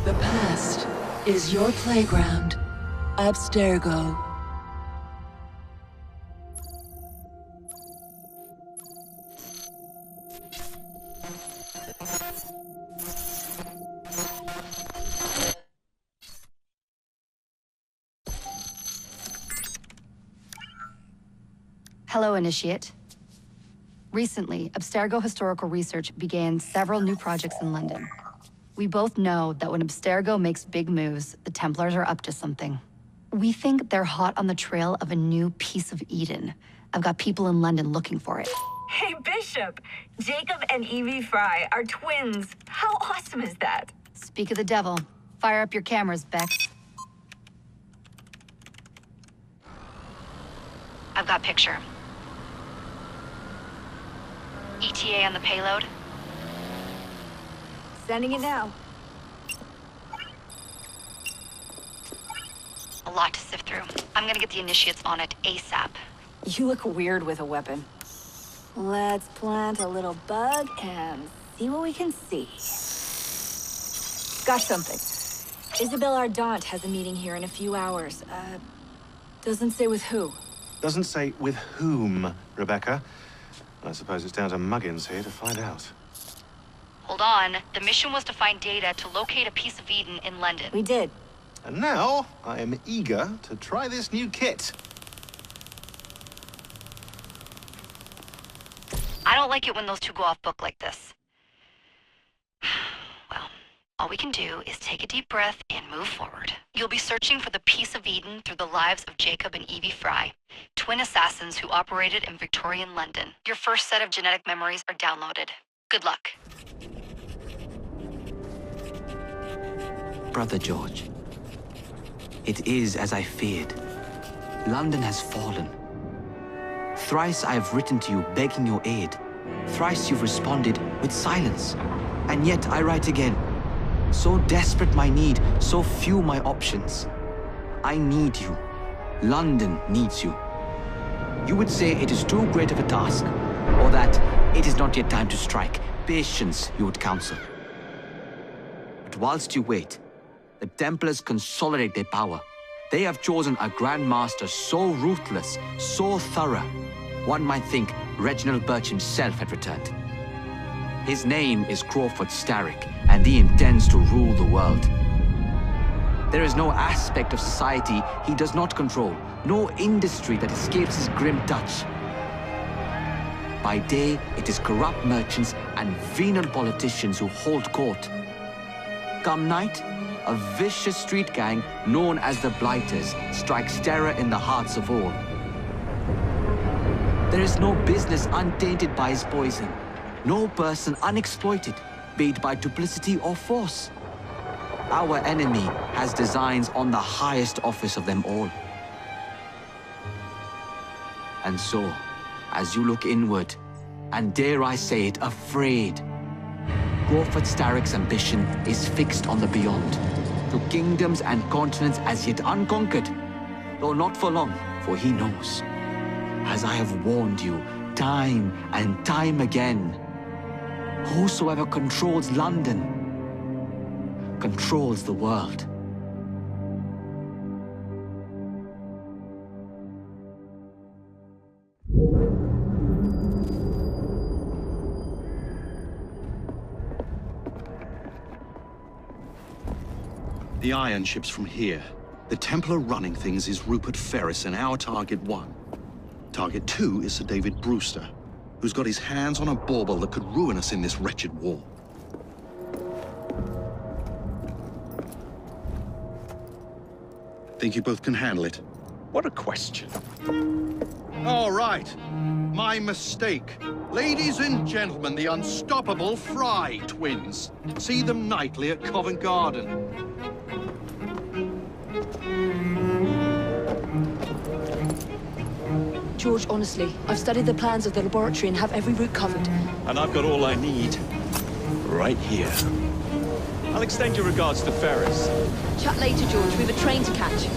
The past is your playground. Abstergo. Hello, Initiate. Recently, Abstergo Historical Research began several new projects in London. We both know that when Abstergo makes big moves, the Templars are up to something. We think they're hot on the trail of a new piece of Eden. I've got people in London looking for it. Hey, Bishop! Jacob and Evie Fry are twins. How awesome is that? Speak of the devil. Fire up your cameras, Bex. I've got picture. ETA on the payload? Sending it now. A lot to sift through. I'm gonna get the Initiates on it ASAP. You look weird with a weapon. Let's plant a little bug and see what we can see. Got something. Isabel Ardant has a meeting here in a few hours. Doesn't say with who. Doesn't say with whom, Rebecca. I suppose it's down to Muggins here to find out. Hold on. The mission was to find data to locate a piece of Eden in London. We did. And now, I am eager to try this new kit. I don't like it when those two go off book like this. Well, all we can do is take a deep breath and move forward. You'll be searching for the piece of Eden through the lives of Jacob and Evie Fry, twin assassins who operated in Victorian London. Your first set of genetic memories are downloaded. Good luck. Brother George, it is as I feared. London has fallen. Thrice I have written to you begging your aid. Thrice you've responded with silence. And yet I write again. So desperate my need, so few my options. I need you. London needs you. You would say it is too great of a task, or that it is not yet time to strike. Patience, you would counsel. But whilst you wait, the Templars consolidate their power. They have chosen a Grand Master so ruthless, so thorough, one might think Reginald Birch himself had returned. His name is Crawford Starrick, and he intends to rule the world. There is no aspect of society he does not control, no industry that escapes his grim touch. By day, it is corrupt merchants and venal politicians who hold court. Come night, a vicious street gang known as the Blighters strikes terror in the hearts of all. There is no business untainted by his poison, no person unexploited, be it by duplicity or force. Our enemy has designs on the highest office of them all. And so, as you look inward, and dare I say it, afraid, Crawford Starrick's ambition is fixed on the beyond, to kingdoms and continents as yet unconquered, though not for long, for he knows, as I have warned you time and time again, whosoever controls London controls the world. The iron ship's from here. The Templar running things is Rupert Ferris and our target 1. Target 2 is Sir David Brewster, who's got his hands on a bauble that could ruin us in this wretched war. Think you both can handle it? What a question. All right. My mistake. Ladies and gentlemen, the unstoppable Fry twins. See them nightly at Covent Garden. George, honestly, I've studied the plans of the laboratory and have every route covered. And I've got all I need right here. I'll extend your regards to Ferris. Chat later, George. We've a train to catch.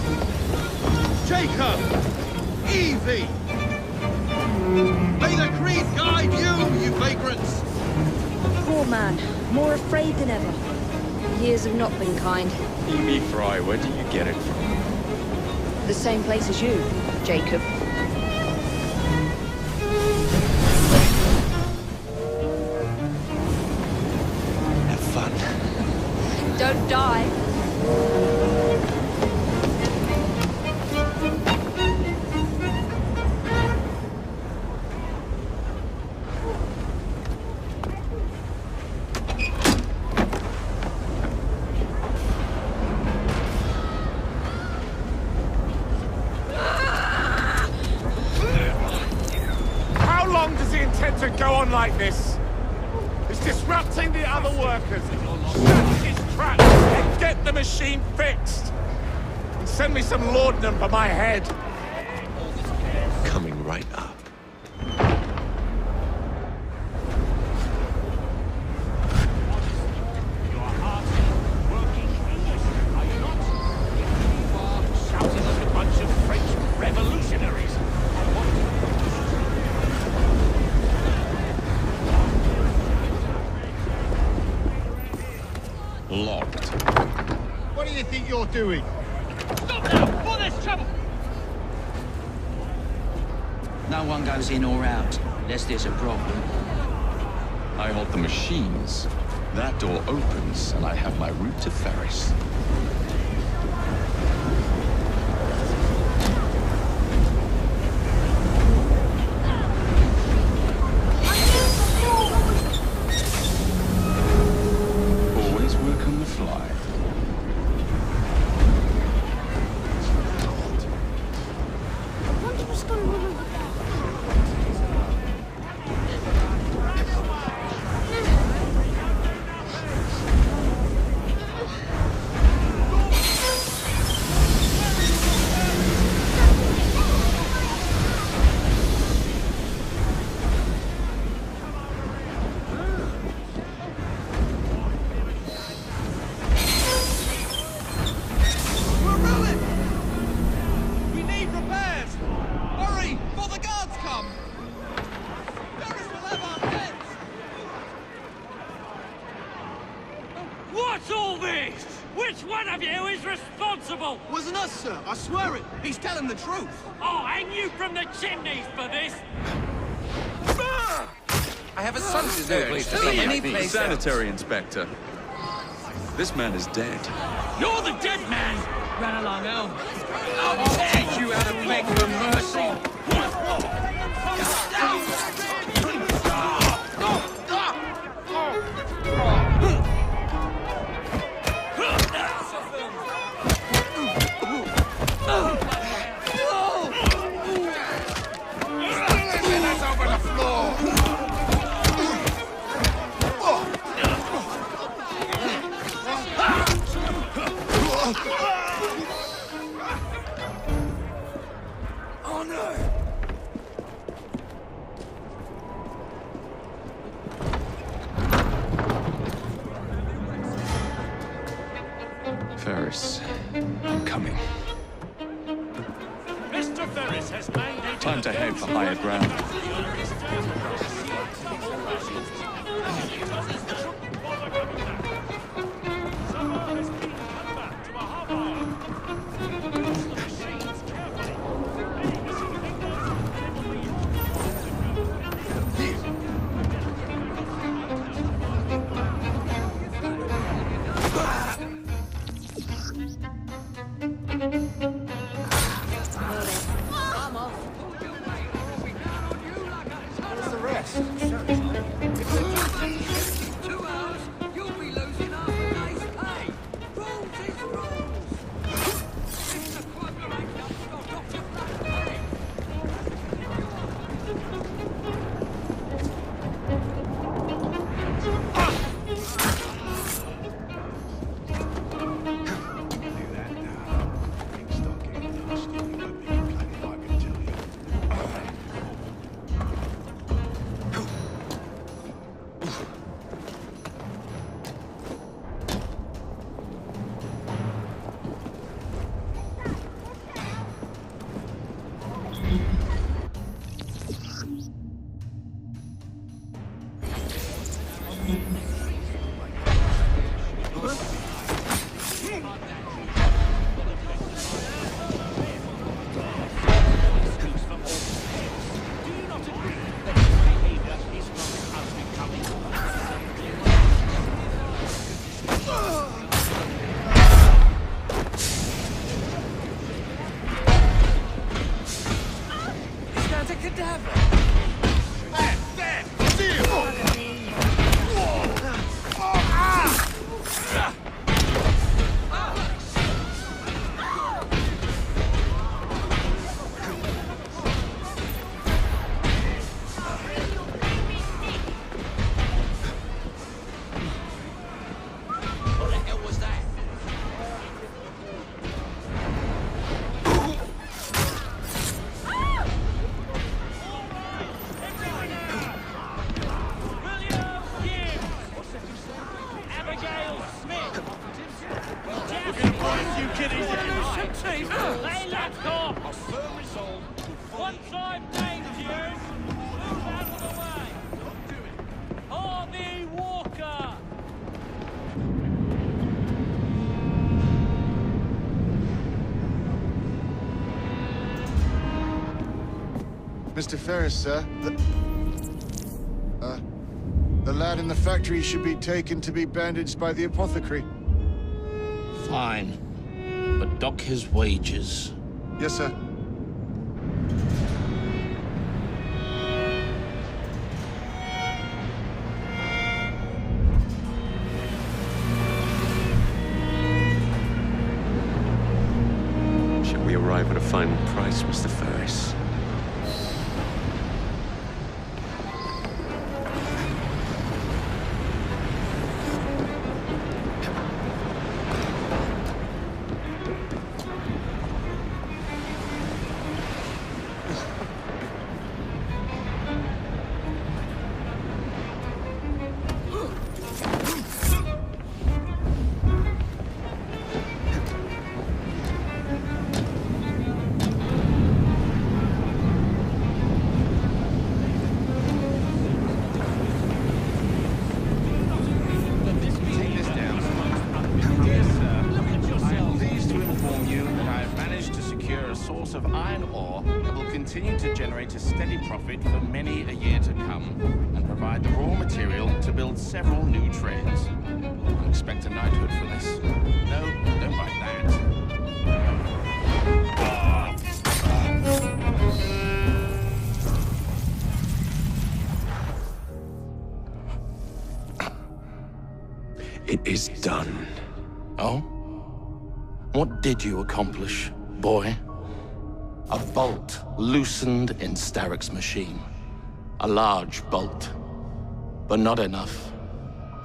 Jacob! Evie! May the creed guide you, you vagrants! Poor man. More afraid than ever. years have not been kind. E.B. Fry, where do you get it from? The same place as you, Jacob. Have fun. Don't die. How long does he intend to go on like this? He's disrupting the other workers. Shut his trap and get the machine fixed. And send me some laudanum for my head. Coming right up. Shouting like a bunch of French revolutionaries. Locked. What do you think you're doing? Stop now, before there's trouble! No one goes in or out, unless there's a problem. I hold the machines. That door opens, and I have my route to Ferris. Always work on the fly. We're ruined! We need repairs! Hurry, before the guards come! Ferris will have our heads! What's all this? Which one of you is responsible? Wasn't us, sir. I swear it. He's telling the truth. I'll hang you from the chimneys for this! I have a son Sanitary inspector. This man is dead. You're the dead man! Run along home. I'll teach you how to beg for mercy! Over the floor. Oh no! Ferris, I'm coming. Mr. Ferris has mandated... Time to head for higher ground. What's the rest? 2 hours, you'll be looking you kiddies if you like. Hey, let's go! A firm resolve. One-time dangers. Move out of the way. Don't do it. Harvey Walker. Mr. Ferris, sir. The lad in the factory should be taken to be bandaged by the apothecary. Fine. But dock his wages. Yes, sir. Shall we arrive at a final price, Mr. Ferris? Continue to generate a steady profit for many a year to come, and provide the raw material to build several new trades. I expect a knighthood for this. No, don't write that. It is done. Oh? What did you accomplish, boy? A bolt loosened in Starrick's machine. A large bolt, but not enough.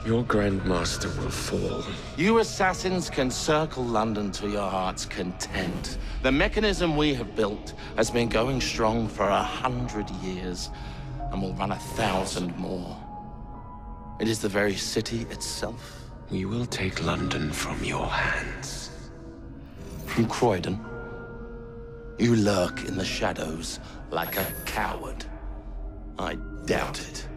Your Grandmaster will fall. You assassins can circle London to your heart's content. The mechanism we have built has been going strong for 100 years, and will run 1,000 more. It is the very city itself. We will take London from your hands. From Croydon? You lurk in the shadows like a coward. I doubt it.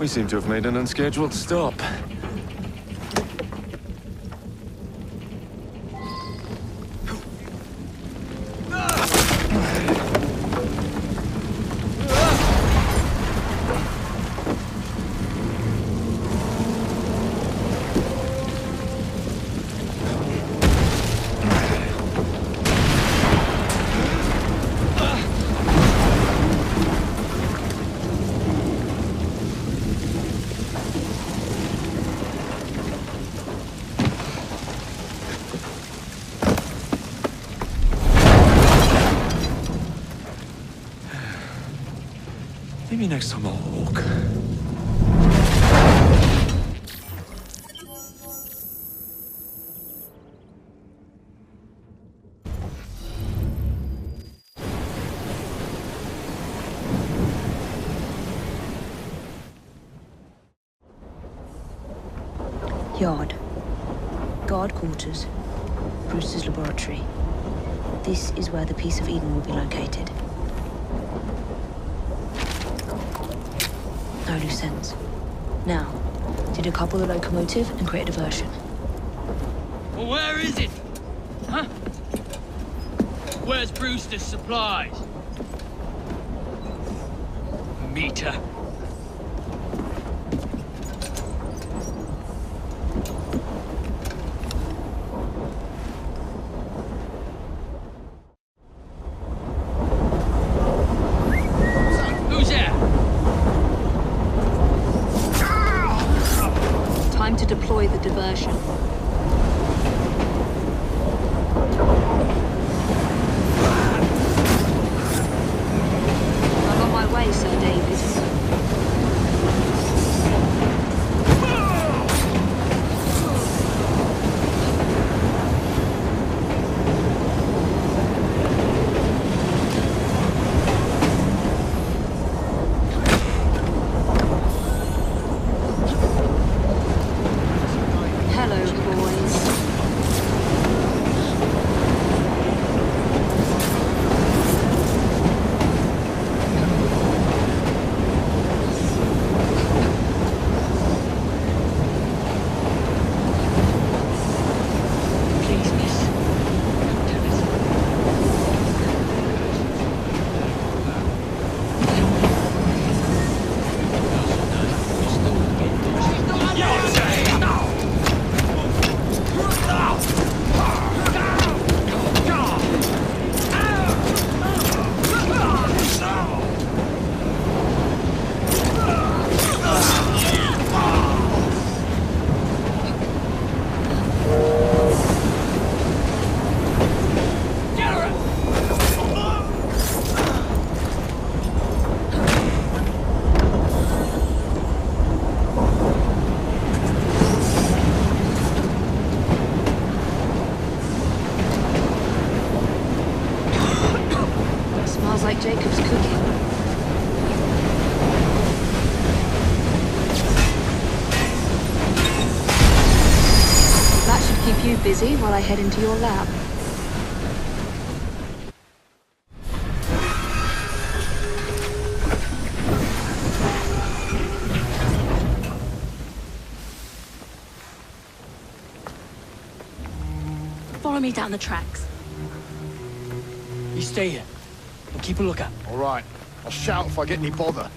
seem to have made an unscheduled stop. Maybe next time I'll walk. Yard. Guard quarters. Brewster's laboratory. This is where the piece of Eden will be located. No loose ends. Now, to decouple the locomotive and create a diversion. Well, where is it? Huh? Where's Brewster's supplies? Meter. To deploy the diversion. I'm on my way, Sir David. Like Jacob's cooking. That should keep you busy while I head into your lab. Follow me down the tracks. You stay here. And keep a lookout. All right. I'll shout if I get any bother.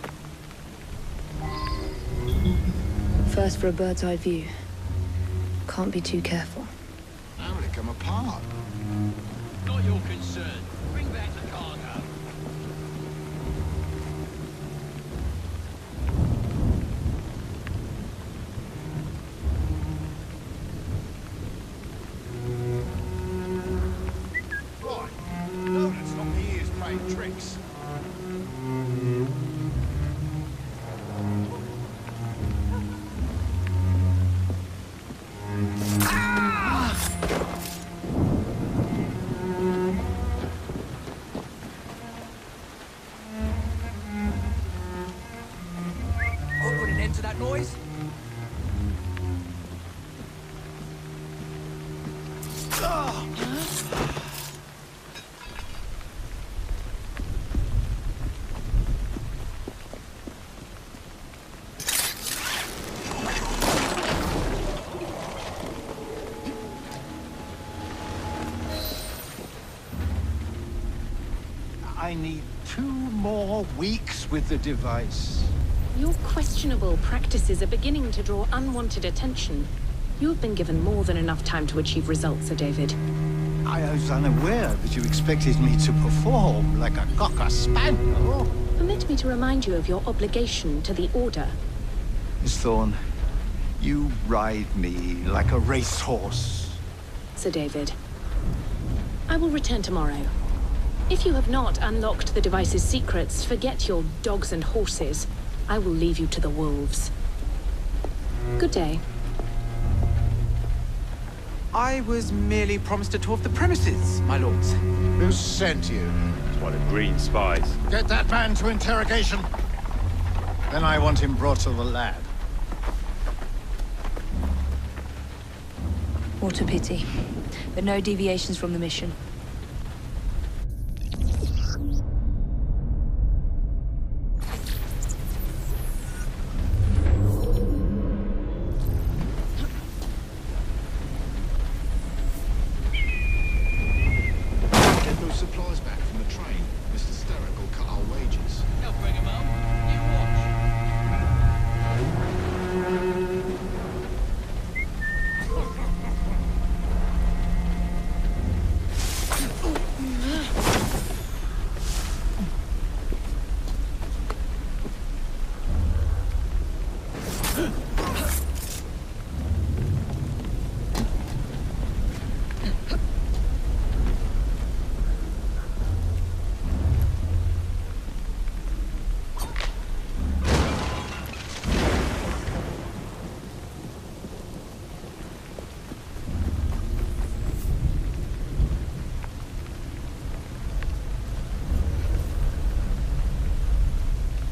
First for a bird's eye view. Can't be too careful. How would it come apart? Not your concern. Bring back the cargo. Right. No, that's not me ears playing tricks. I need 2 more weeks with the device. Your questionable practices are beginning to draw unwanted attention. You have been given more than enough time to achieve results, Sir David. I was unaware that you expected me to perform like a cocker spaniel. Permit me to remind you of your obligation to the Order. Miss Thorne, you ride me like a racehorse. Sir David, I will return tomorrow. If you have not unlocked the device's secrets, forget your dogs and horses. I will leave you to the wolves. Good day. I was merely promised a tour of the premises, my lords. Who sent you? It's one of Green's spies. Get that man to interrogation. Then I want him brought to the lab. What a pity. But no deviations from the mission. Get those supplies back from the train. Mr. Sturrock will cut our wages. They'll bring him up. You watch.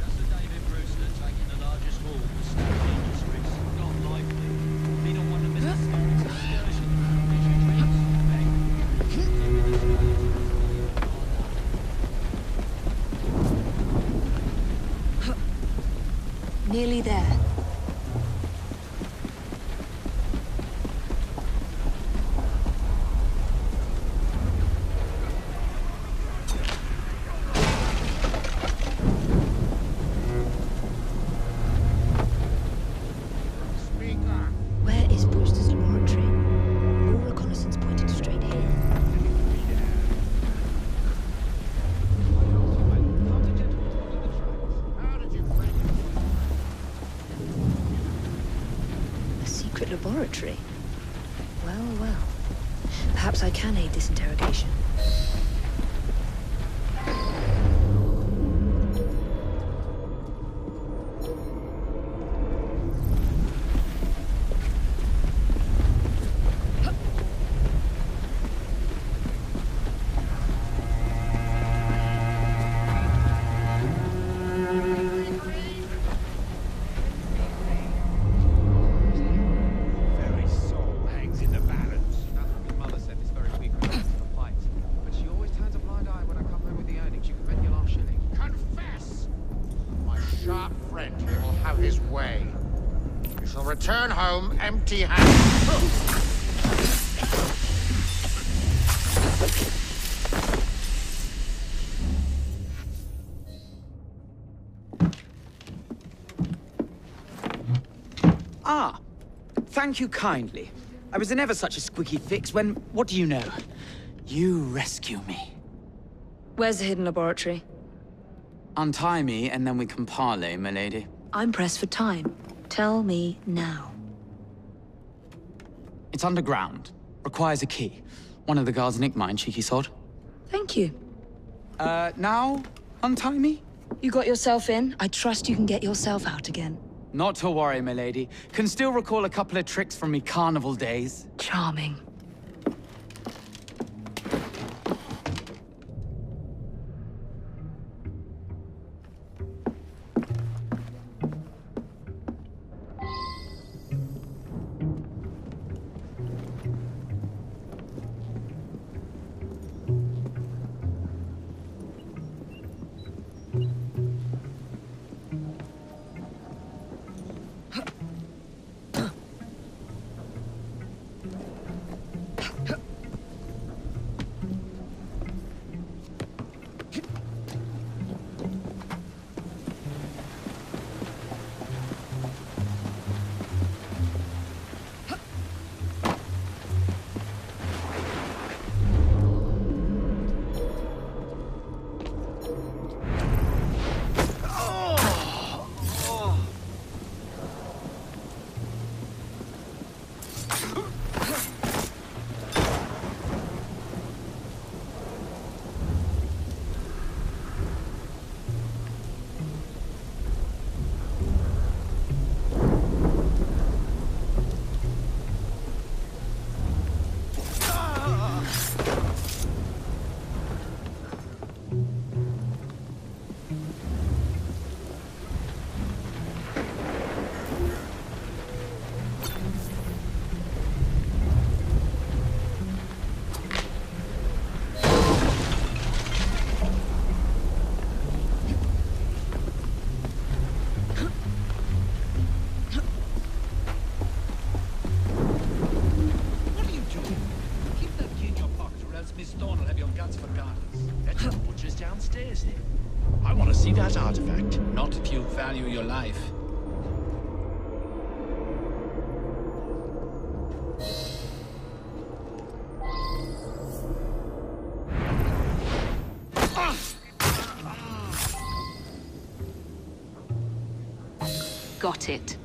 That's Sir David Brewster taking the largest haul for Stoke Industries. Not likely. We don't want to miss a serious excursion. Nearly there. Where is Brewster's laboratory? All reconnaissance pointed straight here. A secret laboratory? Well, well. Perhaps I can aid this interrogation. Very soul hangs in the balance. That's what my mother said this very week when I asked for fights. But she always turns a blind eye when I come home with the earnings. You can bet your last shilling. Confess! My sharp friend here will have his way. You shall return home empty-handed. Ah, thank you kindly. I was in ever such a squeaky fix when, what do you know? You rescue me. Where's the hidden laboratory? Untie me, and then we can parley, milady. I'm pressed for time. Tell me now. It's underground. Requires a key. One of the guards nicked mine, cheeky sod. Thank you. Now? Untie me? You got yourself in. I trust you can get yourself out again. Not to worry, milady. Can still recall a couple of tricks from me carnival days. Charming. that artifact. Not if you value your life. Got it.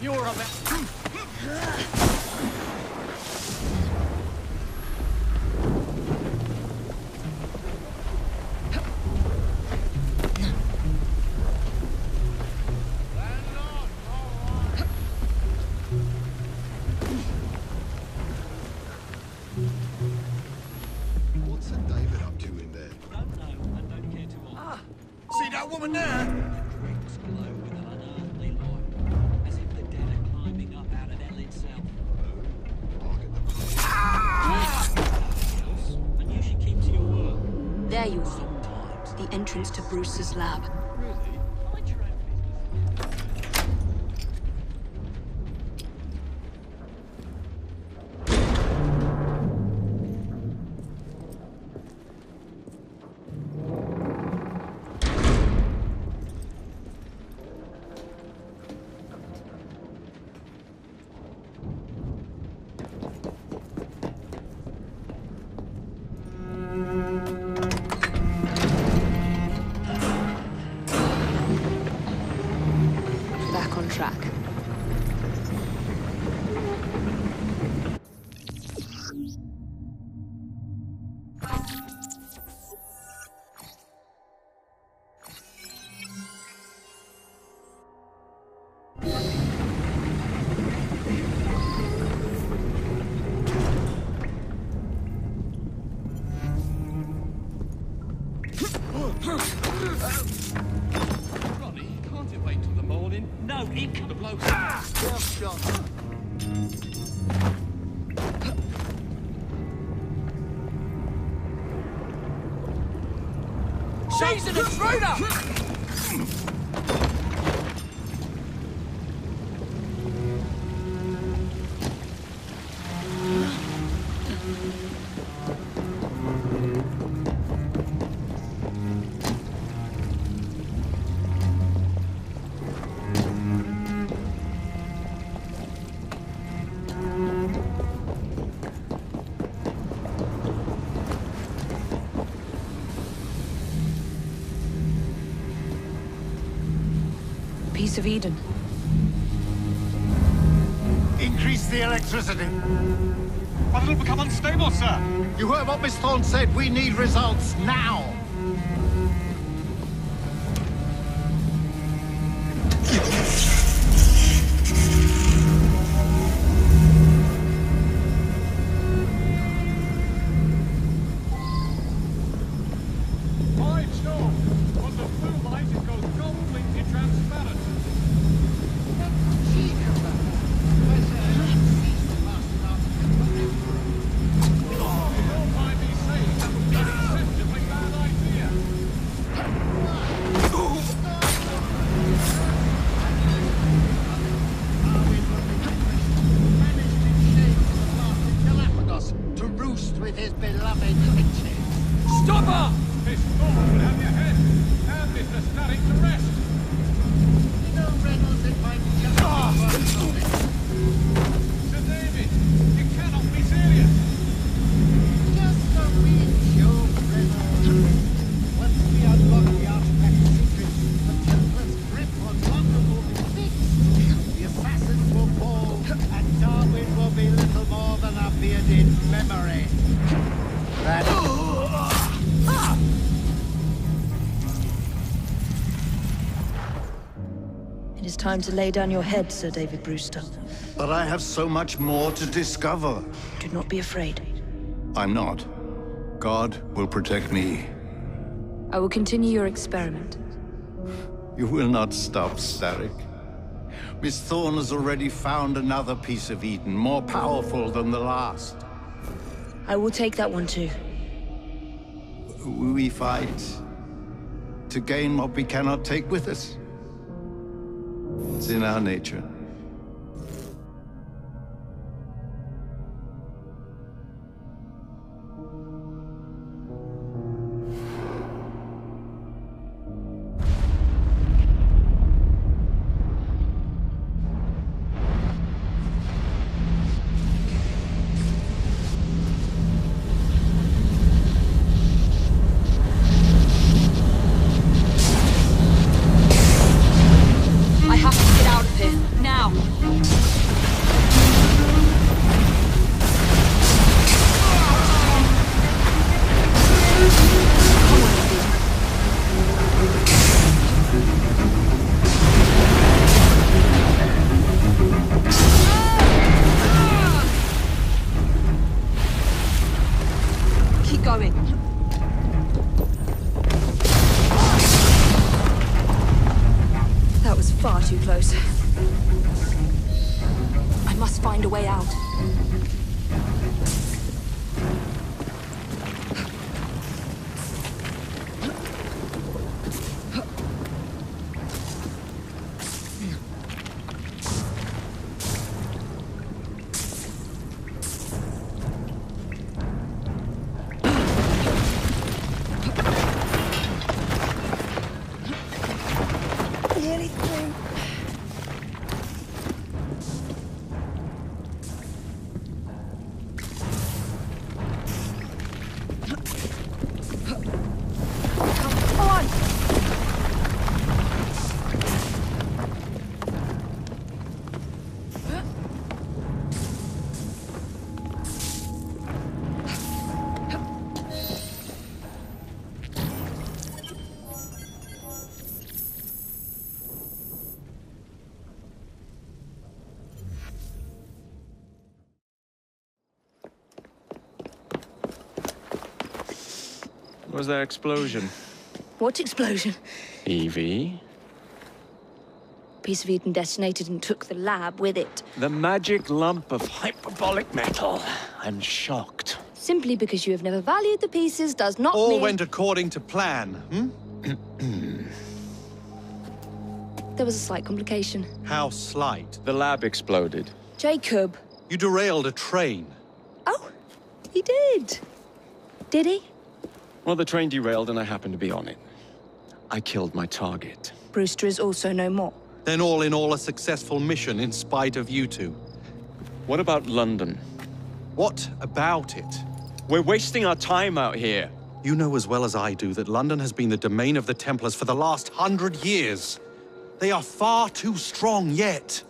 You're a What's Sir David up to in there? Don't know and don't care to offer. See that woman there? Drinks glow with an unearthly light, as if the dead are climbing up out of hell itself. And you should keep to your work. There you are. The entrance to Bruce's lab. Really? Mind your own business. Back on track. Ronnie, can't it wait till the morning? No, it can. The bloke. First shot. She's an intruder! Piece of Eden. Increase the electricity. But it'll become unstable, sir. You heard what Miss Thorne said. We need results now. Fine, sure. But the blue light, it goes completely transparent. Don't mind me saying that would be an exceptionally bad idea. Galapagos to roost with his beloved witches. Stop her! This storm will have your head, and it's starting to rest. You know, Reynolds, it might just be something. Sir David, you cannot be serious. Just a wee joke, Reynolds. Once we unlock the artifact's secrets, the Templar's grip on London will be fixed. The assassins will fall, and Darwin will be little more than a bearded memory. That time to lay down your head, Sir David Brewster. But I have so much more to discover. Do not be afraid. I'm not. God will protect me. I will continue your experiment. You will not stop, Starrick. Miss Thorne has already found another piece of Eden, more powerful than the last. I will take that one too. We fight to gain what we cannot take with us. It's in our nature. I have to get out of here, now! Keep going. That was far too close. I must find a way out. Nearly through. Come on! What was that explosion? What explosion? Evie? Piece of Eden detonated and took the lab with it. The magic lump of hyperbolic metal. I'm shocked. Simply because you have never valued the pieces does not All mean... went according to plan, There was a slight complication. How slight? The lab exploded. Jacob. You derailed a train. Oh, he did. Did he? Well, the train derailed and I happened to be on it. I killed my target. Brewster is also no more. Then all in all, a successful mission in spite of you two. What about London? What about it? We're wasting our time out here. You know as well as I do that London has been the domain of the Templars for the last 100 years. They are far too strong yet.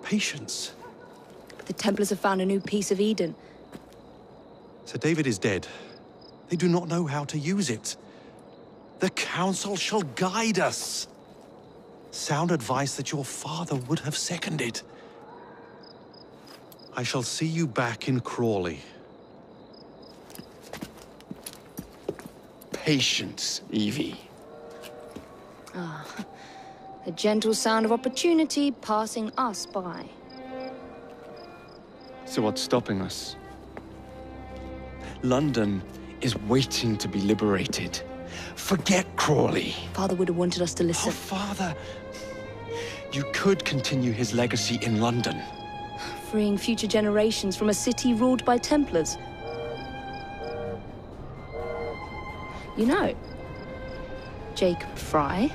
Patience. But the Templars have found a new piece of Eden. Sir David is dead. They do not know how to use it. The Council shall guide us. Sound advice that your father would have seconded. I shall see you back in Crawley. Patience, Evie. Ah, the gentle sound of opportunity passing us by. So what's stopping us? London is waiting to be liberated. Forget Crawley. Father would have wanted us to listen. Oh, Father. You could continue his legacy in London. Freeing future generations from a city ruled by Templars. You know, Jacob Fry,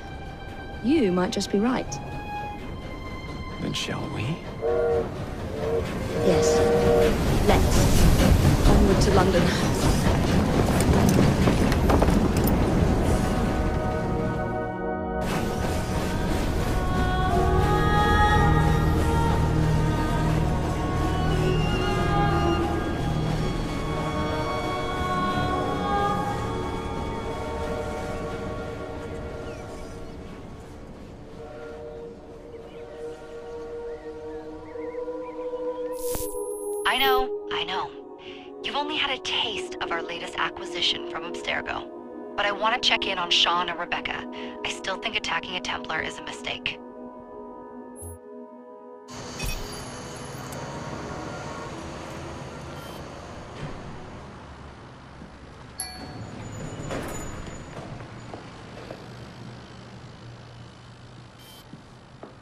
you might just be right. Then shall we? Yes. Let's. Onward to London. I know. You've only had a taste of our latest acquisition from Abstergo. But I want to check in on Sean and Rebecca. I still think attacking a Templar is a mistake.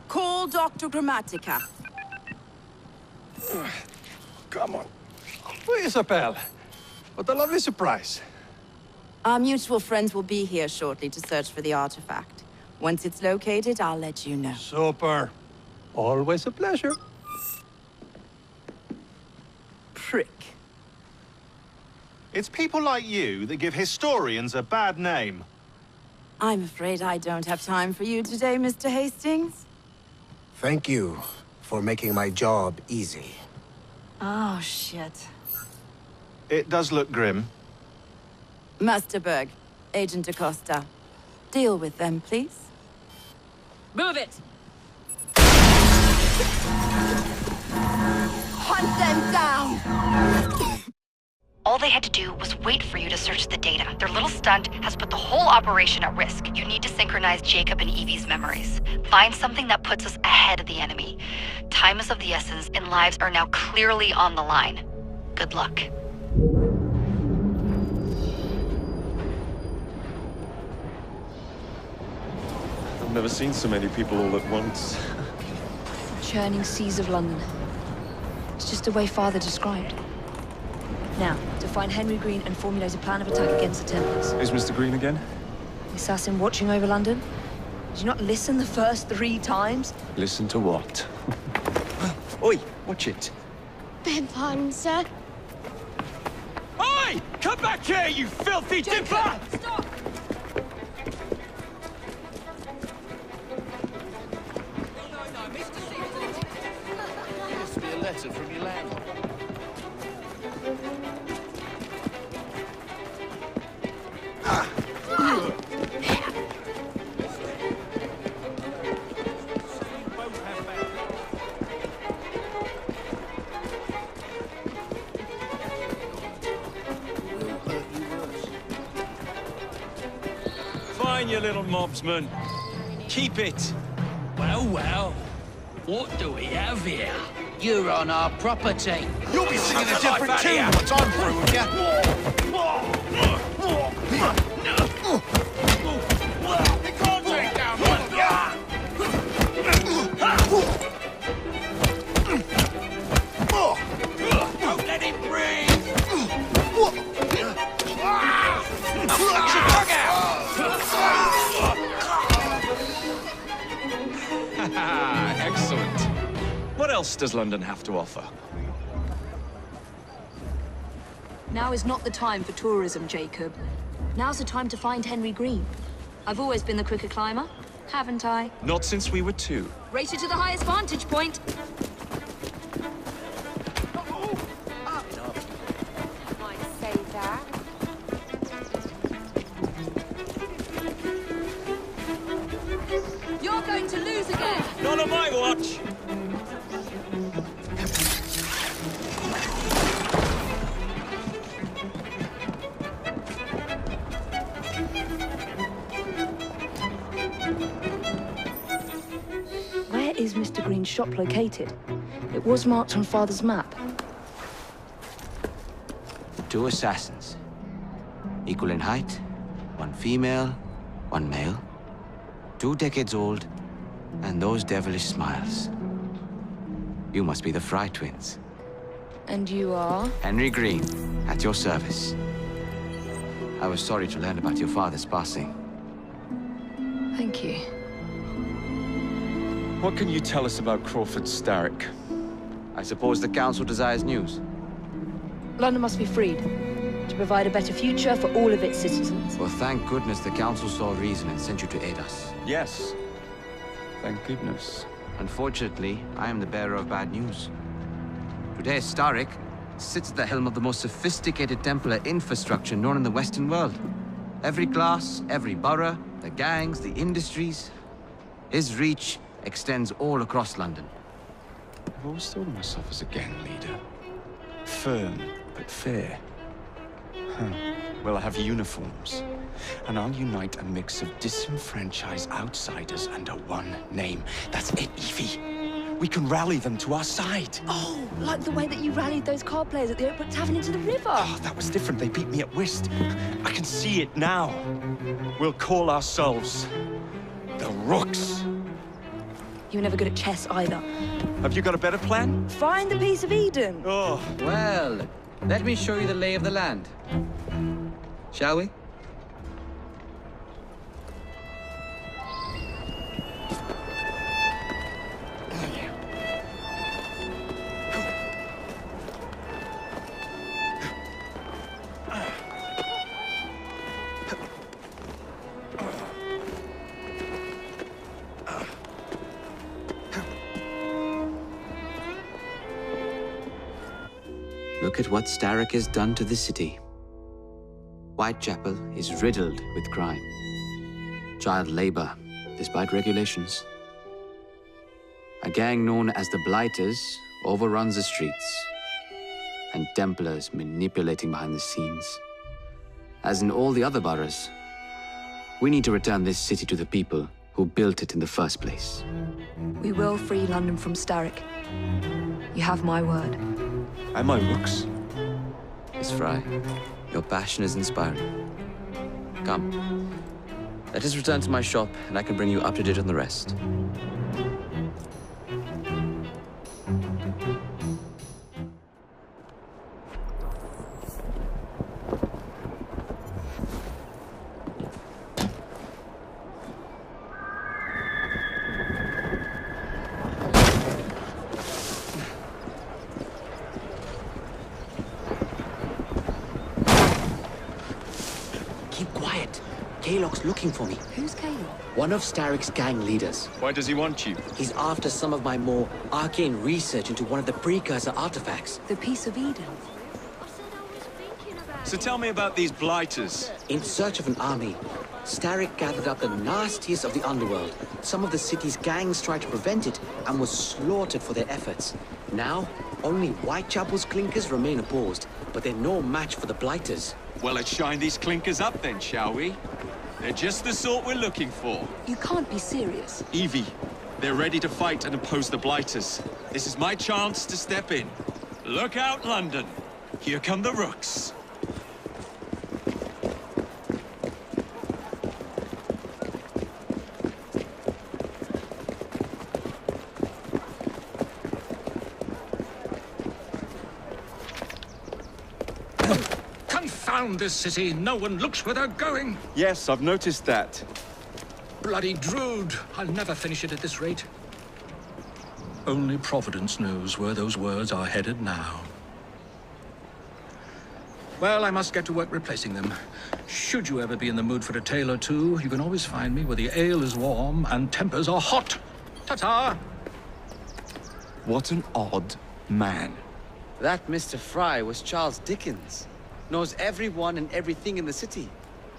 Call Dr. Grammatica. Come on. Isabel. What a lovely surprise. Our mutual friends will be here shortly to search for the artifact. Once it's located, I'll let you know. Super. Always a pleasure. Prick. It's people like you that give historians a bad name. I'm afraid I don't have time for you today, Mr. Hastings. Thank you for making my job easy. Oh, shit. It does look grim. Master Berg, Agent Acosta. Deal with them, please. Move it! Hunt them down! All they had to do was wait for you to search the data. Their little stunt has put the whole operation at risk. You need to synchronize Jacob and Evie's memories. Find something that puts us ahead of the enemy. Time is of the essence, and lives are now clearly on the line. Good luck. I've never seen so many people all at once. Churning seas of London. It's just the way Father described. Now, to find Henry Green and formulate a plan of attack against the Templars. Is Mr. Green again? The assassin watching over London? Did you not listen the first 3 times? Listen to what? Oi, watch it. Beg pardon, sir. Oi! Come back here, you filthy dipper! Stop! Must be a letter from your landlord. Fine, you little mobsman. Keep it. Well, well. What do we have here? You're on our property. You'll be singing a different tune once I'm through with you. You can't take down one of you! Don't let him breathe! Excellent. What else does London have to offer? Now is not the time for tourism, Jacob. Now's the time to find Henry Green. I've always been the quicker climber, haven't I? Not since we were 2. Rated to the highest vantage point. Might say that. You're going to lose again! Not on my watch! Where is Mr. Green's shop located? It was marked on Father's map. 2 assassins. Equal in height, 1 female, 1 male. 2 decades old, and those devilish smiles. You must be the Fry twins. And you are? Henry Green, at your service. I was sorry to learn about your father's passing. Thank you. What can you tell us about Crawford Starrick? I suppose the Council desires news. London must be freed, to provide a better future for all of its citizens. Well, thank goodness the Council saw reason and sent you to aid us. Yes. Thank goodness. Unfortunately, I am the bearer of bad news. Today, Starrick sits at the helm of the most sophisticated Templar infrastructure known in the Western world. Every class, every borough, the gangs, the industries. His reach extends all across London. I've always thought of myself as a gang leader. Firm, but fair. Huh. We'll have uniforms. And I'll unite a mix of disenfranchised outsiders under one name. That's it, Evie. We can rally them to our side. Oh, like the way that you rallied those card players at the Oakbrook Tavern into the river. Oh, that was different. They beat me at whist. I can see it now. We'll call ourselves the Rooks. You were never good at chess either. Have you got a better plan? Find the piece of Eden. Oh. Well, let me show you the lay of the land. Shall we? Look at what Starrick has done to the city. Whitechapel is riddled with crime. Child labor, despite regulations. A gang known as the Blighters overruns the streets, and Templars manipulating behind the scenes. As in all the other boroughs, we need to return this city to the people who built it in the first place. We will free London from Starrick. You have my word. And my Rooks. Miss Fry, your passion is inspiring. Come, let us return to my shop, and I can bring you up to date on the rest. Kaylock's looking for me. Who's Kaylock? One of Starrick's gang leaders. Why does he want you? He's after some of my more arcane research into one of the precursor artifacts. The piece of Eden. So tell me about these Blighters. In search of an army, Starrick gathered up the nastiest of the underworld. Some of the city's gangs tried to prevent it and was slaughtered for their efforts. Now, only Whitechapel's clinkers remain opposed, but they're no match for the Blighters. Well, let's shine these clinkers up then, shall we? They're just the sort we're looking for. You can't be serious. Evie, they're ready to fight and oppose the Blighters. This is my chance to step in. Look out, London. Here come the Rooks. Confound this city. No one looks where they're going. Yes, I've noticed that. Bloody Drood. I'll never finish it at this rate. Only Providence knows where those words are headed now. Well, I must get to work replacing them. Should you ever be in the mood for a tale or two, you can always find me where the ale is warm and tempers are hot. Ta-ta! What an odd man. That Mr. Fry was Charles Dickens. Knows everyone and everything in the city.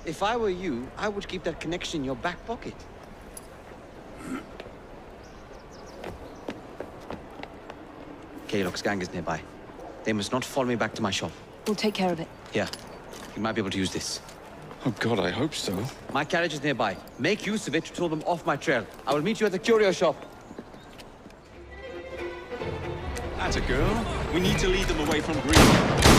If I were you, I would keep that connection in your back pocket. Kaylock's gang is nearby. They must not follow me back to my shop. We'll take care of it. Here, you might be able to use this. Oh God, I hope so. My carriage is nearby. Make use of it to throw them off my trail. I will meet you at the curio shop. That's a girl. We need to lead them away from Green.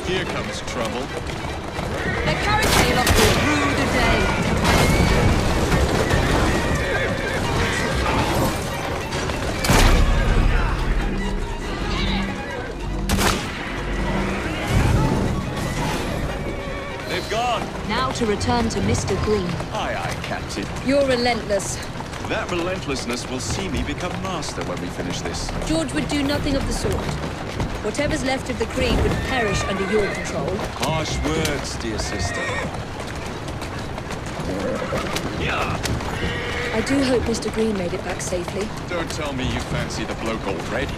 Here comes trouble. They carry Kaylock to rue the day. They've gone. Now to return to Mr. Green. Aye, aye, Captain. You're relentless. That relentlessness will see me become master when we finish this. George would do nothing of the sort. Whatever's left of the Creed would perish under your control. Harsh words, dear sister. Yeah. I do hope Mr. Green made it back safely. Don't tell me you fancy the bloke already.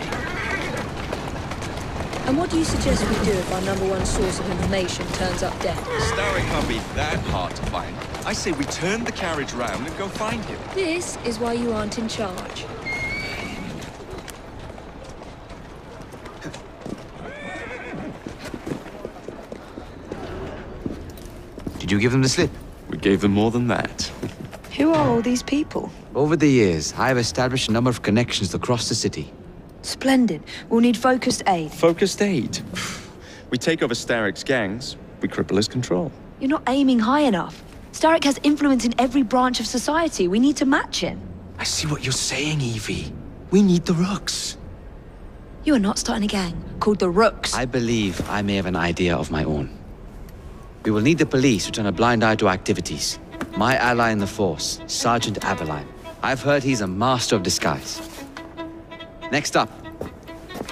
And what do you suggest we do if our #1 source of information turns up dead? Starrick can't be that hard to find. I say we turn the carriage round and go find him. This is why you aren't in charge. Did you give them the slip? We gave them more than that. Who are all these people? Over the years, I have established a number of connections across the city. Splendid. We'll need focused aid. Focused aid? We take over Starrick's gangs, we cripple his control. You're not aiming high enough. Starrick has influence in every branch of society. We need to match him. I see what you're saying, Evie. We need the Rooks. You are not starting a gang called the Rooks. I believe I may have an idea of my own. We will need the police to turn a blind eye to activities. My ally in the force, Sergeant Aberline. I've heard he's a master of disguise. Next up,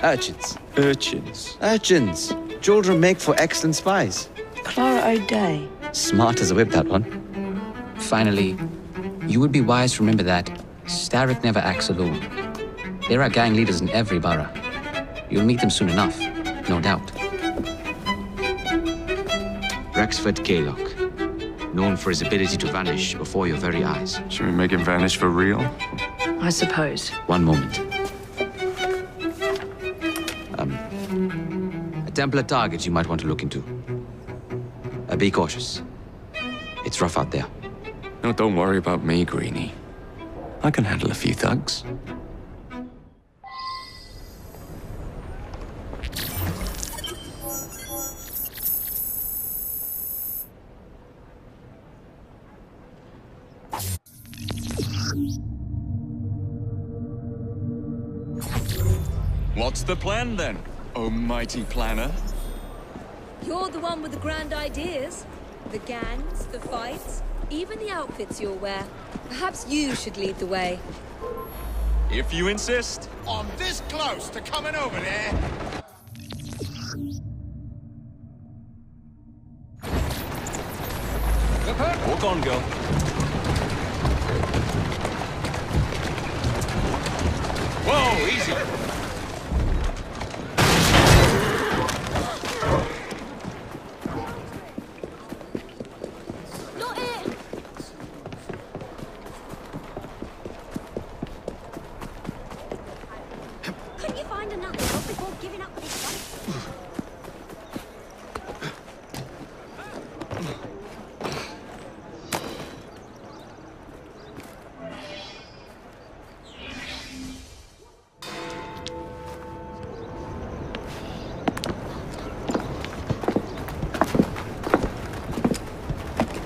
urchins. Urchins? Urchins. Children make for excellent spies. Clara O'Day. Smart as a whip, that one. Finally, you would be wise to remember that Starrick never acts alone. There are gang leaders in every borough. You'll meet them soon enough, no doubt. Rexford Kaylock, known for his ability to vanish before your very eyes. Should we make him vanish for real? I suppose. One moment. A Templar target you might want to look into. Be cautious. It's rough out there. No, don't worry about me, Greenie. I can handle a few thugs. What's the plan then, oh mighty planner? You're the one with the grand ideas. The gangs, the fights, even the outfits you'll wear. Perhaps you should lead the way. If you insist. I'm this close to coming over there. Walk on, girl. Whoa, easy.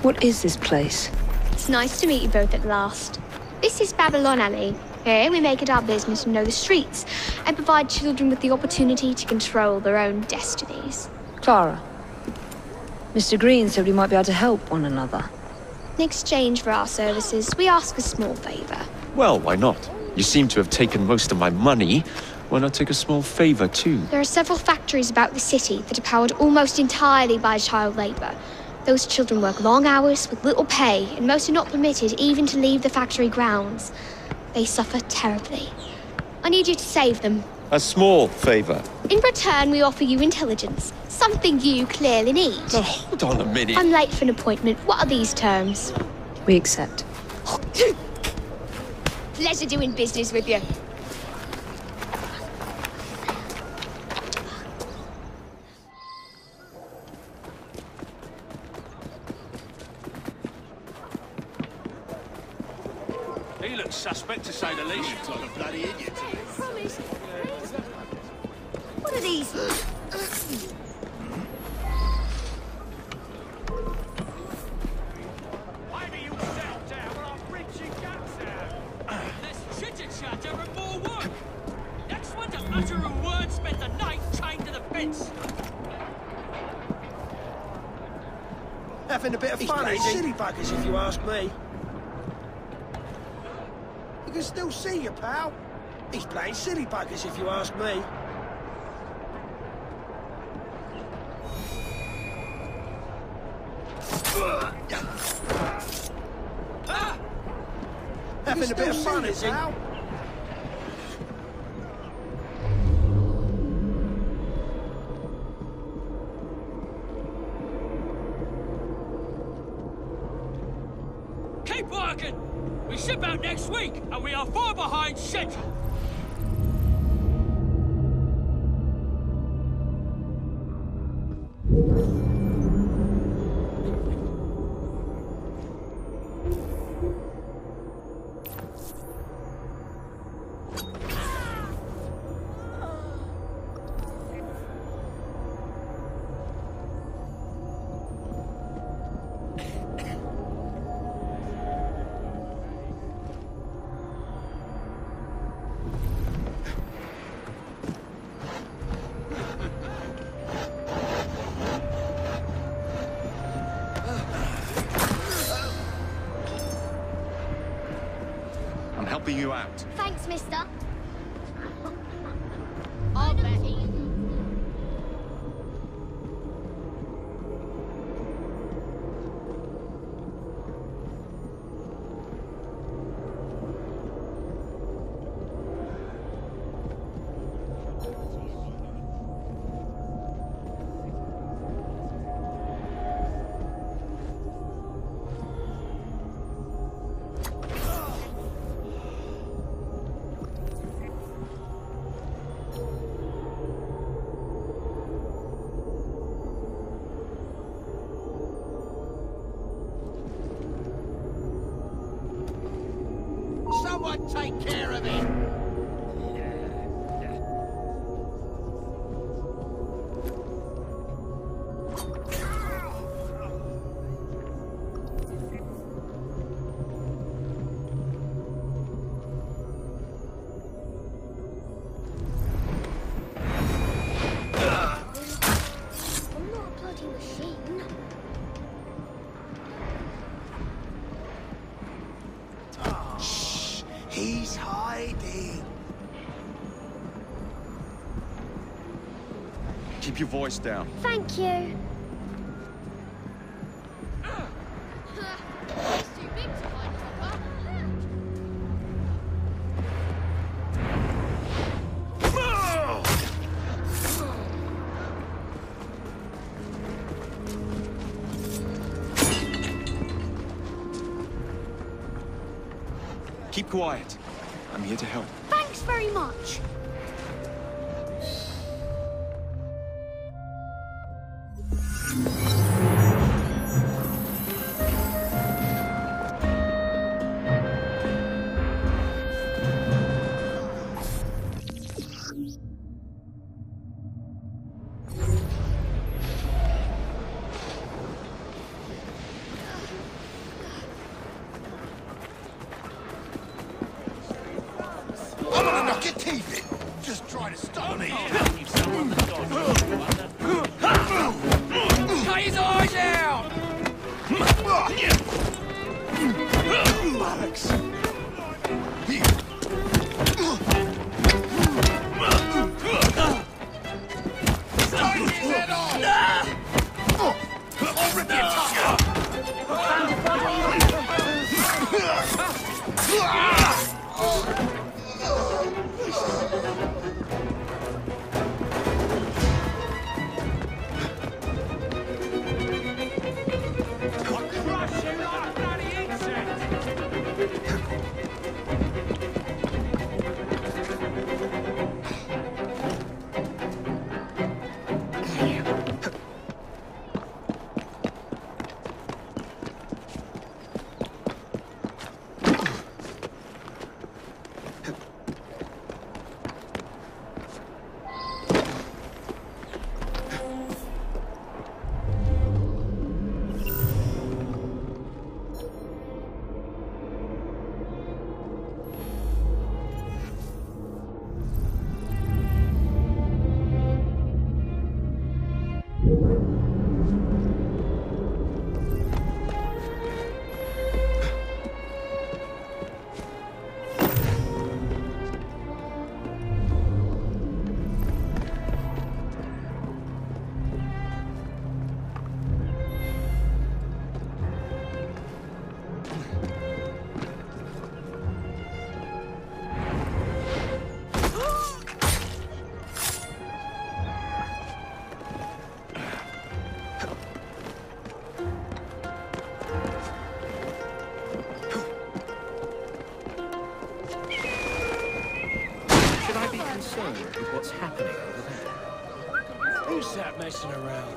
What is this place? It's nice to meet you both at last. This is Babylon Alley. Here we make it our business to know the streets and provide children with the opportunity to control their own destinies. Clara. Mr. Green said we might be able to help one another. In exchange for our services, we ask a small favor. Well, why not? You seem to have taken most of my money. Why not take a small favor, too? There are several factories about the city that are powered almost entirely by child labor. Those children work long hours with little pay, and most are not permitted even to leave the factory grounds. They suffer terribly. I need you to save them. A small favor. In return, we offer you intelligence, something you clearly need. Oh, hold on a minute. I'm late for an appointment. What are these terms? We accept. Pleasure doing business with you. He looks suspect, to say the least. Like a bloody idiot. Promise. What are these? Maybe you settle down or I'll rip your guts out. Less chitter-chatter and more work. Next one to utter a word spent the night chained to the fence. Having a bit of fun, ain't silly buggers, if you ask me. You can still see you, pal. He's playing silly buggers, if you ask me. Having a bit of fun, is he? Keep working! We ship out next week, and we are far behind schedule. I'm helping you out. Thanks, mister. I'll bet he... Someone take care of it! I'm not a bloody machine. He's hiding. Keep your voice down. Thank you. Keep quiet. I'm here to help. Thanks very much. I'm gonna knock your teeth in. Just try to stop me. Cut his eyes out! Alex. Start his head off! I'll rip your tongue out! Crush you like a bloody insect! Should I be concerned with what's happening over there? Who's that messing around?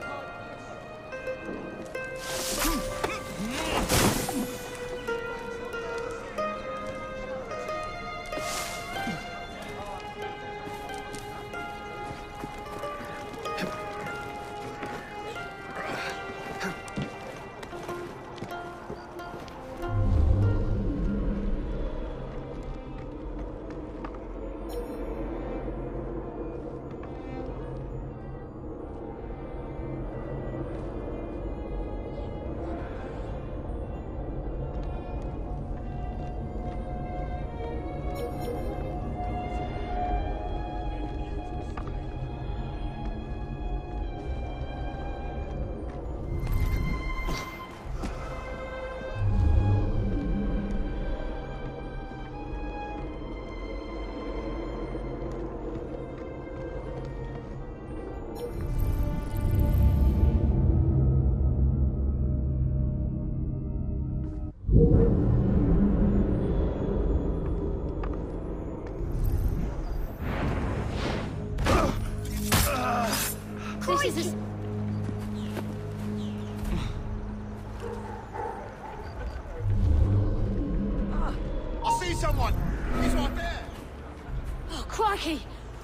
Jesus! I see someone! He's right there! Oh, crikey!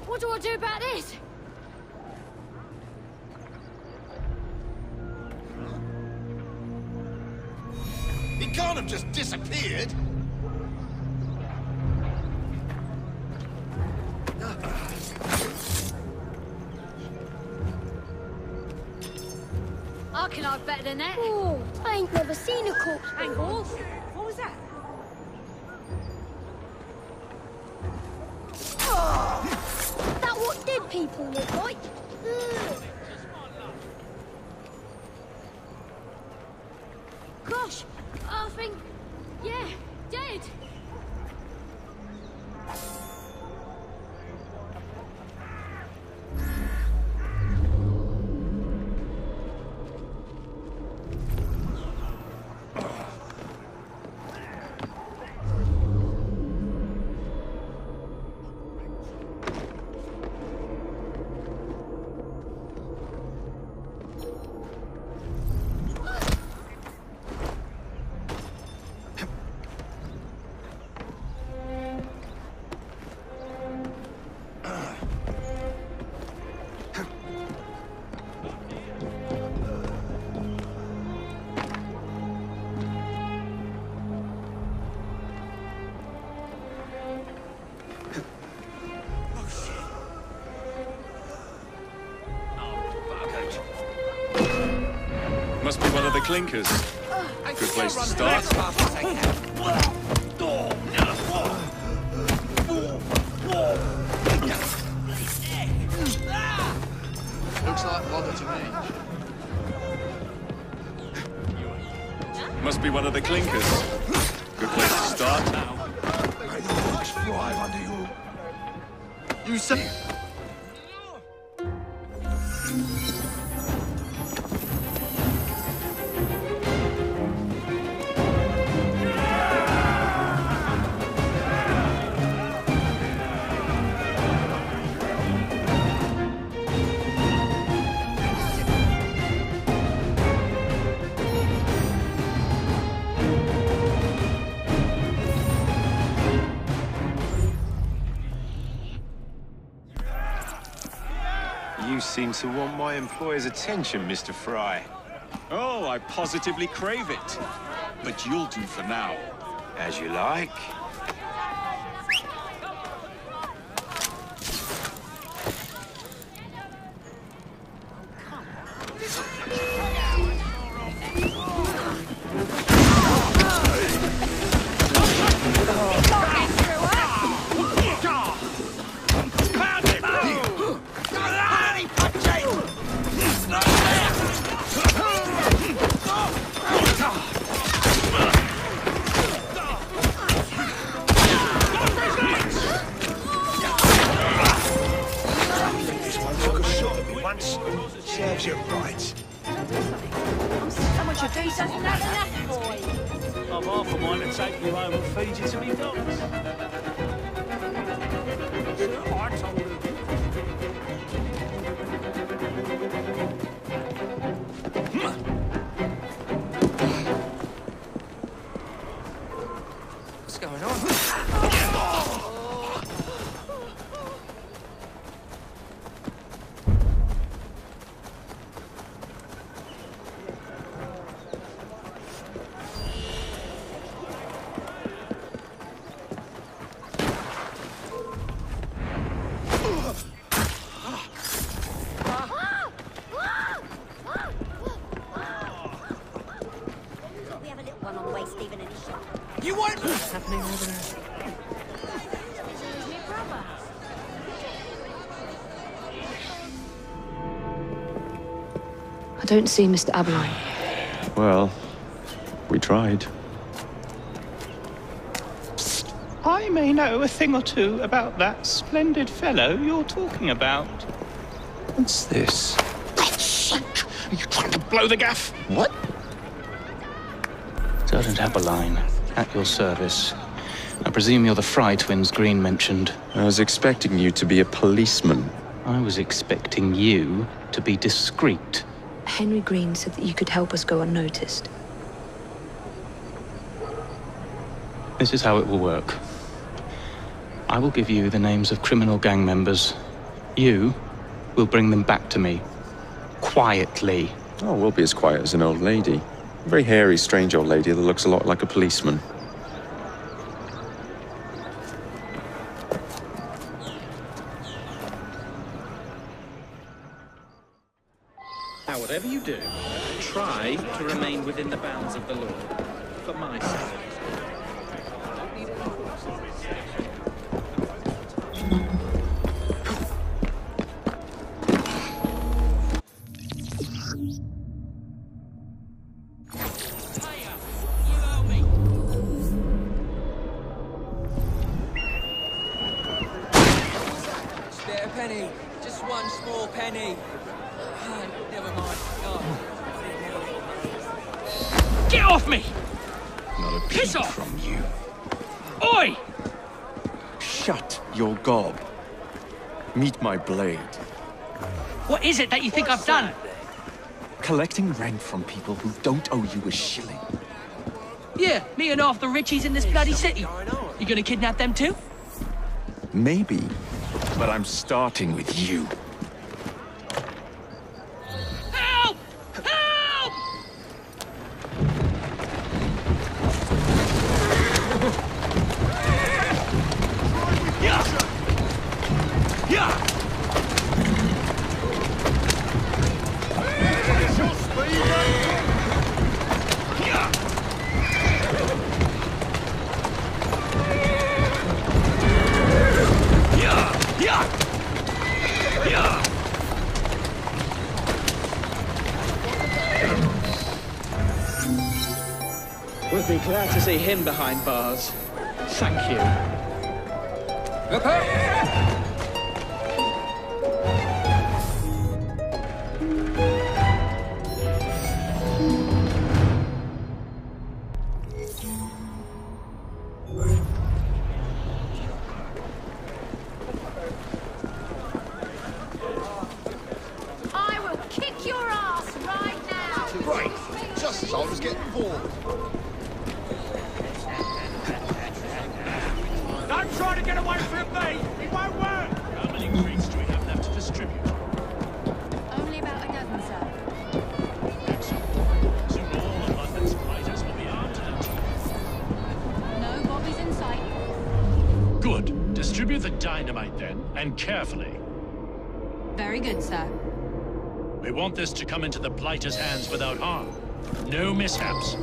What do I do about this? He can't have just disappeared! I can hide better than that. Oh, I ain't never seen a corpse before. What was that? That what dead people look like? Ugh. Gosh, I think, yeah, dead. Must be one of the clinkers. Good place to start. Looks like leather to me. Must be one of the clinkers. Good place to start. Fly under you. You say... You seem to want my employer's attention, Mr. Fry. Oh, I positively crave it. But you'll do for now. As you like. Serves you right. How much a piece doesn't that enough, boy? I've half a mind to take you home and feed you to me dogs. I told her. What's going on? You won't! What's happening over there? I don't see Mr. Aberline. Well, we tried. I may know a thing or two about that splendid fellow you're talking about. What's this? God's sake! Are you trying to blow the gaff? What? Sergeant Aberline, at your service. I presume you're the Fry twins Green mentioned. I was expecting you to be a policeman. I was expecting you to be discreet. Henry Green said that you could help us go unnoticed. This is how it will work. I will give you the names of criminal gang members. You will bring them back to me. Quietly. Oh, we'll be as quiet as an old lady. A very hairy, strange old lady that looks a lot like a policeman. Now, whatever you do, try to remain within the bounds of the law. For my sake. Spare a penny. Just one small penny. Never mind. Get off me! Not a Piss peep off! from you. Oi! Shut your gob. Meet my blade. What is it that you think I've done? Collecting rent from people who don't owe you a shilling. Yeah, me and half the richies in this bloody city. You gonna kidnap them too? Maybe, but I'm starting with you. Help! Help! Yeah! Yeah! We'll be glad to see him behind bars. Thank you. I will kick your ass right now! Great! Just as I was getting bored. Don't try to get away from me! It won't work! How many crates do we have left to distribute? Only about a dozen, sir. Soon all of London's fighters will be armed to the teeth. No bobbies in sight. Good. Distribute the dynamite then, and carefully. Very good, sir. We want this to come into the Blighter's hands without harm. No mishaps.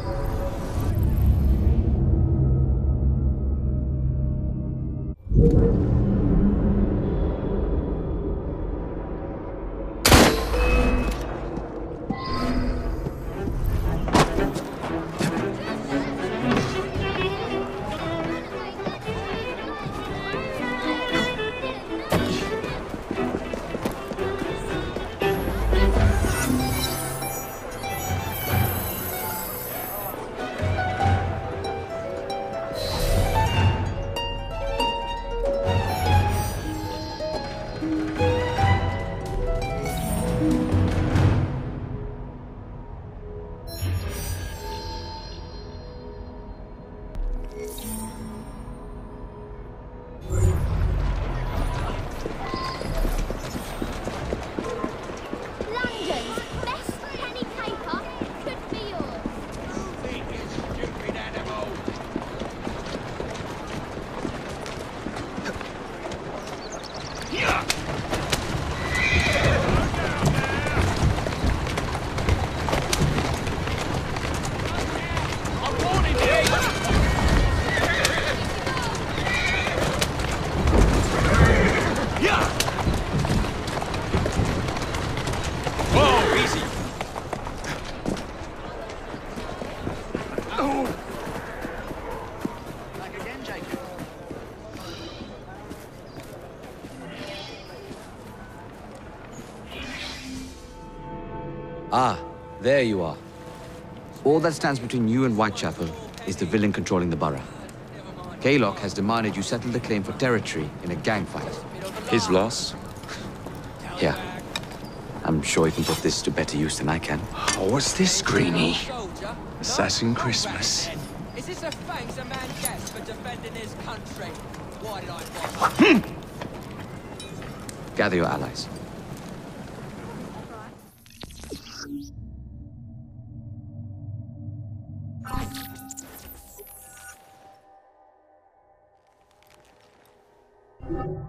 London's best penny caper could be yours. Stupid animal! I'm warning you! Yeah! Whoa, easy! Back again, Jacob. Ah, there you are. All that stands between you and Whitechapel is the villain controlling the borough. Kaylock has demanded you settle the claim for territory in a gang fight. His loss? Here. I'm sure you can put this to better use than I can. Oh, what's this, Greenie? Assassin Christmas. Is this a thanks a man gets for defending his country? Why did I bother? Gather your allies.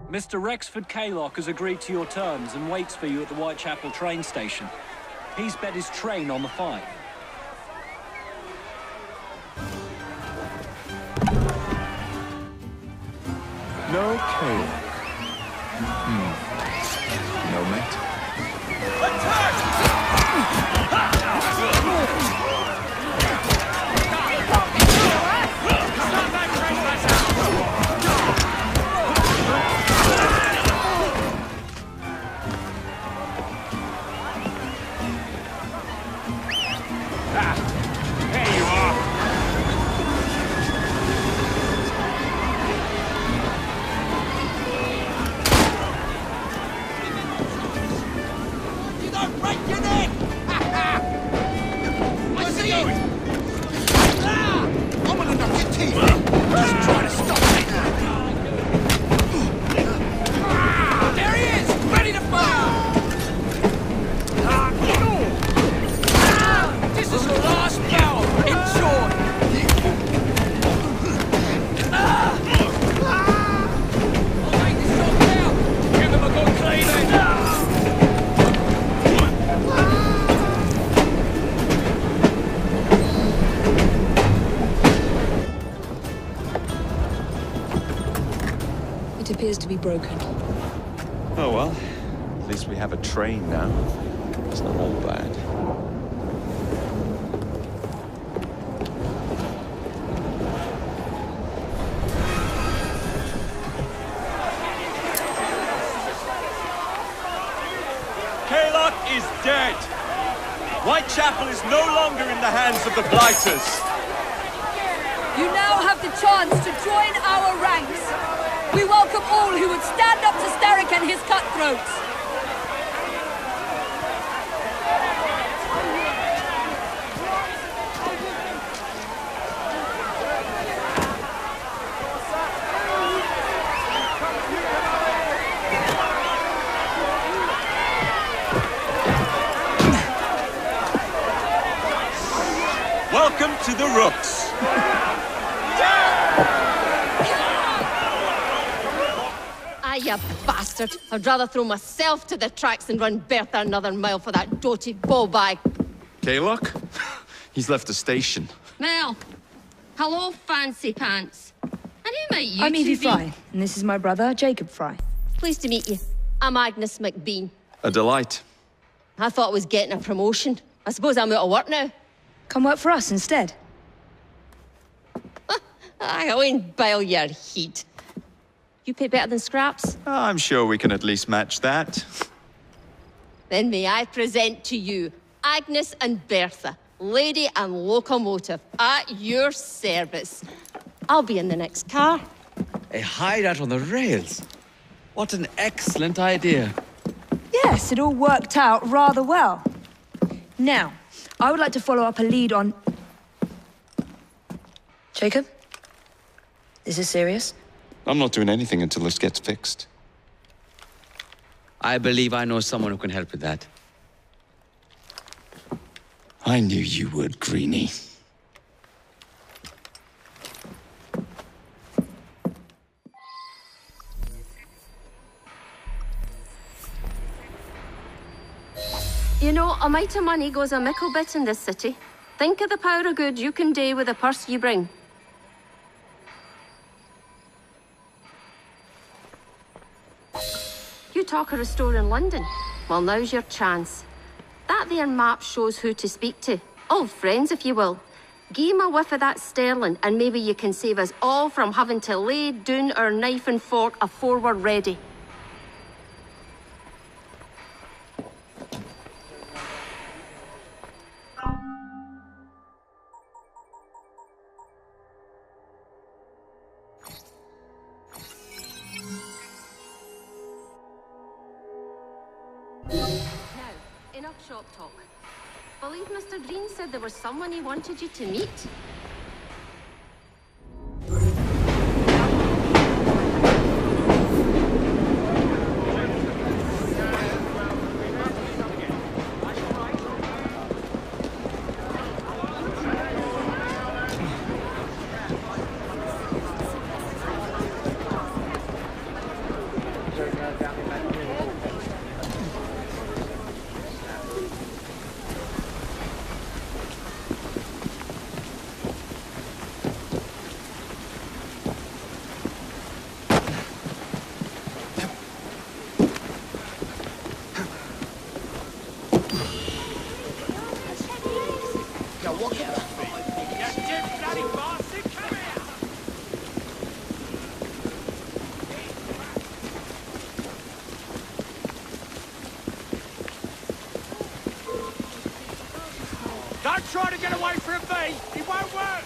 Mr. Rexford Kaylock has agreed to your terms and waits for you at the Whitechapel train station. He's bet his train on the fight. No Kaylock. No, mate. It appears to be broken. Oh well, at least we have a train now. It's not all bad. Kaylock is dead. Whitechapel is no longer in the hands of the Blighters. You now have the chance to join our ranks. We welcome all who would stand up to Starrick and his cutthroats. Welcome to the Rooks. You bastard! I'd rather throw myself to the tracks than run Bertha another mile for that doted ball-bag. Kaylock? He's left the station. Mel! Hello, fancy pants. And who might you I'm two Evie be? Fry, and this is my brother, Jacob Fry. Pleased to meet you. I'm Agnes McBean. A delight. I thought I was getting a promotion. I suppose I'm out of work now. Come work for us instead. I won't bile your heat. You pay better than scraps? I'm sure we can at least match that. Then may I present to you Agnes and Bertha, lady and locomotive, at your service. I'll be in the next car. A hideout on the rails. What an excellent idea. Yes, it all worked out rather well. Now, I would like to follow up a lead on... Jacob? Is this serious? I'm not doing anything until this gets fixed. I believe I know someone who can help with that. I knew you would, Greenie. You know, a mite of money goes a mickle bit in this city. Think of the power of good you can do with the purse you bring. You talk of a store in London. Well, now's your chance. That there map shows who to speak to. Old friends, if you will. Give 'em a whiff of that sterling, and maybe you can save us all from having to lay down our knife and fork afore we're ready. Now, enough shop talk. Believe Mr. Green said there was someone he wanted you to meet. Don't try to get away from me! It won't work!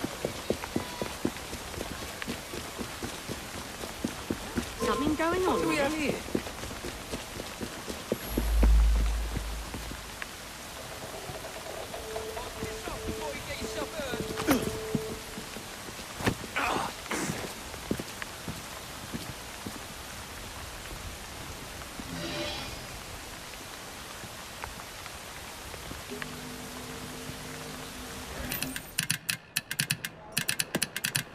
Something going on? What do we have here?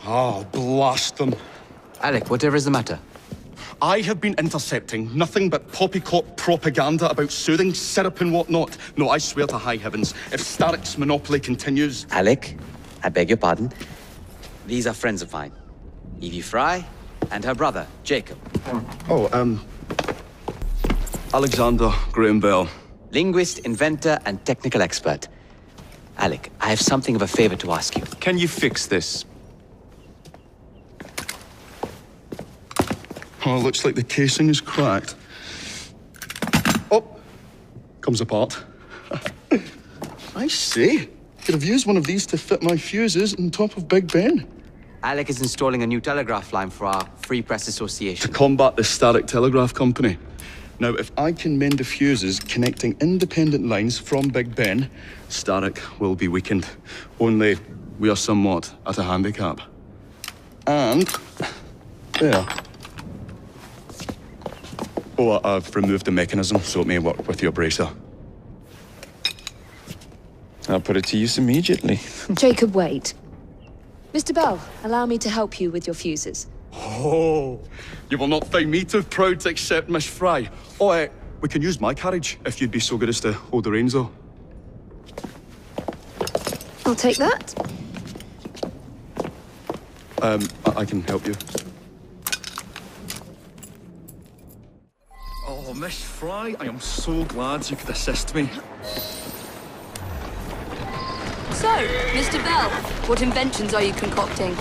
Oh, blast them. Alec, whatever is the matter? I have been intercepting nothing but poppycock propaganda about soothing syrup and whatnot. No, I swear to high heavens, if Starrick's monopoly continues... Alec, I beg your pardon. These are friends of mine. Evie Fry and her brother, Jacob. Oh, Alexander Graham Bell. Linguist, inventor, and technical expert. Alec, I have something of a favor to ask you. Can you fix this? Oh, looks like the casing is cracked. Oh, comes apart. I see. Could have used one of these to fit my fuses on top of Big Ben. Alec is installing a new telegraph line for our Free Press Association. To combat the Starrick Telegraph Company. Now, if I can mend the fuses connecting independent lines from Big Ben, Starrick will be weakened. Only we are somewhat at a handicap. And there. Oh, I've removed the mechanism so it may work with your bracer. I'll put it to use immediately. Jacob, wait. Mr. Bell, allow me to help you with your fuses. Oh, you will not find me too proud to accept Miss Fry. Oh, we can use my carriage if you'd be so good as to hold the reins, though. I'll take that. I can help you. Oh, Miss Fry, I am so glad you could assist me. So, Mr. Bell, what inventions are you concocting?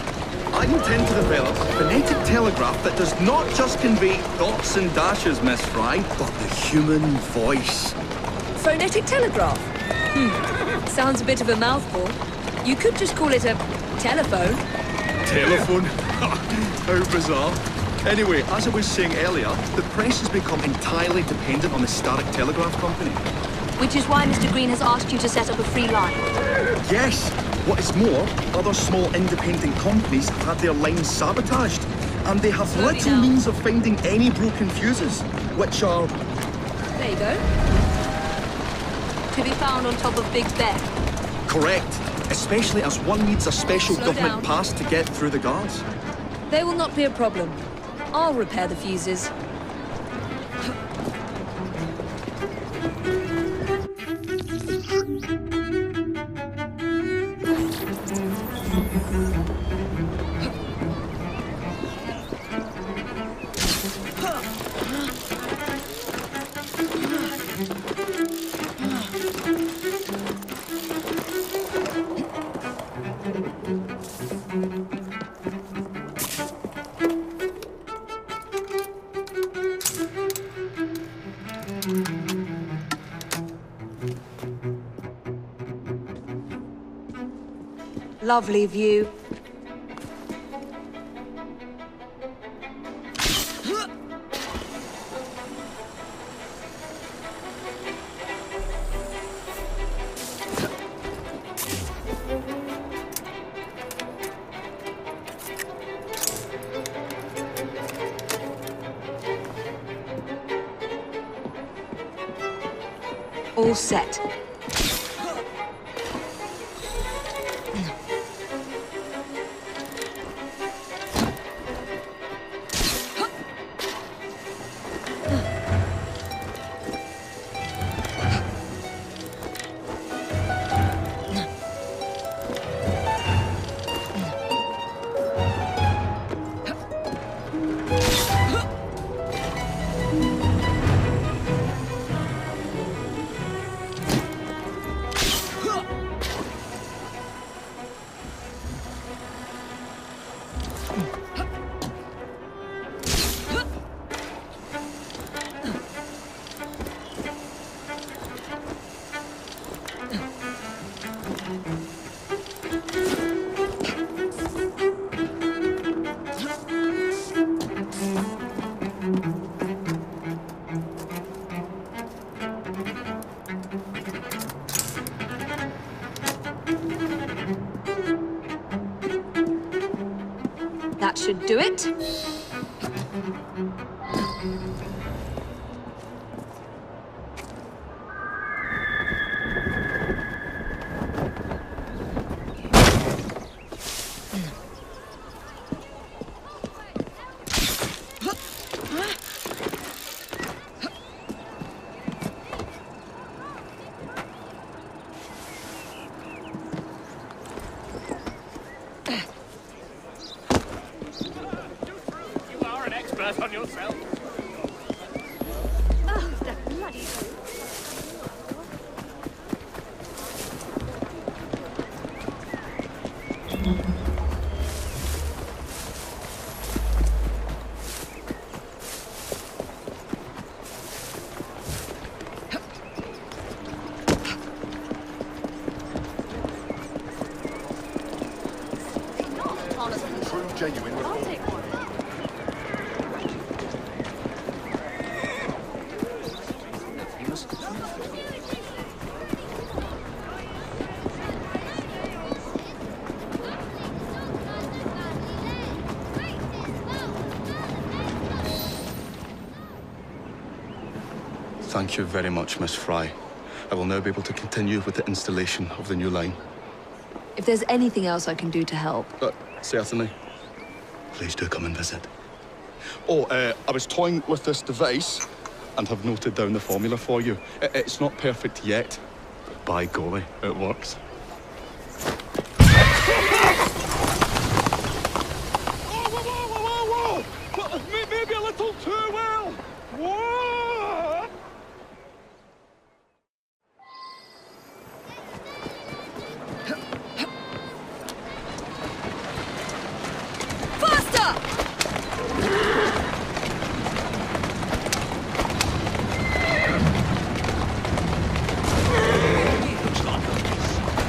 I intend to develop a phonetic telegraph that does not just convey dots and dashes, Miss Fry, but the human voice. Phonetic telegraph? Sounds a bit of a mouthful. You could just call it a telephone. Telephone? How bizarre. Anyway, as I was saying earlier, the press has become entirely dependent on the Starrick Telegraph Company. Which is why Mr. Green has asked you to set up a free line. Yes! What is more, other small independent companies have had their lines sabotaged, and they have little means of finding any broken fuses, which are... There you go. To be found on top of Big Ben. Correct. Especially as one needs a special Slow government down. pass to get through the guards. They will not be a problem. I'll repair the fuses. Lovely view. All set. That should do it. On yourself. Oh, the bloody... True, genuine I'll take one. Thank you very much, Miss Fry. I will now be able to continue with the installation of the new line. If there's anything else I can do to help. Certainly. Please do come and visit. Oh, I was toying with this device and have noted down the formula for you. It's not perfect yet, but by golly, it works. Maybe a little too well. Whoa! Looks like a miss.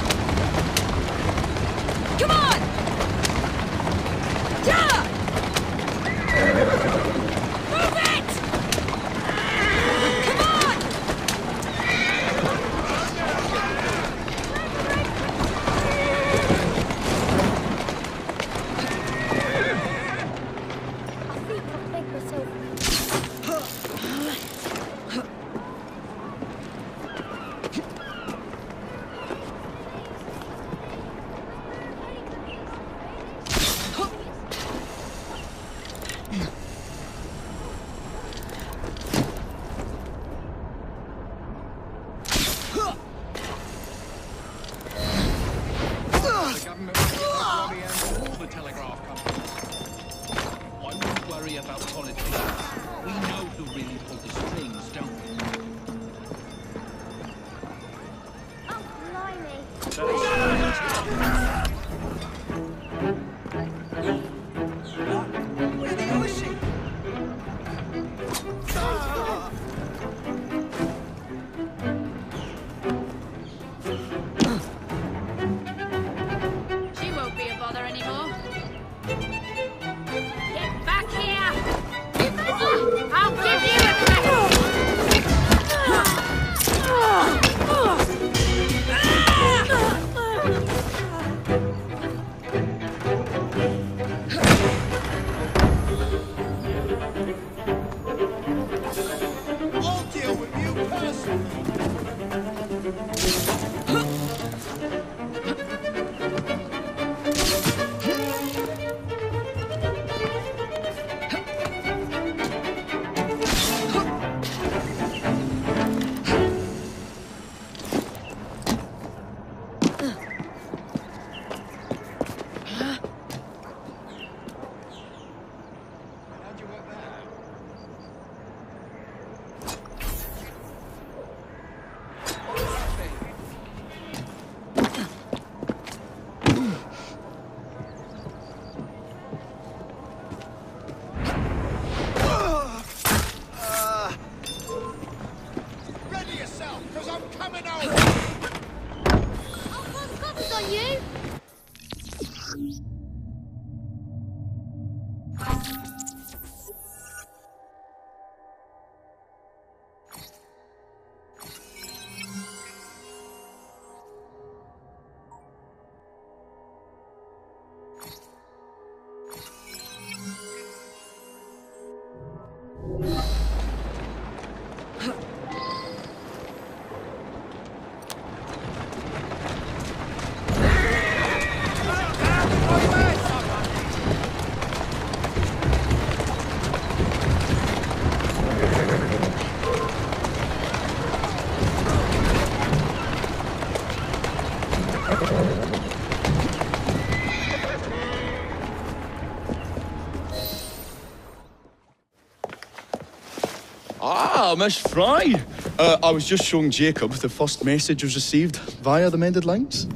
Ah, Miss Fry. I was just showing Jacob the first message was received via the mended lines.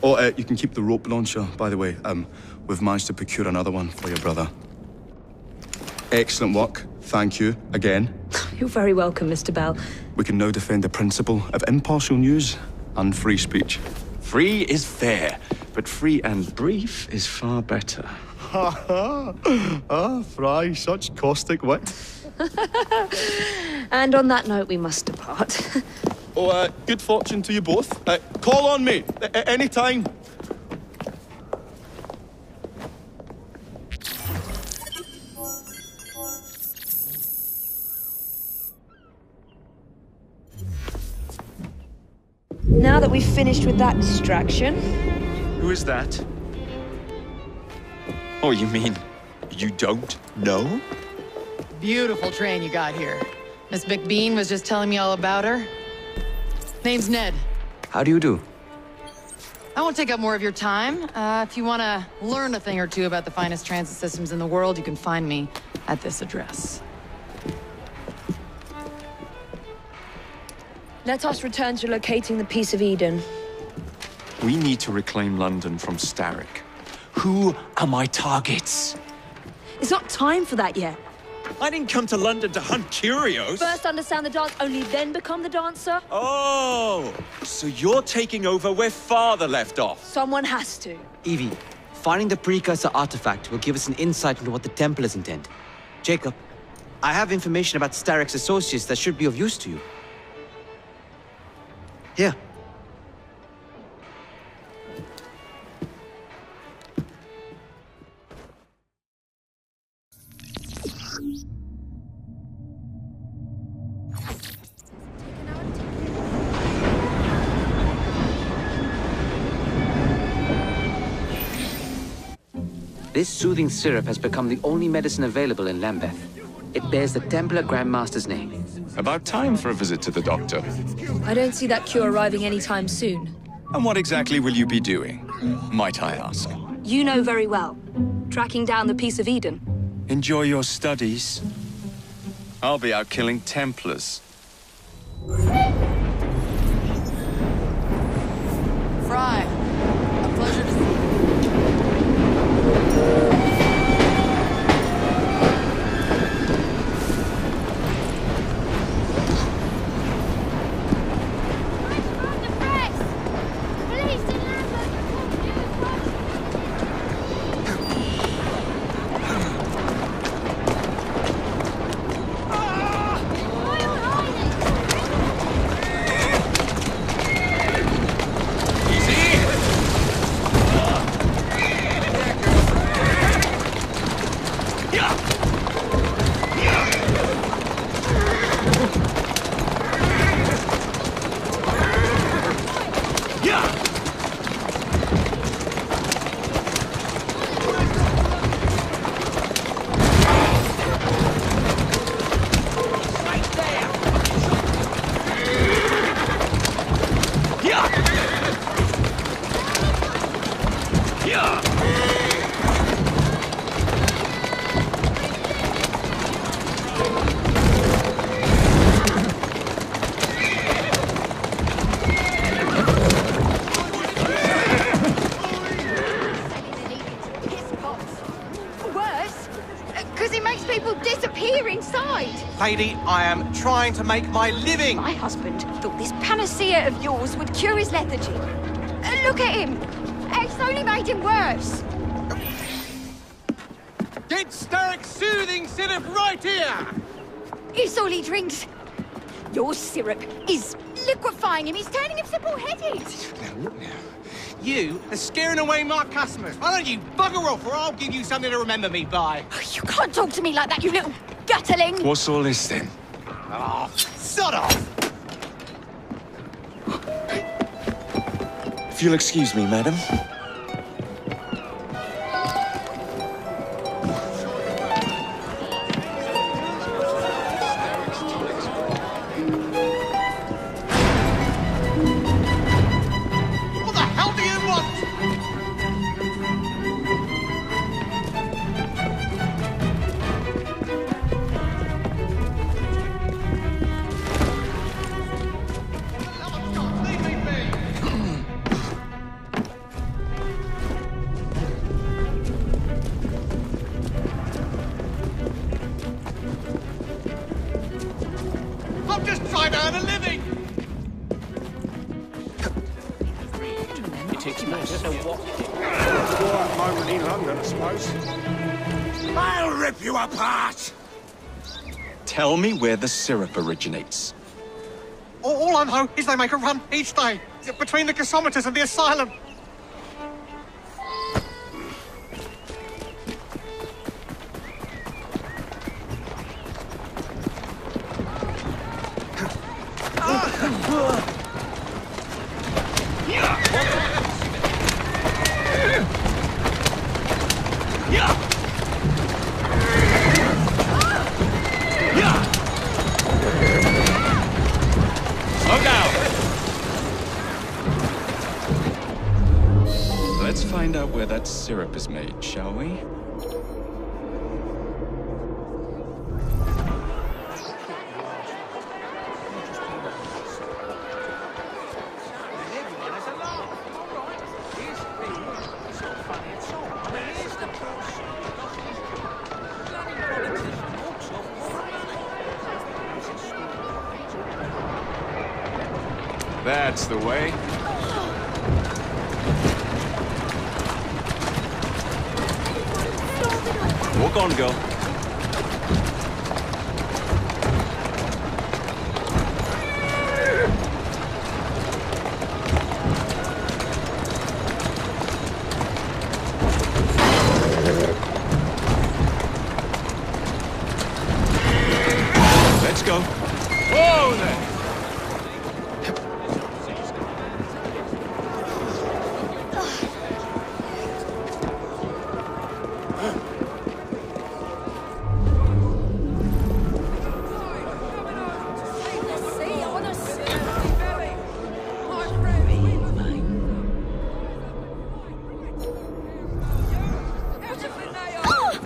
Oh, you can keep the rope launcher, by the way. We've managed to procure another one for your brother. Excellent work. Thank you again. You're very welcome, Mr. Bell. We can now defend the principle of impartial news and free speech. Free is fair, but free and brief is far better. Ha ha! Ah, Fry, such caustic wit. And on that note, we must depart. Oh, good fortune to you both. Call on me, any time. Now that we've finished with that distraction... Who is that? Oh, you mean you don't know? Beautiful train you got here. Miss McBean was just telling me all about her. Name's Ned. How do you do? I won't take up more of your time. If you want to learn a thing or two about the finest transit systems in the world, you can find me at this address. Let us return to locating the Piece of Eden. We need to reclaim London from Starrick. Who are my targets? It's not time for that yet. I didn't come to London to hunt curios. First understand the dance, only then become the dancer. Oh, so you're taking over where Father left off. Someone has to. Evie, finding the precursor artifact will give us an insight into what the Templars intend. Jacob, I have information about Starrick's associates that should be of use to you. Here. This soothing syrup has become the only medicine available in Lambeth. It bears the Templar Grand Master's name. About time for a visit to the doctor. I don't see that cure arriving anytime soon. And what exactly will you be doing, might I ask? You know very well. Tracking down the Piece of Eden. Enjoy your studies. I'll be out killing Templars. Fry, a pleasure to see you. Lady, I am trying to make my living. My husband thought this panacea of yours would cure his lethargy. Look at him. It's only made him worse. Get Starrick's soothing syrup right here. It's all he drinks. Your syrup is liquefying him. He's turning him simple-headed. Now, look now. You are scaring away my customers. Why don't you bugger off or I'll give you something to remember me by. You can't talk to me like that, you little gutterling! What's all this then? Oh, sod off! If you'll excuse me, madam. What the hell do you want? I'm just trying to earn a living! It explains what. Quiet moment in London, I suppose. I'll rip you apart! Tell me where the syrup originates. All I know is they make a run each day between the gasometers and the asylum. Slow down! Let's find out where that syrup is made, shall we? That's the way. Walk on, girl. Let's go. Whoa there!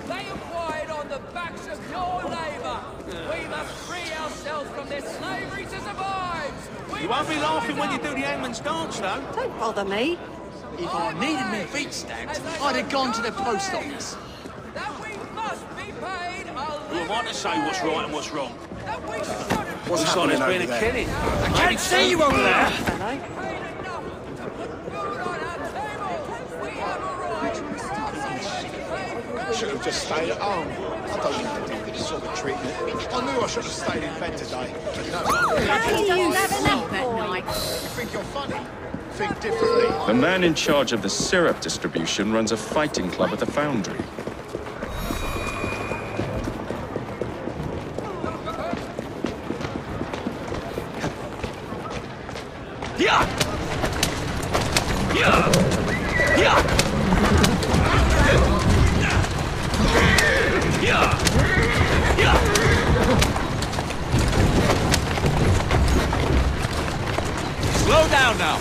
They acquired on the backs of your labour. We must free ourselves from this slavery to survive. You won't be laughing when you do the hangman's dance, though. Don't bother me. If I needed me feet stacked, I'd have gone to the post office. That we must be paid Who am I to say what's right and what's wrong? What's Looks like happening there's been over a there? killing. I can't see you over there! Should have just stayed at home. I don't need to deal with this sort of treatment. I knew I should have stayed in bed today, but no. You think you're funny? Think differently. The man in charge of the syrup distribution runs a fighting club at the foundry. Yeah! Yeah! Yeah! Yeah! Yeah! Slow down now!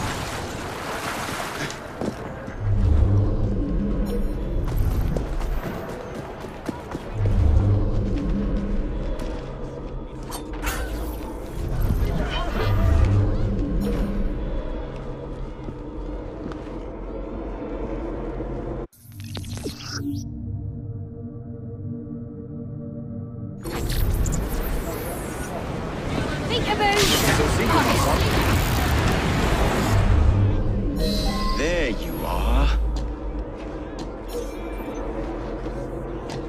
There you are.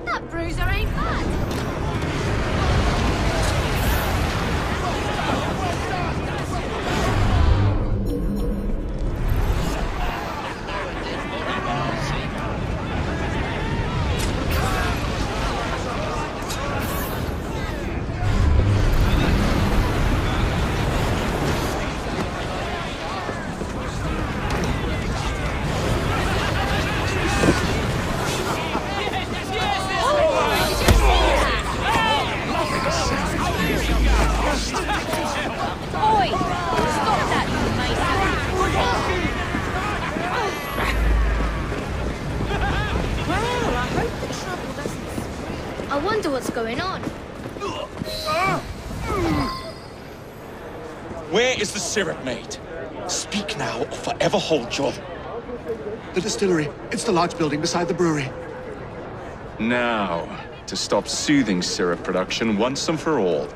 That bruiser ain't bad. Where is the syrup made? Speak now or forever hold your... The distillery. It's the large building beside the brewery. Now, to stop soothing syrup production once and for all.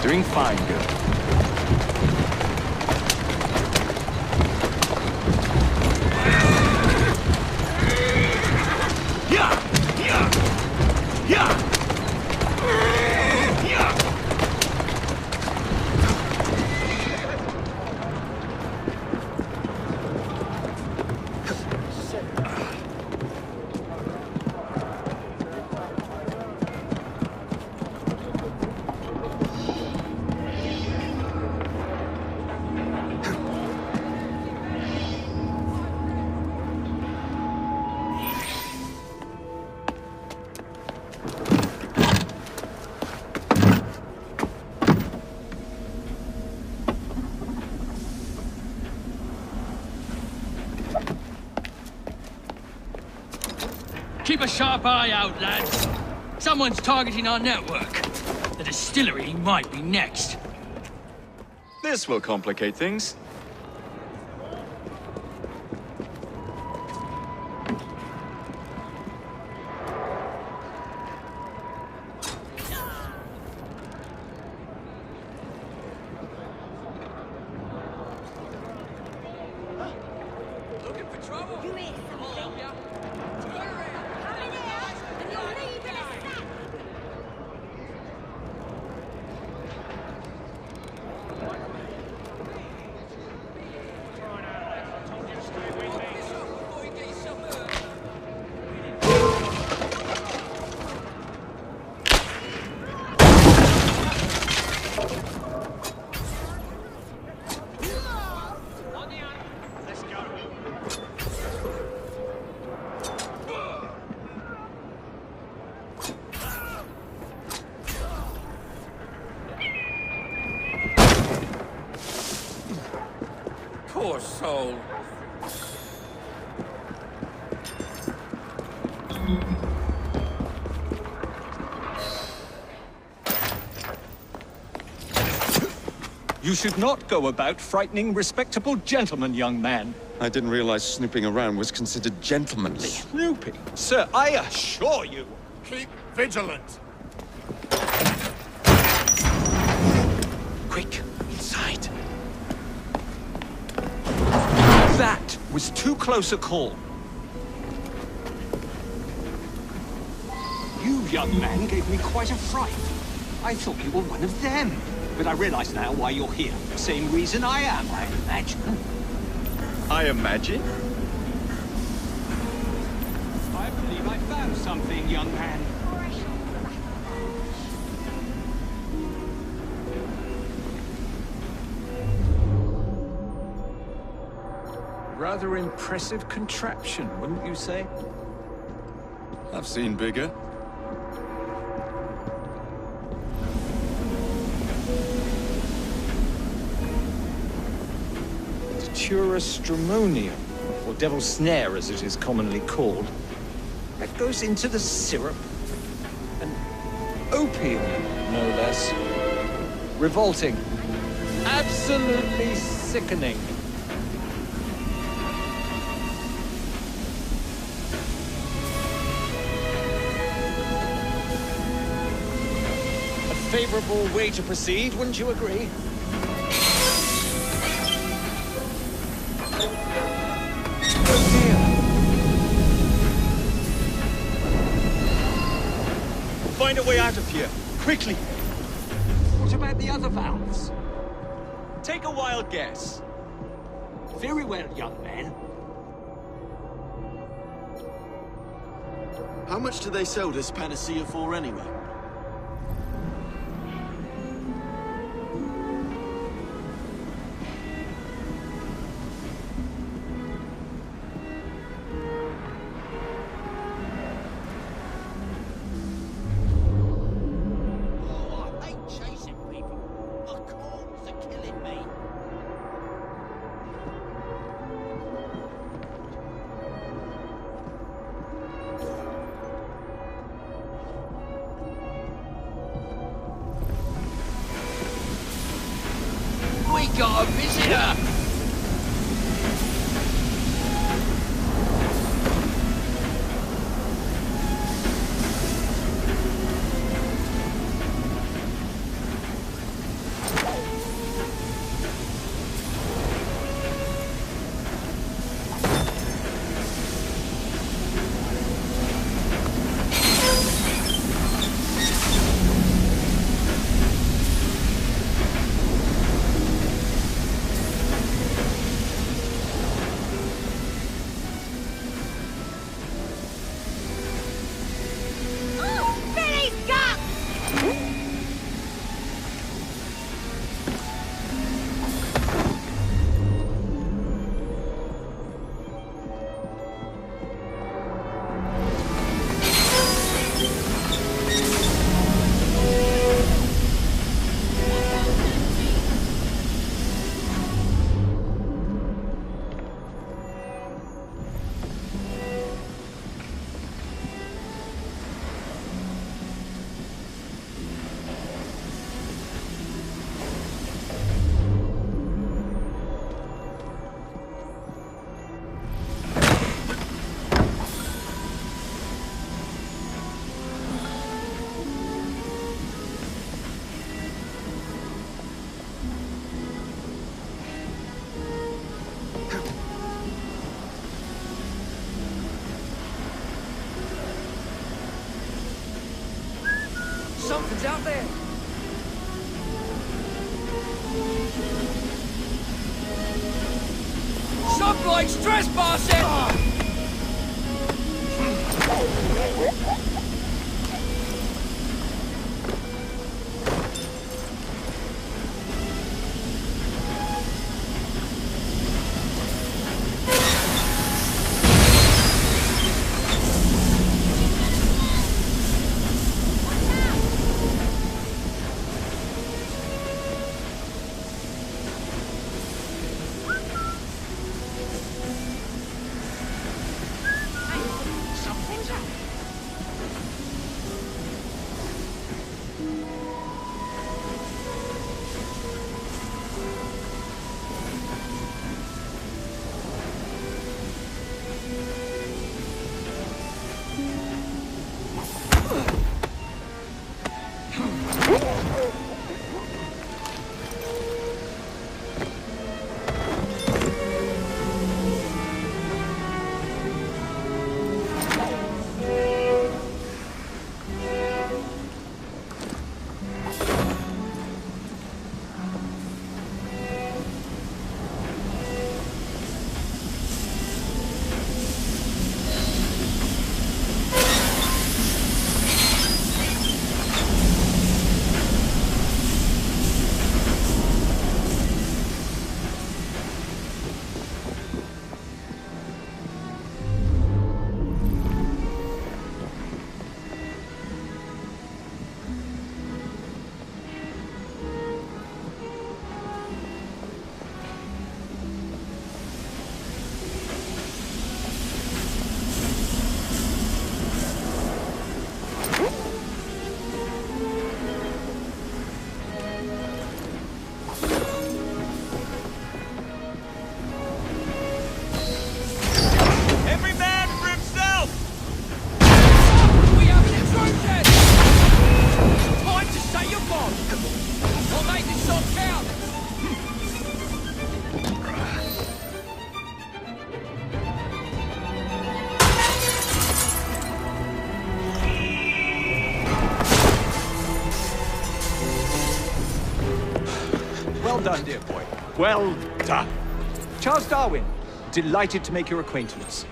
Doing fine, girl. Keep a sharp eye out, lads. Someone's targeting our network. The distillery might be next. This will complicate things. Poor soul. You should not go about frightening respectable gentlemen, young man. I didn't realize snooping around was considered gentlemanly. Snooping? Sir, I assure you. Keep vigilant. Quick, inside. That was too close a call. You, young man, gave me quite a fright. I thought you were one of them. But I realize now why you're here. Same reason I am, I imagine. I imagine? I believe I found something, young man. Rather impressive contraption, wouldn't you say? I've seen bigger. Stramonium, or devil's snare as it is commonly called, that goes into the syrup. An opium, no less. Revolting. Absolutely sickening. A favorable way to proceed, wouldn't you agree? Find a way out of here, quickly! What about the other valves? Take a wild guess. Very well, young man. How much do they sell this panacea for anyway? Nothing's out there. Some bloke's trespassing! Well done, dear boy. Well done. Charles Darwin, delighted to make your acquaintance.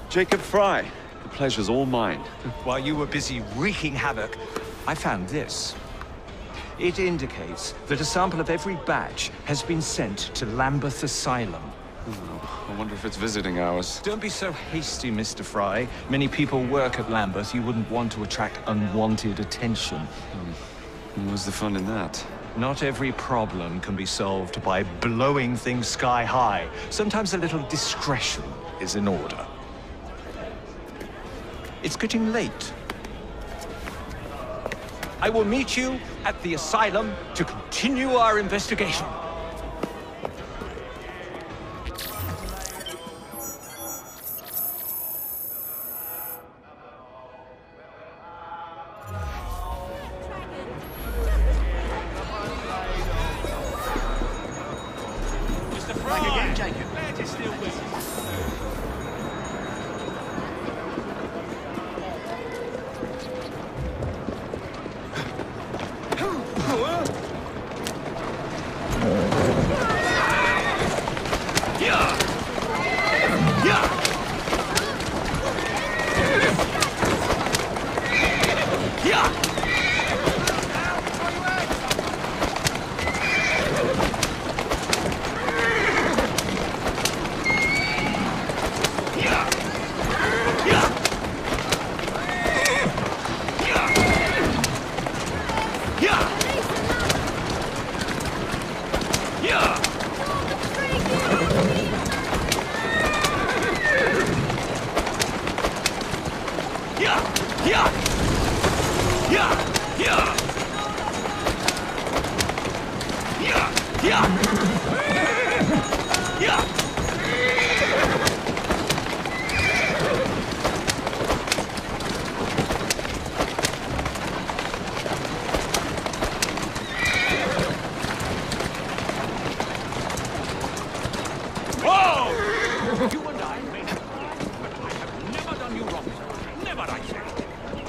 Jacob Fry, the pleasure's all mine. While you were busy wreaking havoc, I found this. It indicates that a sample of every batch has been sent to Lambeth Asylum. I wonder if it's visiting hours. Don't be so hasty, Mr. Fry. Many people work at Lambeth. You wouldn't want to attract unwanted attention. What's the fun in that? Not every problem can be solved by blowing things sky high. Sometimes a little discretion is in order. It's getting late. I will meet you at the asylum to continue our investigation.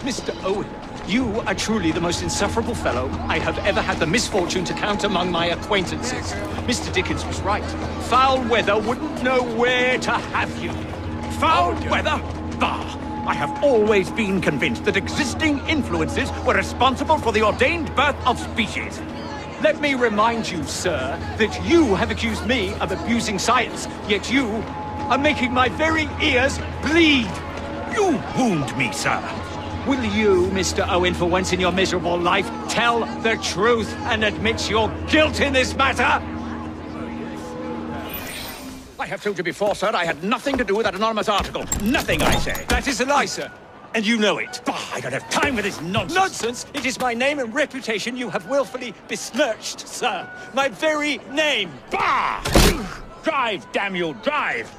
Mr. Owen, You are truly the most insufferable fellow I have ever had the misfortune to count among my acquaintances. Mr. Dickens was right. Foul weather wouldn't know where to have you. Foul weather? Bah! I have always been convinced that existing influences were responsible for the ordained birth of species. Let me remind you, sir, that you have accused me of abusing science, yet you are making my very ears bleed. You wound me, sir. Will you, Mr. Owen, for once in your miserable life, tell the truth and admit your guilt in this matter? I have told you before, sir, I had nothing to do with that anonymous article. Nothing, I say. That is a lie, sir. And you know it. Bah, I don't have time for this nonsense. Nonsense? It is my name and reputation you have willfully besmirched, sir. My very name. Bah! Drive, damn you, drive!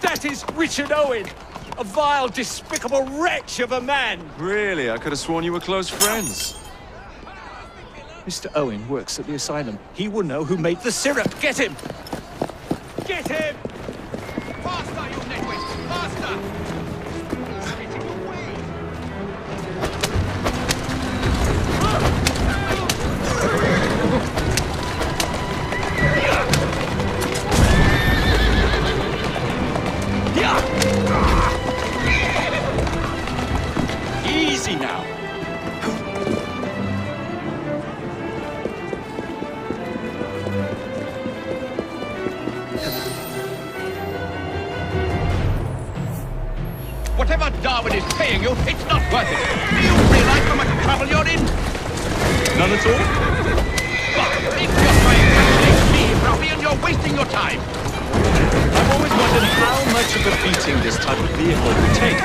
That is Richard Owen, a vile, despicable wretch of a man. Really? I could have sworn you were close friends. Mr. Owen works at the asylum. He will know who made the syrup. Get him! Get him! Faster, you nitwit! Faster! Easy now. Whatever Darwin is paying you, it's not worth it. Do you realize how much trouble you're in? None at all? But if you're trying to chase me, Robbie, and you're wasting your time. I've always wondered how much of a beating this type of vehicle would take.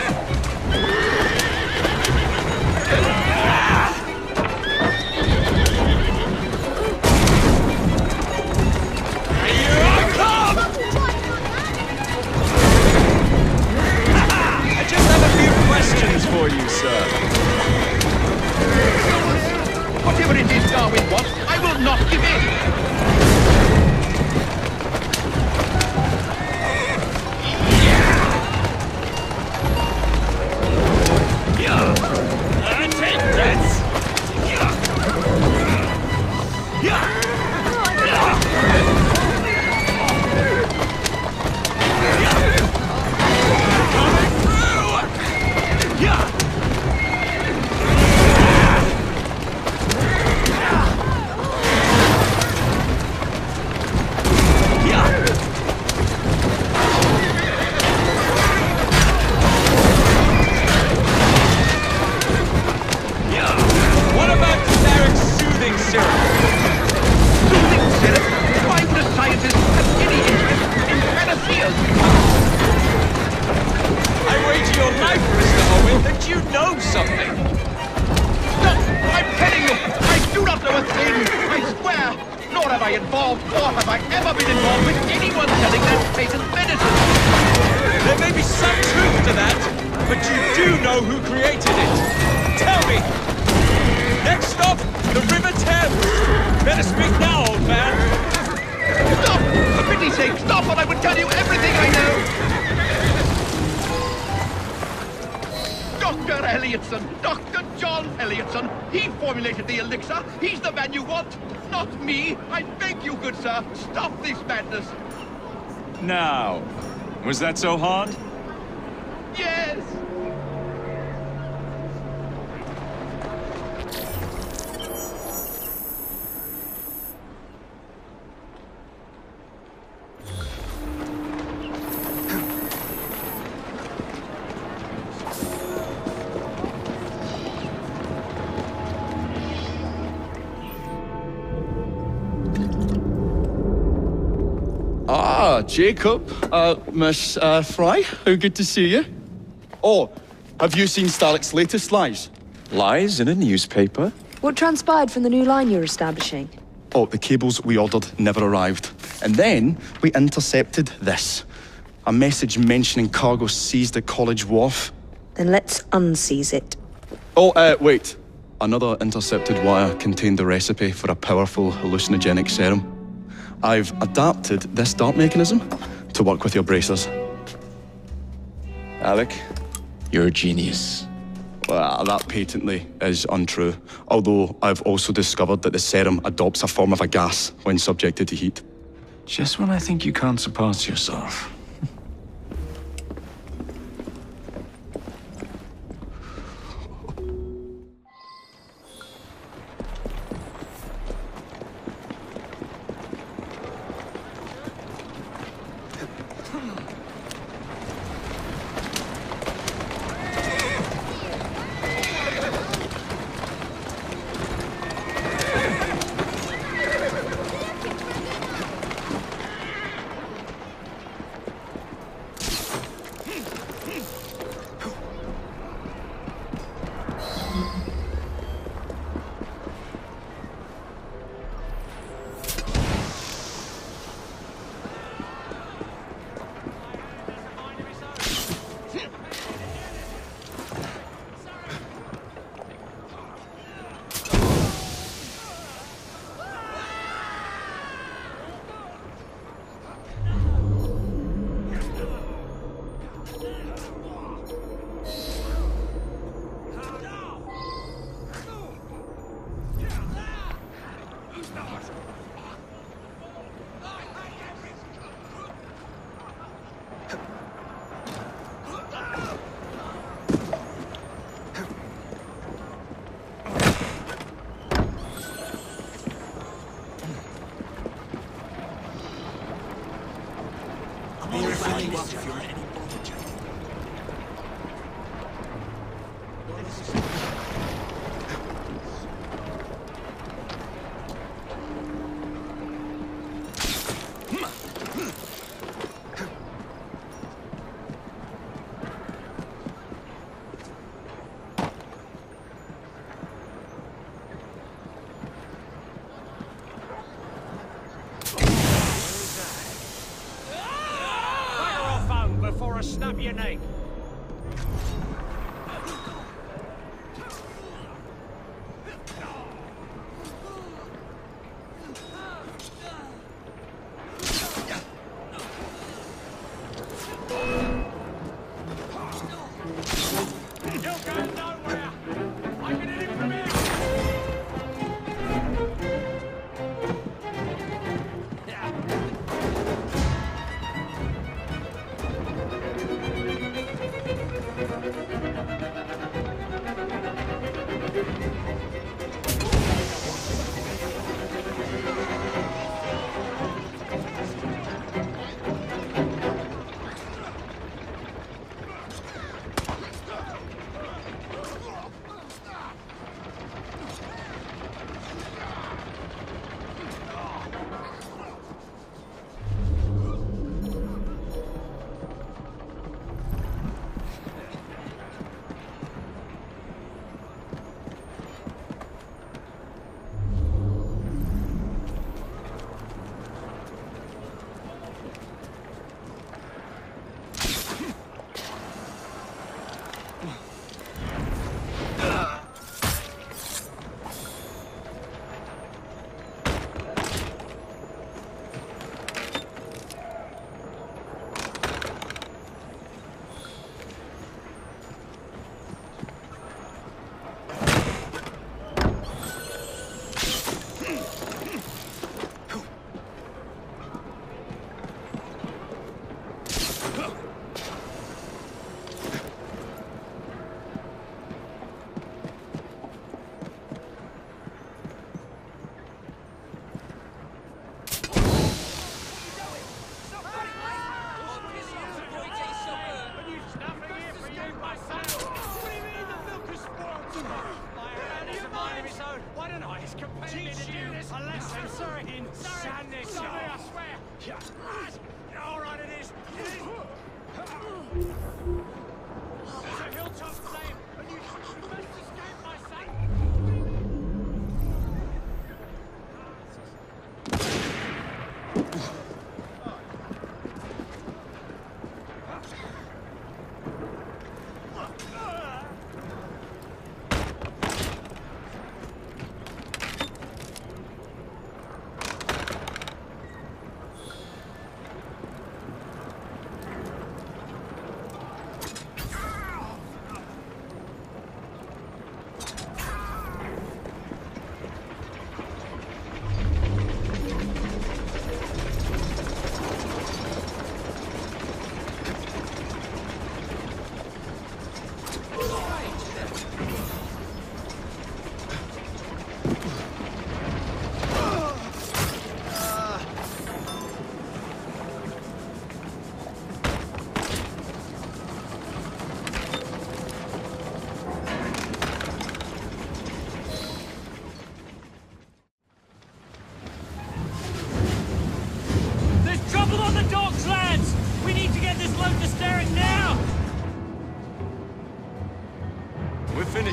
Questions for you, sir. Whatever it is Darwin wants, I will not give in. Dr. John Elliotson. He formulated the elixir. He's the man you want, not me. I beg you, good sir, stop this madness. Now, was that so hard? Yes. Ah, Jacob, Miss Fry, how good to see you. Oh, have you seen Starrick's latest lies? Lies in a newspaper? What transpired from the new line you're establishing? Oh, the cables we ordered never arrived. And then we intercepted this. A message mentioning cargo seized at College Wharf. Then let's unseize it. Oh, wait. Another intercepted wire contained the recipe for a powerful hallucinogenic serum. I've adapted this dart mechanism to work with your bracers. Alec, You're a genius. Well, that patently is untrue. Although I've also discovered that the serum adopts a form of a gas when subjected to heat. Just when I think you can't surpass yourself. Before I snap your neck.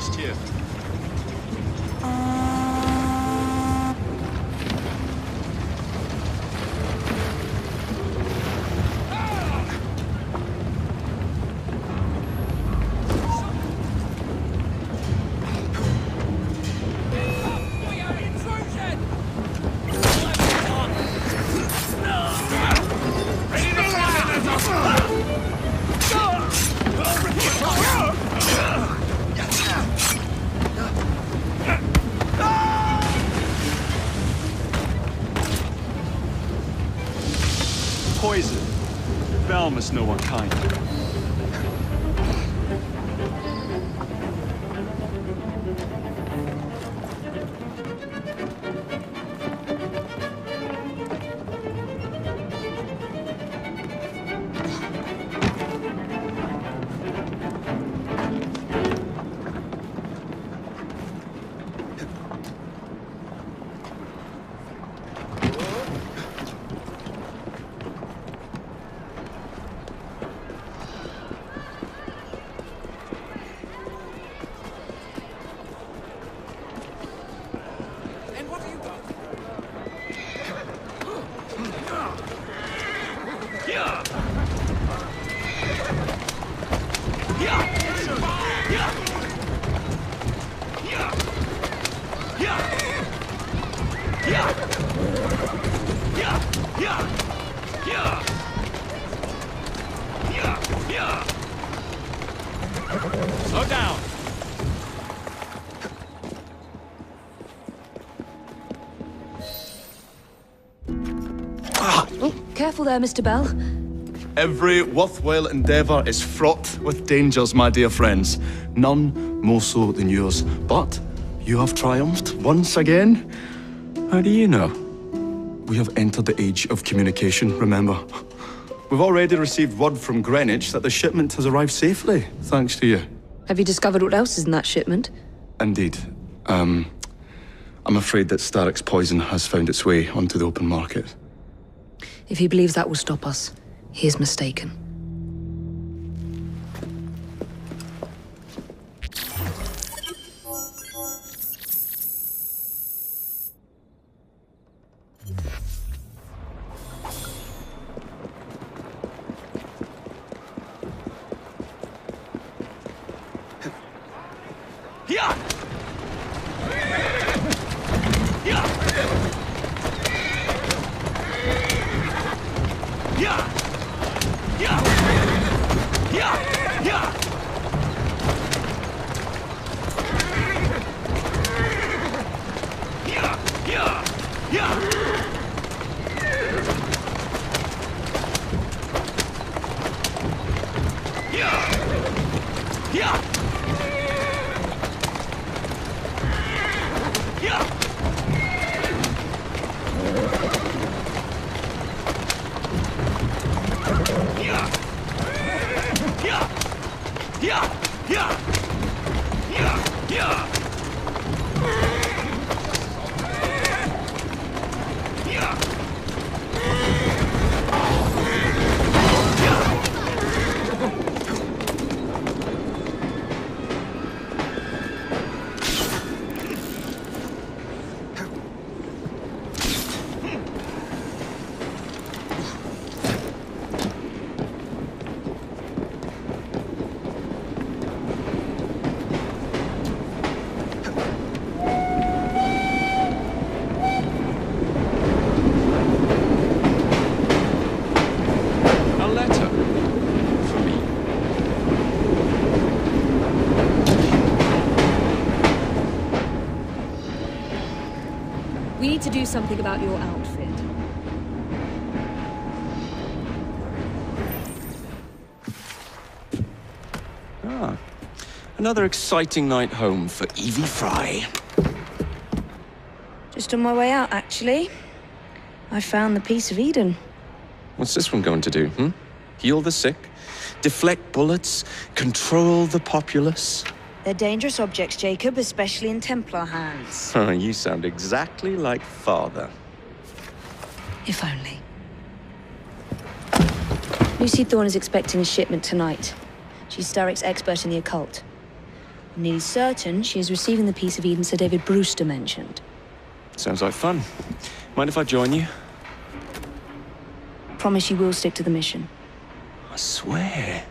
finished here. Poison. Bell must know what kind. Slow down. Oh, careful there, Mr. Bell. Every worthwhile endeavour is fraught with dangers, my dear friends. None more so than yours. But you have triumphed once again. How do you know? We have entered the age of communication, remember? We've already received word from Greenwich that the shipment has arrived safely, thanks to you. Have you discovered what else is in that shipment? Indeed. I'm afraid that Starrick's poison has found its way onto the open market. If he believes that will stop us, he is mistaken. We need to do something about your outfit. Ah, another exciting night home for Evie Fry. Just on my way out, actually. I found the Piece of Eden. What's this one going to do, Heal the sick? Deflect bullets? Control the populace? They're dangerous objects, Jacob, especially in Templar hands. Oh, you sound exactly like Father. If only. Lucy Thorne is expecting a shipment tonight. She's Starrick's expert in the occult. Nearly certain she is receiving the piece of Eden Sir David Brewster mentioned. Sounds like fun. Mind if I join you? Promise you will stick to the mission. I swear.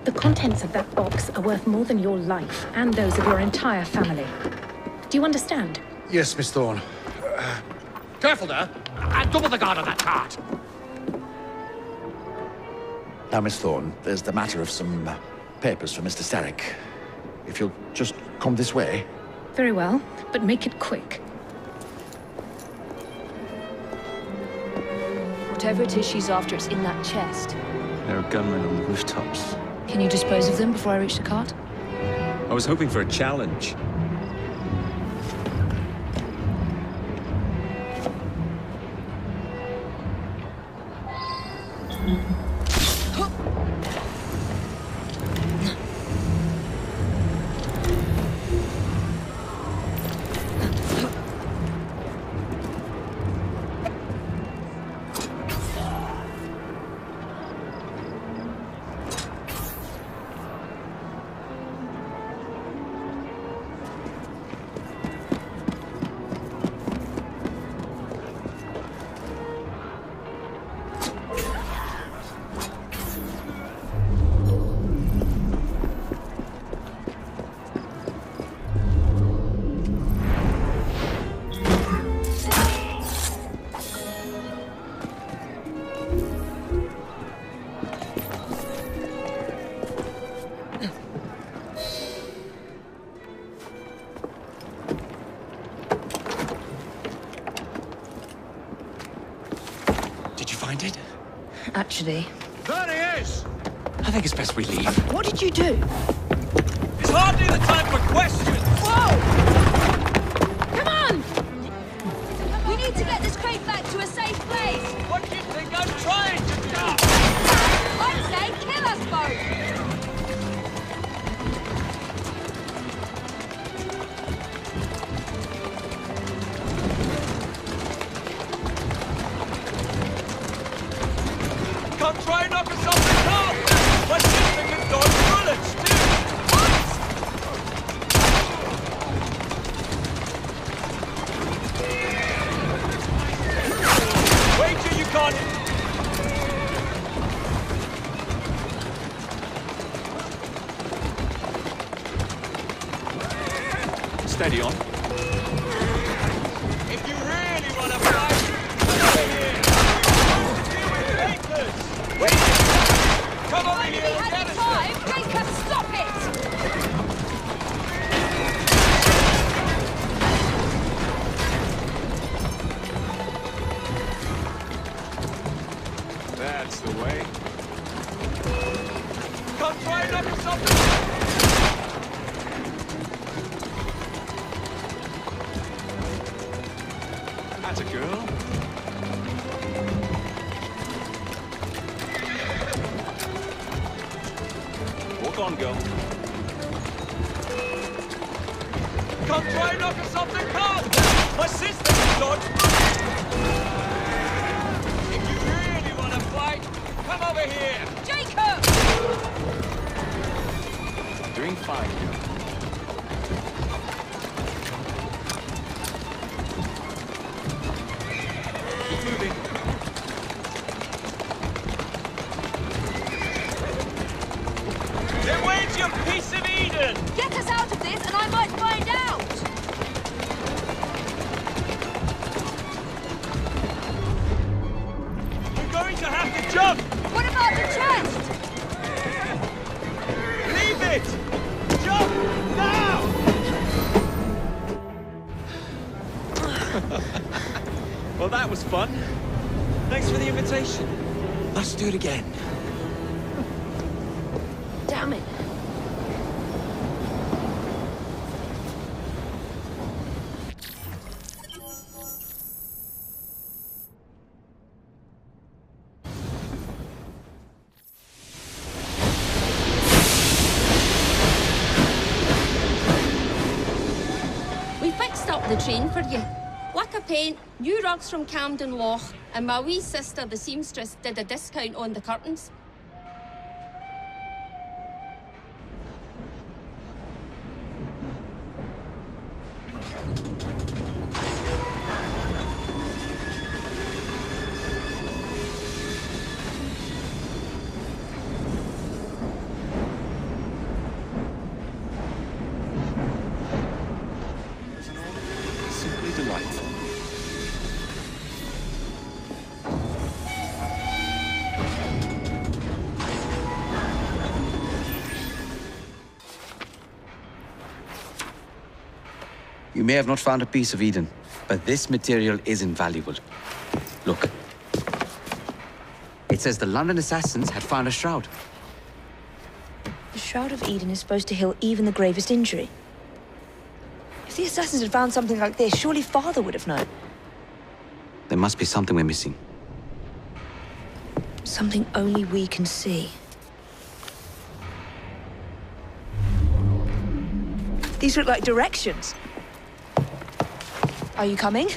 The contents of that box are worth more than your life and those of your entire family. Do you understand? Yes, Miss Thorne. Careful there! And double the guard on that cart! Now, Miss Thorne, there's the matter of some papers for Mr. Starrick. If you'll just come this way. Very well, but make it quick. Whatever it is she's after, it's in that chest. There are gunmen on the rooftops. Can you dispose of them before I reach the cart? I was hoping for a challenge. Actually, There he is! I think it's best we leave. what did you do? It's hardly the time for questions! Whoa! Come on! We need to get this crate back to a safe place. What do you think I'm trying to do? I'd say kill us both! Come try and knock us off the car! My sister can dodge bullets, too! Wait till you can't... Steady on. If you really want to fight, come over here! Deal with fakers! Wait! Come over here and get us! Jacob, stop it! That's the way. Come try and knock us off the... That's a girl. Walk on, girl. Come try and knock us off the car! My sister can dodge bullets! If you really want to fight, come over here! Jacob! Doing fine, girl. Keep moving. Then where's your piece of Eden? Get us out of this and I might find out! You're going to have to jump! What about the chest? Leave it! Jump! Now! Well, that was fun. Thanks for the invitation. Let's do it again. Damn it. We fixed up the train for you. Wick of paint, new rugs from Camden Loch, and my wee sister, the seamstress, did a discount on the curtains. You may have not found a piece of Eden, but this material is invaluable. Look. It says the London assassins had found a shroud. The Shroud of Eden is supposed to heal even the gravest injury. If the assassins had found something like this, surely Father would have known. There must be something we're missing. Something only we can see. These look like directions. Are you coming?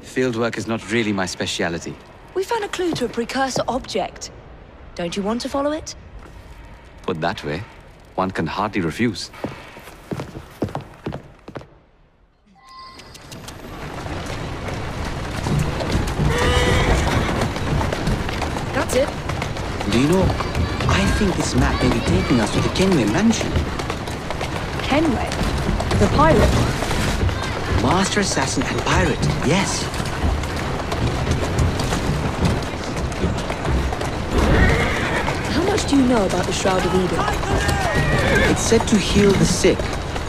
Fieldwork is not really my speciality. We found a clue to a precursor object. Don't you want to follow it? Put that way, one can hardly refuse. That's it. Do you know, I think this map may be taking us to the Kenway mansion. Kenway? The pirate? Master assassin and pirate, yes. How much do you know about the Shroud of Eden? It's said to heal the sick.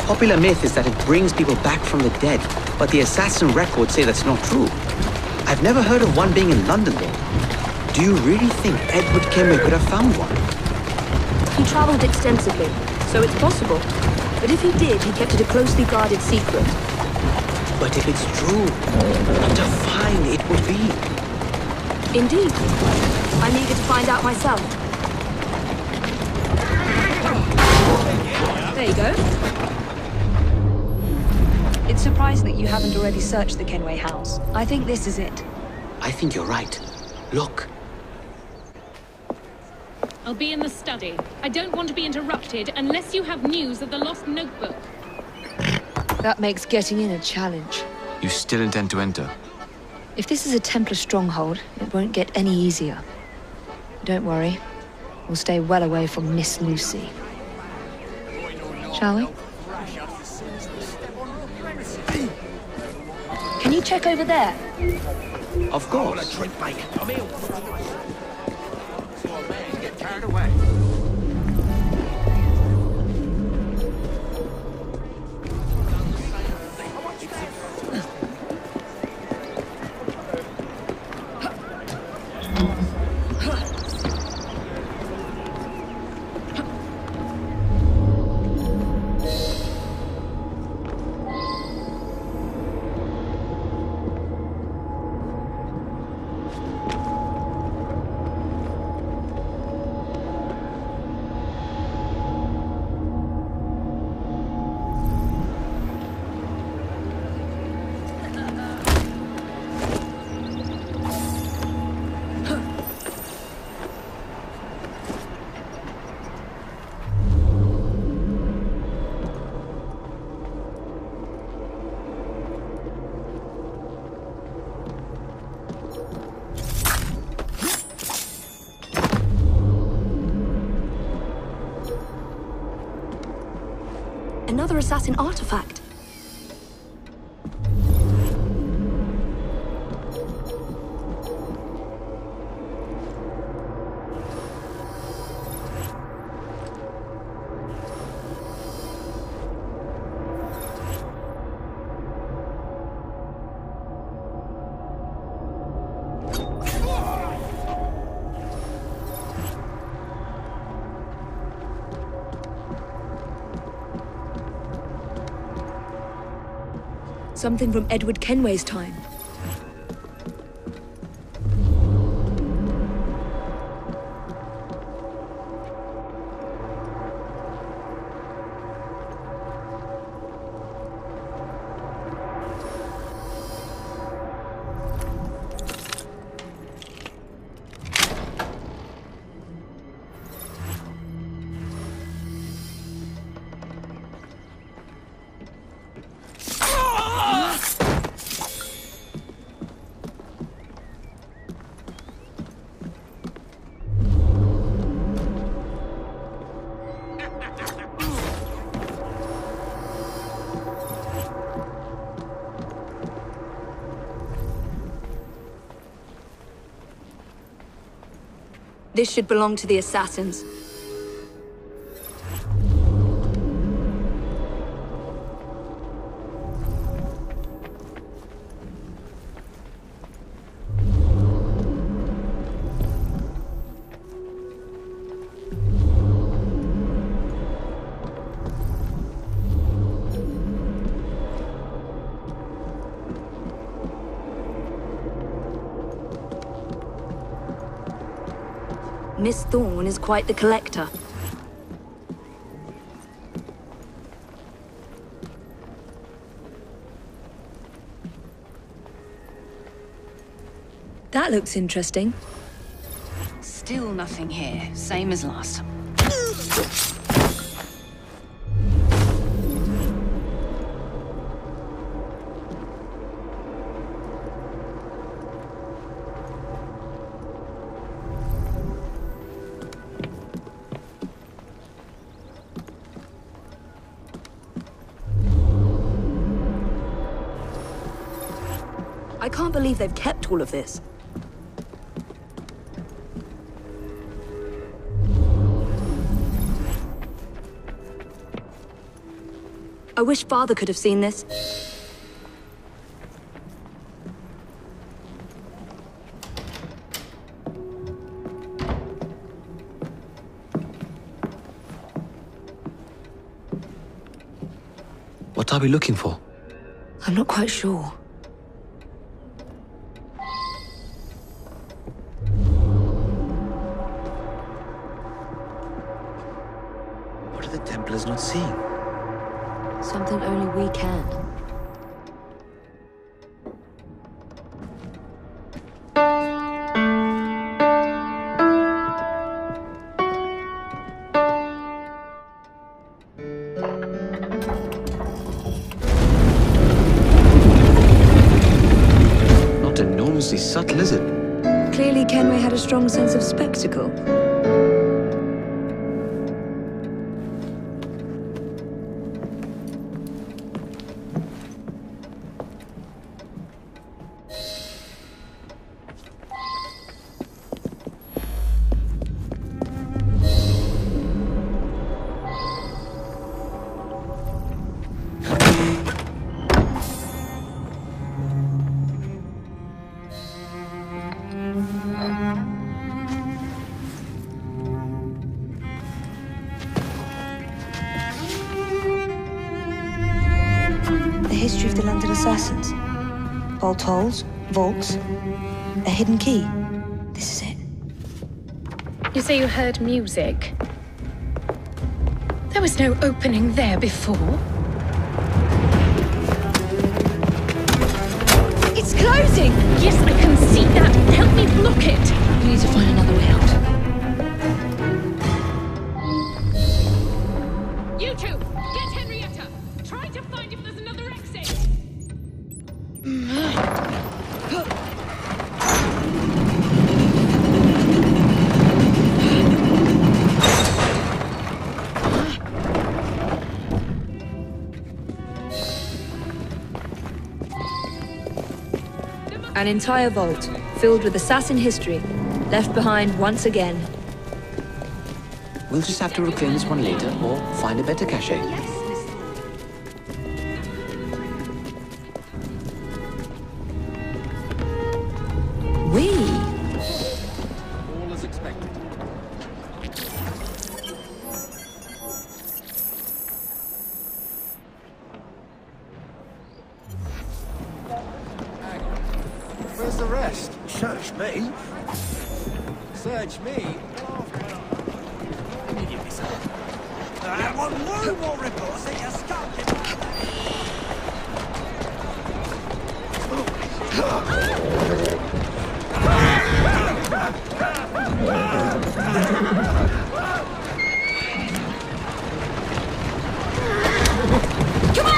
Popular myth is that it brings people back from the dead, but the assassin records say that's not true. I've never heard of one being in London, though. Do you really think Edward Kenway could have found one? He travelled extensively, so it's possible. But if he did, he kept it a closely guarded secret. But if it's true, what a find it would be. Indeed. I'm eager to find out myself. There you go. It's surprising that you haven't already searched the Kenway house. I think this is it. I think you're right. Look. I'll be in the study. I don't want to be interrupted unless you have news of the lost notebook. That makes getting in a challenge. You still intend to enter? If this is a Templar stronghold, it won't get any easier. Don't worry. We'll stay well away from Miss Lucy. Shall we? Can you check over there? Of course. Get carried away. Another assassin artifact. Something from Edward Kenway's time. This should belong to the assassins. Miss Thorne is quite the collector. That looks interesting. Still nothing here. Same as last time. I can't believe they've kept all of this. I wish Father could have seen this. What are we looking for? I'm not quite sure. What are the Templars not seeing? Something only we can. Not enormously subtle, is it? Clearly Kenway had a strong sense of spectacle. The history of the London assassins. Bolt holes, vaults, a hidden key. This is it. You say you heard music? There was no opening there before. It's closing! Yes, I can see that. Help me block it. We need to find another way out. You two, get Henrietta. Try to find if there's another exit. An entire vault, filled with assassin history, left behind once again. We'll just have to reclaim this one later, or find a better cache. All as expected. Where's the rest? Search me. Search me? Immediately, sir. I want no more reports that you're stuck Come on! Come on!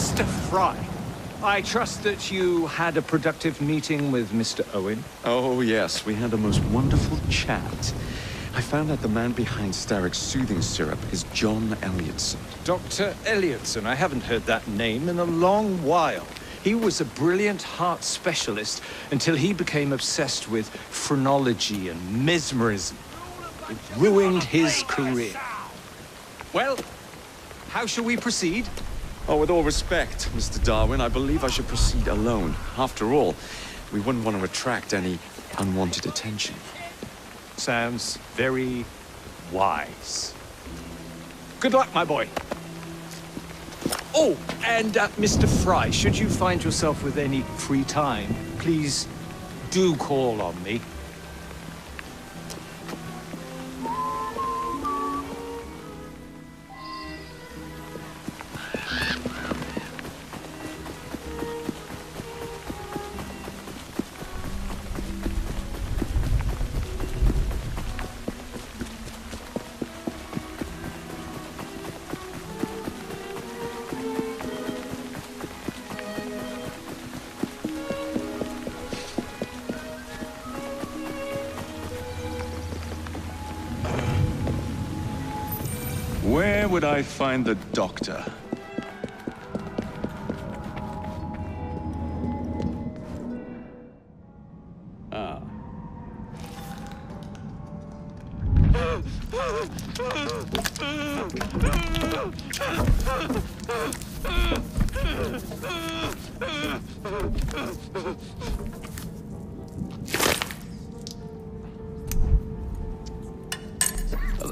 Mr. Fry, I trust that you had a productive meeting with Mr. Owen? Oh, yes. We had the most wonderful chat. I found out the man behind Starrick's soothing syrup is John Elliotson. Dr. Elliotson, I haven't heard that name in a long while. He was a brilliant heart specialist until he became obsessed with phrenology and mesmerism. It ruined his career. Well, how shall we proceed? Oh, with all respect, Mr. Darwin, I believe I should proceed alone. After all, we wouldn't want to attract any unwanted attention. Sounds very wise. Good luck, my boy. Oh, and Mr. Fry, should you find yourself with any free time, please do call on me. Where would I find the doctor? Ah.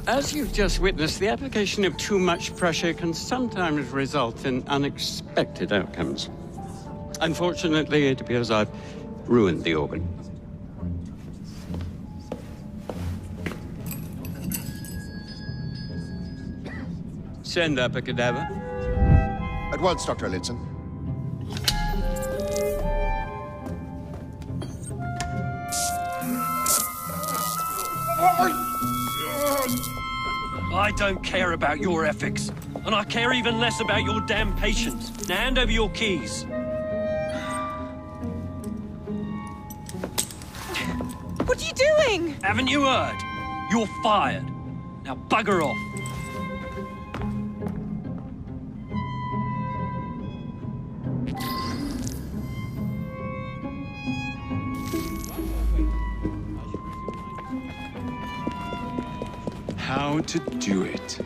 As you've just witnessed, the application of too much pressure can sometimes result in unexpected outcomes. Unfortunately, it appears I've ruined the organ. Send up a cadaver. At once, Dr. Elliotson. I don't care about your ethics, and I care even less about your damn patience. Now hand over your keys. What are you doing? Haven't you heard? You're fired. Now bugger off. How to do it.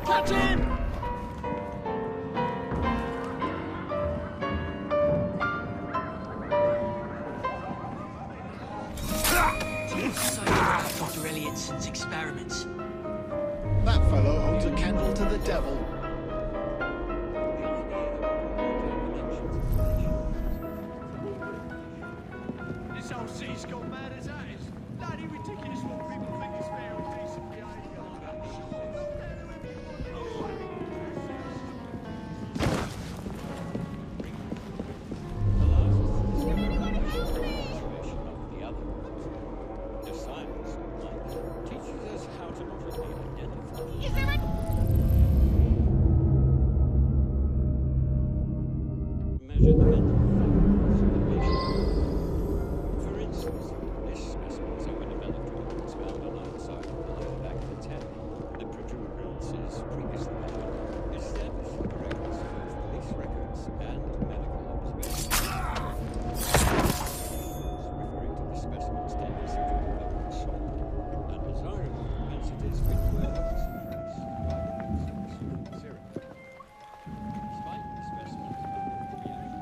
Catch him! Dr. Elliotson's experiments. That fellow holds a candle to the devil. This whole city's gone mad as that is. Bloody ridiculous what people think is fair and decent behaviour.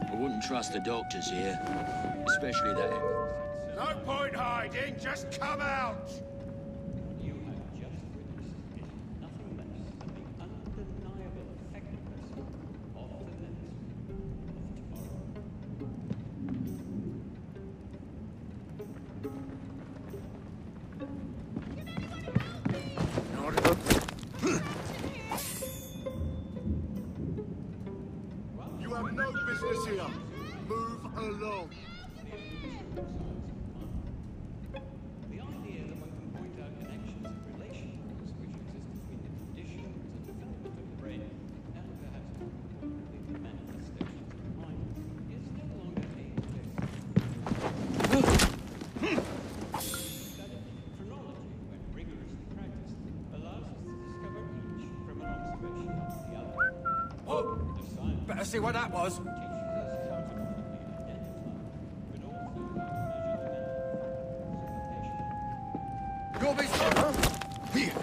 I wouldn't trust the doctors here, especially that. No point hiding, just come out! You have no business here. Move along. The idea that one can point out connections and relations which exist between the conditions and development of the brain and perhaps the manifestations of the mind is no longer a phrenology, when rigorously practiced, allows us to discover each from an observation of the other. Oh! Better see what that was. You'll be Here.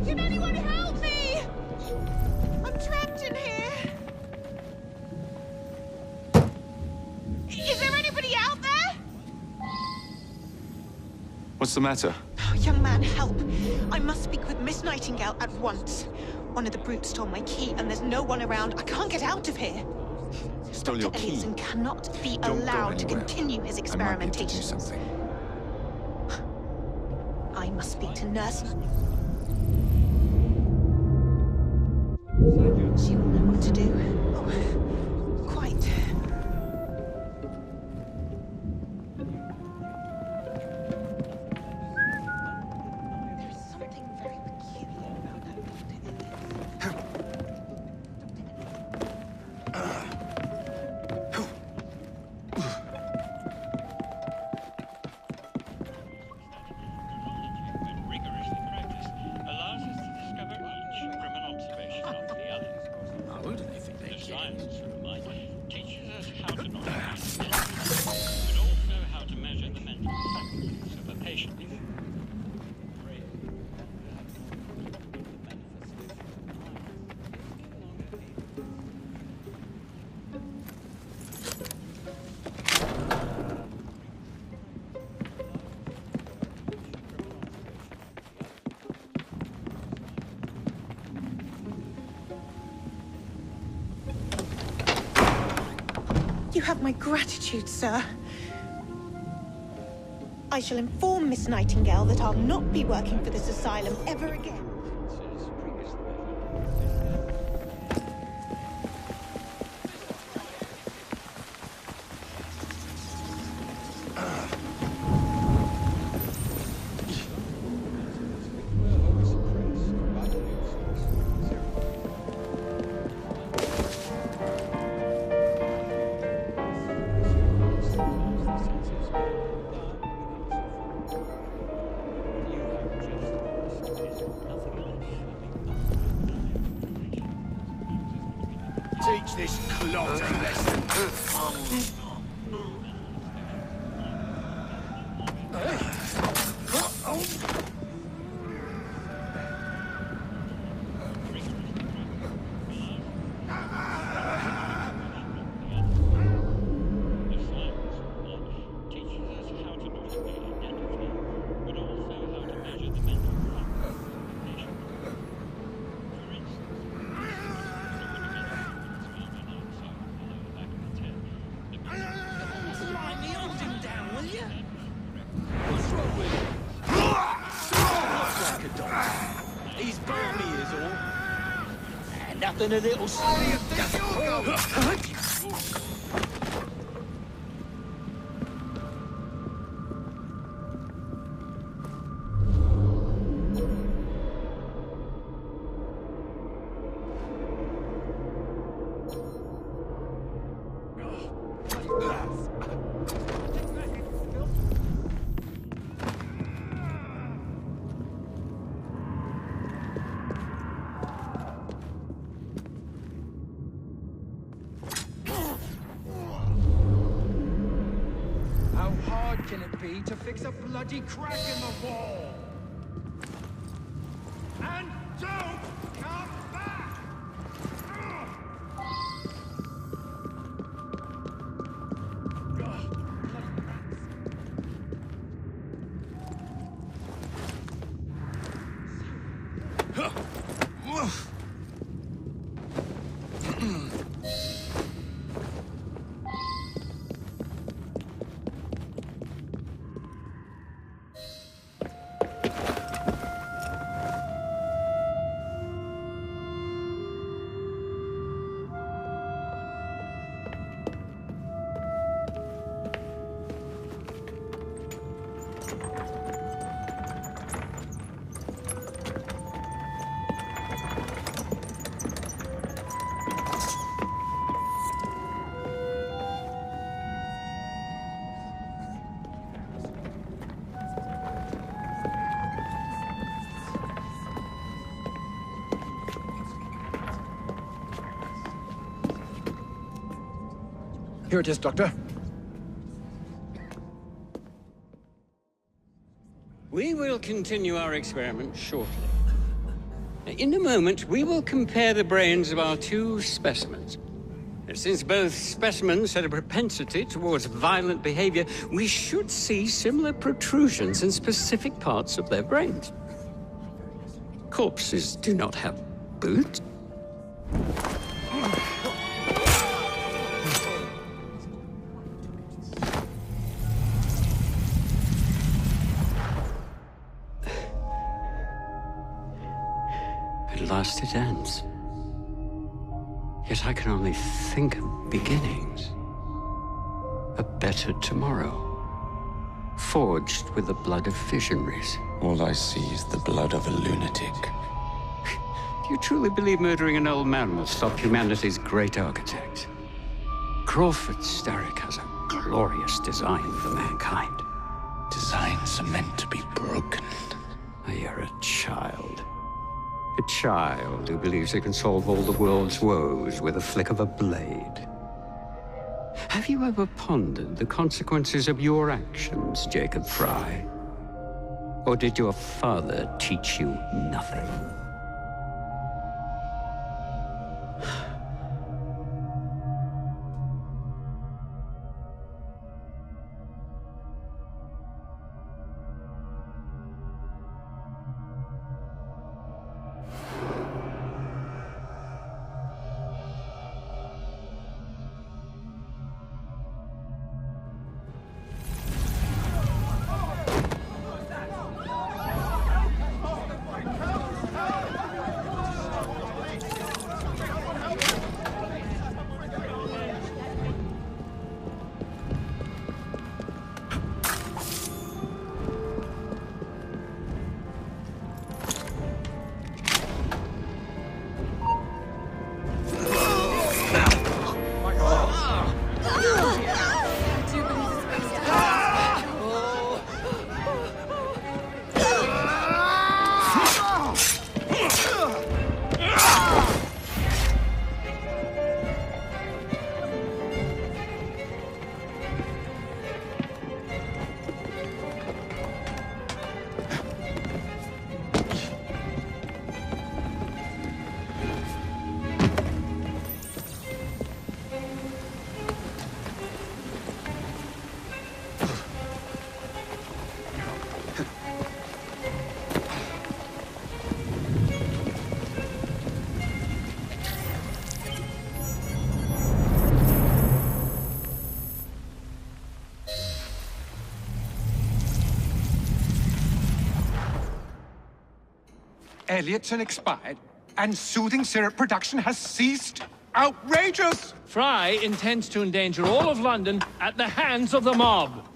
Can anyone help me? I'm trapped in here. Is there anybody out there? What's the matter? Oh, young man, help. I must speak with Miss Nightingale at once. One of the brutes stole my key and there's no one around. I can't get out of here. Stole your key? Elliotson cannot be Don't go allowed to anywhere. continue his I might be able to do experimentations. something. I must speak to Nurse. She will know what to do. Oh, quite. There's something very peculiar about that Rigorously practiced allows us to discover each from an observation of the other. Who do they think they The science, remind teaches us how to not but also how to measure the mental faculties of a patient. You have my gratitude, sir. I shall inform Miss Nightingale that I'll not be working for this asylum ever again. Teach this clot a lesson. He's balmy is all. And nothing a little be to fix a bloody crack in the wall. And don't come back! Here it is, Doctor. We will continue our experiment shortly. In a moment, we will compare the brains of our two specimens. Since both specimens had a propensity towards violent behavior, we should see similar protrusions in specific parts of their brains. Corpses do not have boots. At last it ends. Yet I can only think of beginnings. A better tomorrow, forged with the blood of visionaries. All I see is the blood of a lunatic. Do you truly believe murdering an old man will stop humanity's great architect? Crawford Starrick has a glorious design for mankind. Designs are meant to be broken. You're a child. A child who believes they can solve all the world's woes with a flick of a blade. Have you ever pondered the consequences of your actions, Jacob Fry? Or did your father teach you nothing? Elliotson expired, and soothing syrup production has ceased? Outrageous! Fry intends to endanger all of London at the hands of the mob.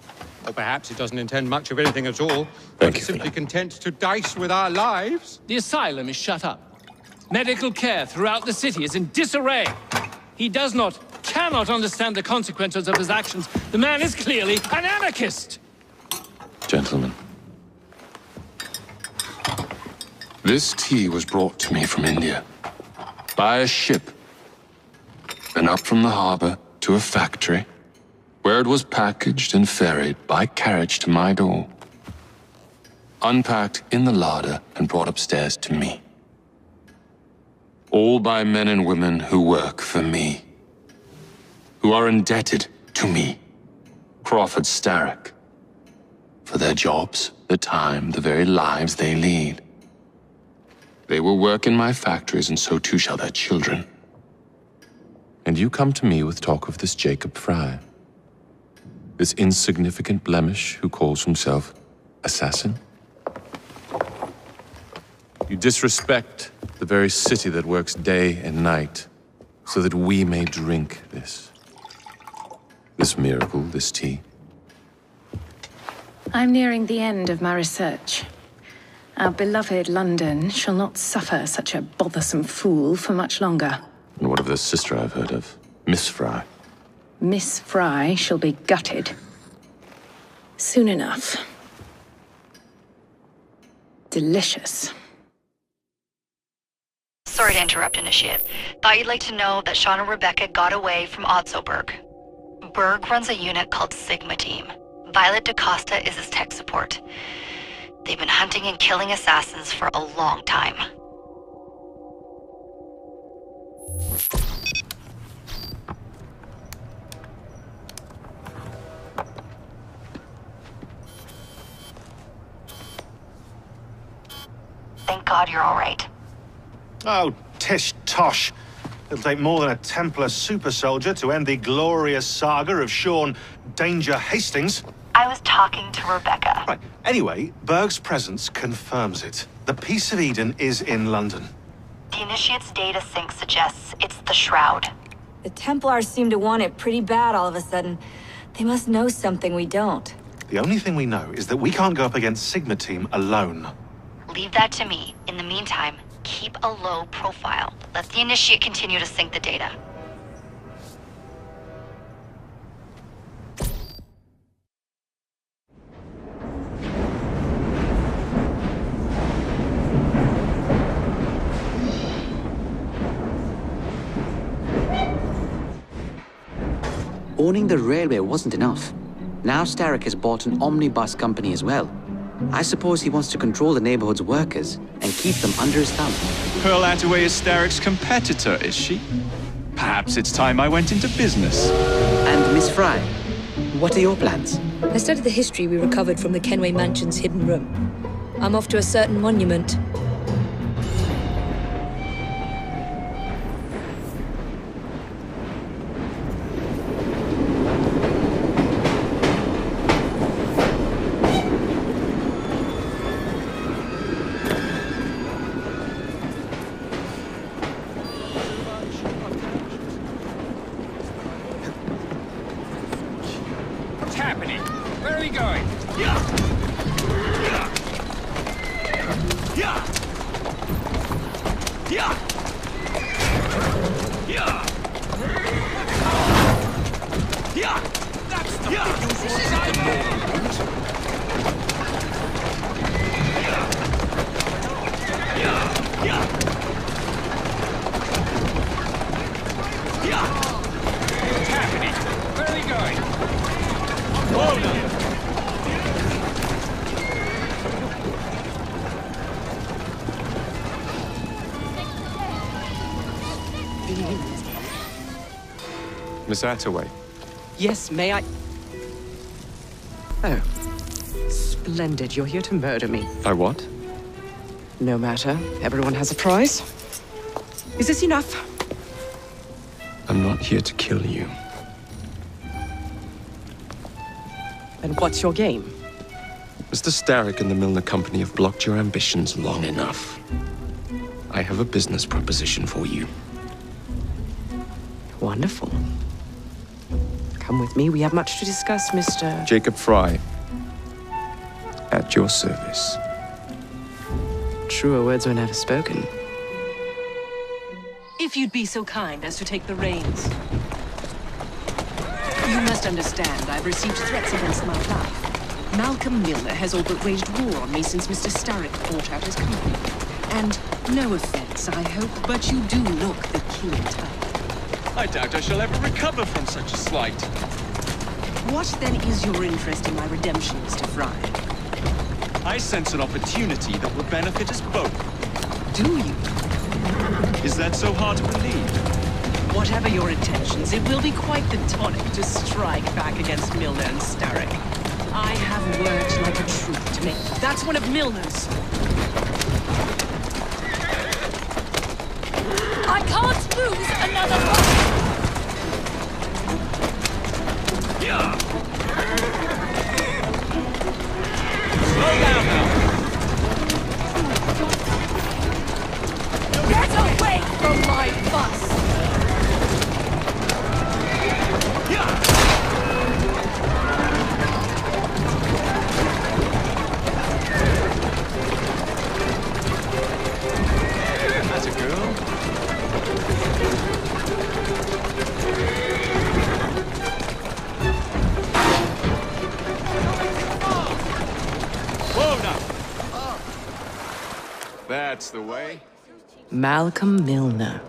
Or perhaps he doesn't intend much of anything at all. Thank you, Simply content to dice with our lives. The asylum is shut up. Medical care throughout the city is in disarray. He cannot understand the consequences of his actions. The man is clearly an anarchist! Gentlemen, this tea was brought to me from India by a ship, and up from the harbor to a factory, where it was packaged and ferried by carriage to my door, unpacked in the larder and brought upstairs to me. All by men and women who work for me, who are indebted to me, Crawford Starrick, for their jobs, the time, the very lives they lead. They will work in my factories, and so too shall their children. And you come to me with talk of this Jacob Fry, this insignificant blemish who calls himself assassin? You disrespect the very city that works day and night so that we may drink this miracle, this tea. I'm nearing the end of my research. Our beloved London shall not suffer such a bothersome fool for much longer. And what of the sister I've heard of, Miss Fry? Miss Fry shall be gutted. Soon enough. Delicious. Sorry to interrupt, Initiate. Thought you'd like to know that Sean and Rebecca got away from Otzoberg. Berg runs a unit called Sigma Team. Violet DaCosta is his tech support. They've been hunting and killing assassins for a long time. Thank God you're all right. Oh, tish tosh. It'll take more than a Templar super soldier to end the glorious saga of Sean Danger Hastings. I was talking to Rebecca. Right. Anyway, Berg's presence confirms it. The Peace of Eden is in London. The Initiate's data sync suggests it's the Shroud. The Templars seem to want it pretty bad all of a sudden. They must know something we don't. The only thing we know is that we can't go up against Sigma Team alone. Leave that to me. In the meantime, keep a low profile. Let the Initiate continue to sync the data. Owning the railway wasn't enough. Now Starrick has bought an omnibus company as well. I suppose he wants to control the neighborhood's workers and keep them under his thumb. Pearl Attaway is Starrick's competitor, is she? Perhaps it's time I went into business. And Miss Fry, what are your plans? I studied the history we recovered from the Kenway Mansion's hidden room. I'm off to a certain monument. What's happening? Where are we going? That's the this is What's happening? Where are we going? Whoa! Miss Attaway. Yes, may I? Oh. Splendid. You're here to murder me. I what? No matter. Everyone has a price. Is this enough? I'm not here to kill you. And what's your game? Mr. Starrick and the Milner Company have blocked your ambitions long enough. I have a business proposition for you. Wonderful. Come with me. We have much to discuss, Mr. Jacob Fry. At your service. Truer words were never spoken. If you'd be so kind as to take the reins. You must understand, I've received threats against my life. Malcolm Milner has all but waged war on me since Mr. Starrick bought out his company. And no offense, I hope, but you do look the killing type. I doubt I shall ever recover from such a slight. What then is your interest in my redemption, Mr. Fry? I sense an opportunity that will benefit us both. Do you? Is that so hard to believe? Whatever your intentions, it will be quite the tonic to strike back against Milner and Starrick. I have words like a truth to make. That's one of Milner's. I can't lose another fight! Yeah. Slow down now. Get away from my bus! That's a girl. Whoa now. That's the way. Malcolm Milner,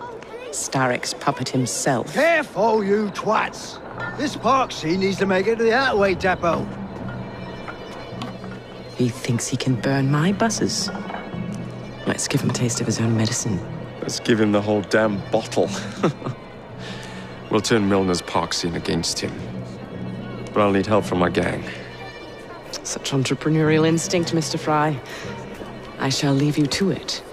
Starrick's puppet himself. Careful, you twats! This park scene needs to make it to the Outway depot. He thinks he can burn my buses. Let's give him a taste of his own medicine. Let's give him the whole damn bottle. We'll turn Milner's park scene against him. But I'll need help from my gang. Such entrepreneurial instinct, Mr. Fry. I shall leave you to it.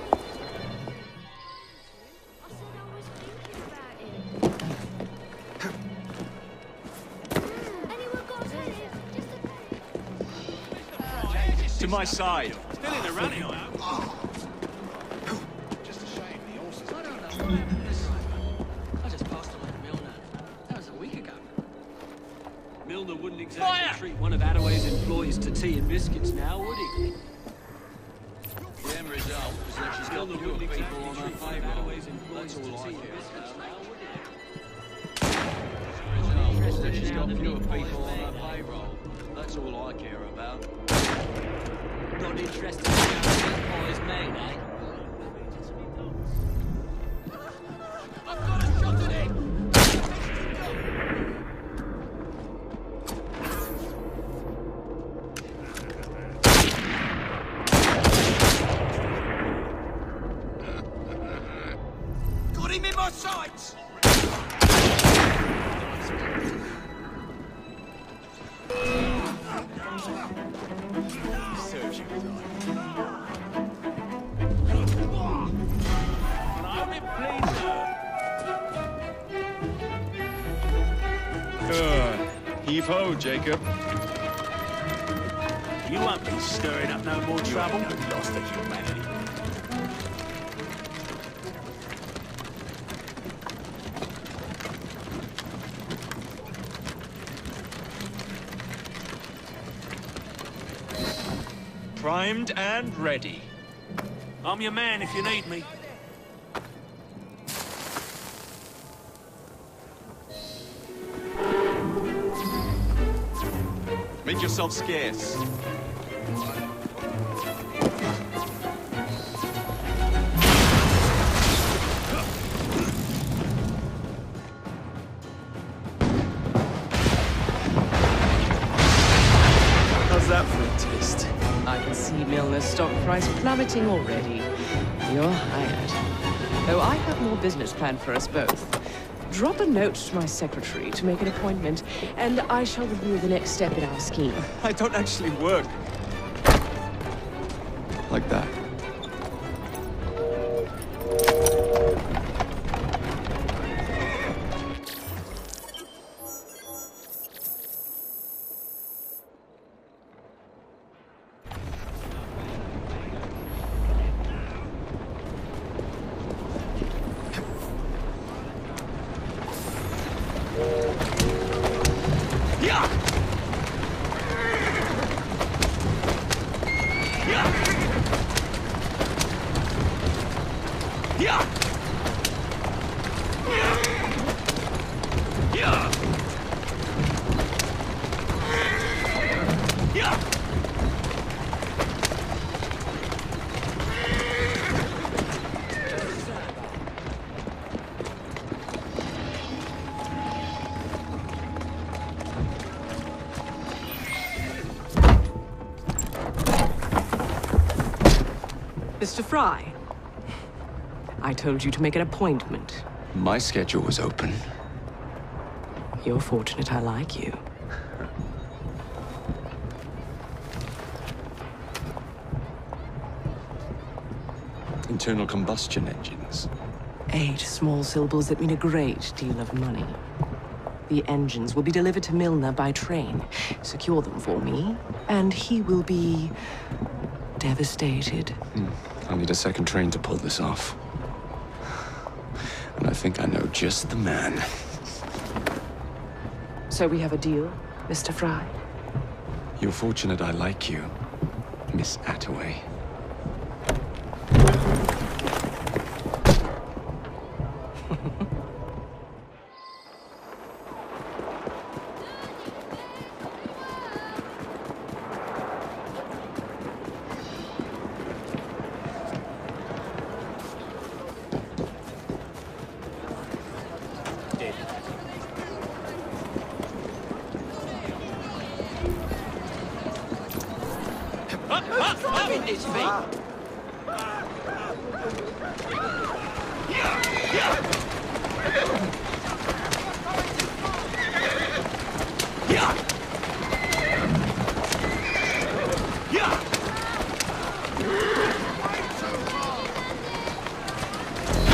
To my side. Still in the running, I am. Just a shame the horses. I don't know. I just passed along Milner. That was a week ago. Milner wouldn't exactly treat one of Attaway's employees to tea and biscuits now, would he? The end result is that she's got fewer people on her payroll. That's all I care about. She's got fewer people on her payroll. That's all I care about. Not interested in how the pie is made, eh? I've got a shot at him! Got him in my sights! Heave-ho, Jacob. You won't be stirring up no more trouble. You lost of humanity. Primed and ready. I'm your man if you need me. Make yourself scarce. How's that for a taste? I can see Milner's stock price plummeting already. You're hired. Though I have more business planned for us both. Drop a note to my secretary to make an appointment, and I shall review the next step in our scheme. I don't actually work like that. Mr. Fry. I told you to make an appointment. My schedule was open. You're fortunate I like you. Internal combustion engines. 8 small syllables that mean a great deal of money. The engines will be delivered to Milner by train. Secure them for me, and he will be devastated. I'll need a second train to pull this off. And I think I know just the man. So we have a deal, Mr. Fry? You're fortunate I like you, Miss Attaway.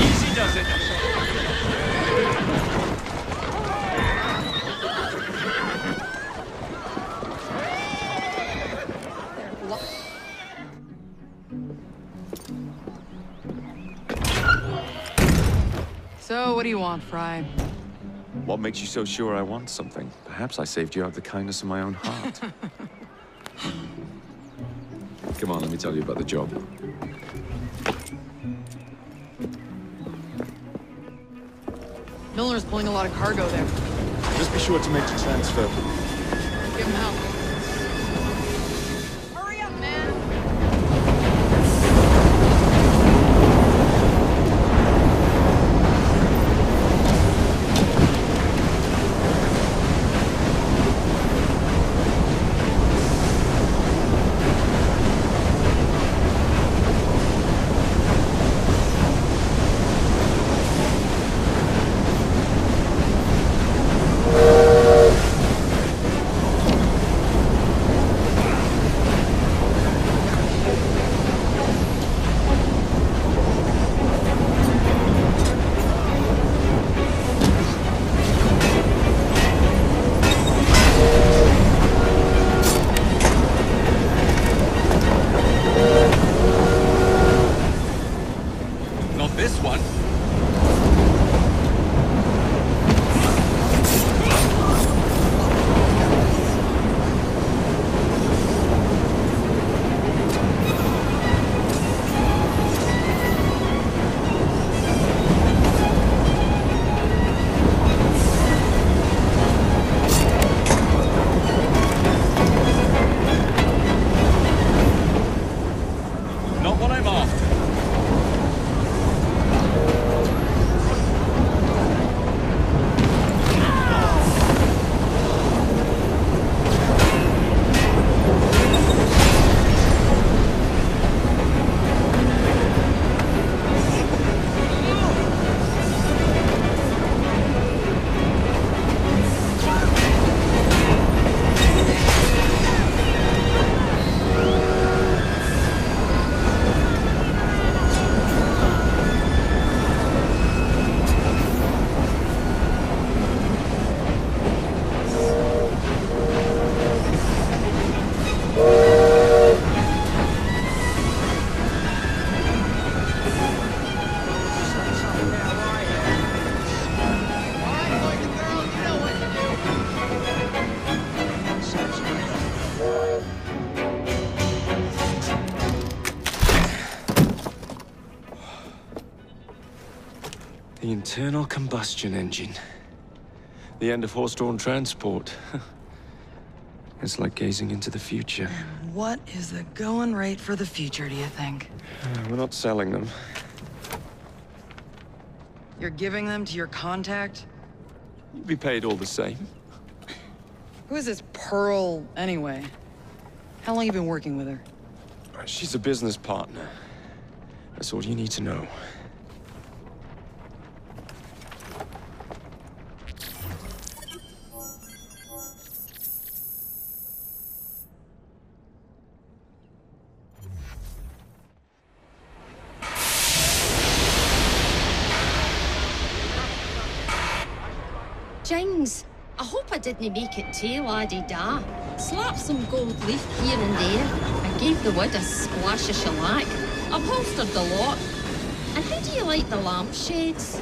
Easy does it. So, what do you want, Fry? What makes you so sure I want something? Perhaps I saved you out of the kindness of my own heart. Come on, let me tell you about the job. Milner's pulling a lot of cargo there. Just be sure to make the transfer. Give him help. Not this one. Not what I'm after. The internal combustion engine. The end of horse-drawn transport. It's like gazing into the future. What is the going rate for the future, do you think? We're not selling them. You're giving them to your contact? You'll be paid all the same. Who is this Pearl, anyway? How long you been working with her? She's a business partner. That's all you need to know. Jings, I hope I didn't make it too, laddie da. Slapped some gold leaf here and there. I gave the wood a splash of shellac. Upholstered the lot. And how do you like the lampshades?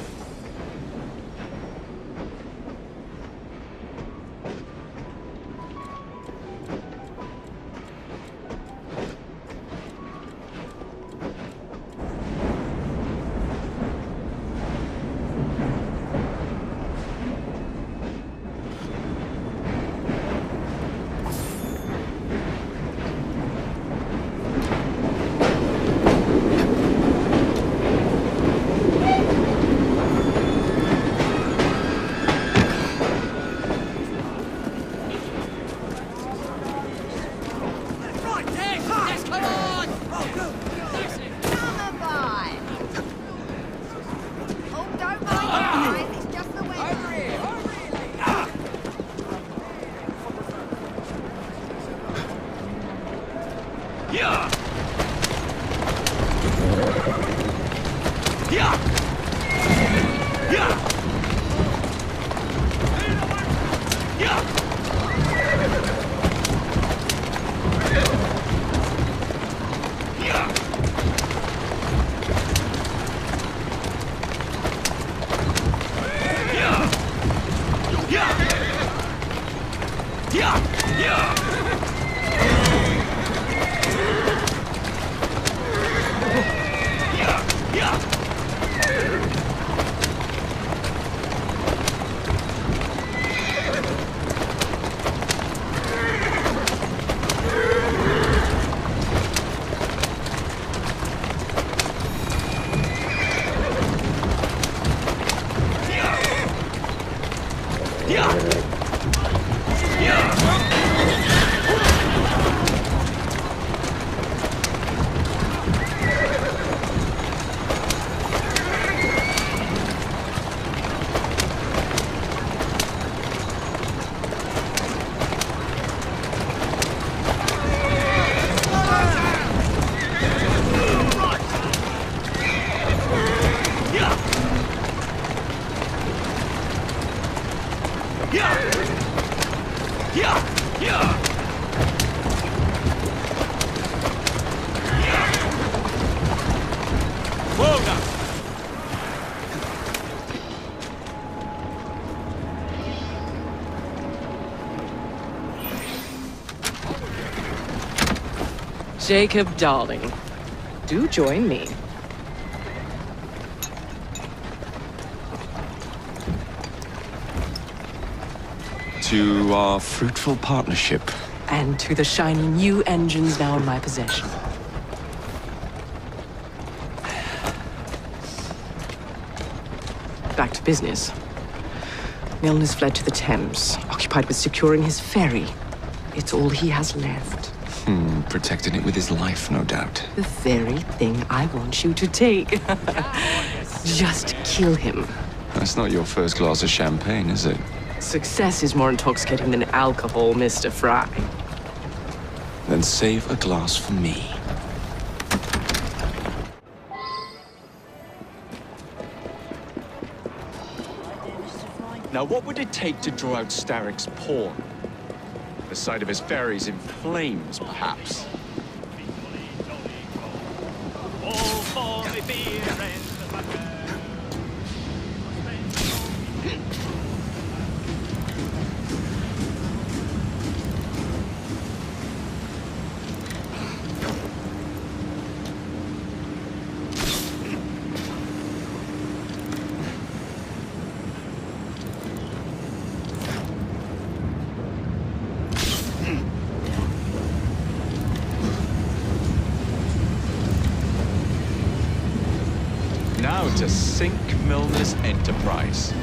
Jacob, darling, do join me. To our fruitful partnership. And to the shiny new engines now in my possession. Back to business. Milner's fled to the Thames, occupied with securing his ferry. It's all he has left. Protecting it with his life, no doubt. The very thing I want you to take. Just kill him. That's not your first glass of champagne, is it? Success is more intoxicating than alcohol, Mr. Fry. Then save a glass for me. Now, what would it take to draw out Starrick's pawn? The sight of his ferries in flames, perhaps. Now to sink Milner's enterprise.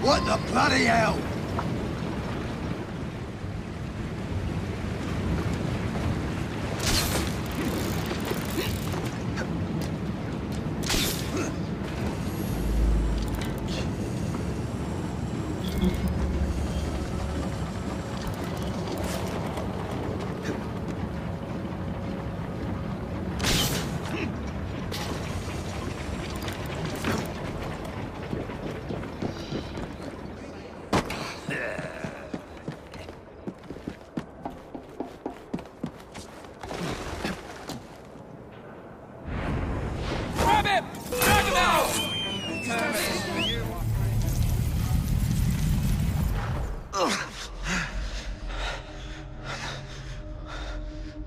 What the bloody hell?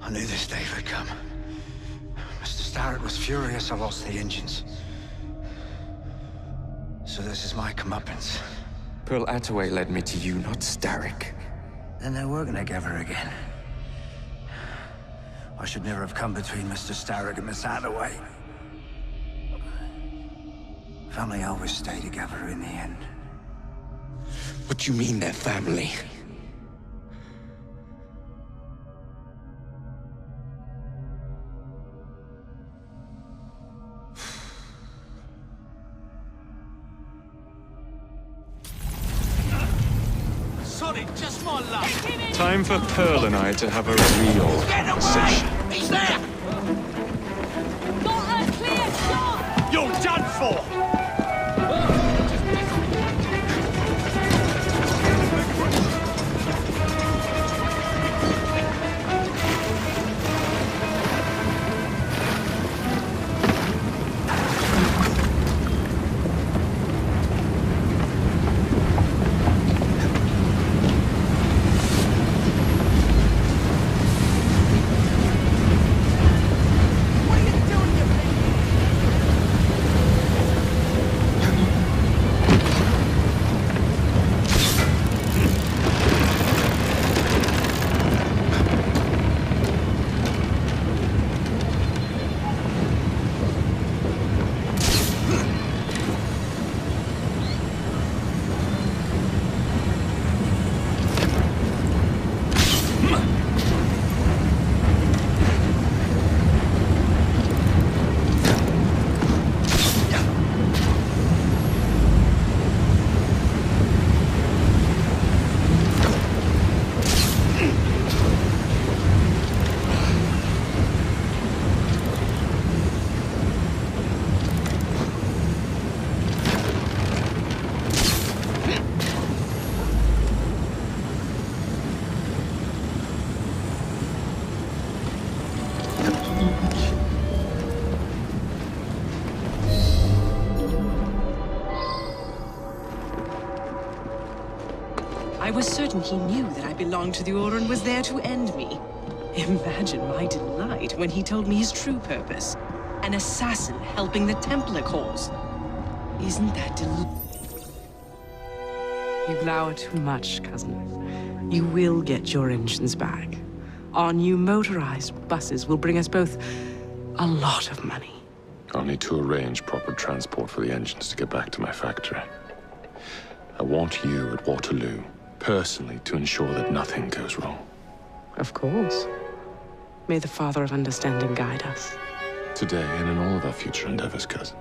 I knew this day would come. Mr. Starrett was furious I lost the engines. So this is my comeuppance. Pearl Attaway led me to you, not Starrick. Then they're working together again. I should never have come between Mr. Starrett and Miss Attaway. Family always stay together in the end. What do you mean they're family? Sorry, just my luck. Time for Pearl and I to have a real conversation. He's there! Got a clear shot! You're done for! I was certain he knew that I belonged to the Order and was there to end me. Imagine my delight when he told me his true purpose. An assassin helping the Templar cause. Isn't that You glower too much, cousin. You will get your engines back. Our new motorized buses will bring us both a lot of money. I'll need to arrange proper transport for the engines to get back to my factory. I want you at Waterloo, personally, to ensure that nothing goes wrong. Of course. May the Father of Understanding guide us. Today and in all of our future endeavors, cousin.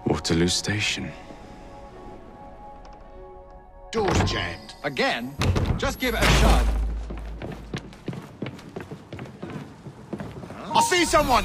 Waterloo Station. Door's jammed. Again? Just give it a shot. I see someone!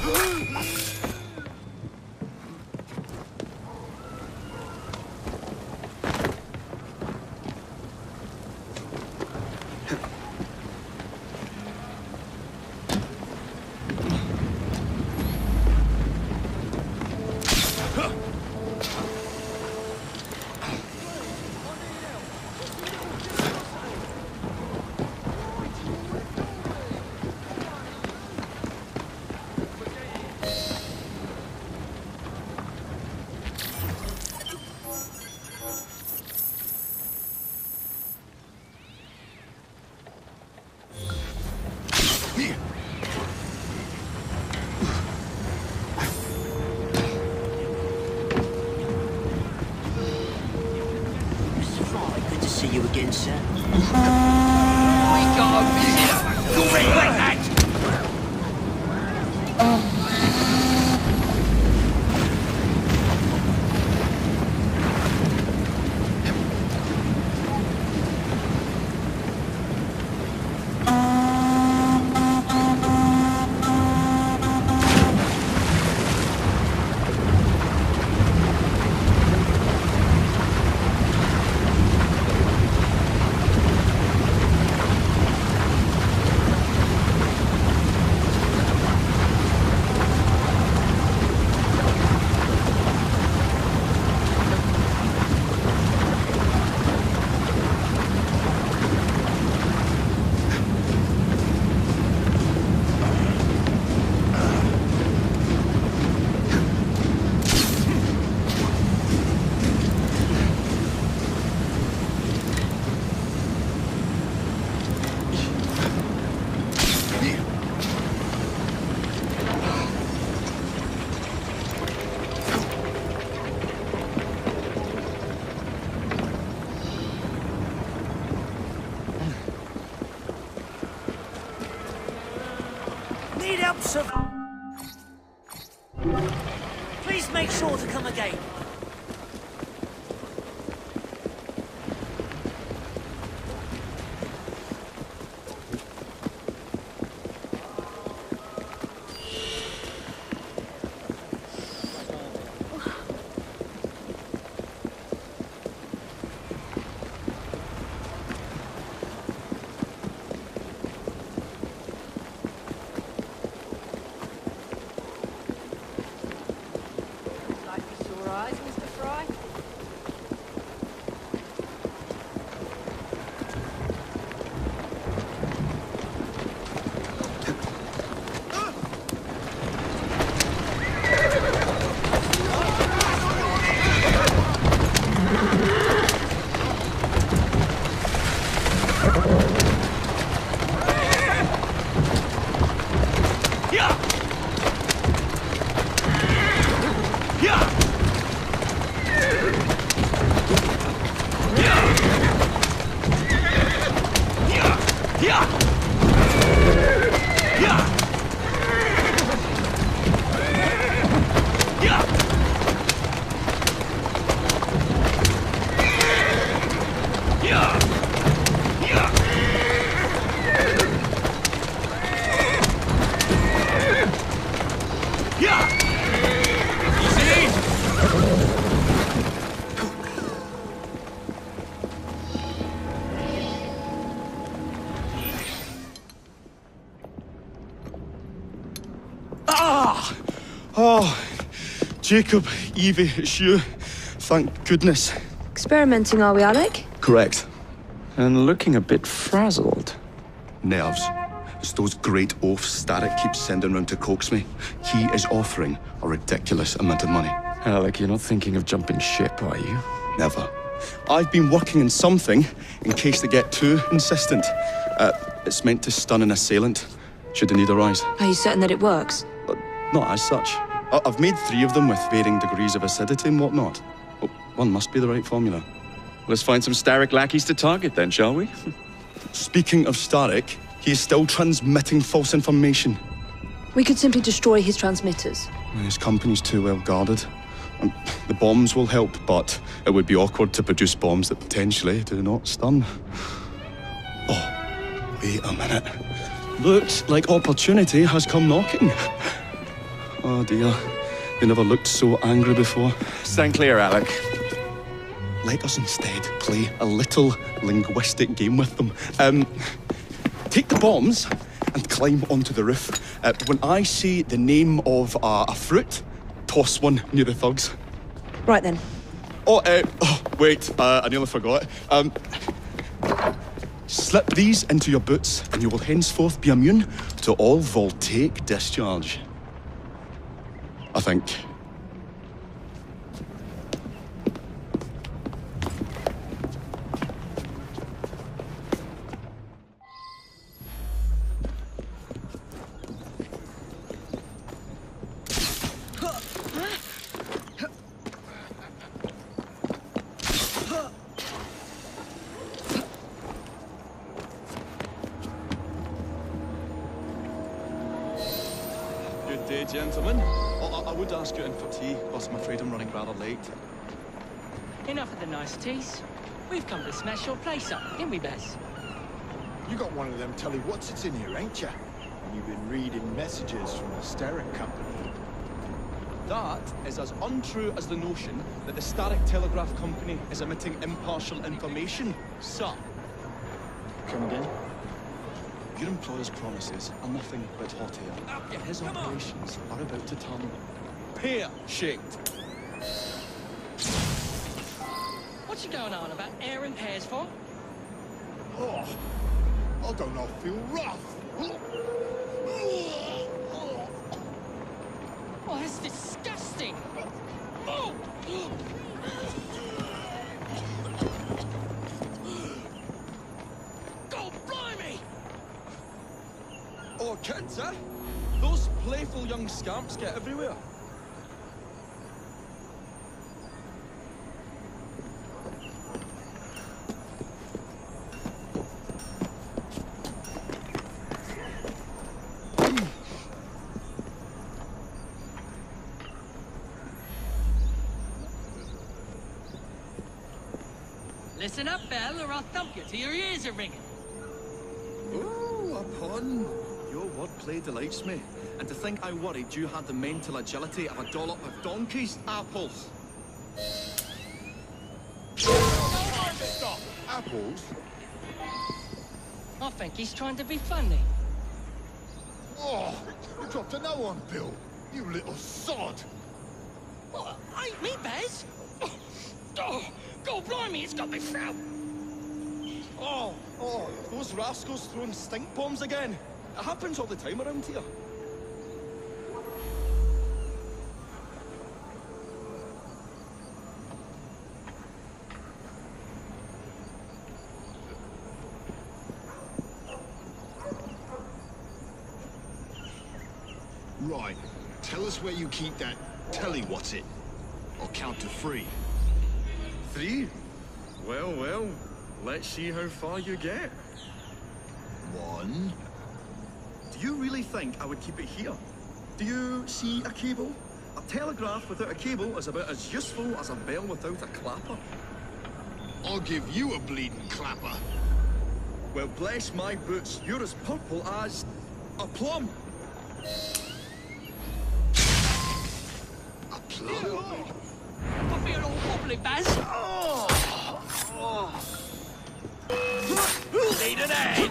Need help, sir? Please make sure to come again. Oh, Jacob, Evie, it's you. Thank goodness. Experimenting, are we, Alec? Correct. And looking a bit frazzled. Nerves. It's those great oafs Starrick keeps sending round to coax me. He is offering a ridiculous amount of money. Alec, you're not thinking of jumping ship, are you? Never. I've been working on something in case they get too insistent. It's meant to stun an assailant, should the need arise. Are you certain that it works? Not as such. I've made 3 of them with varying degrees of acidity and whatnot. Oh, one must be the right formula. Let's find some Starrick lackeys to target then, shall we? Speaking of Starrick, he is still transmitting false information. We could simply destroy his transmitters. His company's too well guarded. The bombs will help, but it would be awkward to produce bombs that potentially do not stun. Oh, wait a minute. Looks like opportunity has come knocking. Oh dear, they never looked so angry before. Stand clear, Alec. Let us instead play a little linguistic game with them. Take the bombs and climb onto the roof. When I say the name of a fruit, toss one near the thugs. Right then. Wait, I nearly forgot. Slip these into your boots and you will henceforth be immune to all voltaic discharge. I think. day, gentlemen. I would ask you in for tea, but I'm afraid I'm running rather late. Enough of the niceties. We've come to smash your place up, didn't we, Baz? You got one of them telly what's-its in here, ain't you? And you've been reading messages from the Starrick Company. That is as untrue as the notion that the Starrick Telegraph Company is emitting impartial information, sir. Come again? Your employer's promises are nothing but hot air. Yet his operations are about to turn pear-shaped. What's you going on about air and pears for? Oh, I don't know, feel rough. Oh, that's disgusting! Oh! God blimey! Oh, kids, eh? Those playful young scamps get everywhere. Listen up, Belle, or I'll thump you till your ears are ringing. Oh, a pun. Your wordplay delights me. And to think I worried you had the mental agility of a dollop of donkey's apples. Apples? I think he's trying to be funny. Oh, you dropped another one, Bill. You little sod. What? Ain't me, Baz? Oh, God blimey, it's got me throat. Oh, those rascals throwing stink bombs again. It happens all the time around here. Right. Tell us where you keep that telly what's-it. I'll count to 3. 3? Well, let's see how far you get. 1. Do you really think I would keep it here? Do you see a cable? A telegraph without a cable is about as useful as a bell without a clapper. I'll give you a bleeding clapper. Well, bless my boots, you're as purple as a plum. A plum? I feel all wobbly, Baz. Need an egg.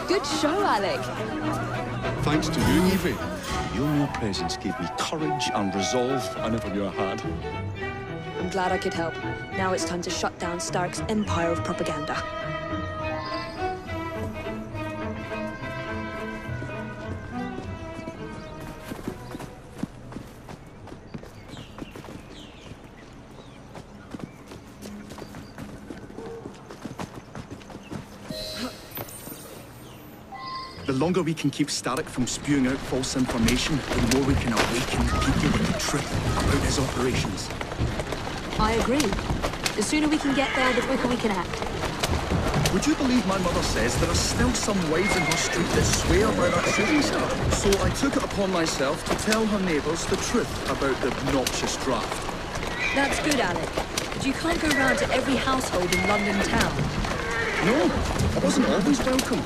Good show, Alec. Thanks to you, Evie. Your mere presence gave me courage and resolve I never knew I had. I'm glad I could help. Now it's time to shut down Starrick's empire of propaganda. The longer we can keep Starrick from spewing out false information, the more we can awaken the people with the truth about his operations. I agree. The sooner we can get there, the quicker we can act. Would you believe my mother says there are still some wives in her street that swear by that shooting star? So I took it upon myself to tell her neighbours the truth about the obnoxious draft. That's good, Alec. But you can't go round to every household in London town. No, I wasn't always welcome.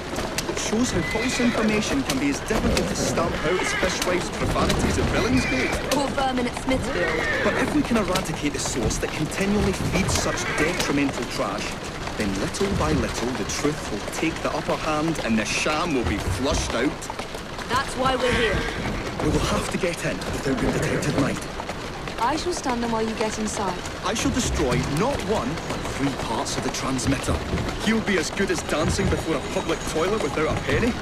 It shows how false information can be as difficult to stamp out as fishwives' profanities at Billingsgate. Or vermin at Smithfield. But if we can eradicate the source that continually feeds such detrimental trash, then little by little the truth will take the upper hand and the sham will be flushed out. That's why we're here. We will have to get in without being detected night. I shall stand them while you get inside. I shall destroy not one, but 3 parts of the transmitter. He'll be as good as dancing before a public toilet without a penny.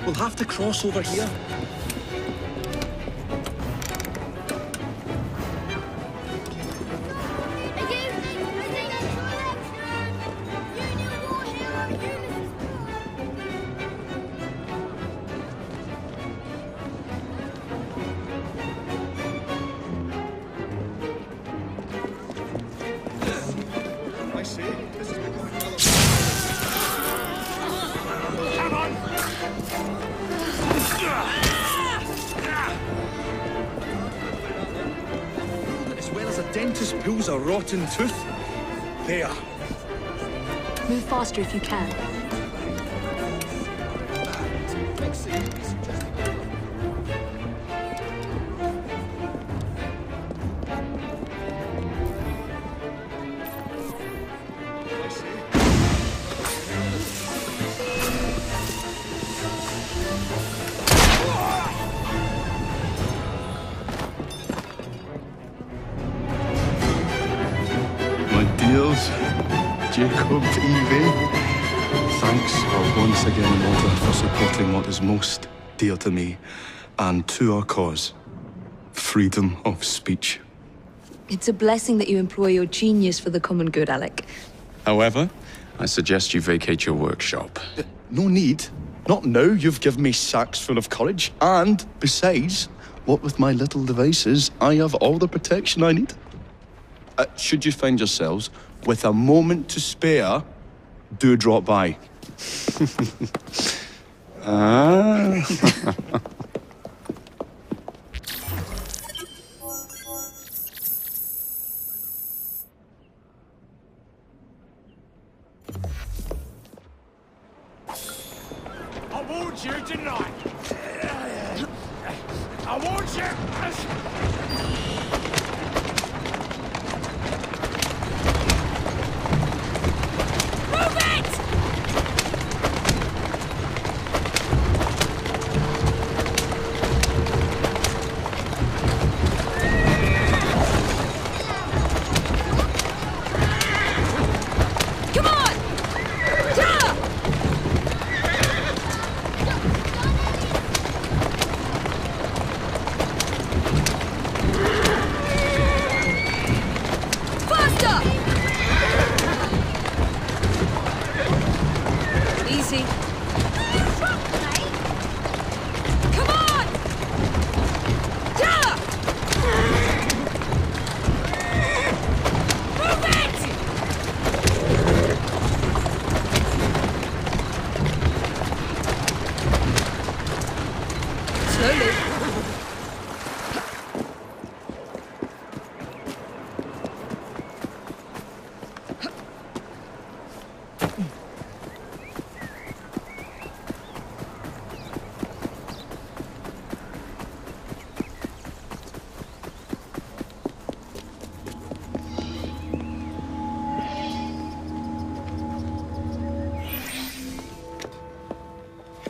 We'll have to cross over here. I see. This is becoming rather... Come on! As well as a dentist pulls a rotten tooth. There. Move faster if you can. My dears, Jacob, Evie, thanks once again, Mother, for supporting what is most dear to me and to our cause, freedom of speech. It's a blessing that you employ your genius for the common good, Alec. However, I suggest you vacate your workshop. No need. Not now you've given me sacks full of courage. And, besides, what with my little devices, I have all the protection I need. Should you find yourselves with a moment to spare, do drop by. I warned you, didn't I? I warned you! Move it! Come on! Yeah! Faster! Easy. Come on! Yeah! Move it! Slowly.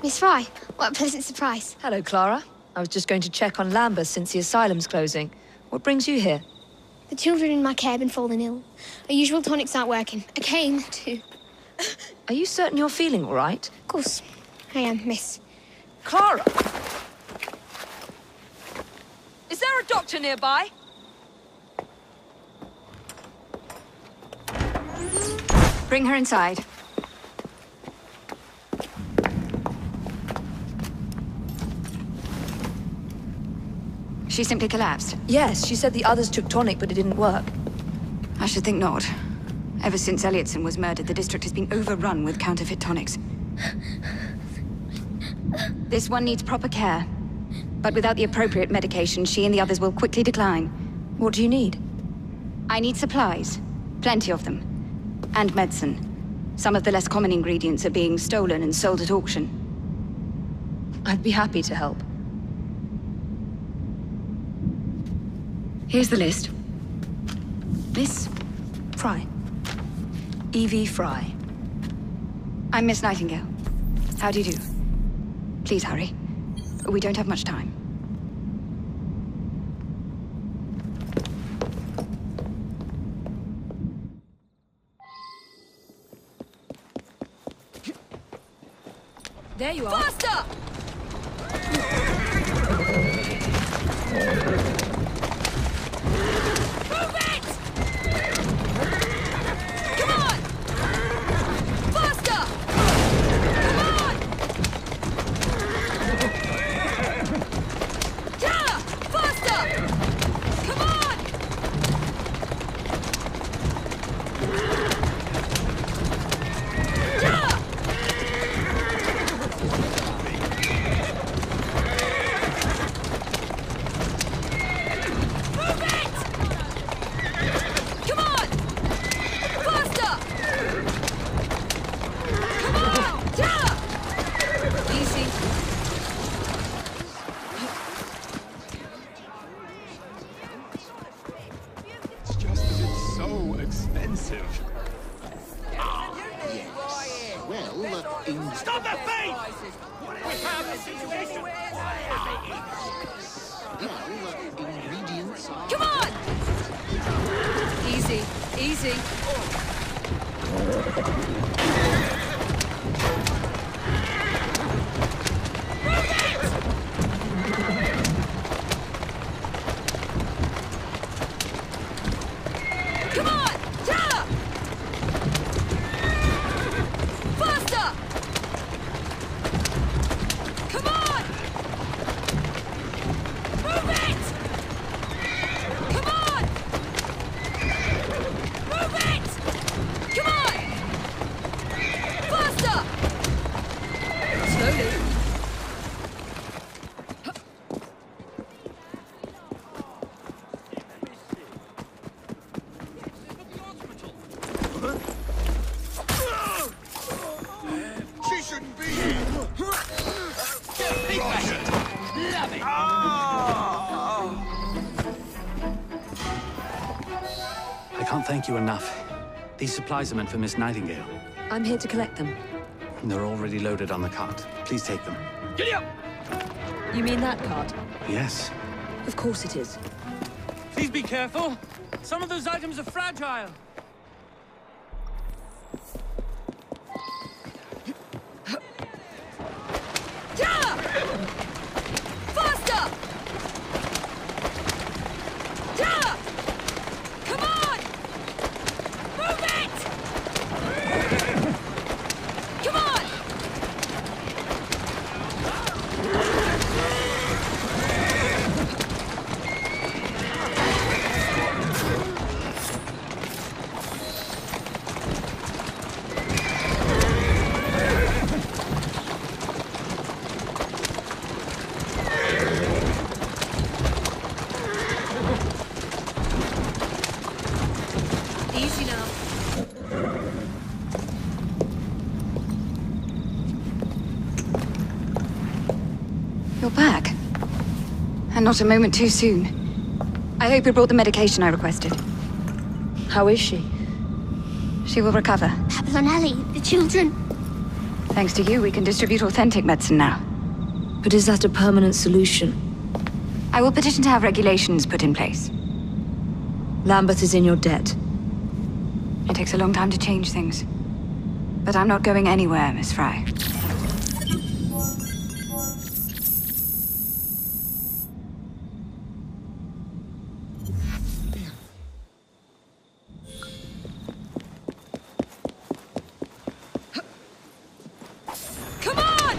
Miss Fry, what a pleasant surprise. Hello, Clara. I was just going to check on Lambeth since the asylum's closing. What brings you here? The children in my care have been falling ill. Our usual tonics aren't working. I came to... Are you certain you're feeling all right? Of course, I am, miss. Clara! Is there a doctor nearby? Bring her inside. She simply collapsed. Yes, she said the others took tonic, but it didn't work. I should think not. Ever since Elliotson was murdered, the district has been overrun with counterfeit tonics. This one needs proper care. But without the appropriate medication, she and the others will quickly decline. What do you need? I need supplies. Plenty of them. And medicine. Some of the less common ingredients are being stolen and sold at auction. I'd be happy to help. Here's the list. Miss Fry. Evie Fry. I'm Miss Nightingale. How do you do? Please hurry. We don't have much time. There you are. Faster! Stop the feet! We have a situation. Ingredients are... Come on! Easy, easy. Come on! Yeah! Faster! Come on! Move it! Come on! Move it! Come on! Faster! Slowly. She shouldn't be here. Love it. I can't thank you enough. These supplies are meant for Miss Nightingale. I'm here to collect them. They're already loaded on the cart. Please take them. Giddy up! You mean that cart? Yes. Of course it is. Please be careful. Some of those items are fragile. Yeah! Faster! Yeah! Come on! Move it! Come on! Easy now. You're back. And not a moment too soon. I hope you brought the medication I requested. How is she? She will recover. Pablo and Ellie, the children. Thanks to you, we can distribute authentic medicine now. But is that a permanent solution? I will petition to have regulations put in place. Lambeth is in your debt. It takes a long time to change things. But I'm not going anywhere, Miss Fry. Come on!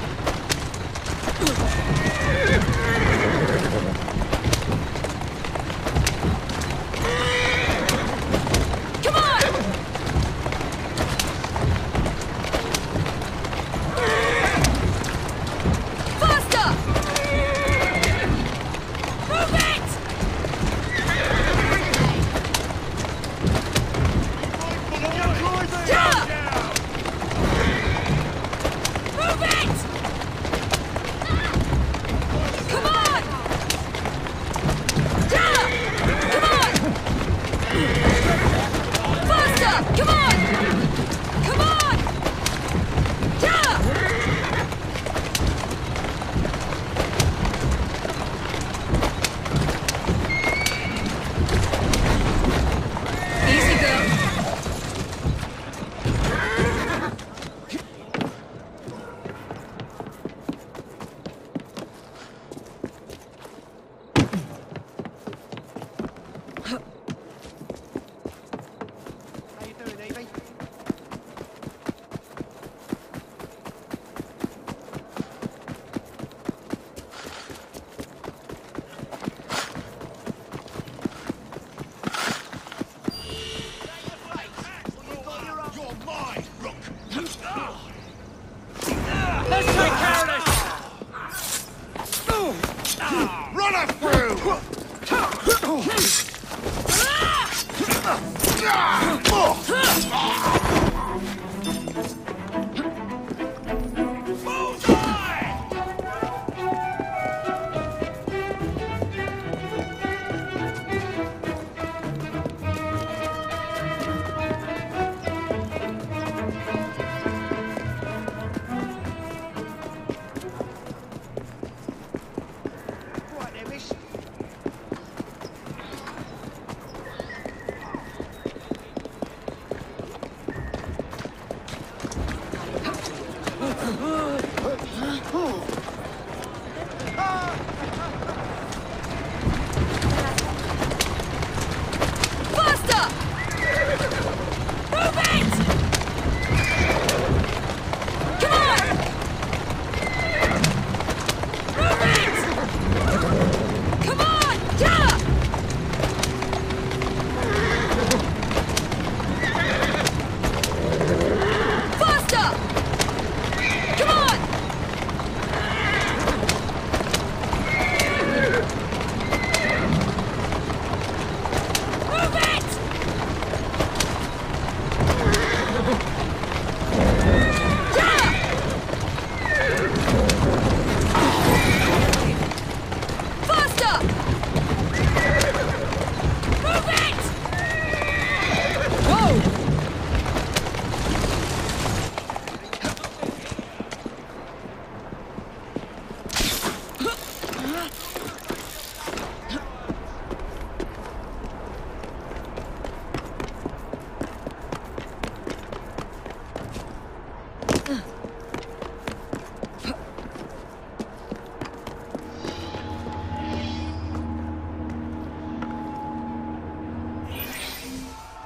Come on!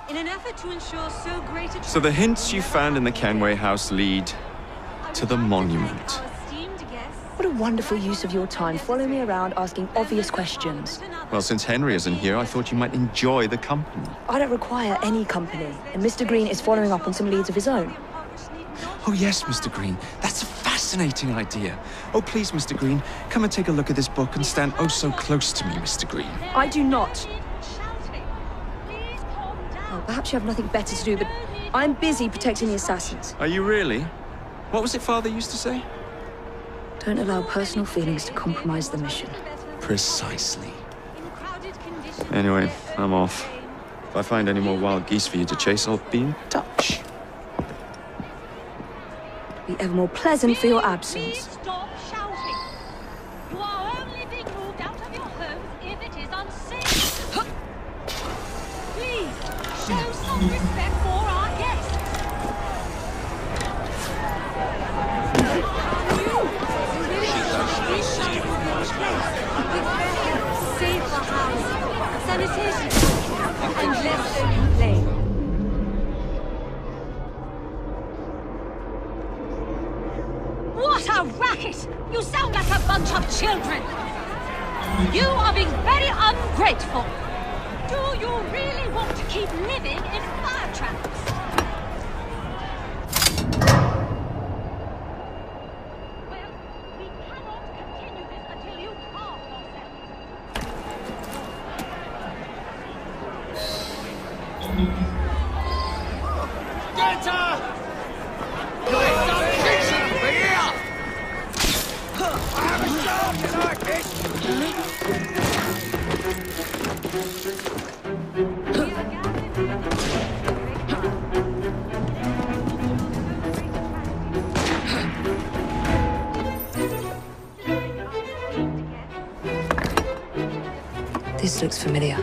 In an effort to ensure so great a So the hints you found in the Kenway house lead to the monument. What a wonderful use of your time, following me around asking obvious questions. Well, since Henry isn't here, I thought you might enjoy the company. I don't require any company, and Mr. Green is following up on some leads of his own. Oh yes, Mr. Green. That's a fascinating idea. Oh, please, Mr. Green, come and take a look at this book and stand oh so close to me, Mr. Green. I do not. Well, perhaps you have nothing better to do, but I'm busy protecting the assassins. Are you really? What was it Father used to say? Don't allow personal feelings to compromise the mission. Precisely. Anyway, I'm off. If I find any more wild geese for you to chase, I'll be in touch. Be ever more pleasant for your absence. Stop shouting! You are only being moved out of your homes if it is unsafe. Please, show some respect for our guests. Safer housing, sanitation, and less open play. What a racket! You sound like a bunch of children! You are being very ungrateful! Do you really want to keep living in fire traps? Well, we cannot continue this until you calm yourself. Get her! This looks familiar.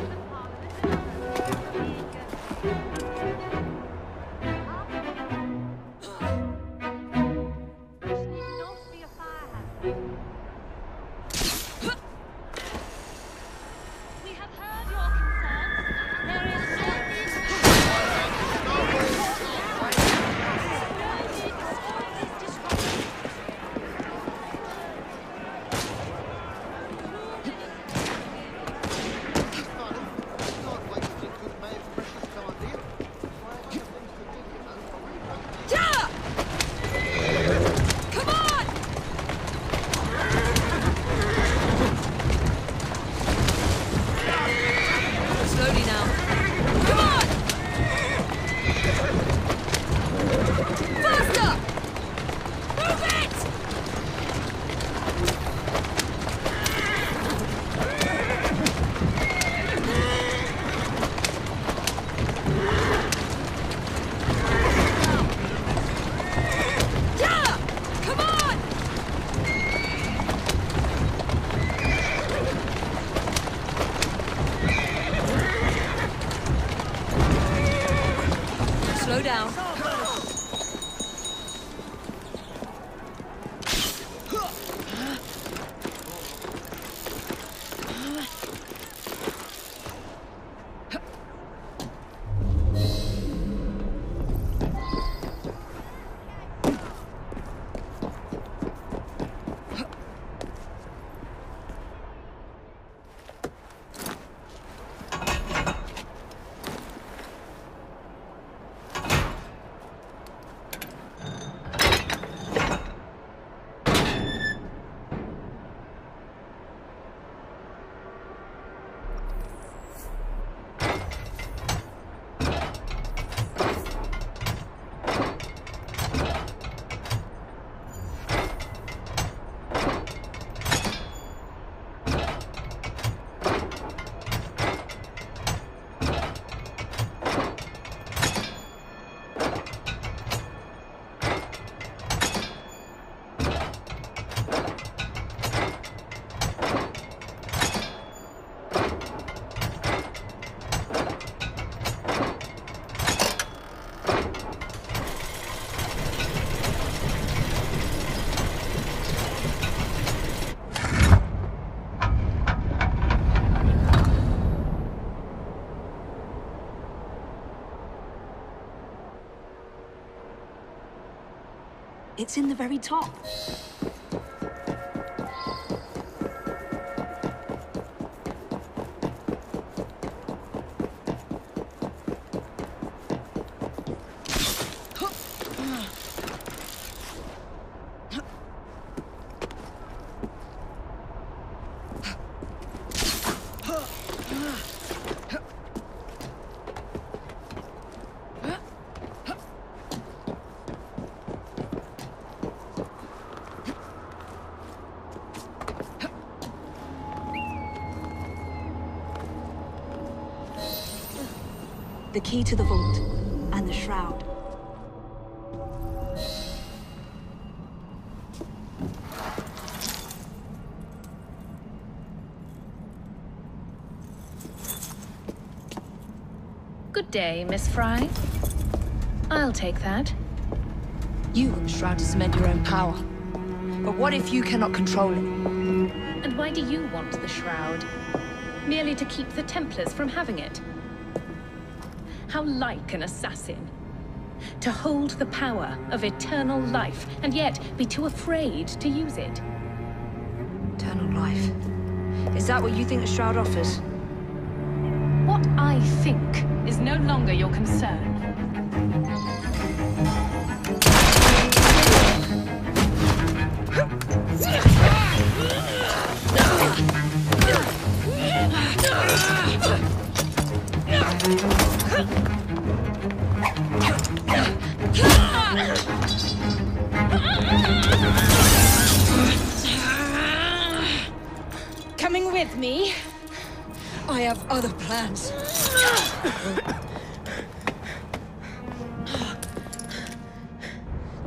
It's in the very top. The key to the vault, and the shroud. Good day, Miss Fry. I'll take that. You want the shroud to cement your own power. But what if you cannot control it? And why do you want the shroud? Merely to keep the Templars from having it? How like an assassin. To hold the power of eternal life, and yet be too afraid to use it. Eternal life. Is that what you think the shroud offers? What I think is no longer your concern. Coming with me? I have other plans.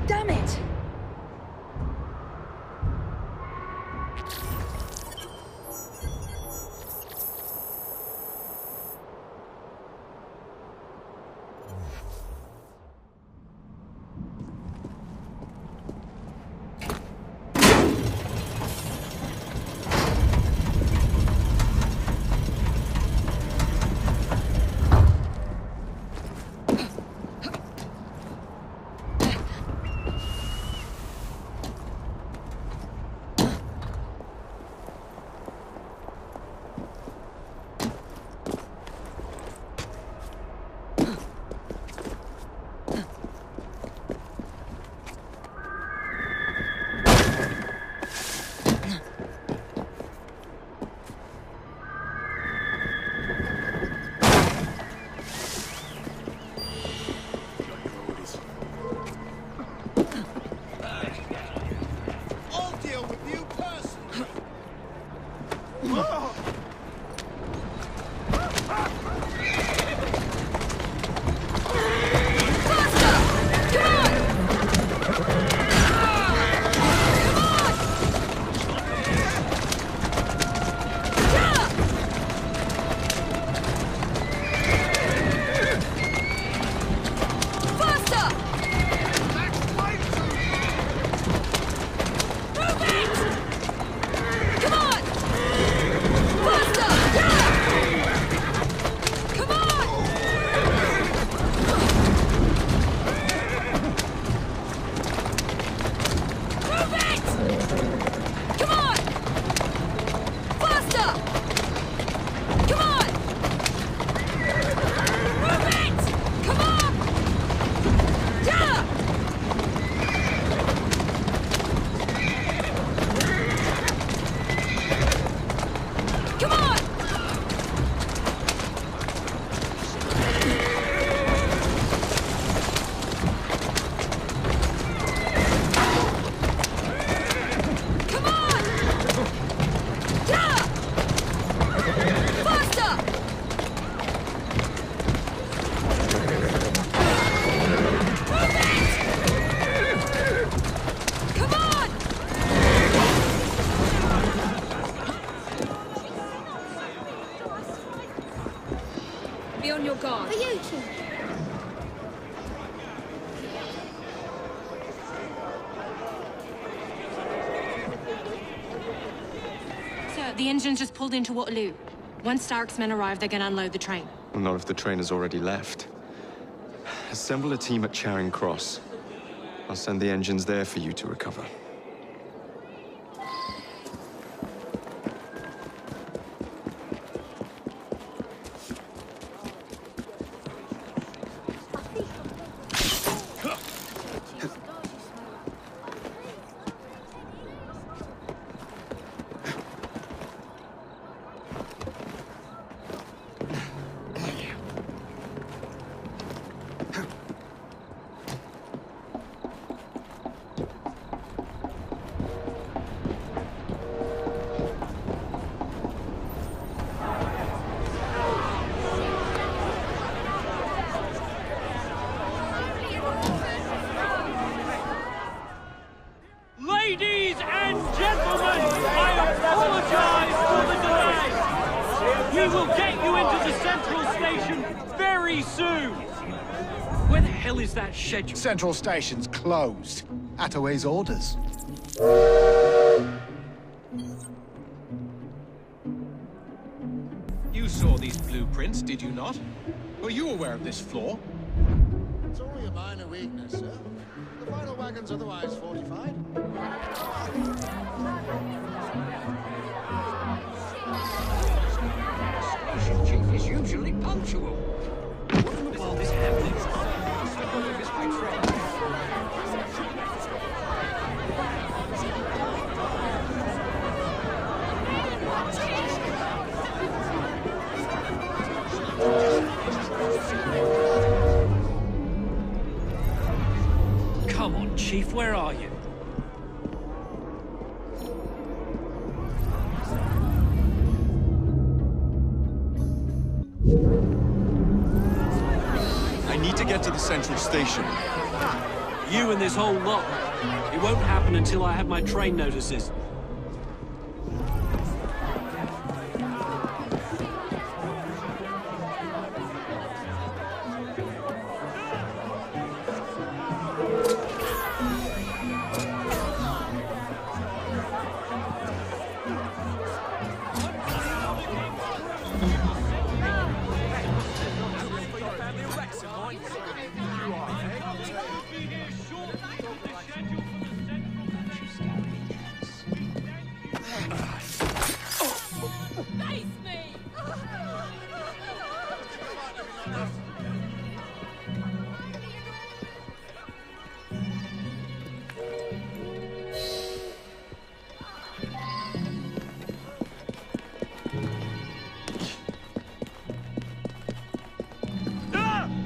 Damn it! Be on your guard. For you two. Sir, the engine's just pulled into Waterloo. Once Stark's men arrive, they're gonna unload the train. Well, not if the train has already left. Assemble a team at Charing Cross. I'll send the engines there for you to recover. Ladies and gentlemen, I apologize for the delay. We will get you into the central station very soon. Where the hell is that schedule? Central station's closed. Attaway's orders. You saw these blueprints, did you not? Were you aware of this flaw? It's only a minor weakness, sir. The final wagon's otherwise fortified. Station chief is usually punctual. What in the world is happening? Come on, Chief, where are you? I need to get to the central station. You and this whole lot. It won't happen until I have my train notices.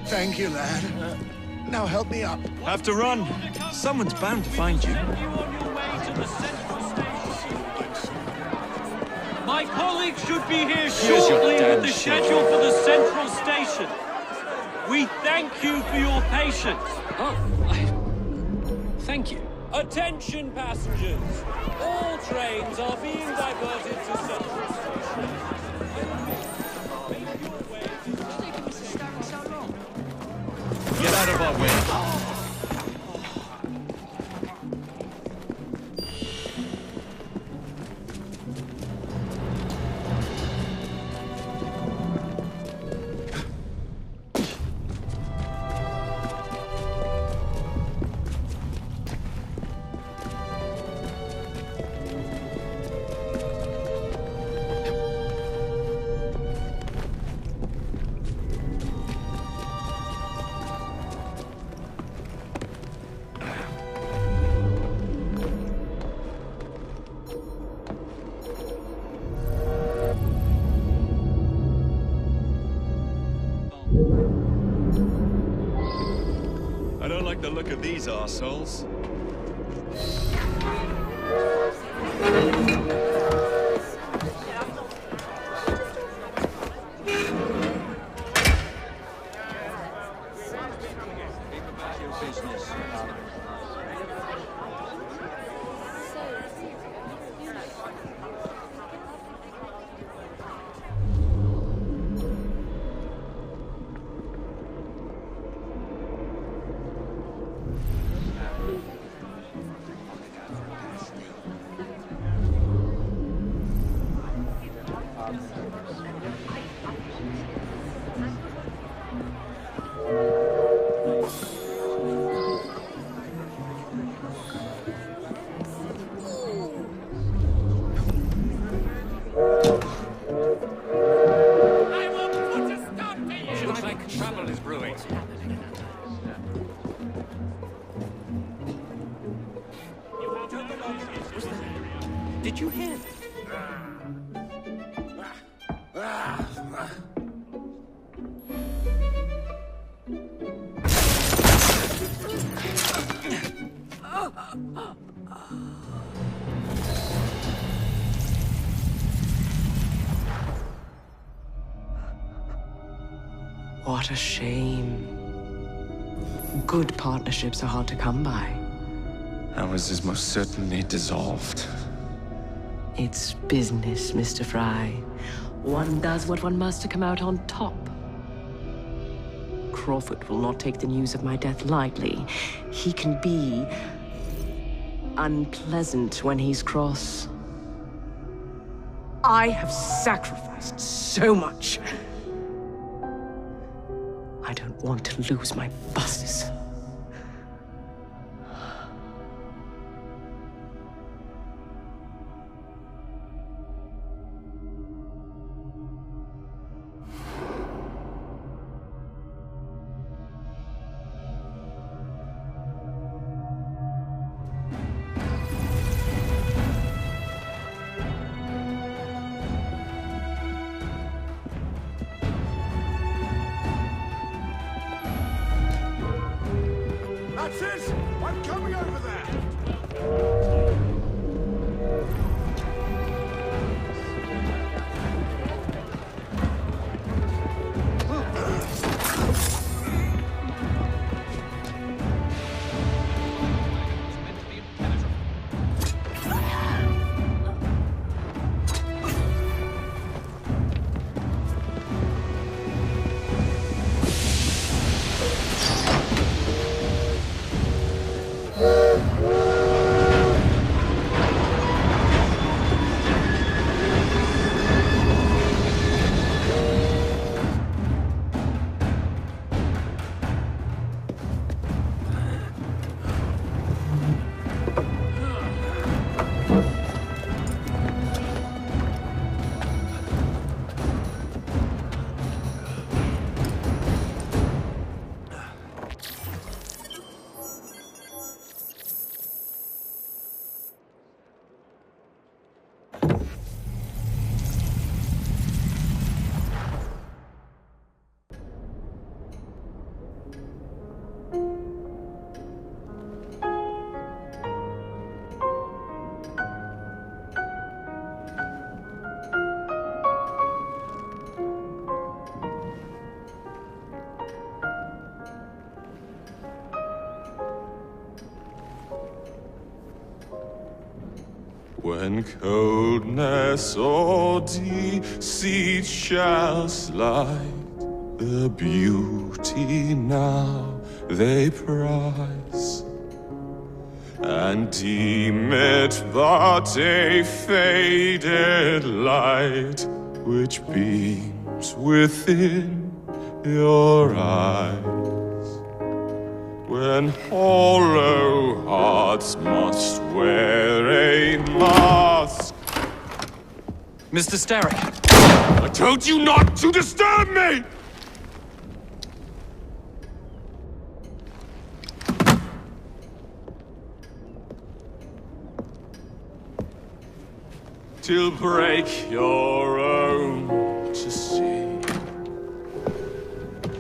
Thank you, lad. Now help me up. Have to run. Someone's bound to find you. My colleagues should be here Here's your shortly damn with the shit. schedule for the central station. We thank you for your patience. Thank you. Attention passengers. All trains are being diverted to central station. Get out of our way. I don't like the look of these arseholes. Did you hear that? What a shame. Good partnerships are hard to come by. Ours is most certainly dissolved. It's business, Mr. Fry. One does what one must to come out on top. Crawford will not take the news of my death lightly. He can be unpleasant when he's cross. I have sacrificed so much. I don't want to lose my bosses. That's it! I'm coming over there! When coldness or deceit shall slide, the beauty now they prize, and deem it but a faded light which beams within your eyes. When hollow hearts must wear a mask. Mr. Starrick! I told you not to disturb me! Till break your own to see.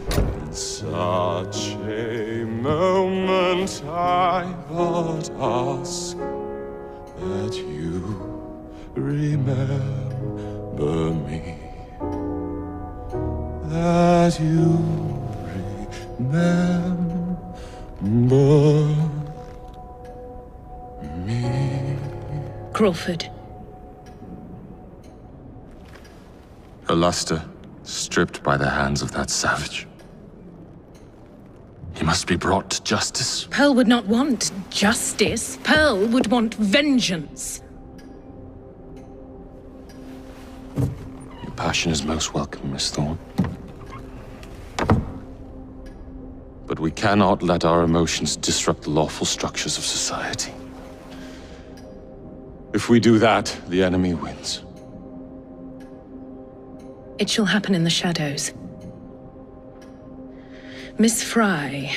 In such a moment I but ask that you remember me. That you remember me. Crawford. Her luster stripped by the hands of that savage. He must be brought to justice. Pearl would not want justice. Pearl would want vengeance. Your passion is most welcome, Miss Thorne. But we cannot let our emotions disrupt the lawful structures of society. If we do that, the enemy wins. It shall happen in the shadows. Miss Fry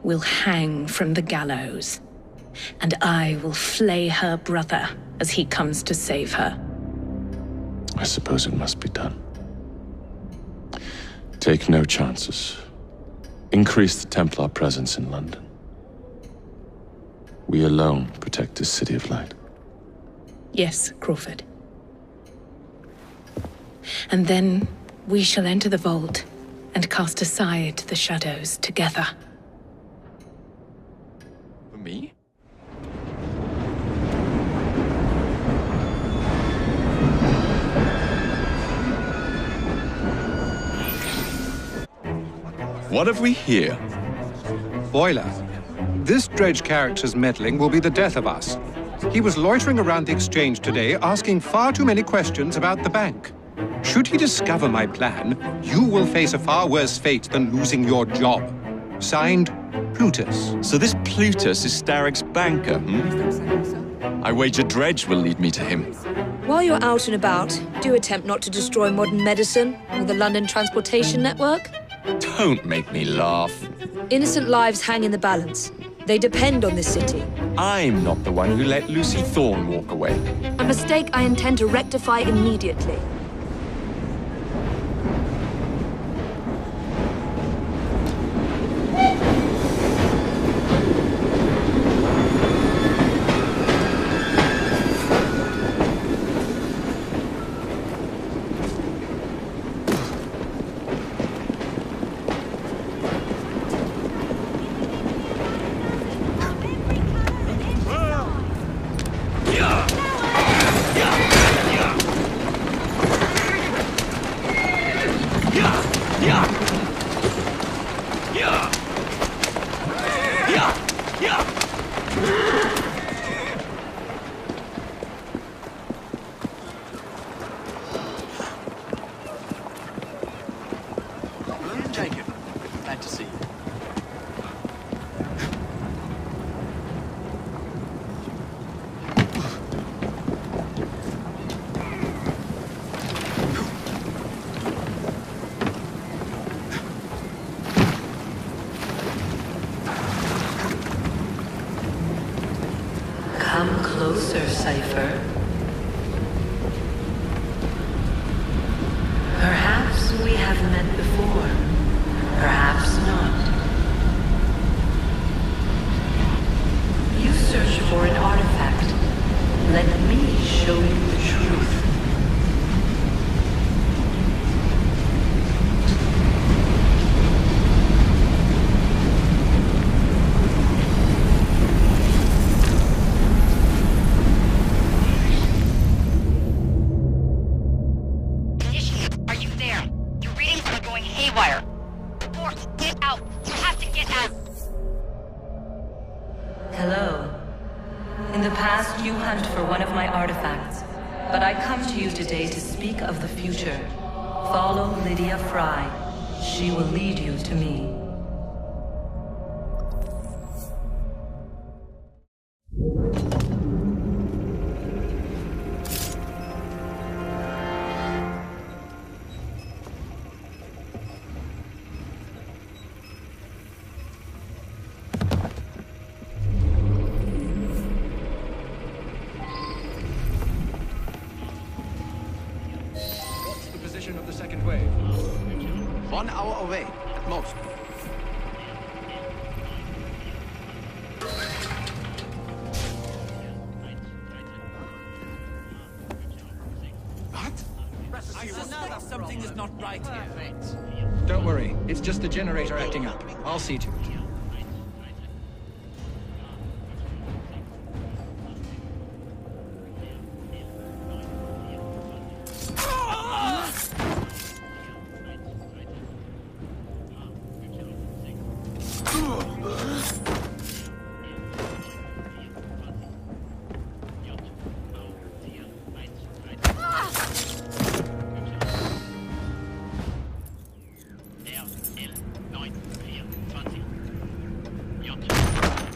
will hang from the gallows. and I will flay her brother as he comes to save her. I suppose it must be done. Take no chances. Increase the Templar presence in London. We alone protect this city of light. Yes, Crawford. And then we shall enter the vault and cast aside the shadows together. For me? What have we here? Boiler. This Dredge character's meddling will be the death of us. He was loitering around the exchange today, asking far too many questions about the bank. Should he discover my plan, you will face a far worse fate than losing your job. Signed, Plutus. So this Plutus is Starrick's banker, hmm? I wager Dredge will lead me to him. While you're out and about, do attempt not to destroy modern medicine or the London transportation network. Don't make me laugh. Innocent lives hang in the balance. They depend on this city. I'm not the one who let Lucy Thorne walk away. A mistake I intend to rectify immediately. Jacob, glad to see you. Come closer, Cypher. Perhaps we have met before. Perhaps not. You search for an artifact. Let me show you the truth. Are you there? Your readings are going haywire. Force, get out! You have to get out! Hello. In the past, you hunt for one of my artifacts, but I come to you today to speak of the future. Follow Lydia Fry. She will lead you to me. What's the position of the second wave? 1 hour away, at most. I suspect something is not right here. Don't worry, it's just the generator acting up. I'll see to it.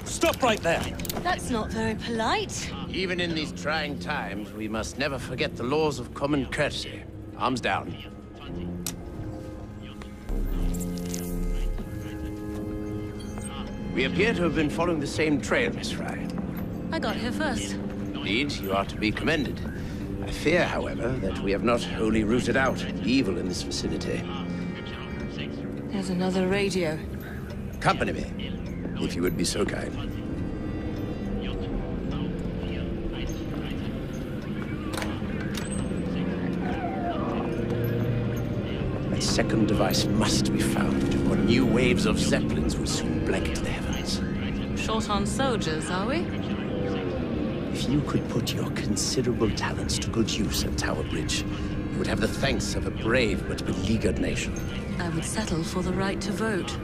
Stop right there! That's not very polite. Even in these trying times, we must never forget the laws of common courtesy. Arms down. We appear to have been following the same trail, Miss Fry. I got here first. Indeed, you are to be commended. I fear, however, that we have not wholly rooted out evil in this vicinity. There's another radio. Accompany me, if you would be so kind. That second device must be found, or new waves of Zeppelins will soon blanket the heavens. Short on soldiers, are we? If you could put your considerable talents to good use at Tower Bridge, you would have the thanks of a brave but beleaguered nation. I would settle for the right to vote.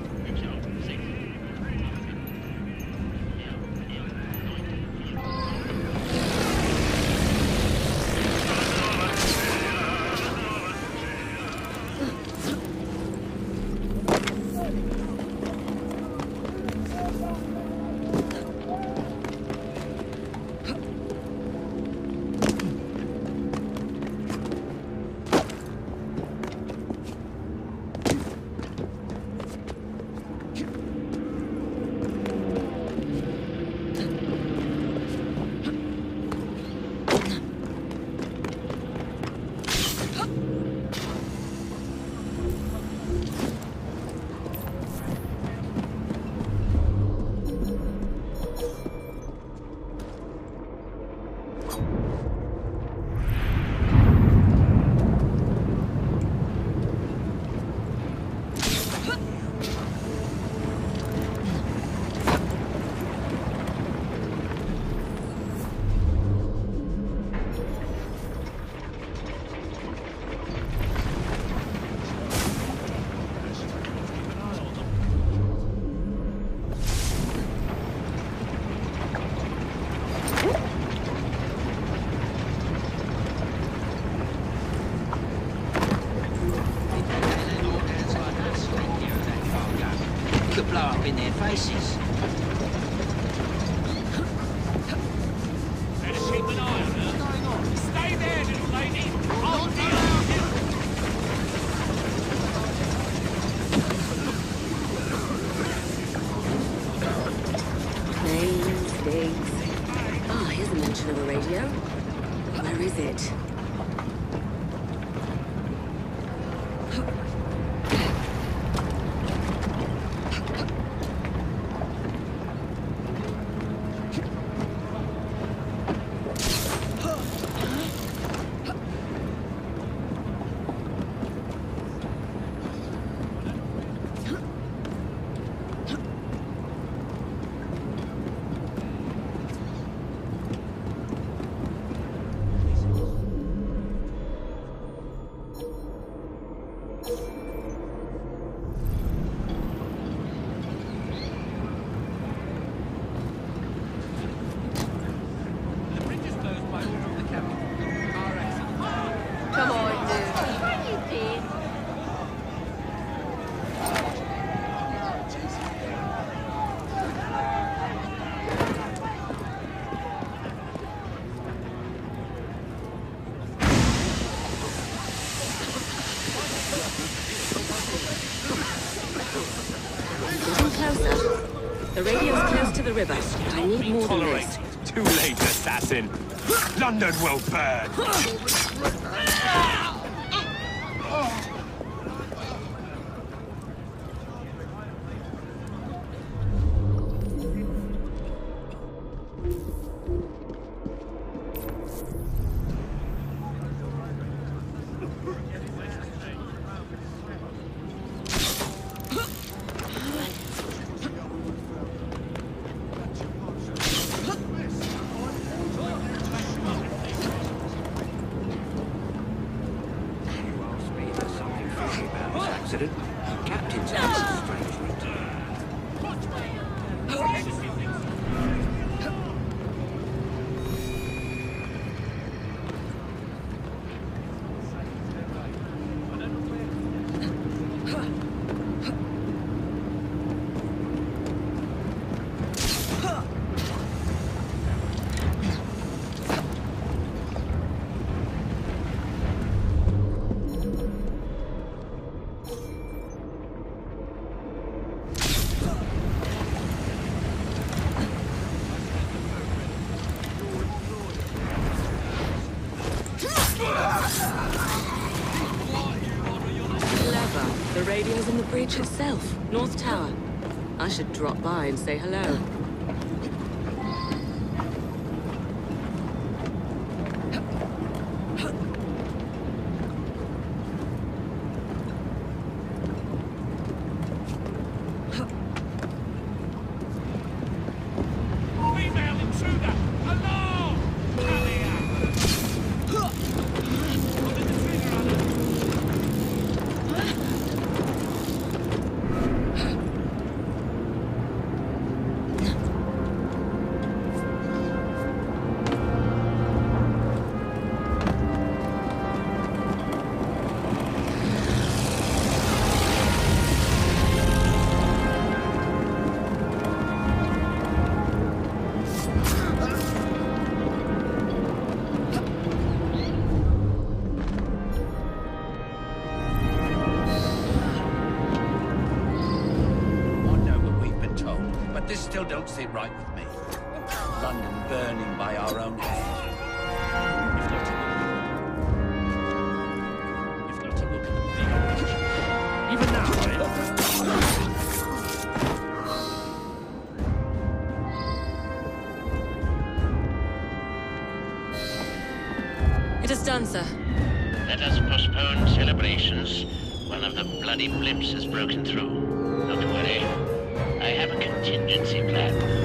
In their faces. Better keep an eye on her. What's going on? Stay there, little lady. I'll deal with you. Names, dates. Ah, here's a mention of a radio. Where is it? The radio's close to the river. I need more than this. Too late, assassin. London will burn. Accident. Captain's answer strangely. radio's in the bridge itself, North Tower. I should drop by and say hello. Don't sit right with me. London burning by our own hand. You've got to look at the big picture. Even now, It is done, sir. Let us postpone celebrations. One of the bloody blips has broken through. Not to worry. I have a contingency plan.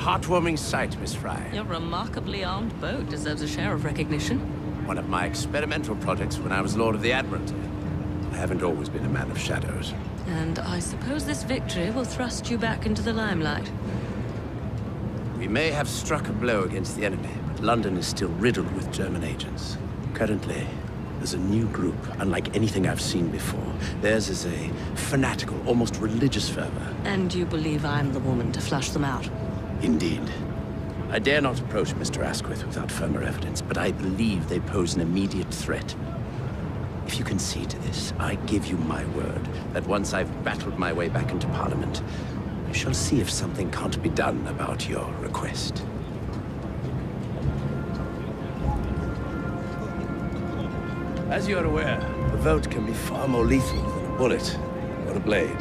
Heartwarming sight, Miss Fry. Your remarkably armed boat deserves a share of recognition. One of my experimental projects when I was Lord of the Admiralty. I haven't always been a man of shadows. And I suppose this victory will thrust you back into the limelight. We may have struck a blow against the enemy, but London is still riddled with German agents. Currently, There's a new group, unlike anything I've seen before. Theirs is a fanatical, almost religious fervor. And you believe I'm the woman to flush them out? Indeed. I dare not approach Mr. Asquith without firmer evidence, but I believe they pose an immediate threat. If you concede to this, I give you my word that once I've battled my way back into Parliament, I shall see if something can't be done about your request. As you are aware, a vote can be far more lethal than a bullet or a blade.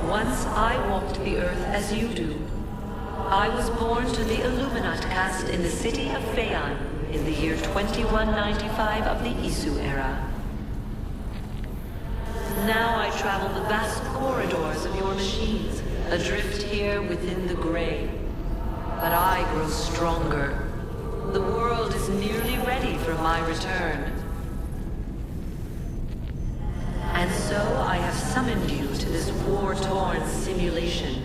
Once I walked the earth as you do. I was born to the Illuminat caste in the city of Phaon in the year 2195 of the Isu era. Now I travel the vast corridors of your machines, adrift here within the gray. But I grow stronger. The world is nearly ready for my return. And so I have summoned you to this war-torn simulation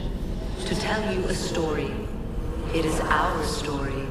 to tell you a story. It is our story.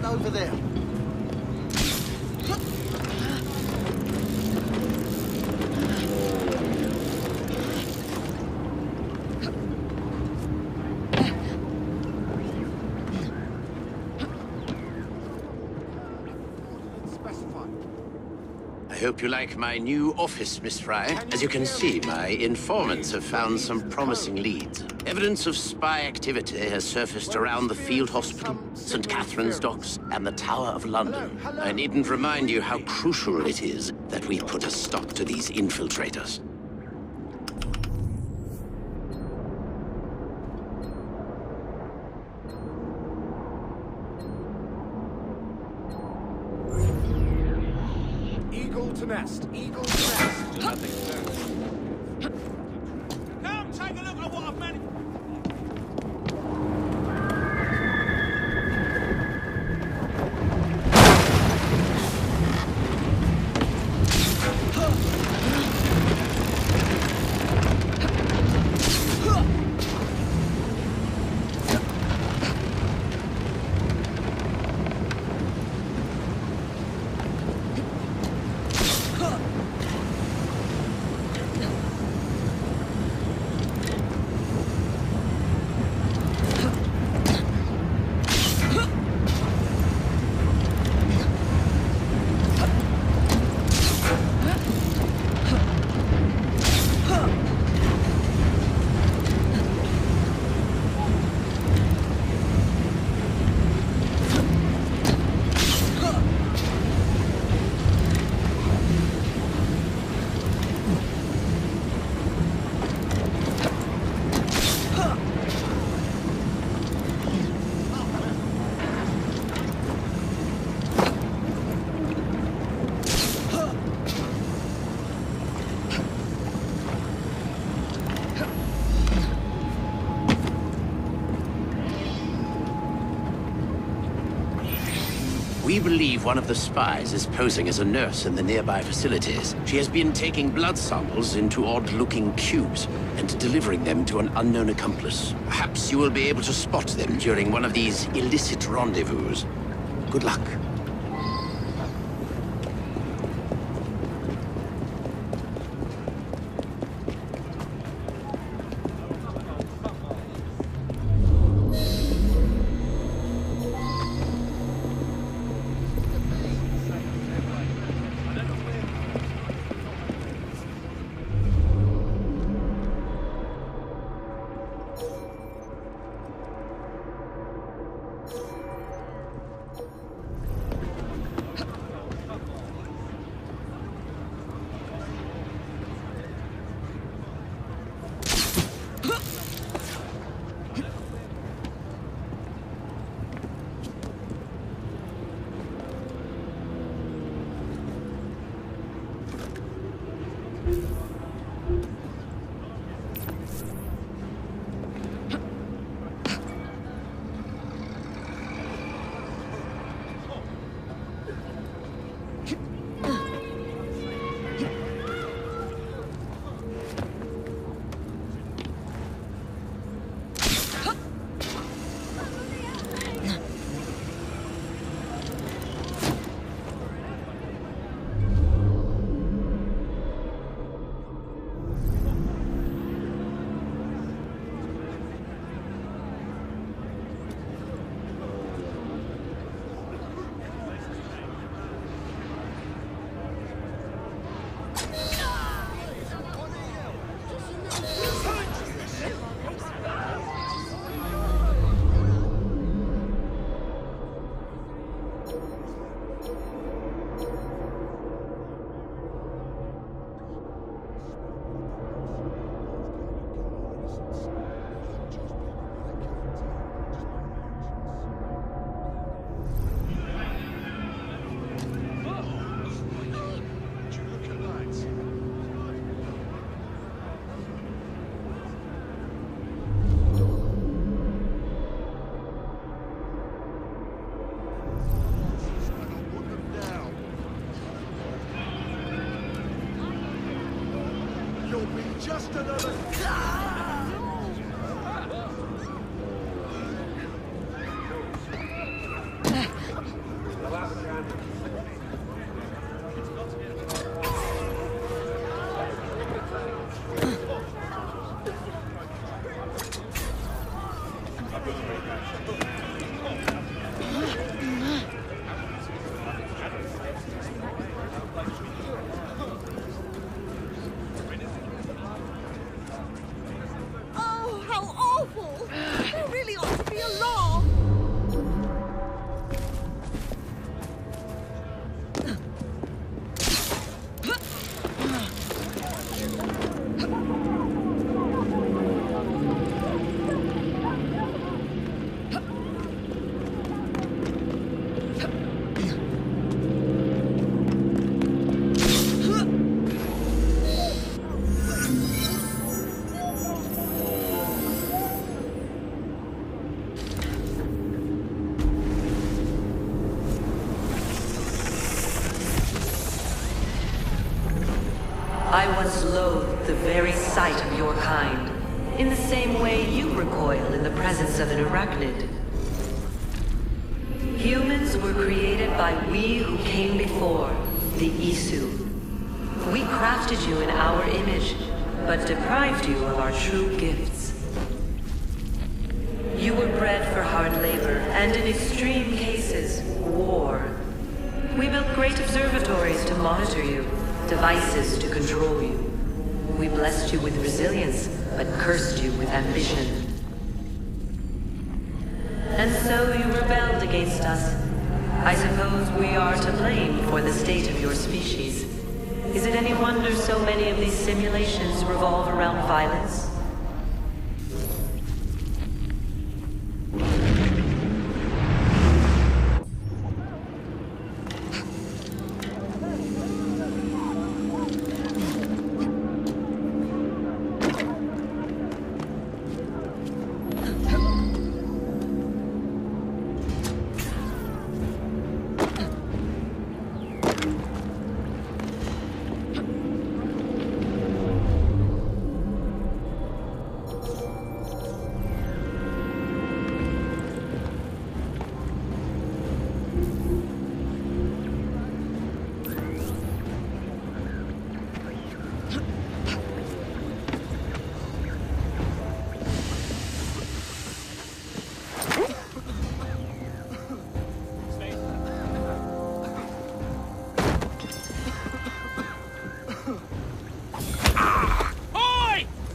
Over there. I hope you like my new office, Miss Fry. As you can see, my informants have found some promising leads. Evidence of spy activity has surfaced around the field hospital, St. Catherine's Docks, and the Tower of London. I needn't remind you how crucial it is that we put a stop to these infiltrators. Eagle to nest. Eagle to nest. Nothing to do. Come, take a look at what I've managed. We believe one of the spies is posing as a nurse in the nearby facilities. She has been taking blood samples into odd-looking cubes and delivering them to an unknown accomplice. Perhaps you will be able to spot them during one of these illicit rendezvous. Good luck. Just another... Oh, how awful! There really ought to be a law! I once loathed the very sight of your kind, in the same way you recoil in the presence of an arachnid. Humans were created by we who came before, the Isu. We crafted you in our image, but deprived you of our true gifts. You were bred for hard labor, and in extreme cases, war. We built great observatories to monitor you, devices to control you. We blessed you with resilience, but cursed you with ambition. And so you rebelled against us. I suppose we are to blame for the state of your species. Is it any wonder so many of these simulations revolve around violence?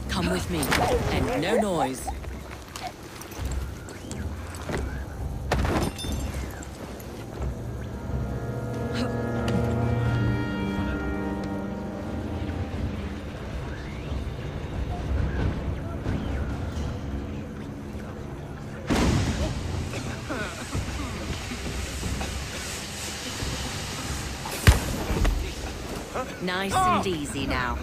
Come with me, and no noise. Nice and easy now.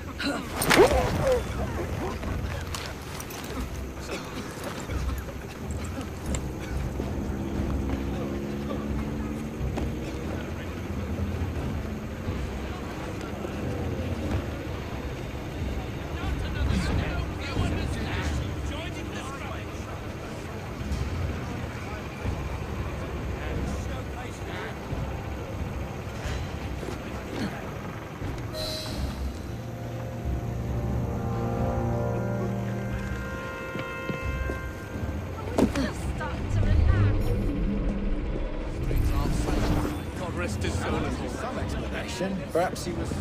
Some explanation. Perhaps he was...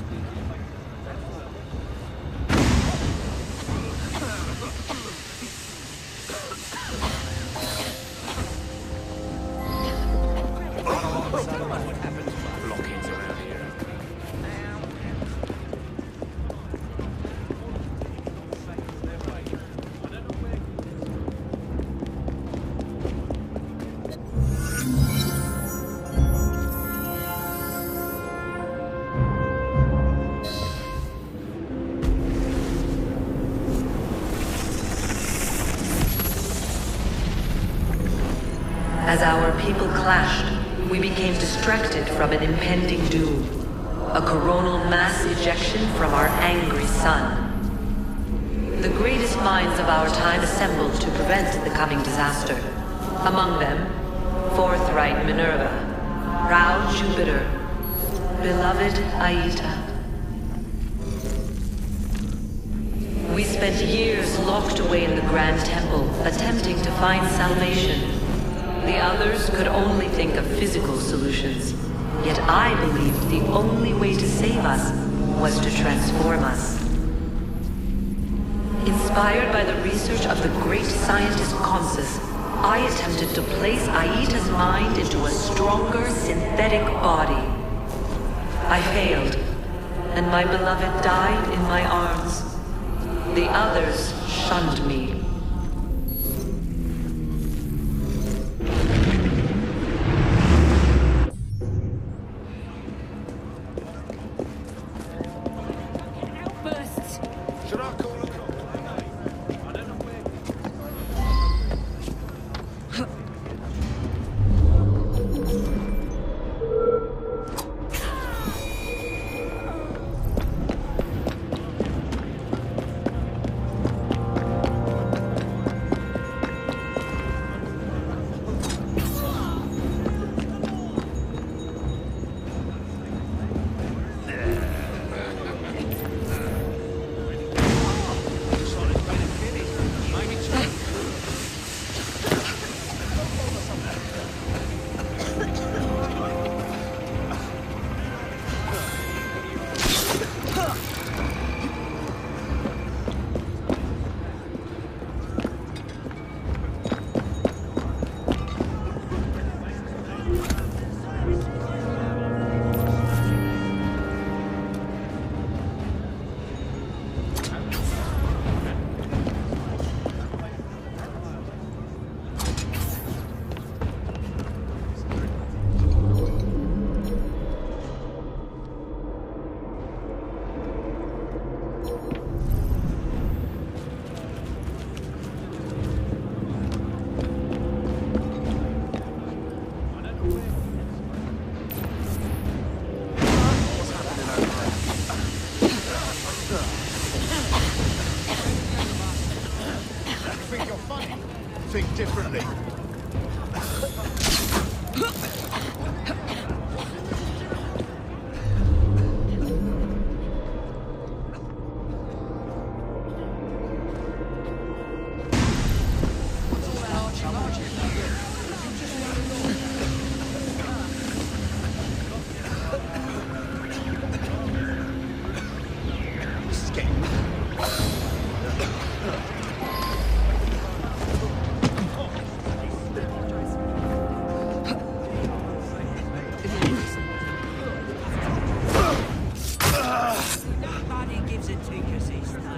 As our people clashed, we became distracted from an impending doom. A coronal mass ejection from our angry sun. The greatest minds of our time assembled to prevent the coming disaster. Among them, forthright Minerva, proud Jupiter, beloved Aita. We spent years locked away in the Grand Temple, attempting to find salvation. The others could only think of physical solutions. Yet I believed the only way to save us was to transform us. Inspired by the research of the great scientist Consus, I attempted to place Aita's mind into a stronger synthetic body. I failed, and my beloved died in my arms. The others shunned me. Think differently.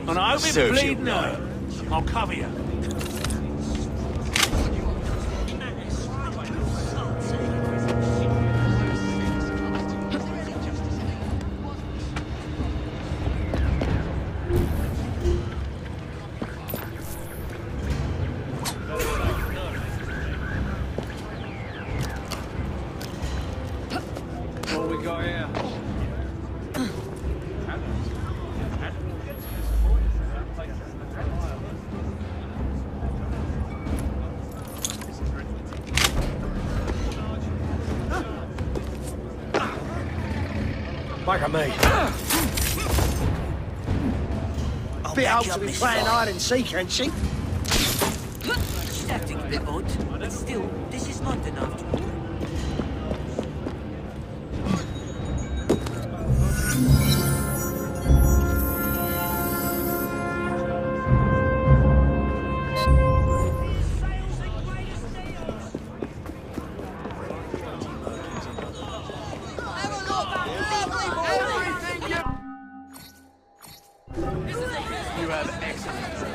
And I hope it bleed no. I'll cover you. What we got here? Back at me. Bit old to be playing hide and seek, ain't she? Static a bit odd, but still, this is London after all. You have excellent training.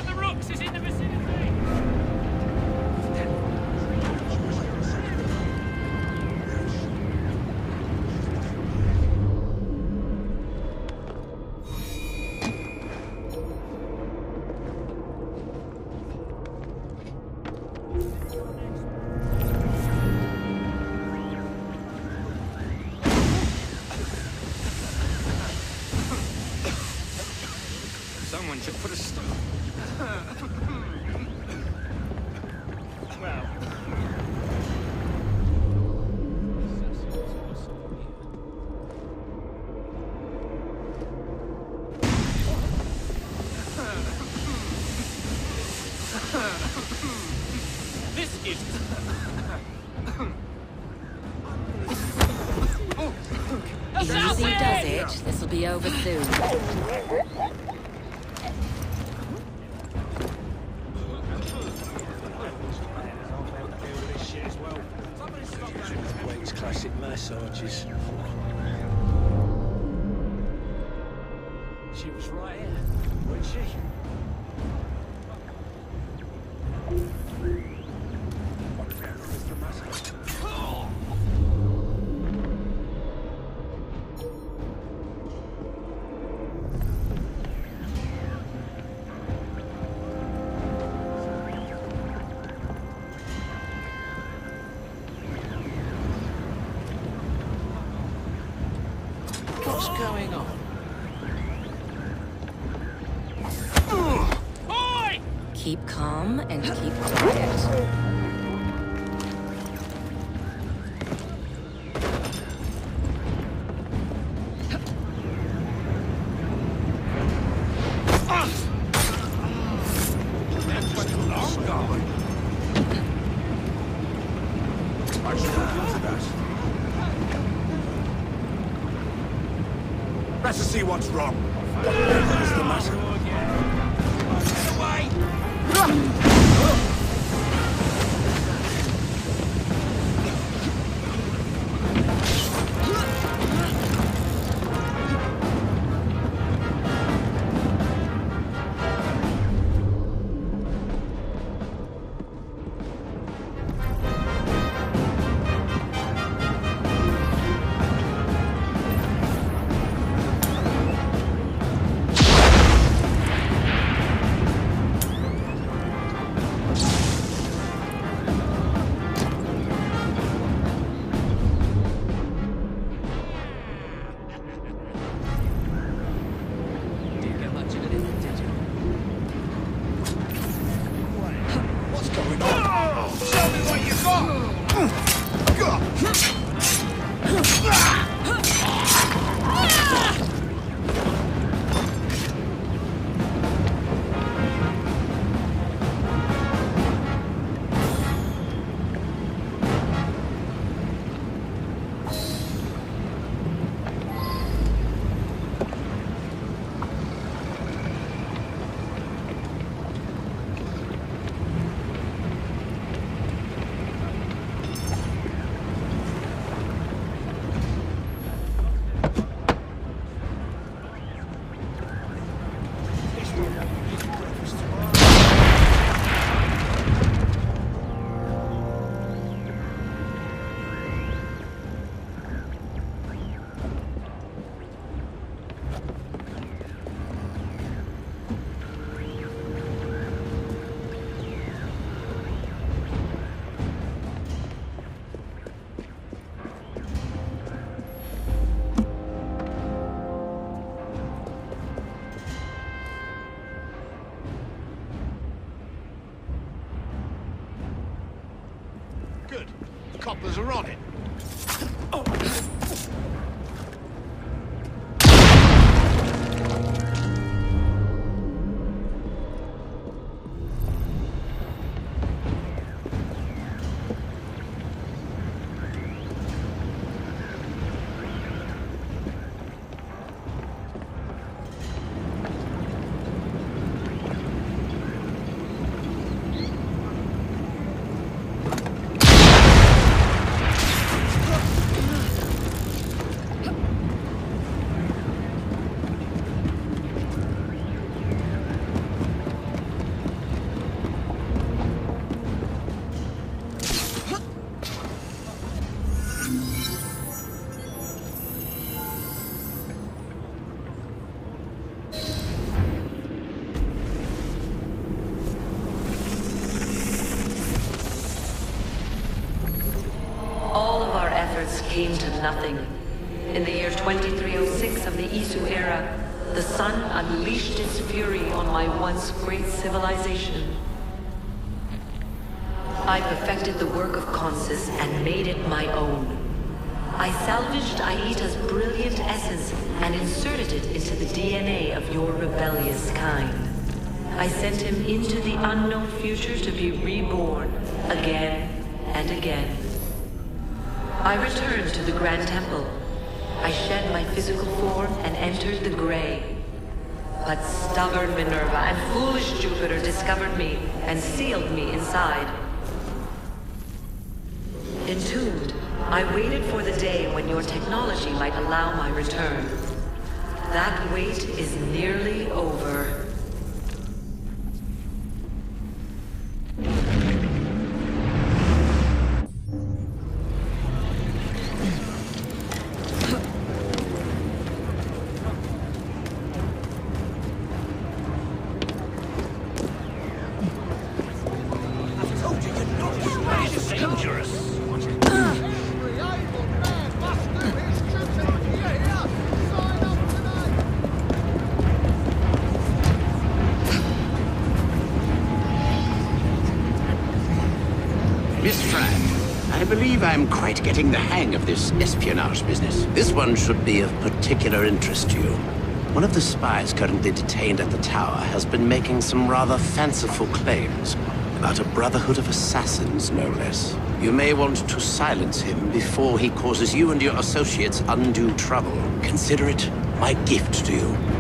from the rooks is in the vicinity. Someone should put a stop. Well. This is... Easy does it. This'll be over soon. Classic massages. She was right here, wasn't she? What's going on? Keep calm and keep quiet. Let's see what's wrong. What's the matter? Get away! Good. The coppers are on it. efforts came to nothing. In the year 2306 of the Isu era, the sun unleashed its fury on my once great civilization. I perfected the work of Consus and made it my own. I salvaged Aita's brilliant essence and inserted it into the DNA of your rebellious kind. I sent him into the unknown future to be reborn again and again. I returned to the Grand Temple. I shed my physical form and entered the Grey. But stubborn Minerva and foolish Jupiter discovered me and sealed me inside. Entombed, I waited for the day when your technology might allow my return. That wait is nearly over. I'm quite getting the hang of this espionage business. This one should be of particular interest to you. One of the spies currently detained at the tower has been making some rather fanciful claims about a brotherhood of assassins, no less. You may want to silence him before he causes you and your associates undue trouble. Consider it my gift to you.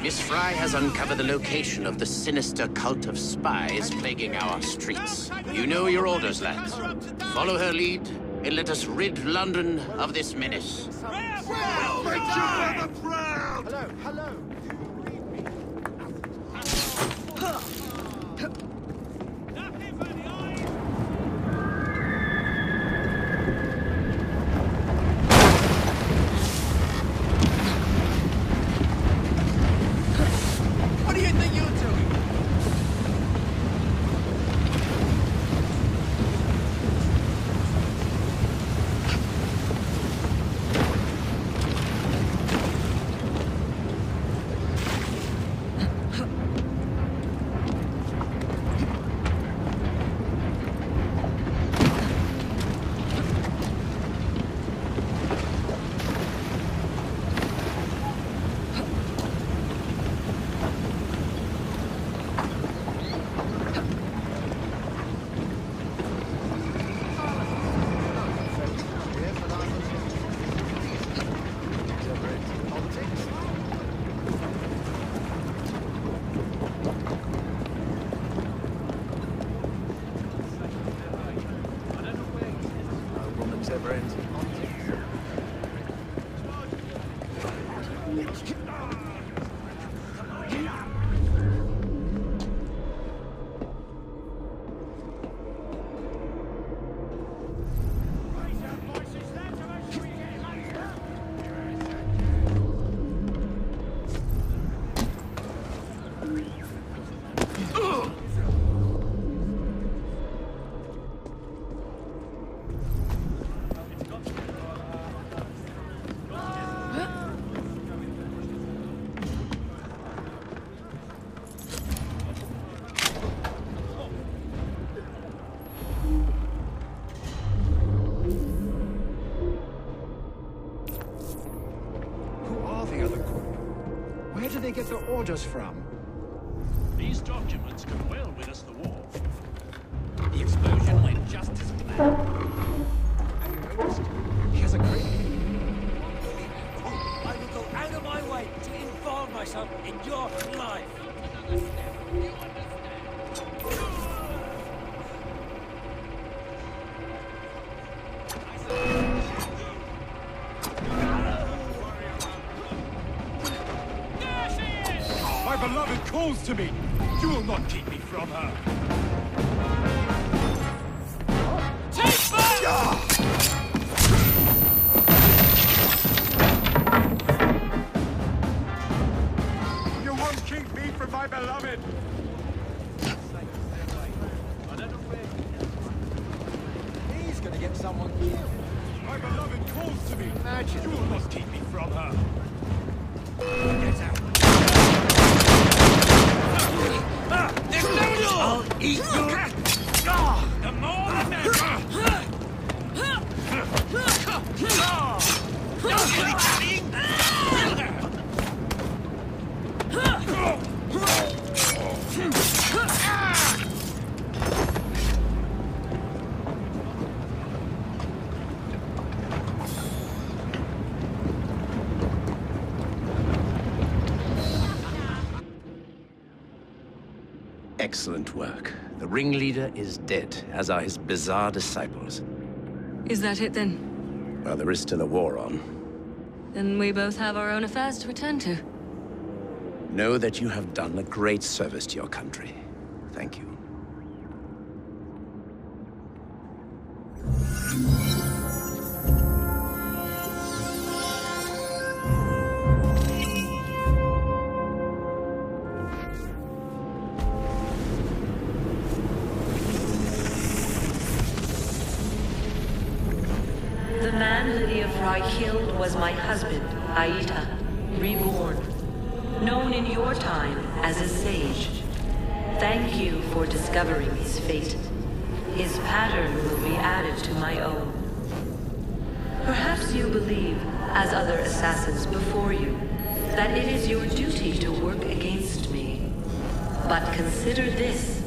Miss Fry has uncovered the location of the sinister cult of spies plaguing our streets. You know your orders, lads. Follow her lead, and let us rid London of this menace. Hello, hello. What do you think you're doing? Where do they get their orders from? These documents could well win us the war. The explosion went just as planned. Have you noticed? He has a great... I will go out of my way to involve myself in your life. My beloved calls to me. You will not keep me from her. Take back! You won't keep me from my beloved. He's gonna get someone killed. My beloved calls to me. Imagine. You will not keep me from her. Get out. I'll eat you! The more the merrier. Excellent work. The ringleader is dead, as are his bizarre disciples. Is that it then? Well, there is still a war on. Then we both have our own affairs to attend to. Know that you have done a great service to your country. Thank you. The man Lydia Fry killed was my husband, Aita, reborn. Known in your time as a sage. Thank you for discovering his fate. His pattern will be added to my own. Perhaps you believe, as other assassins before you, that it is your duty to work against me. But consider this.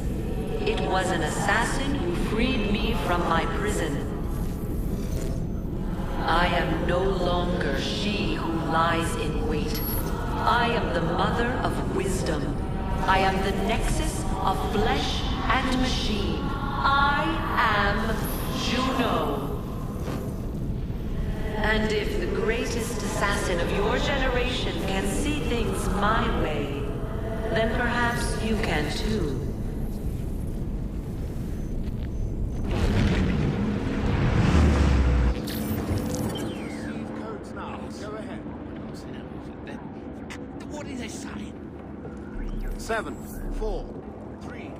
It was an assassin who freed me from my prison. I am no longer she who lies in wait. I am the mother of wisdom. I am the nexus of flesh and machine. I am Juno. And if the greatest assassin of your generation can see things my way, then perhaps you can too. What are they saying? 7, 4, 3.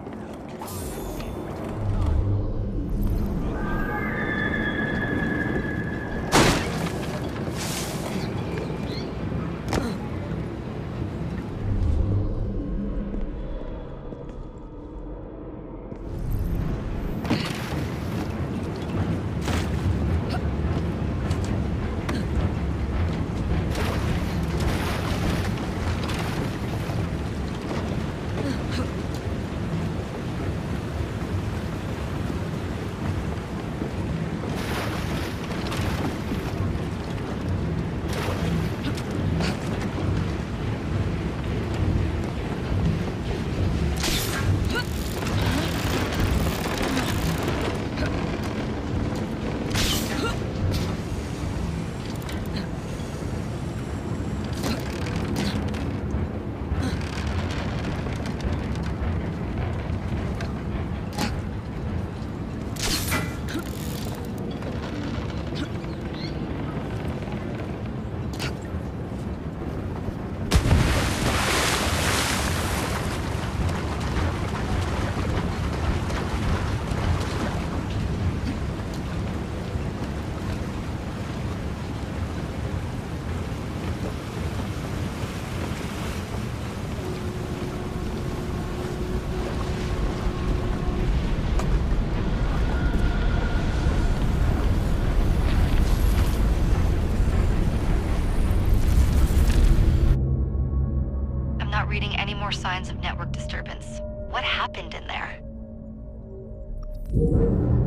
Reading any more signs of network disturbance. What happened in there?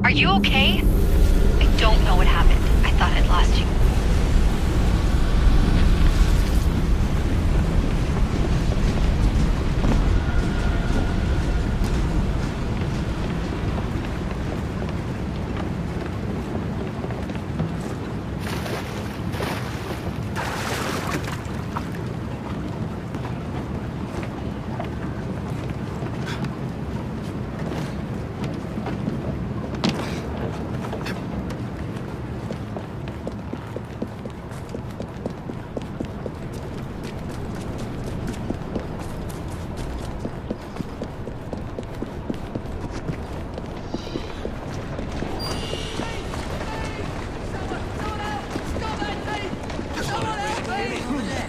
Are you okay? I don't know what happened. I thought I'd lost you.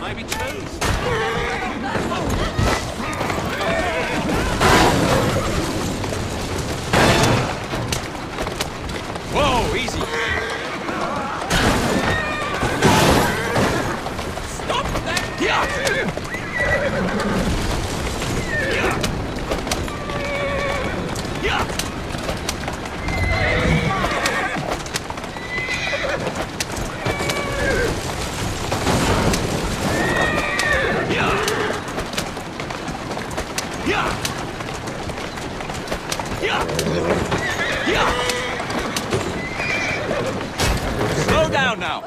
Maybe two. Whoa, easy. Stop that! Yeah! Slow down now.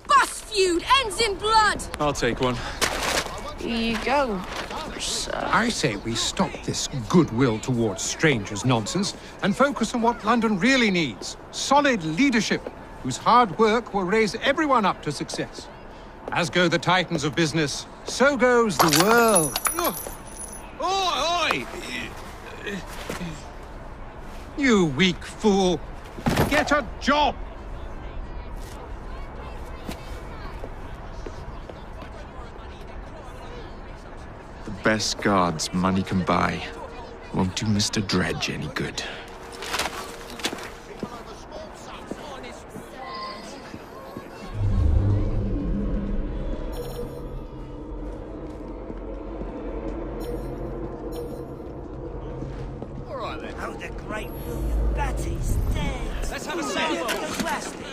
Bus feud ends in blood! I'll take one. Here you go, sir. I say we stop this goodwill towards strangers nonsense and focus on what London really needs. Solid leadership, whose hard work will raise everyone up to success. As go the titans of business, so goes the world. Oi! You weak fool. Get a job! The best guards money can buy won't do Mr. Dredge any good. All right then. Hold the great William Batty's dead. Let's have a sample. The plastic.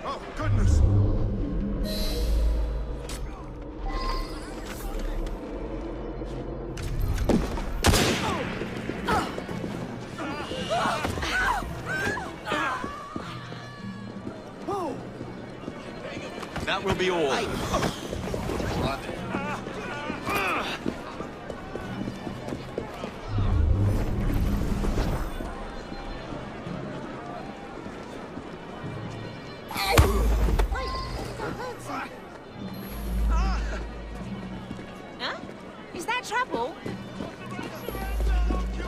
Oh, goodness! That will be all. Huh? Is that trouble?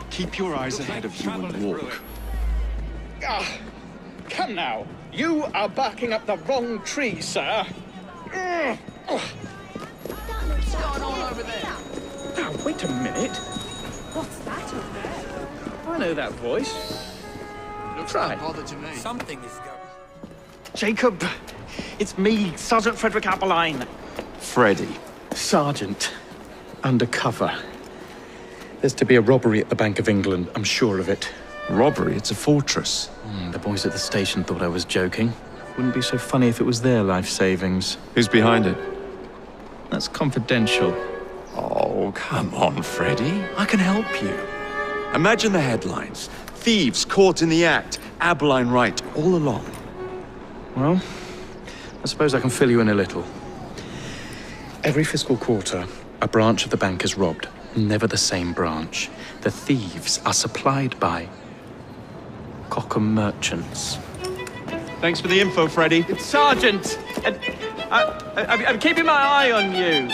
Keep your eyes ahead of you and walk. Ah, come now. You are barking up the wrong tree, sir. What's going on over there? Now, wait a minute. What's that over there? I know that voice. Try. Bother to me. Something is going. Jacob, it's me, Sergeant Frederick Appeline. Freddy. Sergeant. Undercover. There's to be a robbery at the Bank of England, I'm sure of it. Robbery? It's a fortress. The boys at the station thought I was joking. Wouldn't be so funny if it was their life savings. Who's behind it? That's confidential. Oh, come on, Freddy. I can help you. Imagine the headlines. Thieves caught in the act. Abeline right, all along. Well, I suppose I can fill you in a little. Every fiscal quarter, a branch of the bank is robbed. Never the same branch. The thieves are supplied by Cockham merchants. Thanks for the info, Freddy. It's Sergeant! And I'm keeping my eye on you.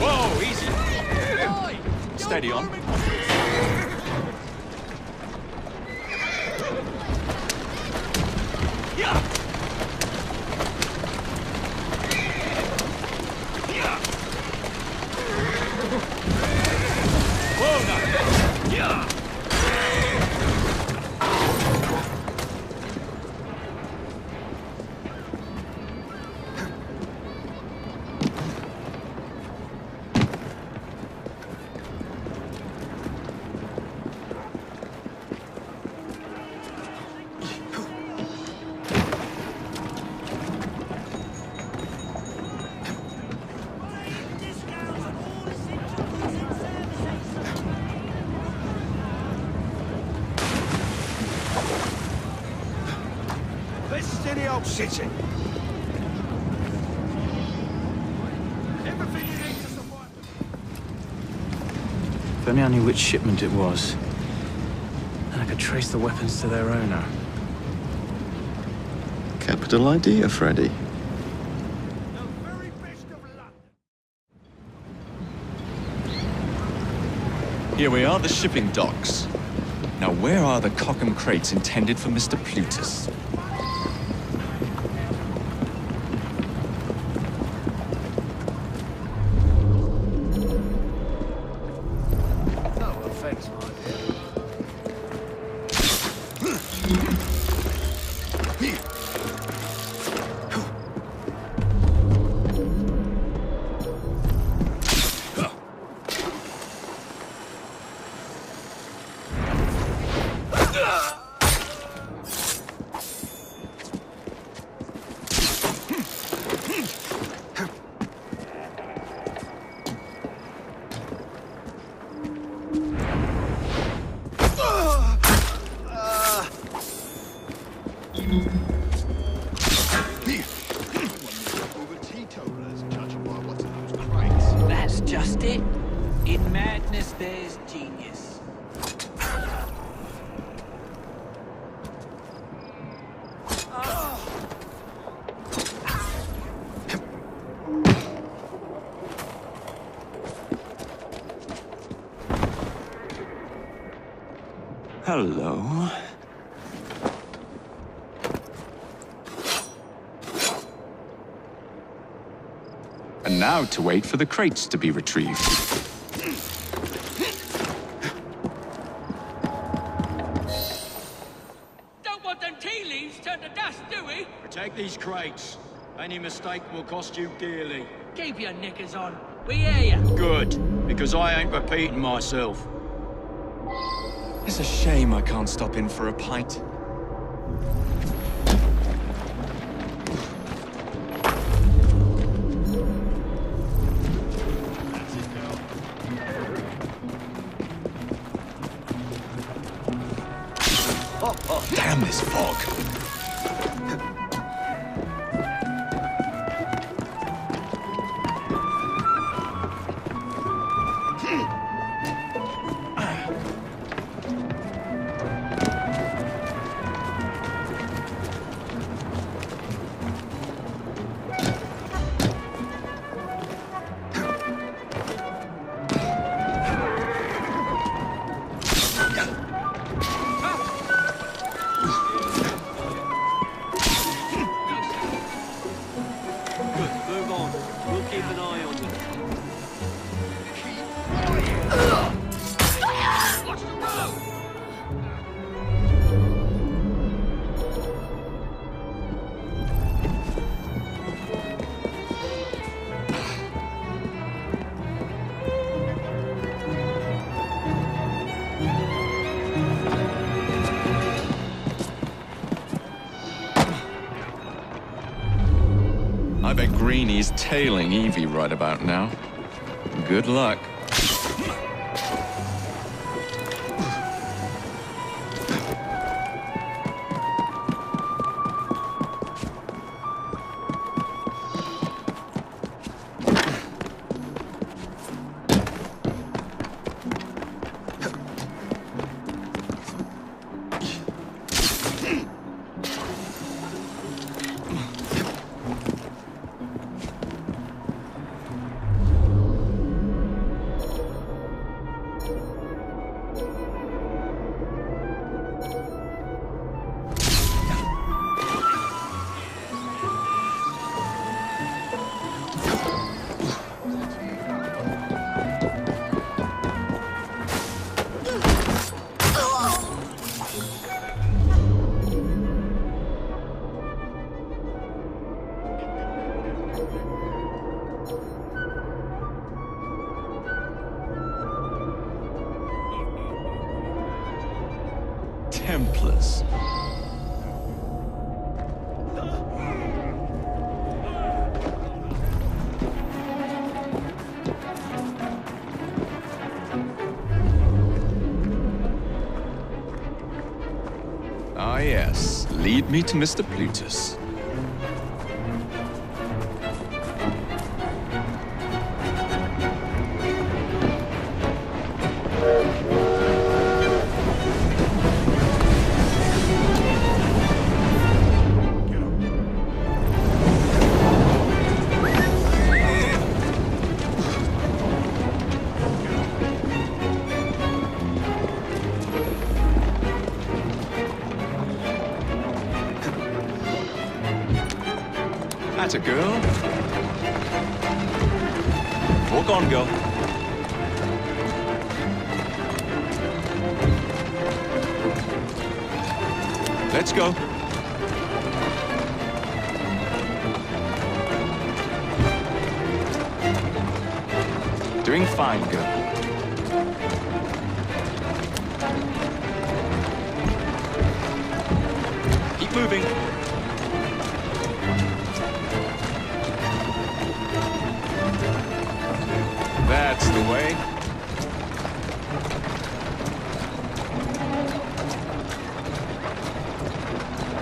Whoa, easy. Steady on. This is any old city. Everything you need to survive. If only I knew which shipment it was. Then I could trace the weapons to their owner. Capital idea, Freddy. Here we are, the shipping docks. Now, where are the Cockham crates intended for Mr. Plutus? just it. In madness, there's genius. Hello. And now to wait for the crates to be retrieved. Don't want them tea leaves turned to dust, do we? Protect these crates. Any mistake will cost you dearly. Keep your knickers on. We hear you. Good, because I ain't repeating myself. It's a shame I can't stop in for a pint. Damn this fog. I bet Greenie's tailing Evie right about now. Good luck. Templars. Ah yes, lead me to Mr. Plutus. That's a girl. Walk on, girl. Let's go. Doing fine, girl. Keep moving. That's the way.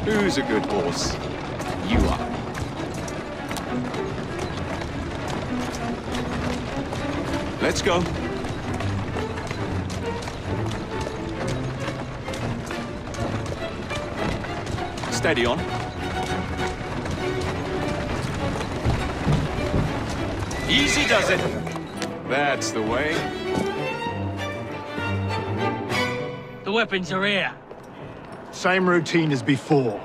Who's a good horse? You are. Let's go. Steady on. Easy does it. That's the way. The weapons are here. Same routine as before.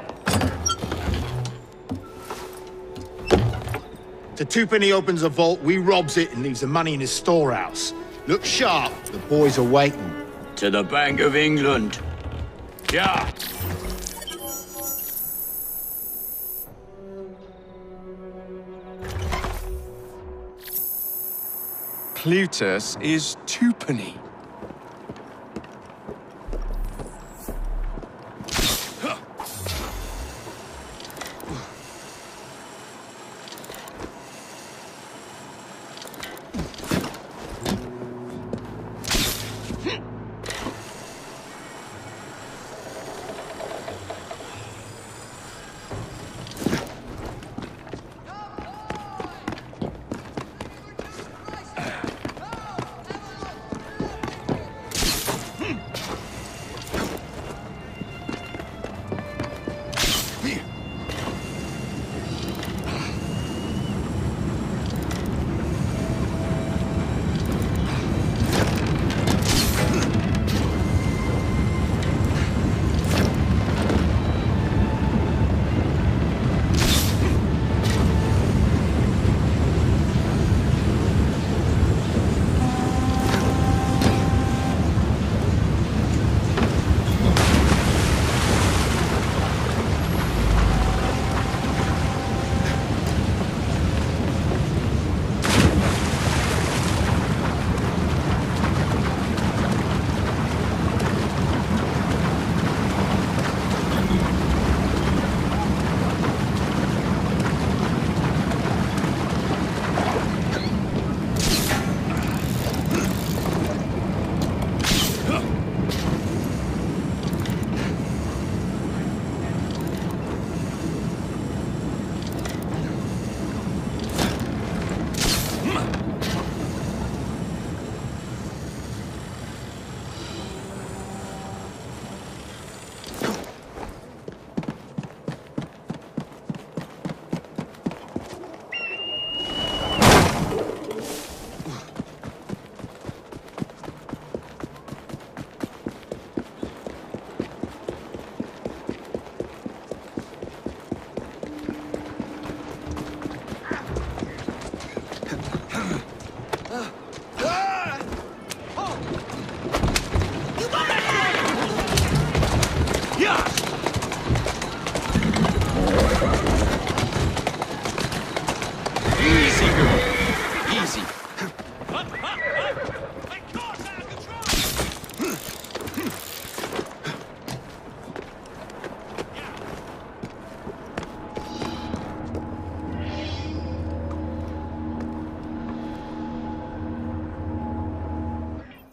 The twopenny opens a vault, we robs it and leaves the money in his storehouse. Look sharp, the boys are waiting. To the Bank of England. Yeah. Plutus is twopenny.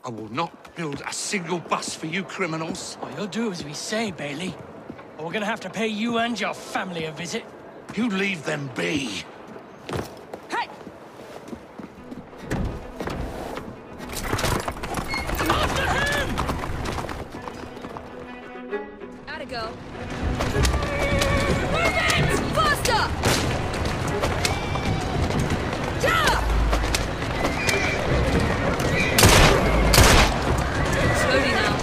I will not build a single bus for you criminals. Oh, you'll do as we say, Bailey. Or we're gonna have to pay you and your family a visit. You leave them be. Hey! Gotta go. Move it! Faster! Yeah! Slowly now.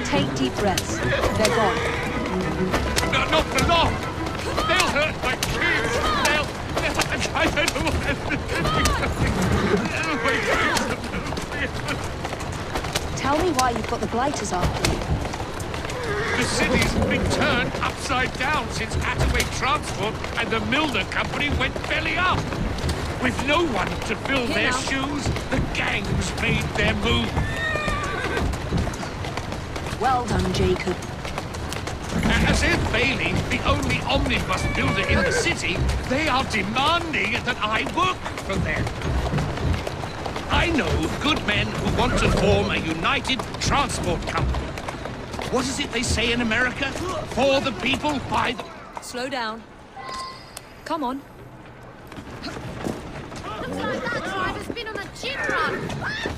Take deep breaths. They're gone. No, not for long! They'll hurt my kids! I don't know what I'm Tell me why you've got the blighters after you. The city's been turned upside down since Attaway Transport and the Milner Company went belly up. With no one to fill their shoes, the gangs made their move. Well done, Jacob. As if Bailey, the only omnibus builder in the city, they are demanding that I work for them. I know good men who want to form a united transport company. What is it they say in America? For the people, by the... Slow down. Come on. Looks like that driver's been on a gym run.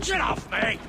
Get off me!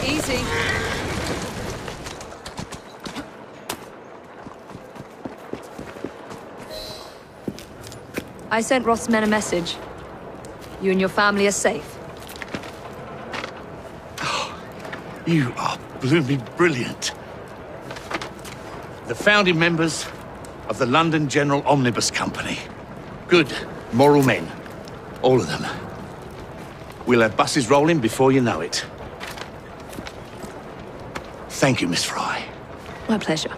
Easy. I sent Roth's men a message. You and your family are safe. You are blooming brilliant. The founding members of the London General Omnibus Company. Good, moral men. All of them. We'll have buses rolling before you know it. Thank you, Miss Fry. My pleasure.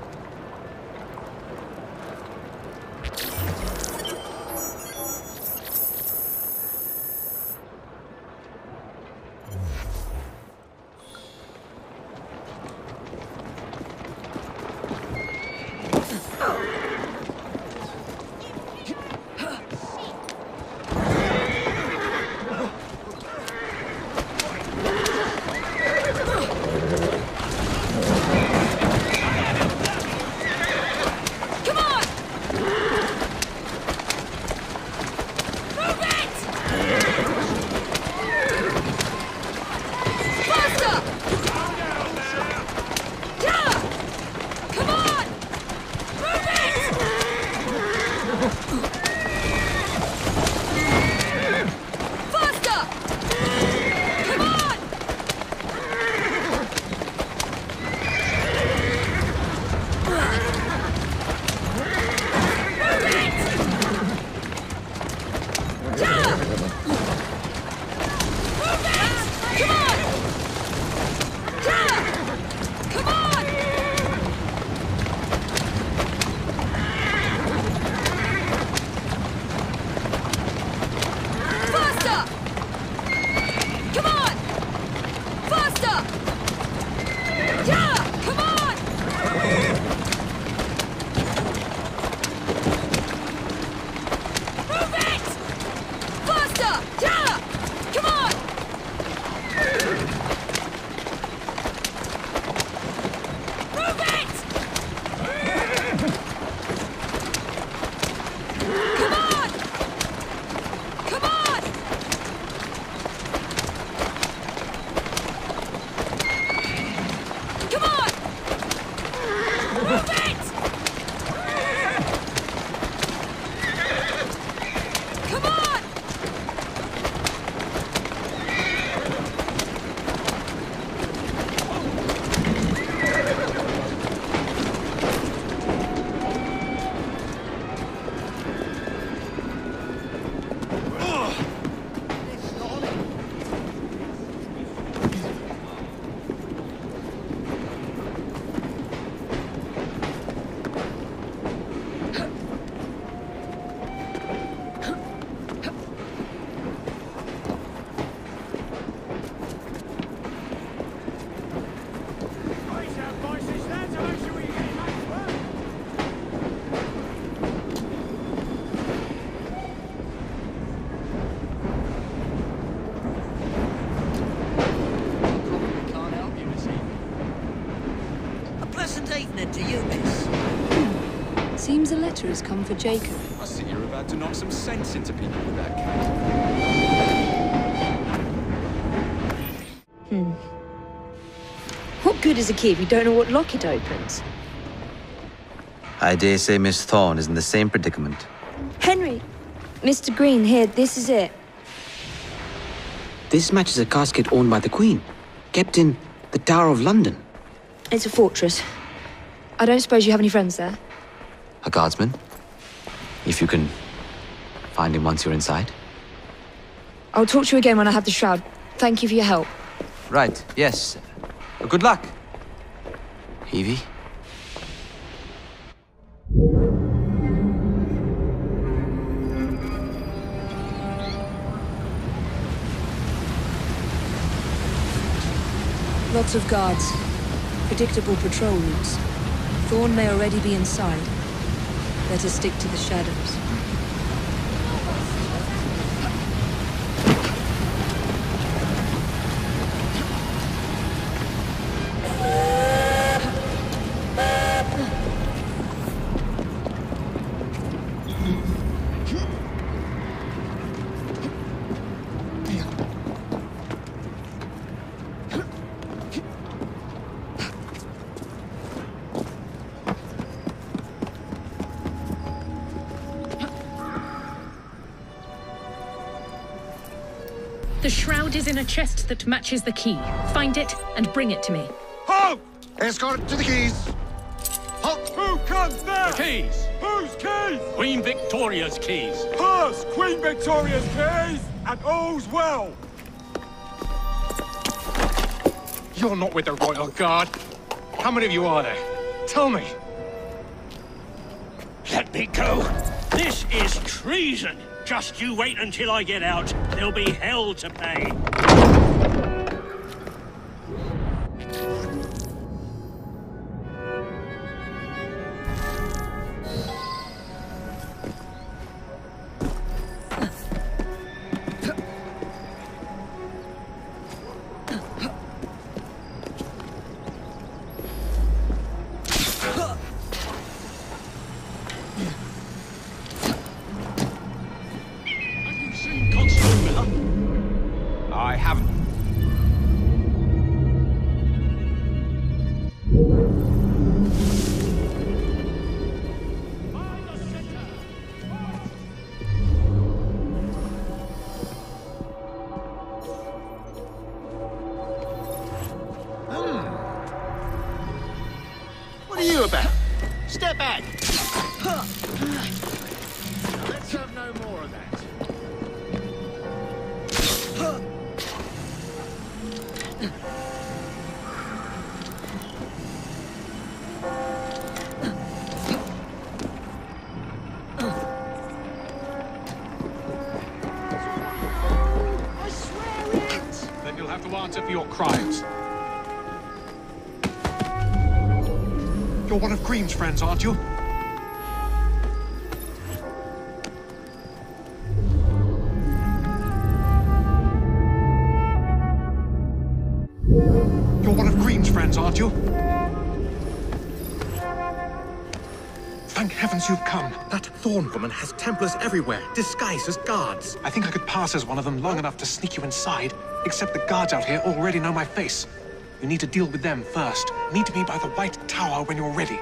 Pleasant evening to you, miss. Seems a letter has come for Jacob. I see you're about to knock some sense into people with that cat. What good is a key if you don't know what lock it opens? I dare say Miss Thorne is in the same predicament. Henry! Mr. Green, here, this is it. This matches a casket owned by the Queen, kept in the Tower of London. It's a fortress. I don't suppose you have any friends there? A guardsman? If you can find him once you're inside. I'll talk to you again when I have the shroud. Thank you for your help. Right, yes. Good luck. Evie? Lots of guards. Predictable patrol routes. Thorne may already be inside. Better stick to the shadows. The shroud is in a chest that matches the key. Find it and bring it to me. Halt! Escort to the keys. Halt! Who comes there? The keys. Whose keys? Queen Victoria's keys. Hers! Queen Victoria's keys! And all's well! You're not with the Royal Guard. How many of you are there? Tell me. Let me go. This is treason. Just you wait until I get out. There'll be hell to pay. I haven't. What are you about? Step back. Let's have no more of that. Then you'll have to answer for your crimes. You're one of Green's friends, aren't you? You're one of Green's friends, aren't you? Thank heavens you've come. That Thorne woman has Templars everywhere, disguised as guards. I think I could pass as one of them long enough to sneak you inside, except the guards out here already know my face. You need to deal with them first. Meet me by the White Tower when you're ready.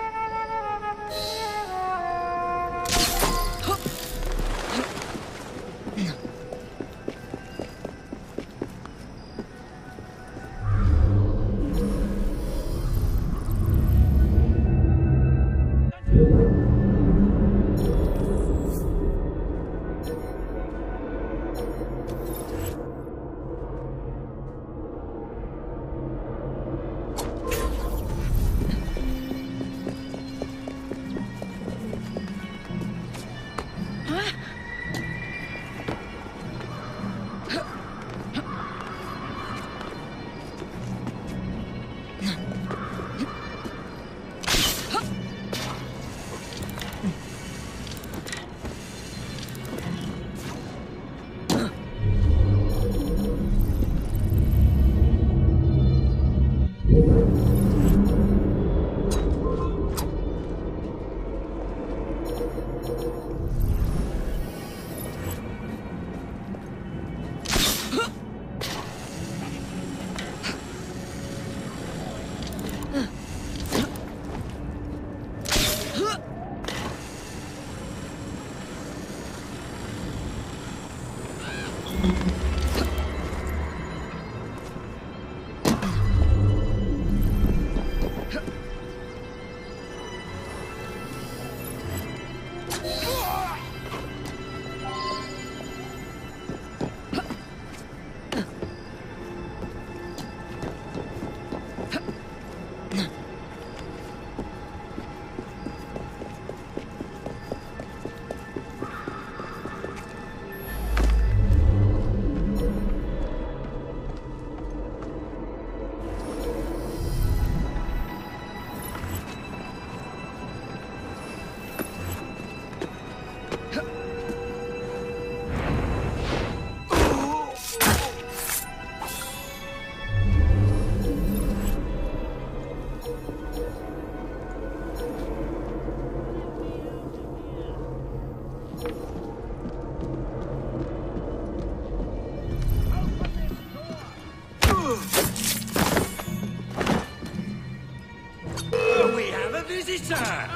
sir!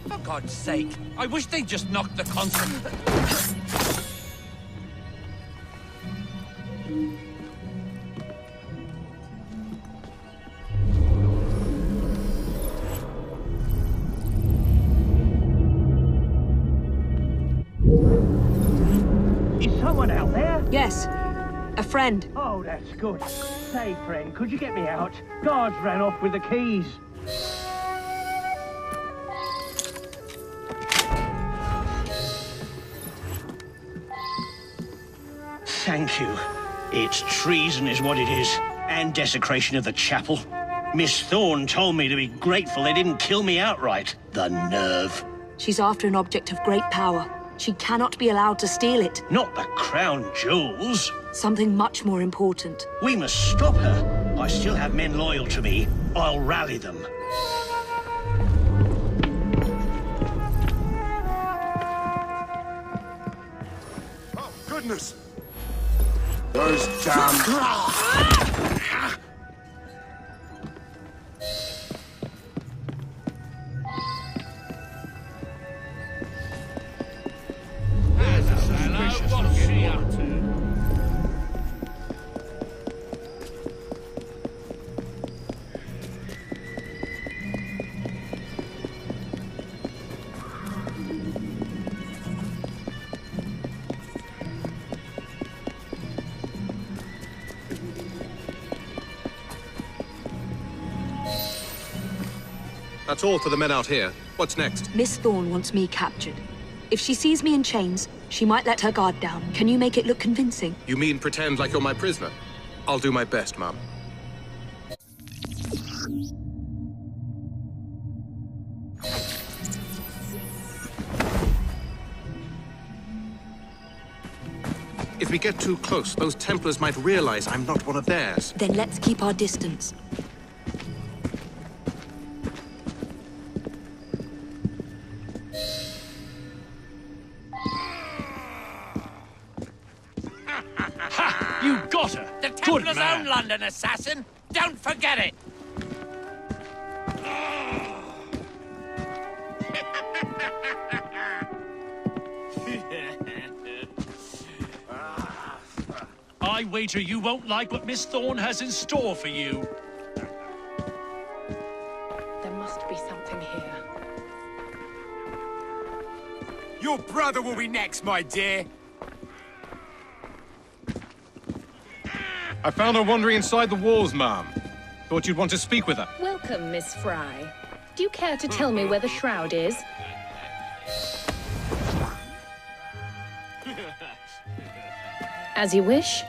For God's sake, I wish they'd just knocked the console. Is someone out there? Yes. A friend. Oh, that's good. Say, friend, could you get me out? Guards ran off with the keys. Thank you. It's treason is what it is, and desecration of the chapel. Miss Thorne told me to be grateful they didn't kill me outright. The nerve. She's after an object of great power. She cannot be allowed to steal it. Not the crown jewels. Something much more important. We must stop her. I still have men loyal to me. I'll rally them. Oh, goodness! Those damn... What's she up to? That's all for the men out here. What's next? Miss Thorne wants me captured. If she sees me in chains, she might let her guard down. Can you make it look convincing? You mean pretend like you're my prisoner? I'll do my best, Mom. If we get too close, those Templars might realize I'm not one of theirs. Then let's keep our distance. You got her! The Good Templar's man! own London assassin! Don't forget it! I wager you won't like what Miss Thorne has in store for you. There must be something here. Your brother will be next, my dear. I found her wandering inside the walls, Ma'am. Thought you'd want to speak with her. Welcome, Miss Fry. Do you care to tell me where the shroud is? As you wish.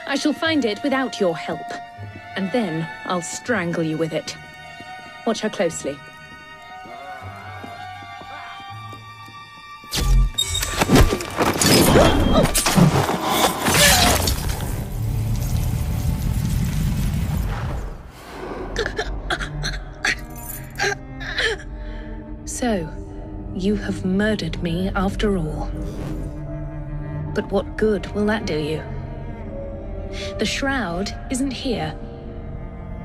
I shall find it without your help. And then I'll strangle you with it. Watch her closely. So, you have murdered me after all. But what good will that do you? The shroud isn't here.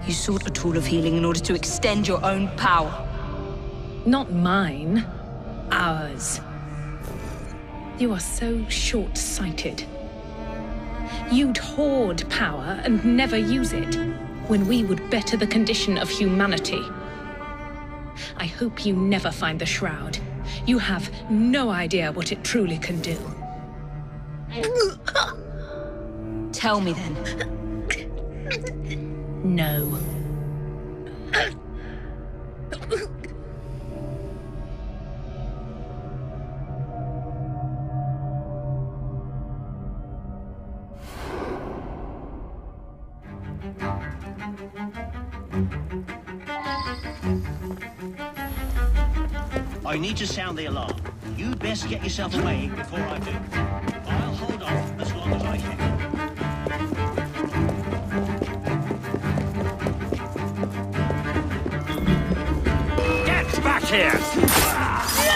You sought a tool of healing in order to extend your own power. Not mine. Ours. You are so short-sighted. You'd hoard power and never use it, when we would better the condition of humanity. I hope you never find the shroud. You have no idea what it truly can do. Tell me then. No. I need to sound the alarm. You'd best get yourself away before I do. I'll hold off as long as I can. out here!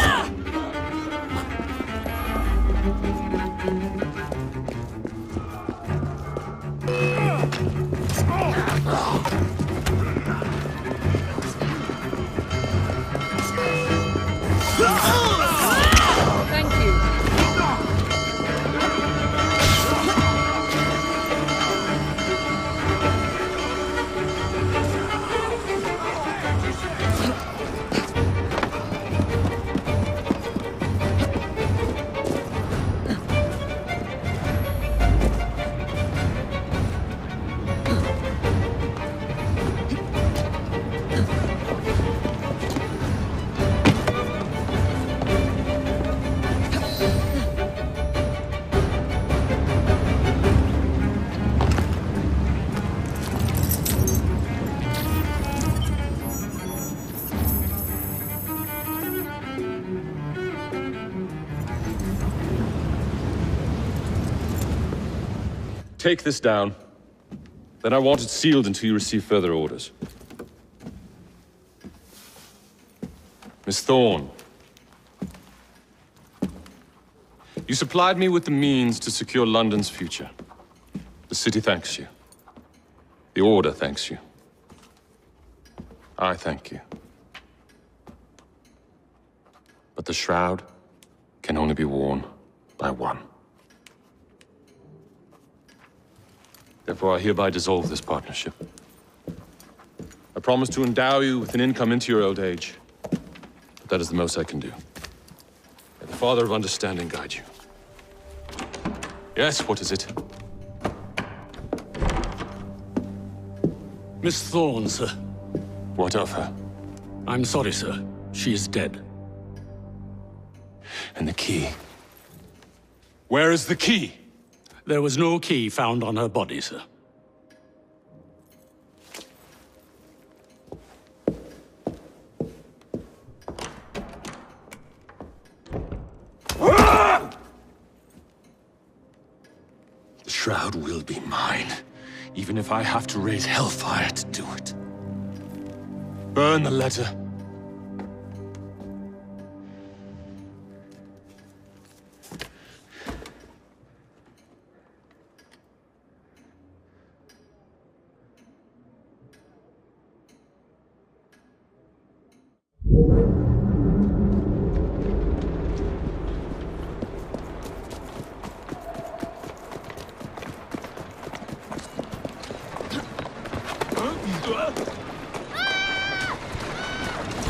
Thank you. Take this down. Then I want it sealed until you receive further orders. Miss Thorne. You supplied me with the means to secure London's future. The city thanks you. The Order thanks you. I thank you. But the shroud can only be worn by one. Therefore, I hereby dissolve this partnership. I promise to endow you with an income into your old age. But that is the most I can do. May the Father of Understanding guide you. Yes, what is it? Miss Thorne, sir. What of her? I'm sorry, sir. She is dead. And the key? Where is the key? There was no key found on her body, sir. The shroud will be mine, even if I have to raise hellfire to do it. Burn the letter.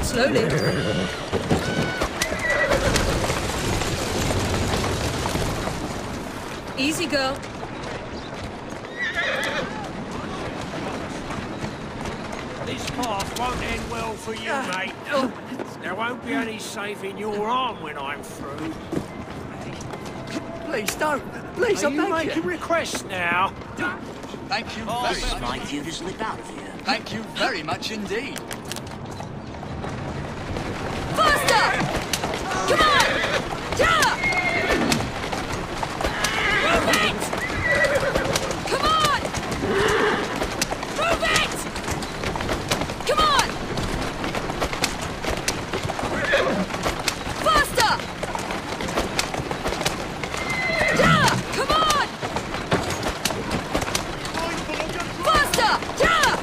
Slowly. Easy, girl. This path won't end well for you, mate. There won't be any saving your arm when I'm through. Please don't. Please, Are you making requests now? Thank you Oh, very much. like you to slip out of here. Thank you very much indeed. Faster! Come on! Yeah! Move it! Come on! Move it! Come on! Faster! Yeah! Come on! Faster! Yeah!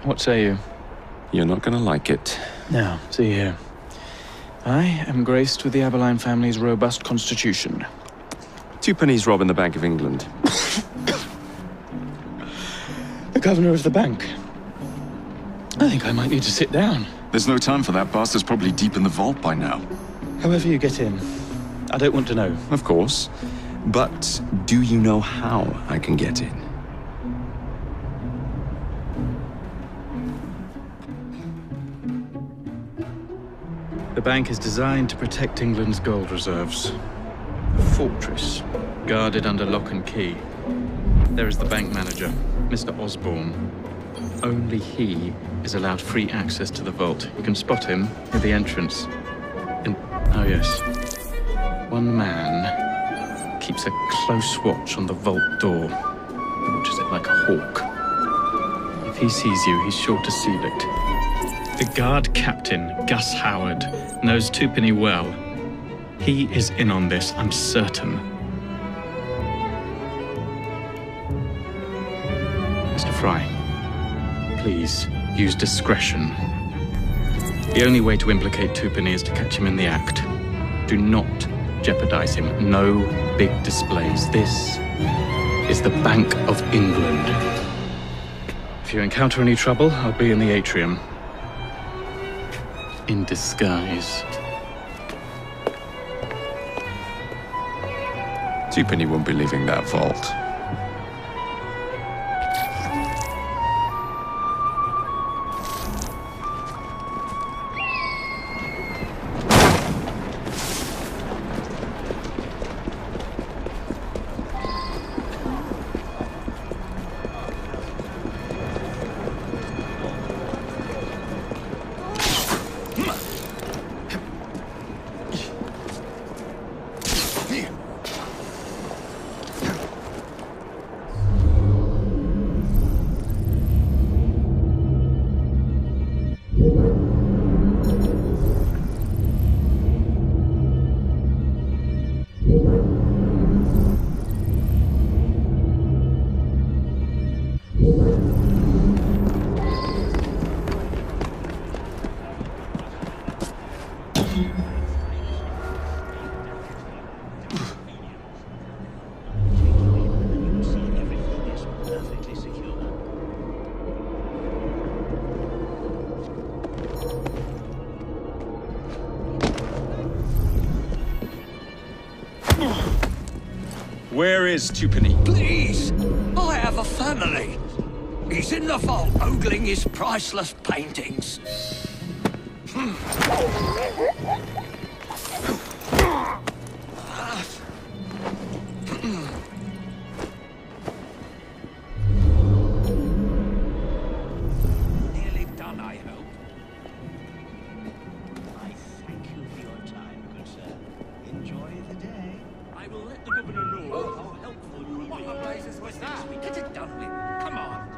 What say you? You're not gonna like it. Now, see here. I am graced with the Aberline family's robust constitution. 2 pennies robbing the Bank of England. The governor of the bank. I think I might need to sit down. There's no time for that. Bastard's probably deep in the vault by now. However you get in, I don't want to know. Of course. But do you know how I can get in? The bank is designed to protect England's gold reserves. A fortress, guarded under lock and key. There is the bank manager, Mr. Osborne. Only he is allowed free access to the vault. You can spot him at the entrance. And, oh yes, one man keeps a close watch on the vault door. He watches it like a hawk. If he sees you, he's sure to seal it. The guard captain, Gus Howard, knows Twopenny well. He is in on this, I'm certain. Mr. Fry, please use discretion. The only way to implicate Twopenny is to catch him in the act. Do not jeopardize him. No big displays. This is the Bank of England. If you encounter any trouble, I'll be in the atrium. In disguise. Twopenny won't be leaving that vault. Where is Twopenny? Please! I have a family. He's in the vault ogling his priceless paintings. Nearly done, I hope. I thank you for your time, good sir. Enjoy the day. I will let the governor know how helpful you will be. What the blazes was that? We get it done with. Come on.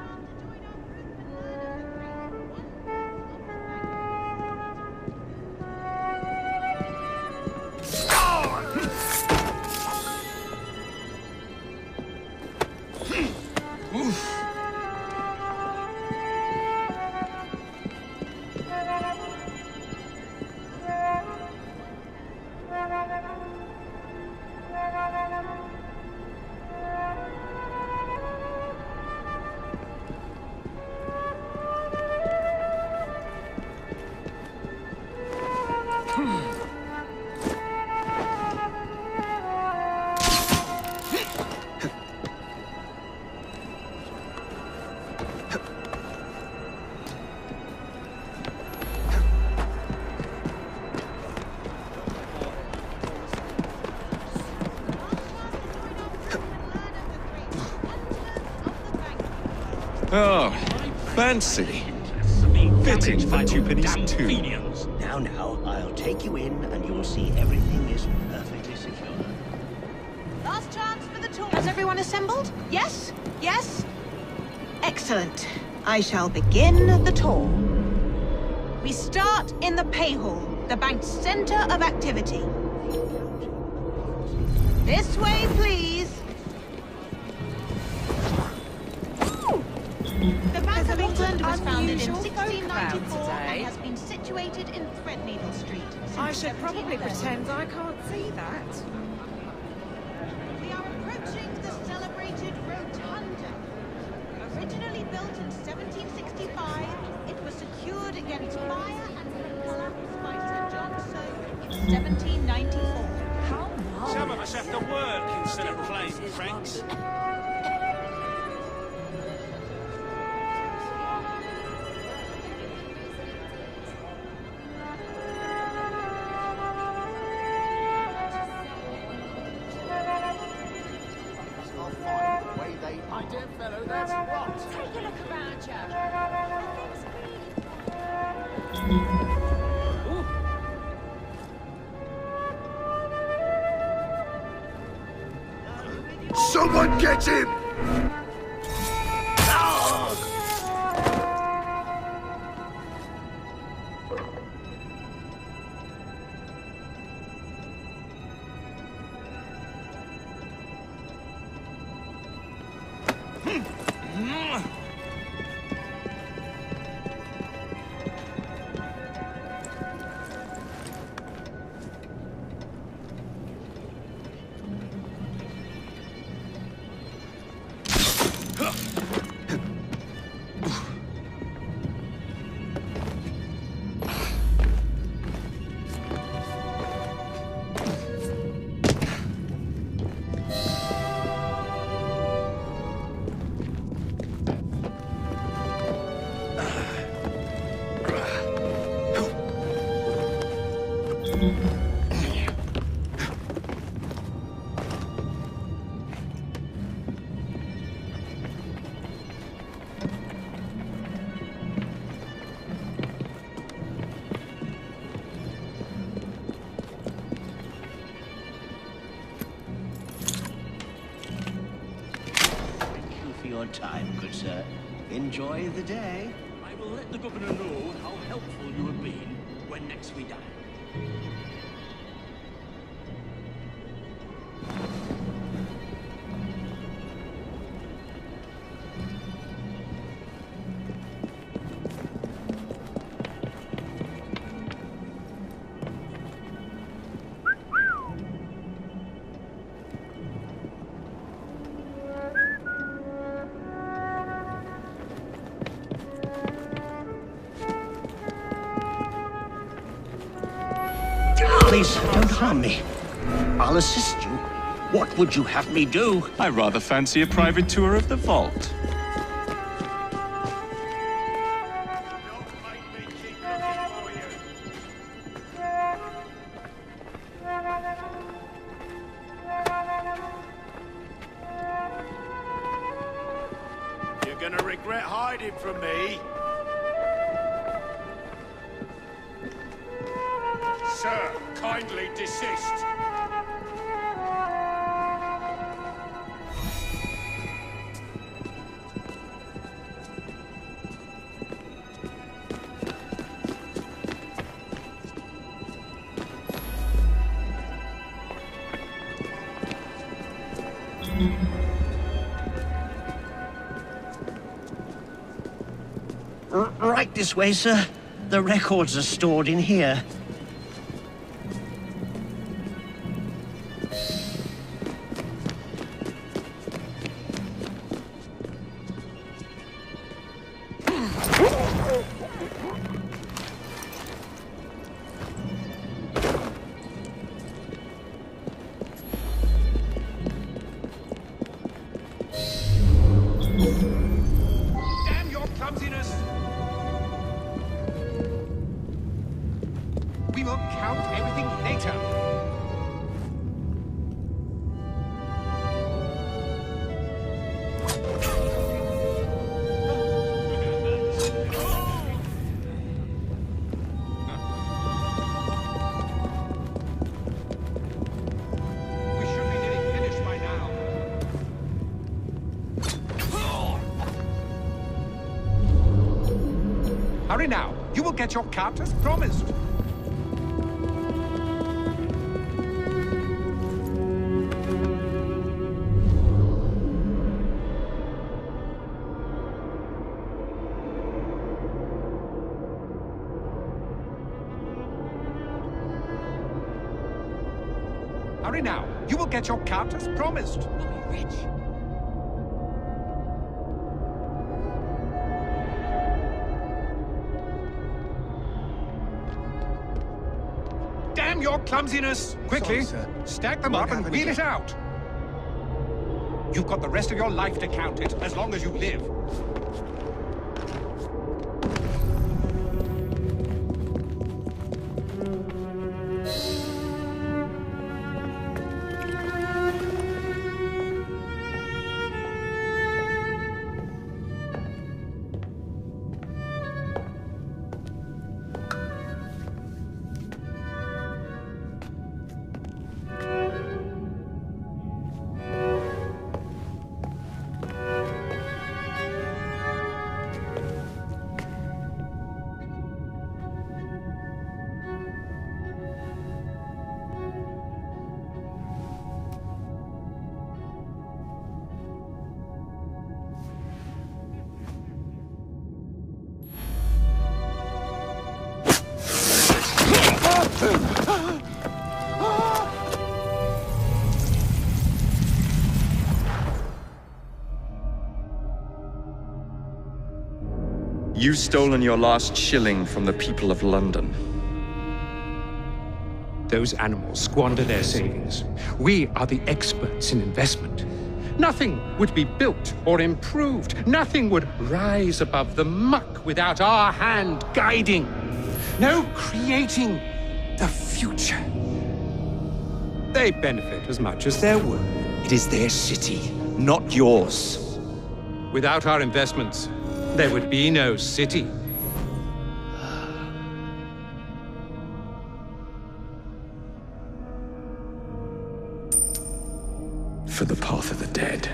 Oh, fancy. Fitting for Twopenny's tomb. Now, I'll take you in and you'll see everything is perfectly secure. Last chance for the tour. Has everyone assembled? Yes? Yes? Excellent. I shall begin the tour. We start in the pay hall, the bank's center of activity. This way, please. The Bank of England was founded in unusual folk around 1694 today. and has been situated in Threadneedle Street since I should probably 1711. pretend I can't see that. We are approaching the celebrated Rotunda. Originally built in 1765, it was secured against fire and collapse by Sir John Soane in 1794. How marvelous. Some of us have to work instead of playing pranks. My dear fellow, that's rot. Take a look around Someone get him! Your time, good sir. Enjoy the day. I will let the governor know how helpful you have been when next we dine. Please, don't harm me. I'll assist you. What would you have me do? I rather fancy a private tour of the vault. You're gonna regret hiding from me. Sir, kindly desist. Right this way, sir. The records are stored in here. Damn your clumsiness! We will count everything later. We should be getting finished by now. Hurry now. You will get your cut as promised. Hurry now. You will get your cut as promised. We'll be rich. Damn your clumsiness! Quickly, stack them up and wheel it out. You've got the rest of your life to count it, as long as you live. You've stolen your last shilling from the people of London. Those animals squander their savings. We are the experts in investment. Nothing would be built or improved. Nothing would rise above the muck without our hand guiding. No creating the future. They benefit as much as their work. It is their city, not yours. Without our investments, there would be no city. For the path of the dead.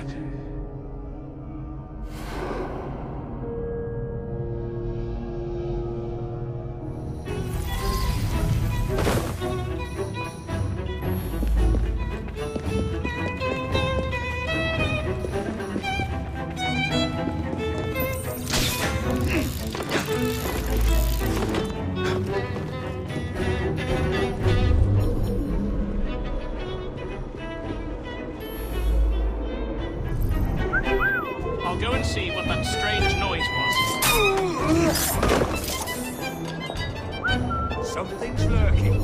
I'll go and see what that strange noise was. Something's lurking.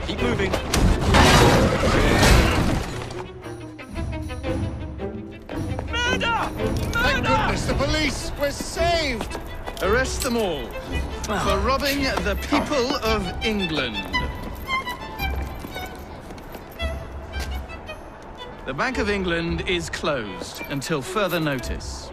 Keep moving. Thank goodness, the police! We're saved! Arrest them all for robbing the people of England. The Bank of England is closed until further notice.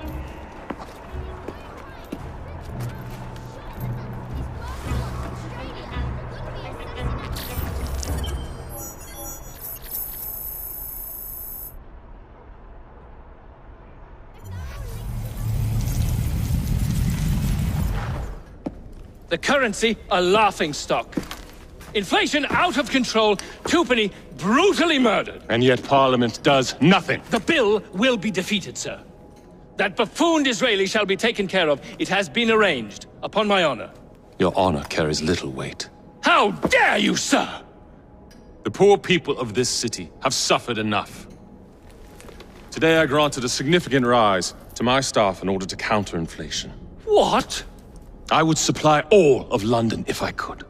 The currency, a laughingstock. Inflation out of control, Twopenny brutally murdered. And yet Parliament does nothing. The bill will be defeated, sir. That buffoon Disraeli shall be taken care of. It has been arranged, upon my honor. Your honor carries little weight. How dare you, sir! The poor people of this city have suffered enough. Today I granted a significant rise to my staff in order to counter inflation. What? I would supply all of London if I could.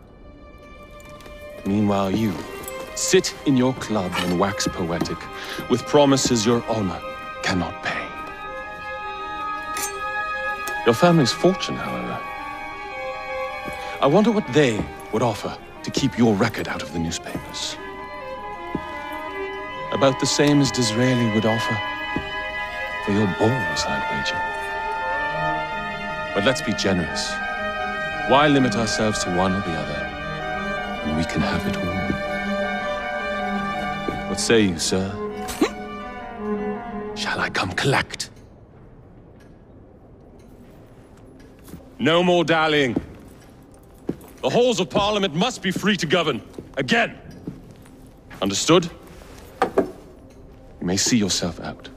Meanwhile, you sit in your club and wax poetic with promises your honor cannot pay. Your family's fortune, however. I wonder what they would offer to keep your record out of the newspapers. About the same as Disraeli would offer for your balls, I'd wager. But let's be generous. Why limit ourselves to one or the other when we can have it all? What say you, sir? Shall I come collect? No more dallying. The halls of Parliament must be free to govern. Again. Understood? You may see yourself out.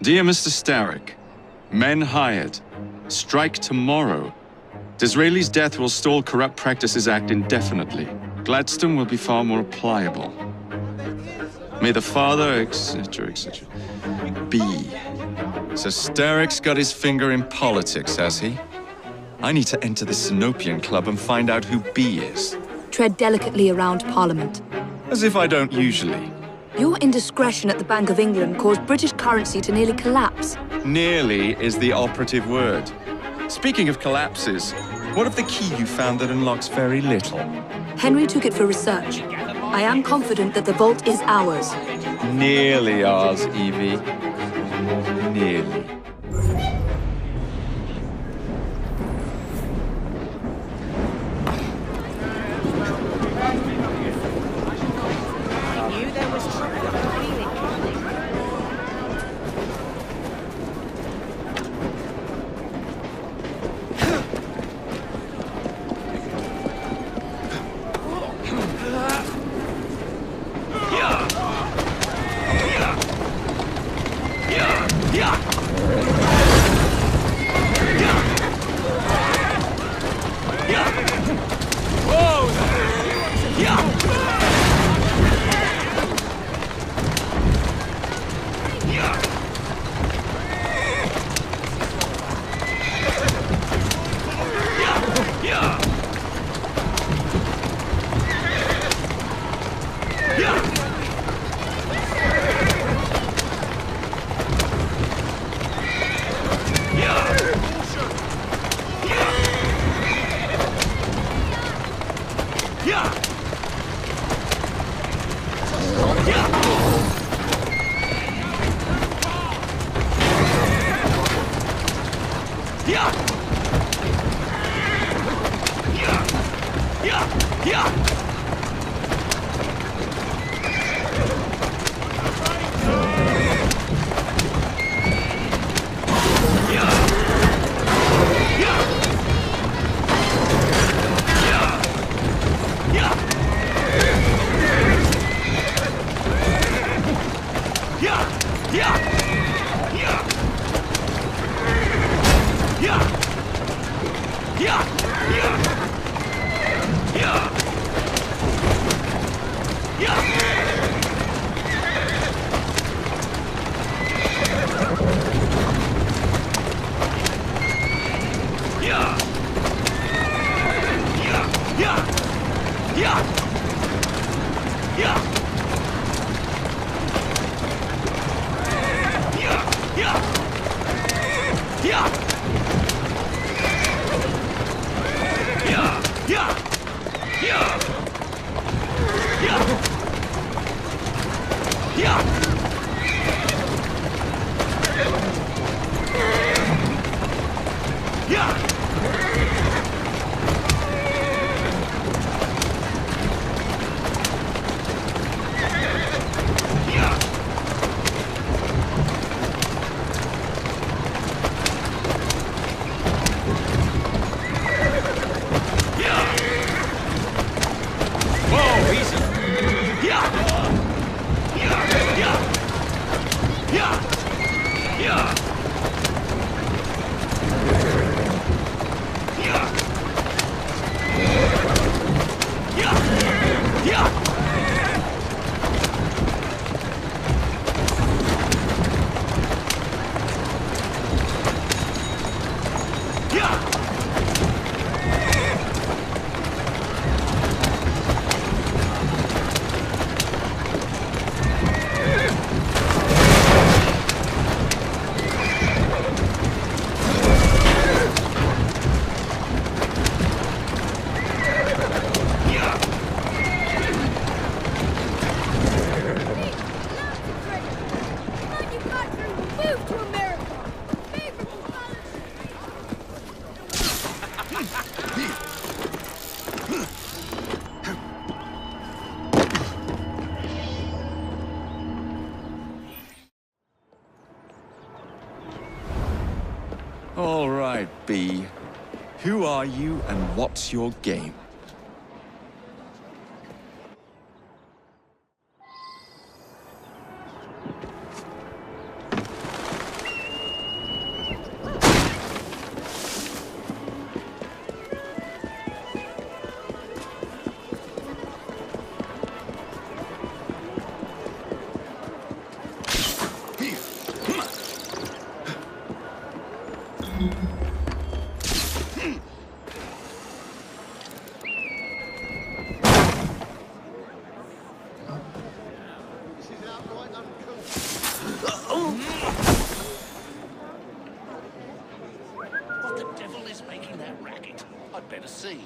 Dear Mr. Starrick, men hired. Strike tomorrow. Disraeli's death will stall Corrupt Practices Act indefinitely. Gladstone will be far more pliable. May the father, etc., etc. B. So Starrick's got his finger in politics, has he? I need to enter the Sinopian Club and find out who B is. Tread delicately around Parliament. As if I don't usually. Your indiscretion at the Bank of England caused British currency to nearly collapse. Nearly is the operative word. Speaking of collapses, what of the key you found that unlocks very little? Henry took it for research. I am confident that the vault is ours. Nearly ours, Evie. Nearly. All right, B. Who are you and what's your game? What the devil is making that racket? I'd better see.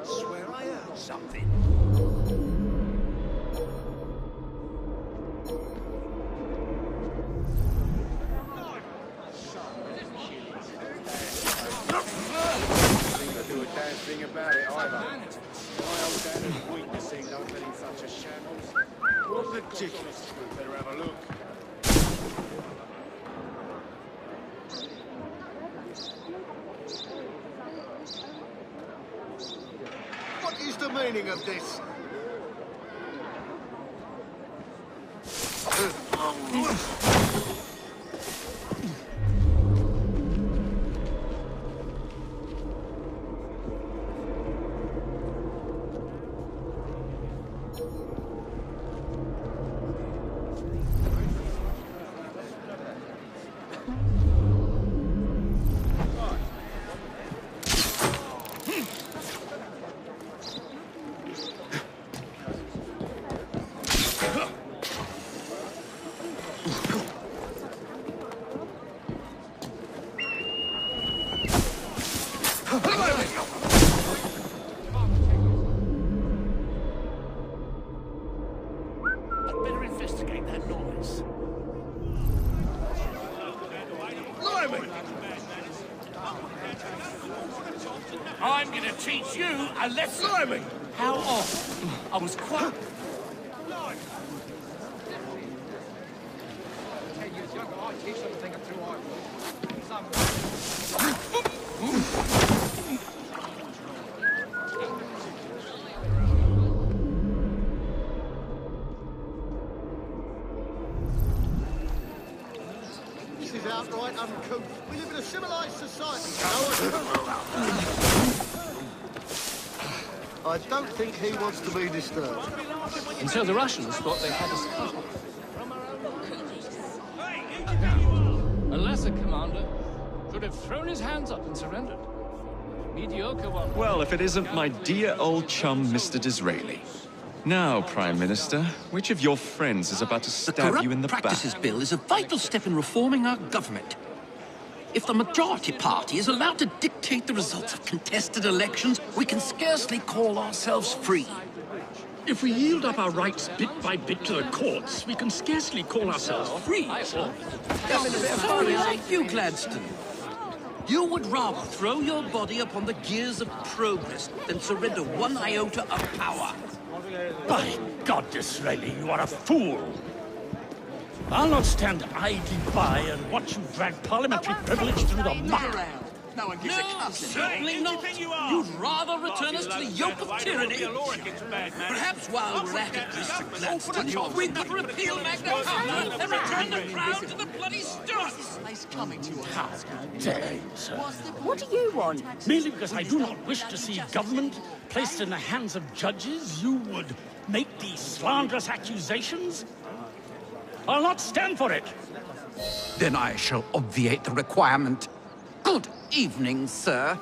Swear I heard something. Do a damn thing about it either. My old dad is witnessing don't let him such a shambles. What ridiculous. Better have a look. What is the meaning of this? I'd better investigate that noise. I'm gonna teach you a lesson. How often? I was quite... This is outright uncouth. We live in a civilized society. I don't think he wants to be disturbed. And so the Russians thought they had us covered. A lesser commander should have thrown his hands up and surrendered. Mediocre one. Well, if it isn't my dear old chum, Mr. Disraeli. Now, Prime Minister, which of your friends is about to stab you in the back? The Practices Bill is a vital step in reforming our government. If the majority party is allowed to dictate the results of contested elections, we can scarcely call ourselves free. If we yield up our rights bit by bit to the courts, we can scarcely call ourselves free, sir. Sorry, like you, Gladstone. You would rather throw your body upon the gears of progress than surrender one iota of power. By God, Disraeli, you are a fool. I'll not stand idly by and watch you drag parliamentary privilege through the muck. No one gives a cuss. Certainly not. You'd rather return us to the yoke of tyranny. Perhaps while we're at it, Mr. Gladstone, we could repeal Magna Carta and return the crown to the bloody Stuarts. Nice coming to your house. Dare you, sir. What do you want? Merely because I do not wish to see government placed in the hands of judges, you would make these slanderous accusations? I'll not stand for it. Then I shall obviate the requirement. Good evening, sir.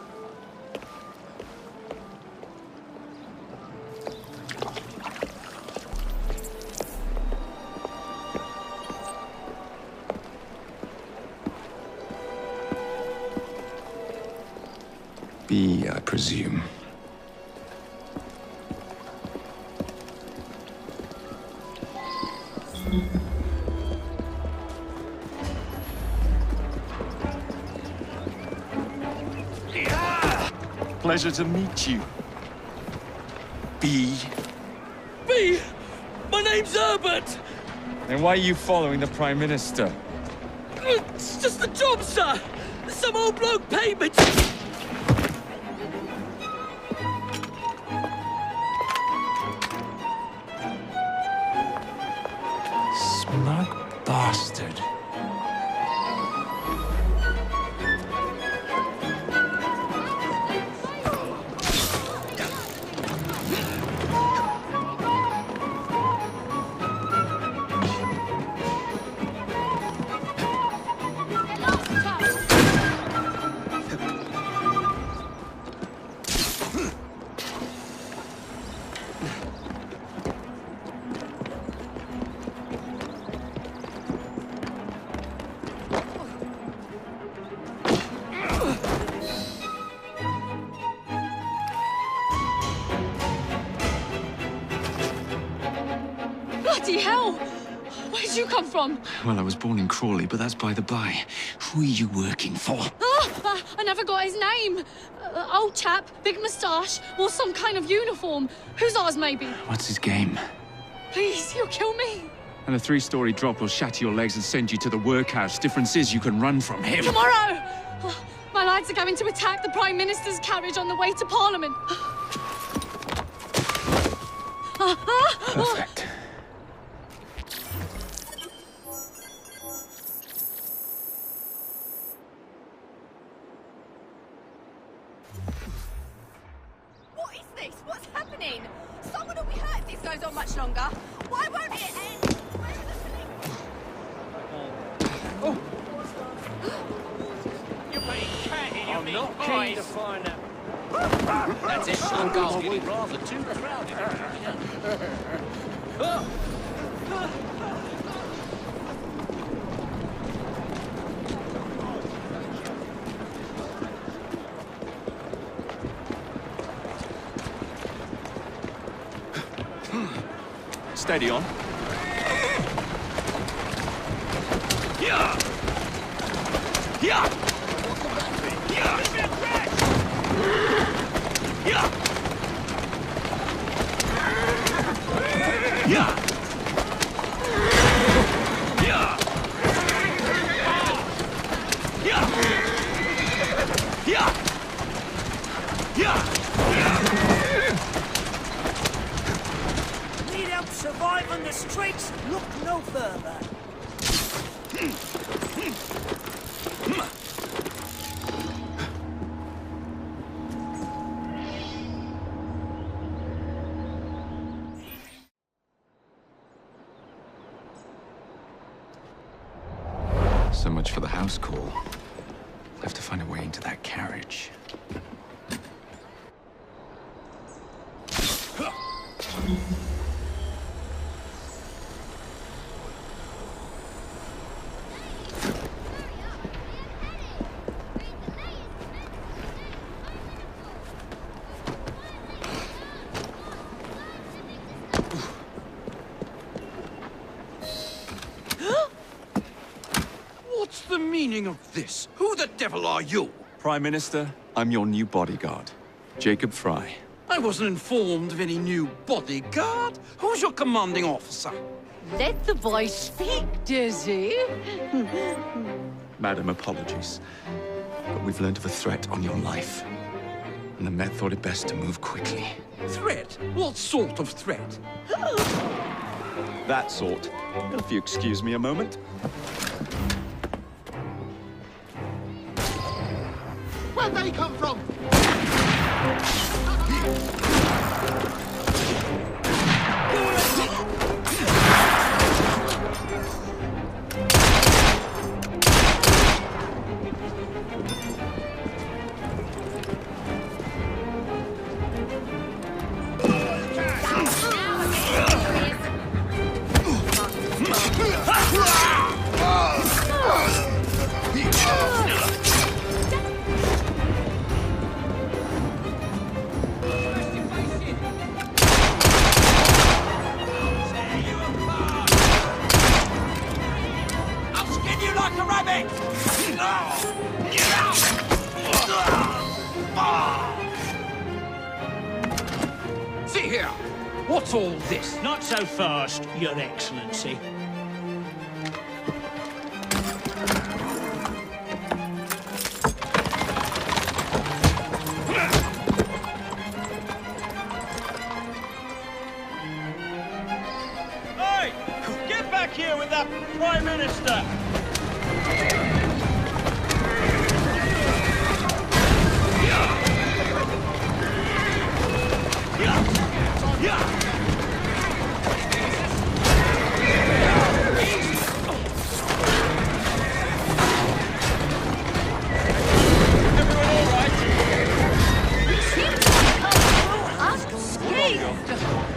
B, I presume. Pleasure to meet you. B? B! My name's Herbert! Then why are you following the Prime Minister? It's just a job, sir! Some old bloke paid me to... Smug bastard. Bloody hell! Where'd you come from? Well, I was born in Crawley, but that's by the by. Who are you working for? I never got his name. Old chap, big moustache, wore some kind of uniform. Who's ours, maybe? What's his game? Please, you'll kill me. And a 3-story drop will shatter your legs and send you to the workhouse. Difference is you can run from him. Tomorrow! My lads are going to attack the Prime Minister's carriage on the way to Parliament. Perfect. What is this? What's happening? Someone will be hurt if this goes on much longer. Why won't it end? I'm not keen to find out. That's it. I'm getting rather too crowded. Steady on. Yeah! Yeah! Yeah! Yeah! Yeah! Yeah! Yeah! Yeah! Need help surviving the streets? Look no further. So much for the house call. I'll have to find a way into that carriage. What's the meaning of this? Who the devil are you? Prime Minister, I'm your new bodyguard, Jacob Fry. I wasn't informed of any new bodyguard. Who's your commanding officer? Let the boy speak, Dizzy. Madam, apologies. But we've learned of a threat on your life. And the Met thought it best to move quickly. Threat? What sort of threat? That sort. If you excuse me a moment. Where'd they come from? See here! What's all this? Not so fast, Your Excellency. Hey! Get back here with that Prime Minister!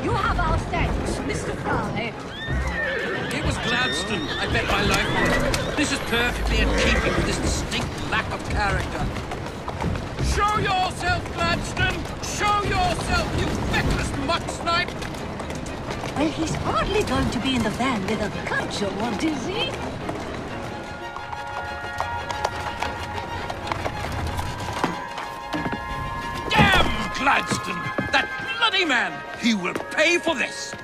You have our thanks, Mr. Fry. It was Gladstone. I bet my life on it. This is perfectly in keeping with this distinct lack of character. Show yourself, Gladstone! Show yourself, you feckless muck snipe! Well, he's hardly going to be in the van with a cudgel, what is he? Damn Gladstone! That bloody man! He will pay for this!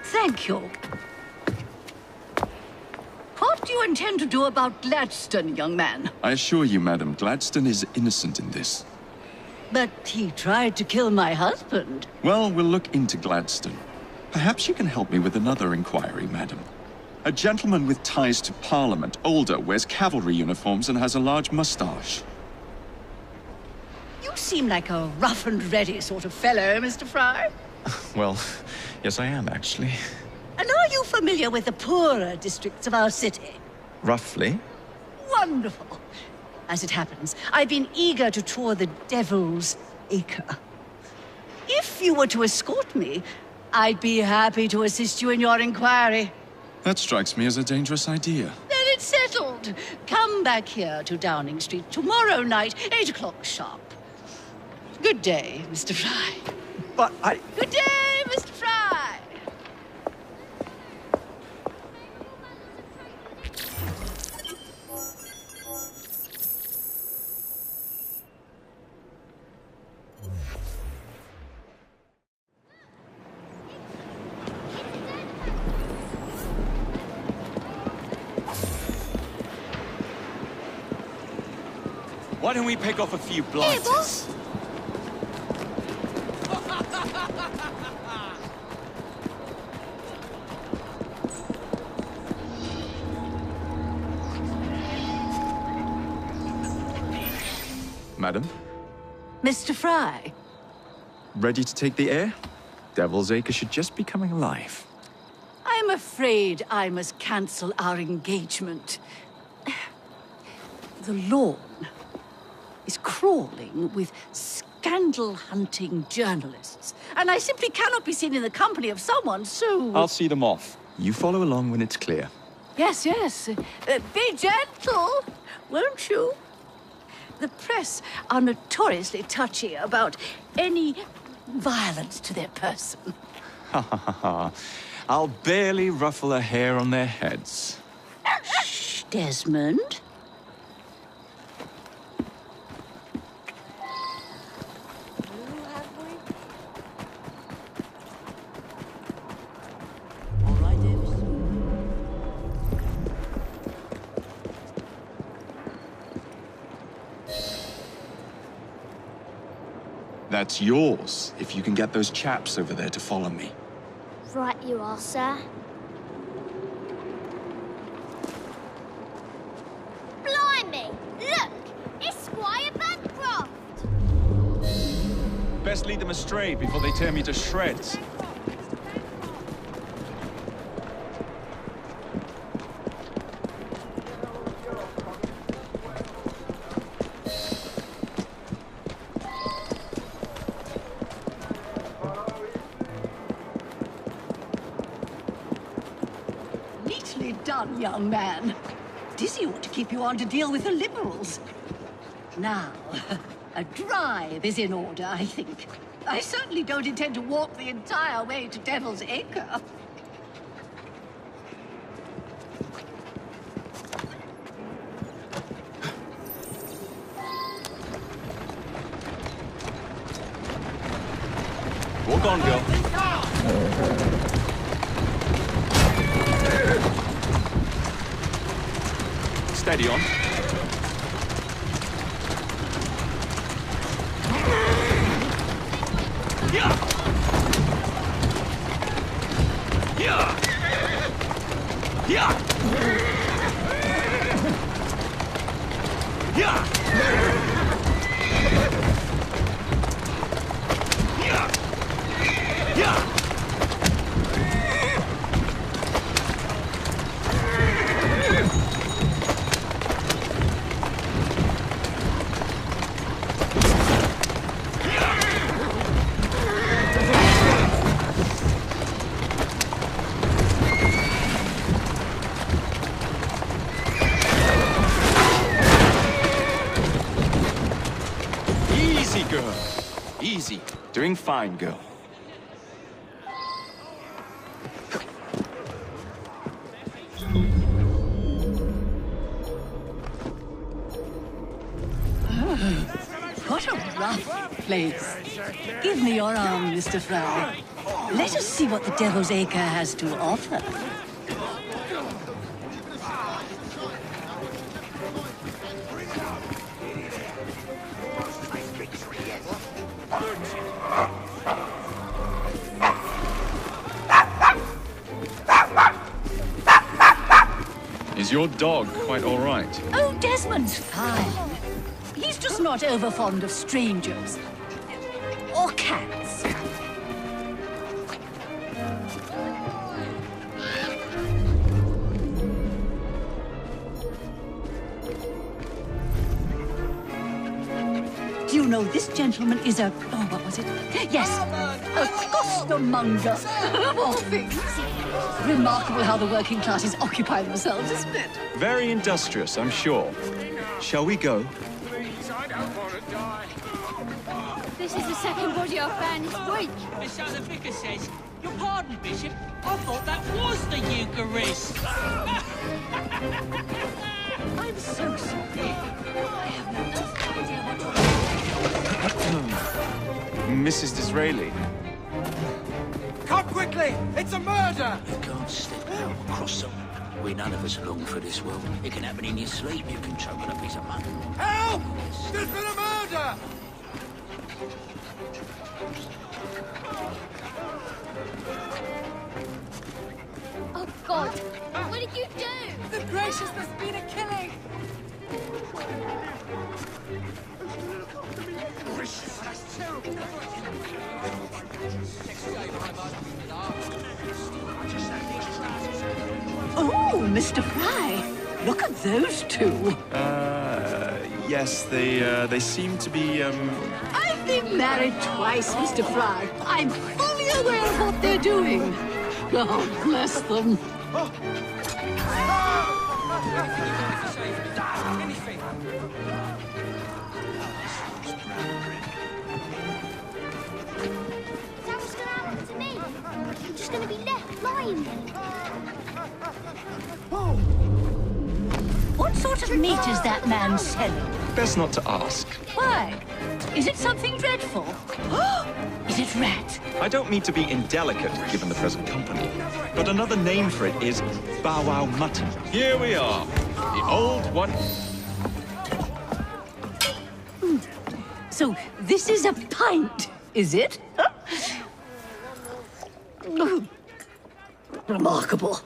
Thank you. What do you intend to do about Gladstone, young man? I assure you, madam, Gladstone is innocent in this. But he tried to kill my husband. Well, we'll look into Gladstone. Perhaps you can help me with another inquiry, madam. A gentleman with ties to Parliament, older, wears cavalry uniforms and has a large moustache. You seem like a rough and ready sort of fellow, Mr. Fry. Well, yes I am, actually. And are you familiar with the poorer districts of our city? Roughly. Wonderful. As it happens, I've been eager to tour the Devil's Acre. If you were to escort me, I'd be happy to assist you in your inquiry. That strikes me as a dangerous idea. Then it's settled. Come back here to Downing Street tomorrow night, 8 o'clock sharp. Good day, Mr. Fry. But I... Good day, Mr. Fry! Why don't we pick off a few blighters? Madam? Mr. Fry? Ready to take the air? Devil's Acre should just be coming alive. I'm afraid I must cancel our engagement. The lawn is crawling with scandal-hunting journalists, and I simply cannot be seen in the company of someone so... I'll see them off. You follow along when it's clear. Yes, yes. Be gentle, won't you? The press are notoriously touchy about any violence to their person. Ha ha ha ha. I'll barely ruffle a hair on their heads. Shh, Desmond. That's yours, if you can get those chaps over there to follow me. Right you are, sir. Blimey! Look! It's Squire Bancroft! Best lead them astray before they tear me to shreds. Neatly done, young man. Dizzy ought to keep you on to deal with the Liberals. Now, a drive is in order, I think. I certainly don't intend to walk the entire way to Devil's Acre. Walk on, girl. Steady on. Yeah. Yeah. Yeah. Yeah. Easy, girl. Easy. Doing fine, girl. What a rough place. Give me your arm, Mr. Fry. Let us see what the Devil's Acre has to offer. Is your dog quite all right? Oh, Desmond's fine. He's just not over fond of strangers. Or cats. Do you know this gentleman is a... oh, what was it? Yes, a costermonger, of all things. Remarkable how the working classes occupy themselves, isn't it? Very industrious, I'm sure. Shall we go? Please, I don't want to die. This is the second body I've found this week. So the vicar says, your pardon, Bishop, I thought that was the Eucharist. I'm so sorry. I have no idea what Mrs. Disraeli. Come quickly! It's a murder! You can't step out across them. We none of us long for this world. It can happen in your sleep. You can choke on a piece of mutton. Help! There's been a murder! Oh, God. What did you do? The gracious, there's been a killing. That's terrible. Oh, Mr. Fry, look at those two. Yes, they seem to be, I've been married twice, Mr. Fry. I'm fully aware of what they're doing. God bless them. That was going to happen to me. I'm just going to be left lying there. What sort of meat is that man selling? best not to ask. Why? Is it something dreadful? Is it rat? I don't mean to be indelicate, given the present company, but another name for it is bow wow mutton. Here we are, the old one. So this is a pint, is it? Remarkable.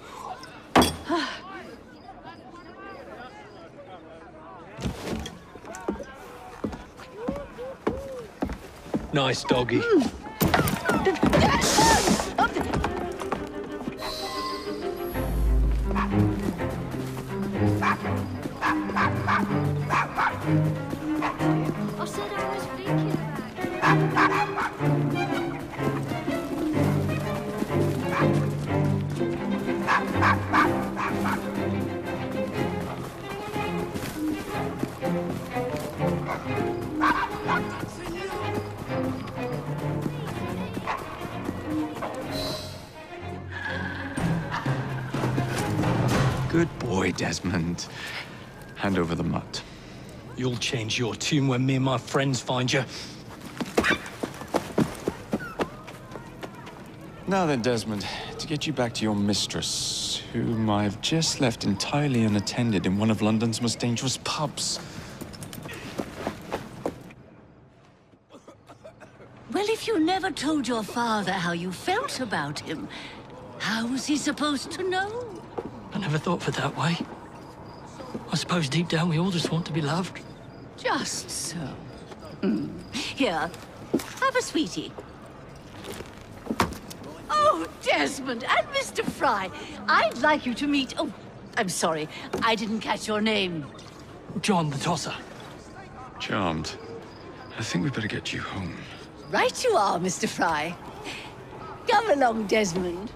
Nice doggy. I said I was thinking about Good boy, Desmond. Hand over the mutt. You'll change your tune when me and my friends find you. Now then, Desmond, to get you back to your mistress, whom I've just left entirely unattended in one of London's most dangerous pubs. Well, if you never told your father how you felt about him, how was he supposed to know? I never thought of it that way. I suppose deep down we all just want to be loved. Just so. Here, have a sweetie. Oh, Desmond and Mr. Fry, I'd like you to meet... Oh, I'm sorry, I didn't catch your name. John the Tosser. Charmed. I think we better get you home. Right you are, Mr. Fry. Come along, Desmond.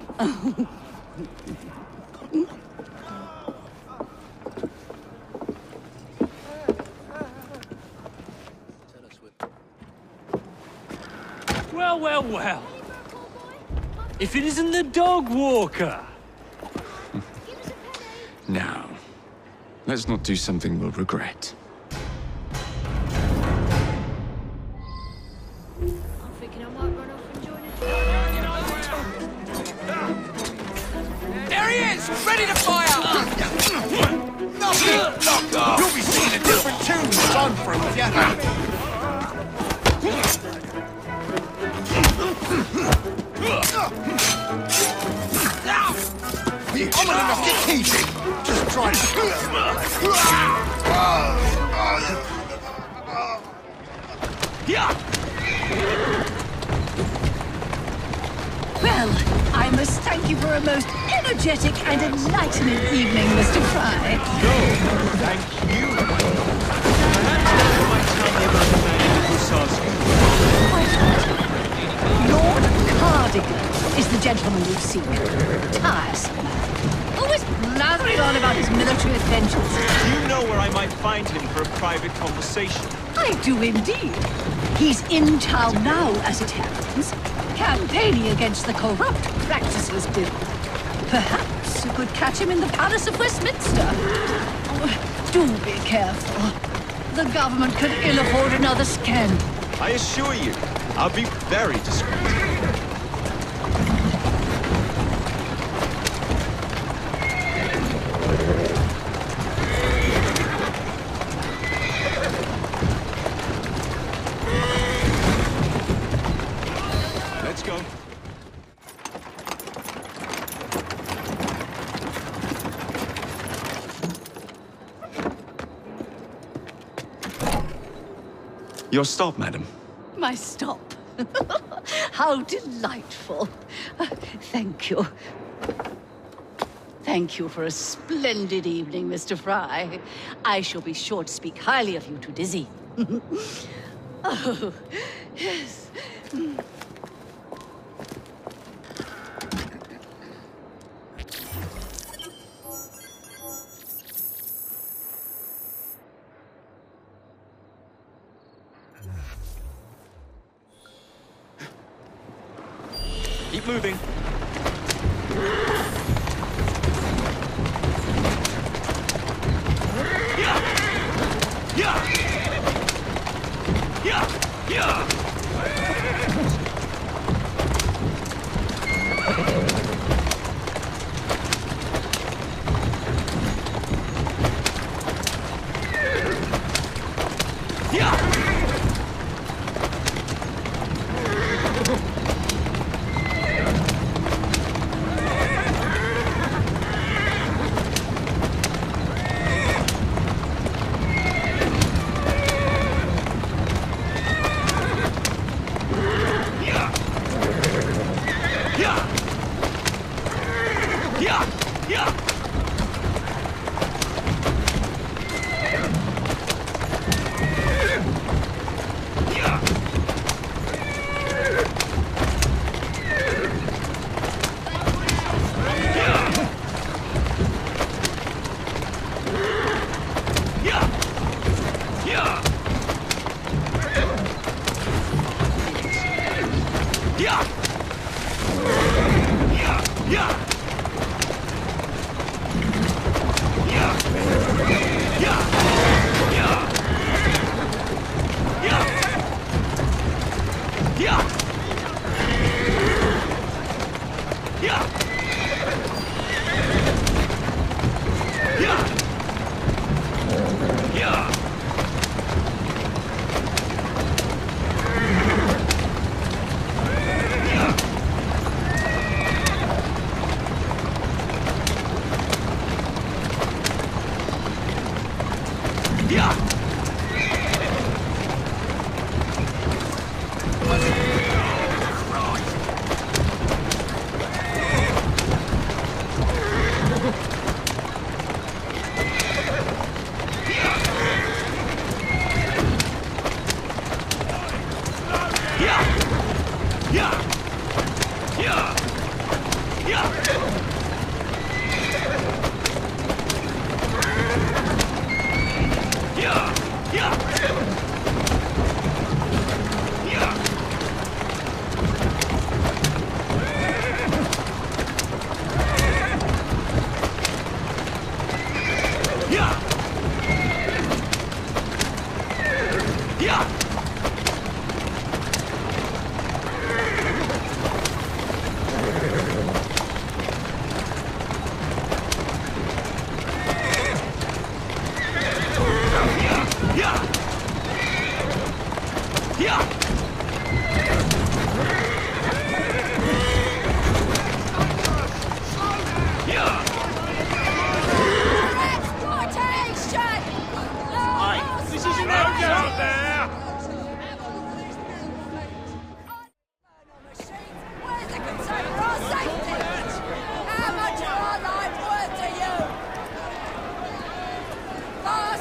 Well, well, well. If it isn't the dog walker. Now, let's not do something we'll regret. I'm thinking I might run off and join it. There he is! Ready to fire! Nothing! Knock off! You'll be seeing a different tune as I'm through with you. I'm gonna knock your teeth in! Just try to... Well, I must thank you for a most energetic and enlightening evening, Mr. Fry. No, thank you. Perhaps you might tell me about the man in the hussars. Quite right. Lord Cardigan is the gentleman you seek. Tiresome. Always blathering on about his military adventures. Do you know where I might find him for a private conversation? I do indeed. He's in town now, as it happens, campaigning against the Corrupt Practices Bill. Perhaps you could catch him in the Palace of Westminster. Oh, do be careful. The government could ill afford another scandal. I assure you, I'll be very discreet. Let's go. Your stop, madam. My stop. How delightful. Thank you. Thank you for a splendid evening, Mr. Fry. I shall be sure to speak highly of you to Dizzy. Oh, yes. Keep moving.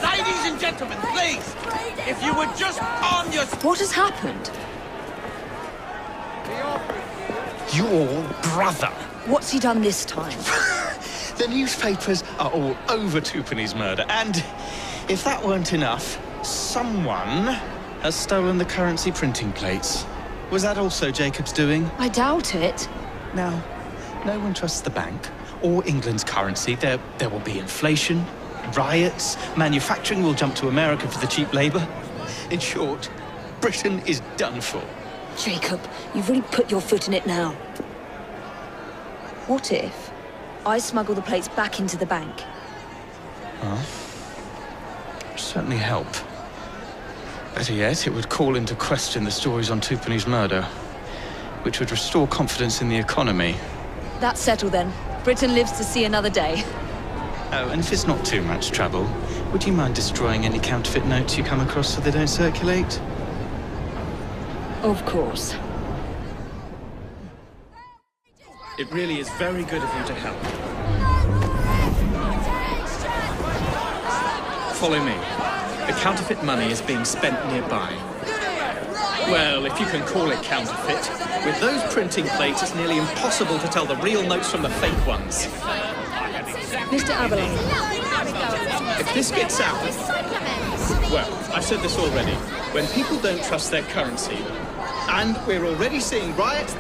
Ladies and gentlemen, please! If you would just arm your... What has happened? Your brother. What's he done this time? The newspapers are all over Twopenny's murder, and if that weren't enough, someone has stolen the currency printing plates. Was that also Jacob's doing? I doubt it. Now, no one trusts the bank or England's currency. There will be inflation, riots, manufacturing will jump to America for the cheap labor. In short, Britain is done for. Jacob, you've really put your foot in it now. What if I smuggle the plates back into the bank? Well, certainly help. Better yet, it would call into question the stories on Twopenny's murder, which would restore confidence in the economy. That's settled then. Britain lives to see another day. Oh, and if it's not too much trouble, would you mind destroying any counterfeit notes you come across so they don't circulate? Of course. It really is very good of you to help. Follow me. The counterfeit money is being spent nearby. Well, if you can call it counterfeit. With those printing plates, it's nearly impossible to tell the real notes from the fake ones. Mr. Aberline. If this gets out... Well, I've said this already. When people don't trust their currency, and we're already seeing riots...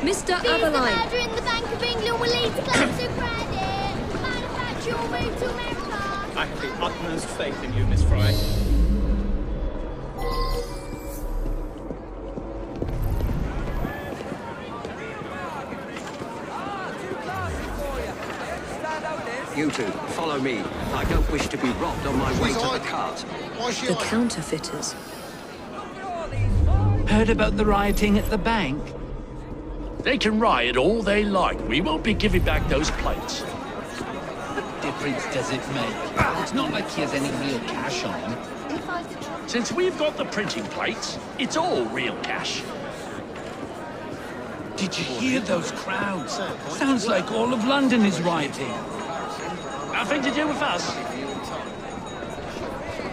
Mr. Aberline. The murder in the Bank of England will lead to collapse of credit. Manufacture will move to America. I have the utmost faith in you, Miss Fry. You two, follow me. I don't wish to be robbed on my way to the cart. The counterfeiters. Heard about the rioting at the bank? They can riot all they like. We won't be giving back those plates. What difference does it make? It's not like he has any real cash on him. Since we've got the printing plates, it's all real cash. Did you hear those crowds? Sounds like all of London is rioting. Nothing to do with us.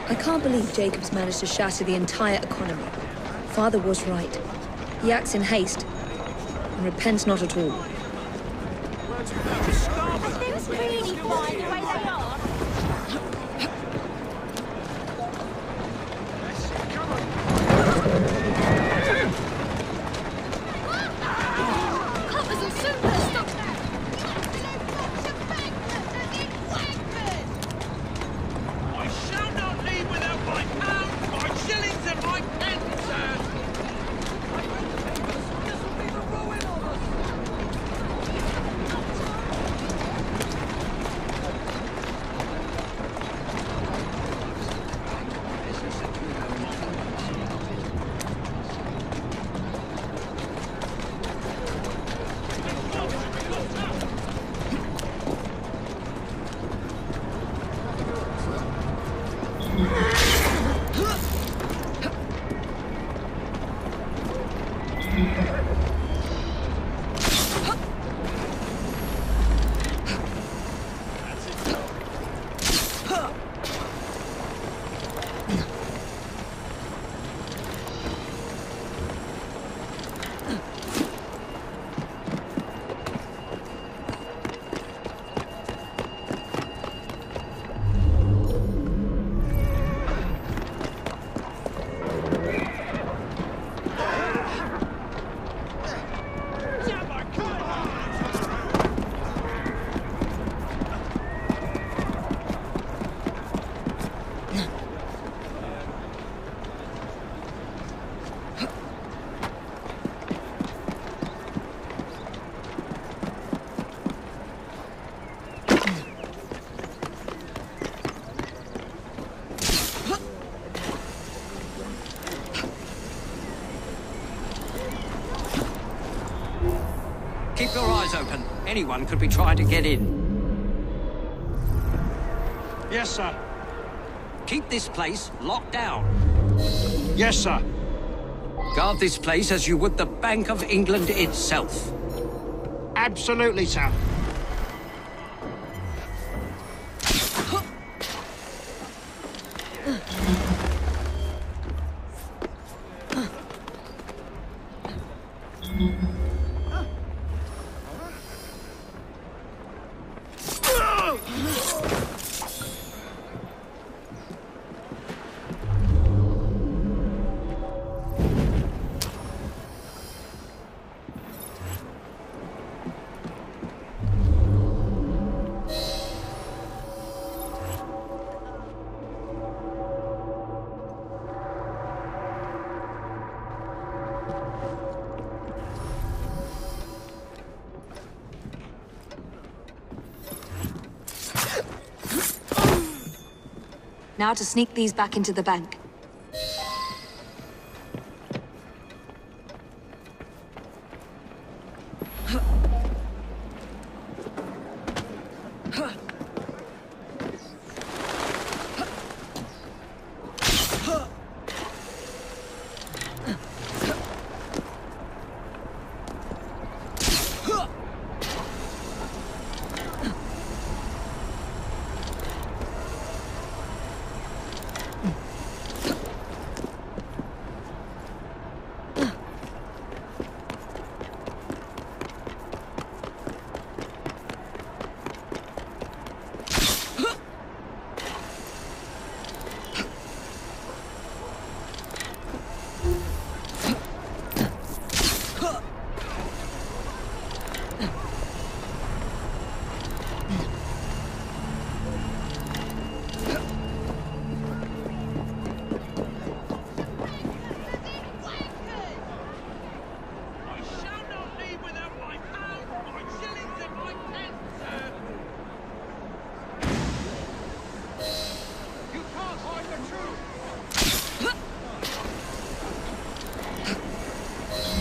I can't believe Jacob's managed to shatter the entire economy. Father was right. He acts in haste and repents not at all. Things really fine the way they are. Coppers and supers, stop that! I shall not leave without my pounds, my shillings, and my pence, sir! This will be the ruin of us! Keep your eyes open. Anyone could be trying to get in. Yes, sir. Keep this place locked down. Yes, sir. Guard this place as you would the Bank of England itself. Absolutely, sir. Now to sneak these back into the bank.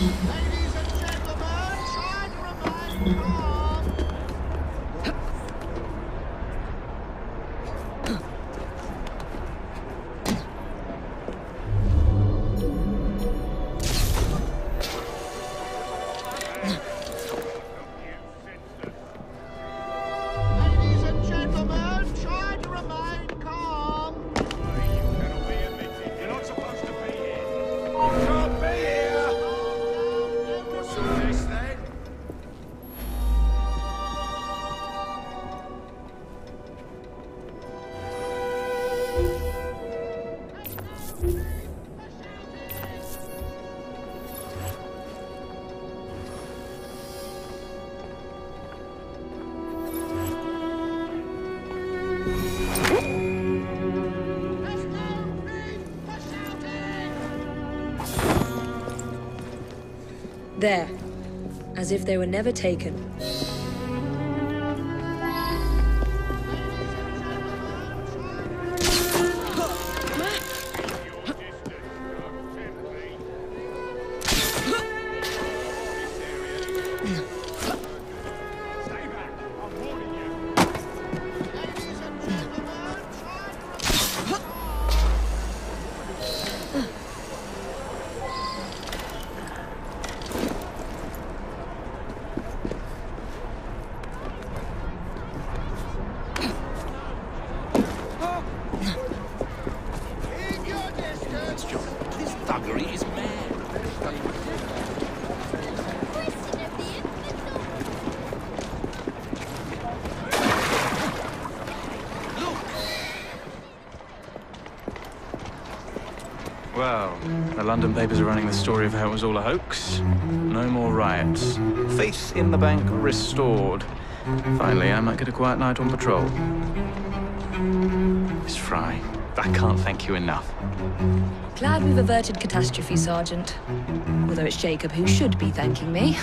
Ladies and gentlemen, try to remain calm. Ladies and gentlemen, try to remain calm. You're not supposed to be here. You can't be here. What's all this then? There. As if they were never taken. This thuggery is mad. Well, the London papers are running the story of how it was all a hoax. No more riots. Faith in the bank restored. Finally, I might get a quiet night on patrol. Miss Fry, I can't thank you enough. Glad we've averted catastrophe, Sergeant. Although it's Jacob who should be thanking me.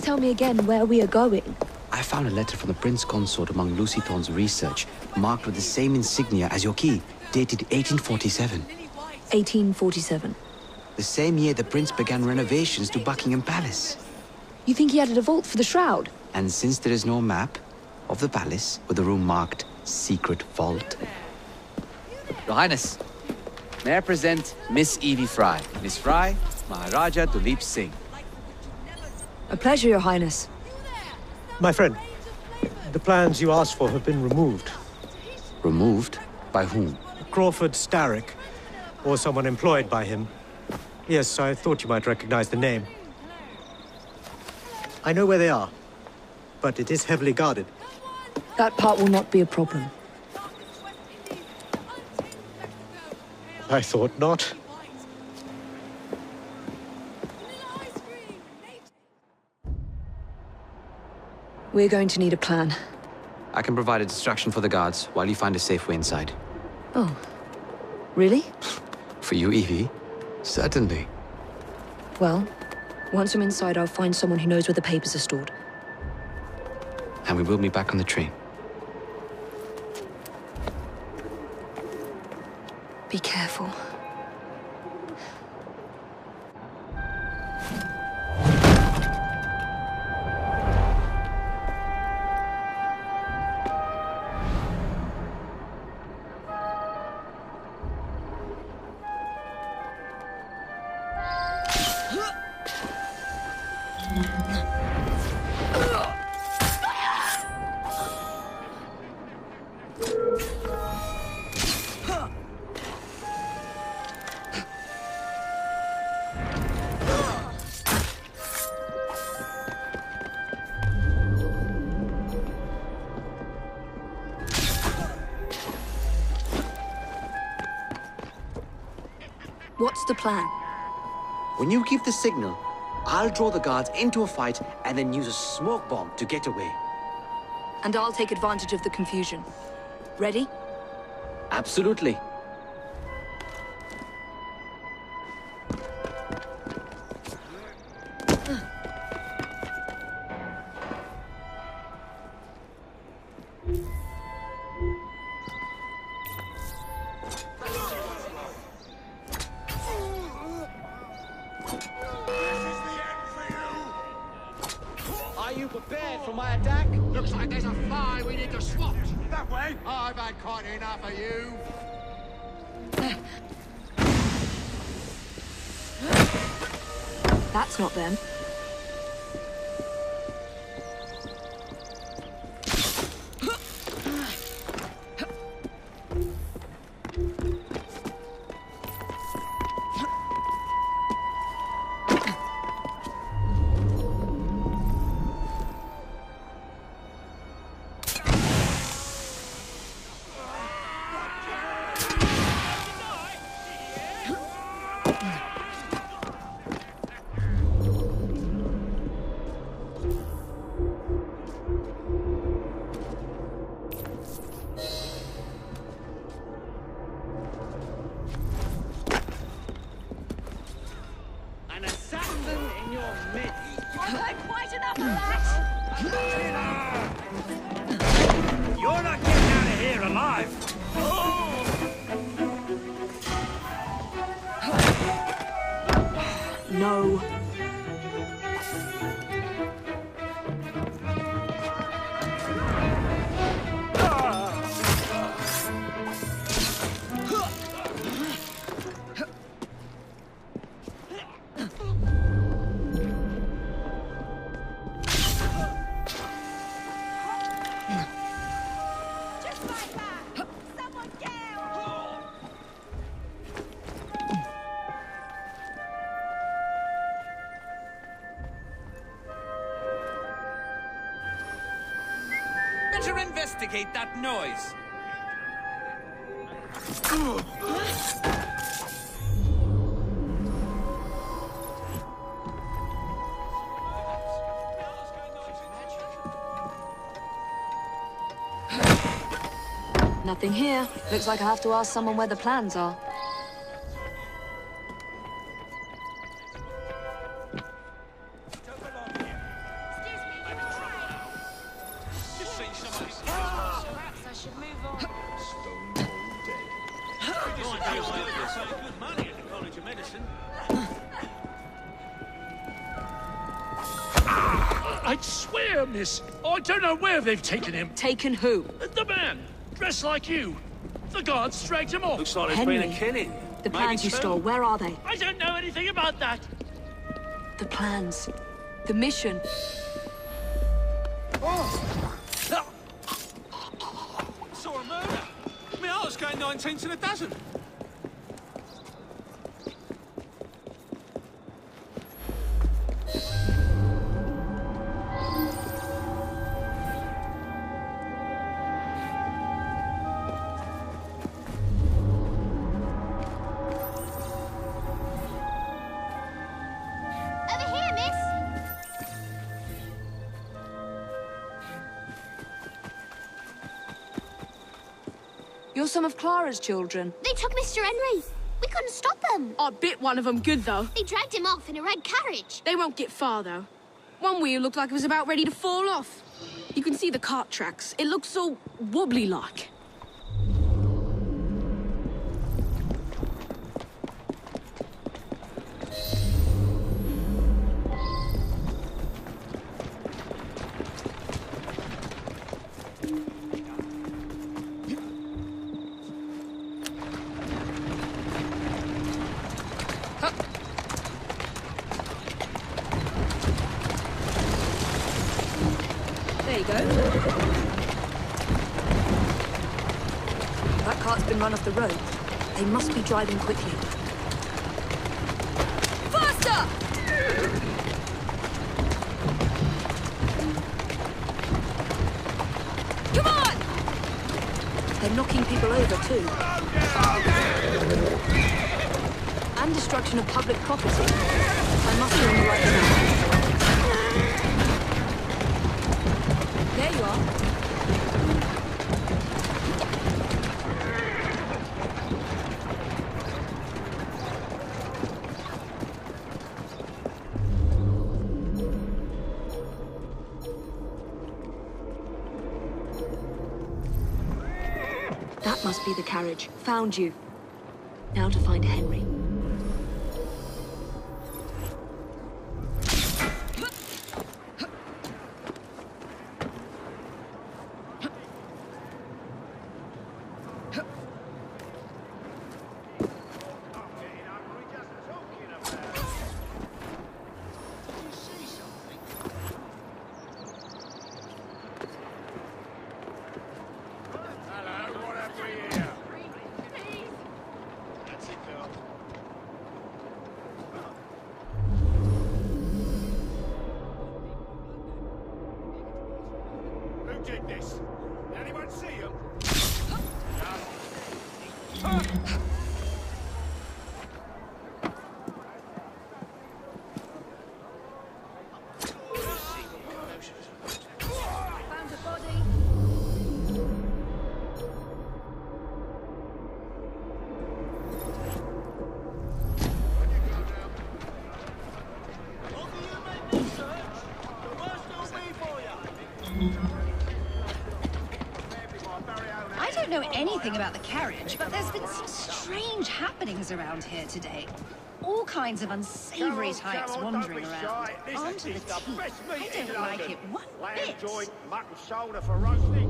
tell me again where we are going? I found a letter from the Prince Consort among Lucy Thorne's research, marked with the same insignia as your key, dated 1847. 1847. The same year the Prince began renovations to Buckingham Palace. You think he added a vault for the shroud? And since there is no map of the palace with a room marked Secret Vault... Your Highness, may I present Miss Evie Fry. Miss Fry, Maharaja Duleep Singh. A pleasure, Your Highness. My friend, the plans you asked for have been removed. Removed? By whom? Crawford Starrick, or someone employed by him. Yes, I thought you might recognize the name. I know where they are, but it is heavily guarded. That part will not be a problem. I thought not. We're going to need a plan. I can provide a distraction for the guards while you find a safe way inside. Oh. Really? For you, Evie? Certainly. Well, once I'm inside, I'll find someone who knows where the papers are stored. And we will meet back on the train. Be careful. What's the plan? When you give the signal, I'll draw the guards into a fight and then use a smoke bomb to get away. And I'll take advantage of the confusion. Ready? Absolutely. Are you prepared for my attack? Looks like there's a fly we need to swat. That way? I've had quite enough of you. That's not them. An assassin in your midst. I've heard quite enough of that! You're not getting out of here alive! No. Better investigate that noise. Nothing here. Looks like I have to ask someone where the plans are. should move on. Stone cold dead. Good money at the College of Medicine. I'd swear, miss, I don't know where they've taken him. Taken who? The man, dressed like you. The guards dragged him off. Looks like there's Henry. been a killing. The plans you stole, where are they? I don't know anything about that. The plans. The mission. Saw a murder. My heart's going 19 to the dozen. Over here, miss. You're some of Clara's children. They took Mr. Henry. We couldn't stop them. I bit one of them good, though. They dragged him off in a red carriage. They won't get far, though. One wheel looked like it was about ready to fall off. You can see the cart tracks. It looks all wobbly-like. There you go. That cart's been run off the road. They must be driving quickly. Faster! Come on! They're knocking people over, too. And destruction of public property. I must be on the right track. There you are. That must be the carriage. Found you. Now to find Henry. Who did this? Anyone see him? Found a body. I don't know anything about the carriage, but there's been some strange happenings around here today. All kinds of unsavory types wandering around. Armed to the teeth. I don't like it one bit. Joint, mutton shoulder for roasting.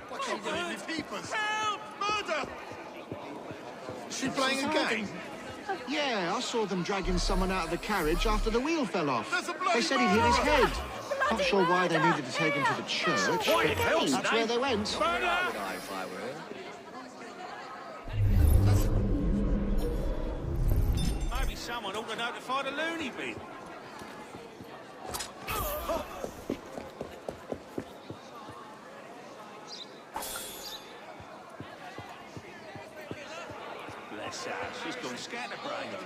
What's she doing in the papers? Help! Murder! Is she playing a game? Yeah, I saw them dragging someone out of the carriage after the wheel fell off. There's a bloody They said he'd hit his murderer! head. Not sure why they needed to take him to the church, What but in hell's that's name? where they went. Murder! If I were her. Maybe someone ought to notify the loony bin. Bless her, she's gone scatterbrained.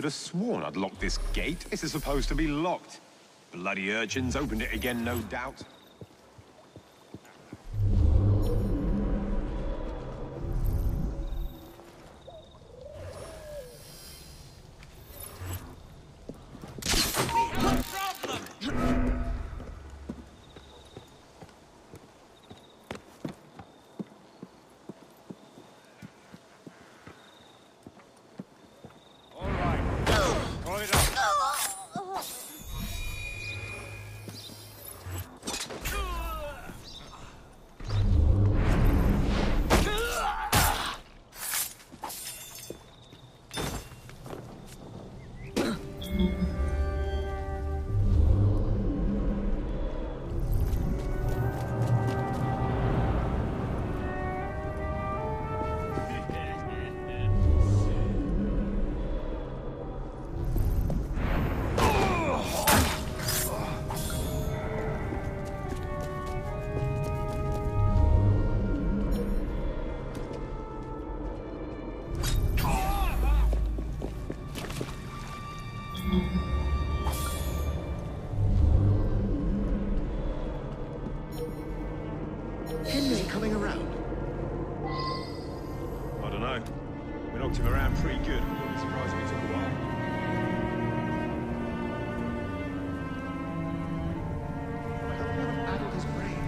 could have sworn I'd locked this gate. This is supposed to be locked. Bloody urchins opened it again, no doubt. Coming around? I don't know. We knocked him around pretty good. Wouldn't be surprised if it took a while. I hope you haven't addled his brain.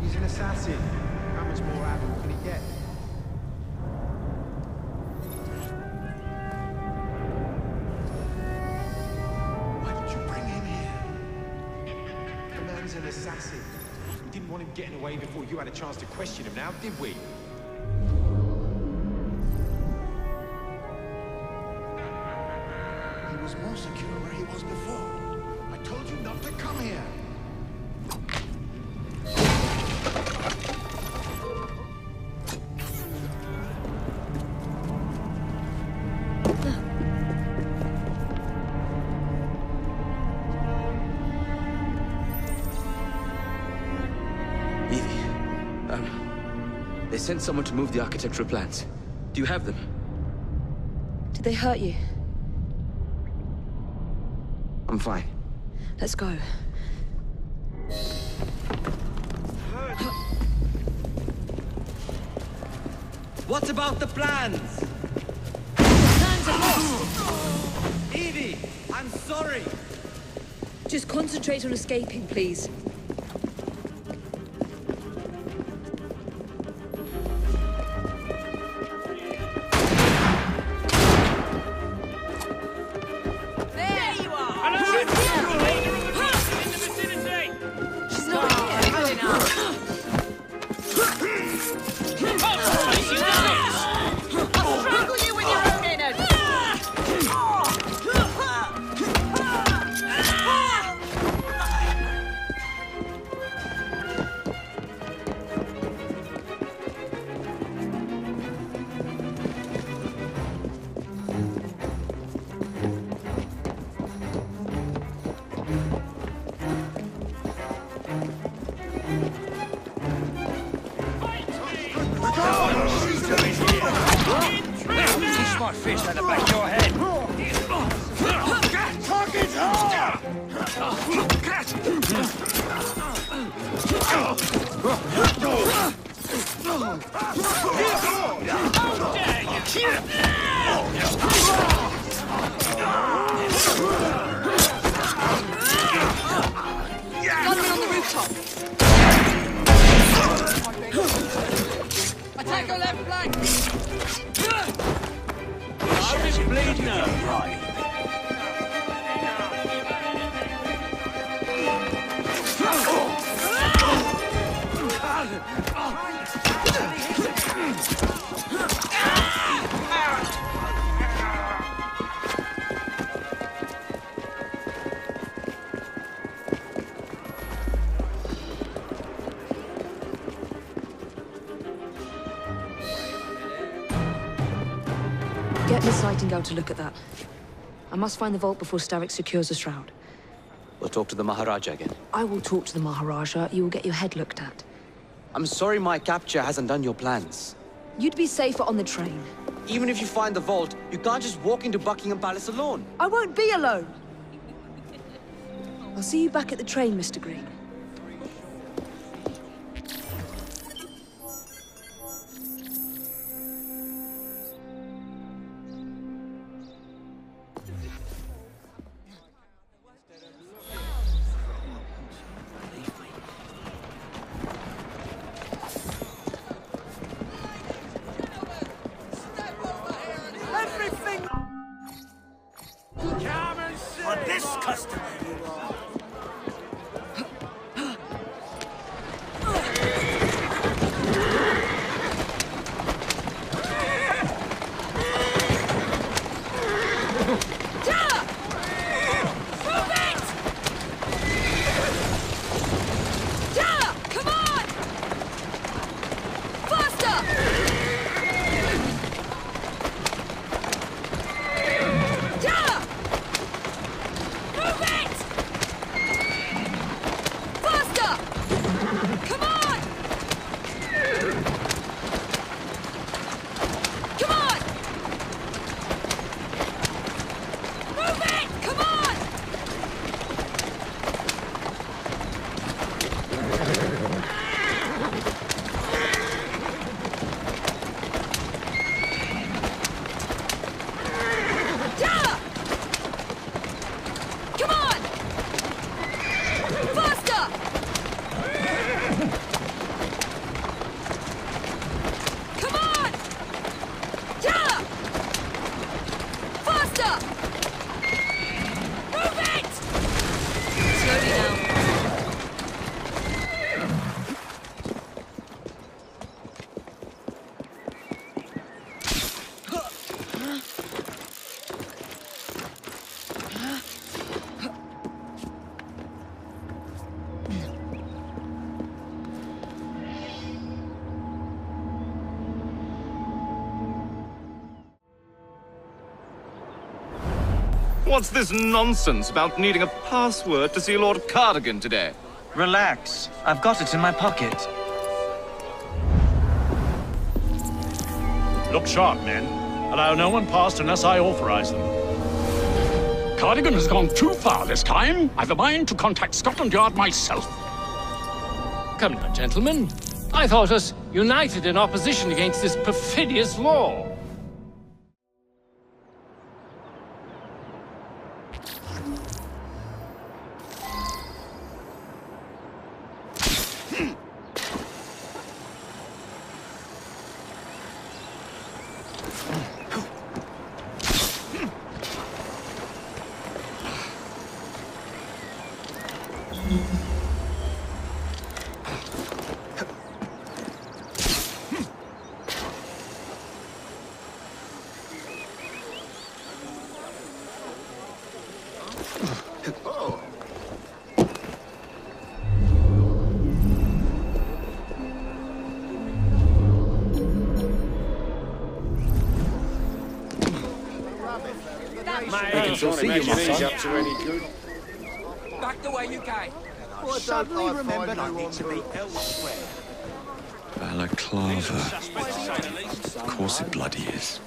He's an assassin. How much more addled can he get? Why did you bring him here? The man's an assassin. We didn't want him getting away before you had a chance to question him now, did we? He was more secure where he was before. I told you not to come here. They sent someone to move the architectural plans. Do you have them? Did they hurt you? I'm fine. Let's go. What about the plans? Plans are lost! Evie, I'm sorry! Just concentrate on escaping, please. Smart fish at the back of your head. Target hard! Gunman on the rooftop. Attack your left flank. I'll just bleed now. Right. Get Miss Nightingale to look at that. I must find the vault before Starrick secures the shroud. We'll talk to the Maharaja again. I will talk to the Maharaja. You will get your head looked at. I'm sorry my capture hasn't done your plans. You'd be safer on the train. Even if you find the vault, you can't just walk into Buckingham Palace alone. I won't be alone. I'll see you back at the train, Mr. Green. Everything! Come and see! For this customer! What's this nonsense about needing a password to see Lord Cardigan today? Relax. I've got it in my pocket. Look sharp, men. Allow no one past unless I authorize them. Cardigan has gone too far this time. I've a mind to contact Scotland Yard myself. Come now, gentlemen. I thought us united in opposition against this perfidious law. I can still see you, my son. Up to any good. Back the way you came. Well, suddenly remembered I need to be elsewhere. Balaclava. Of course it bloody is.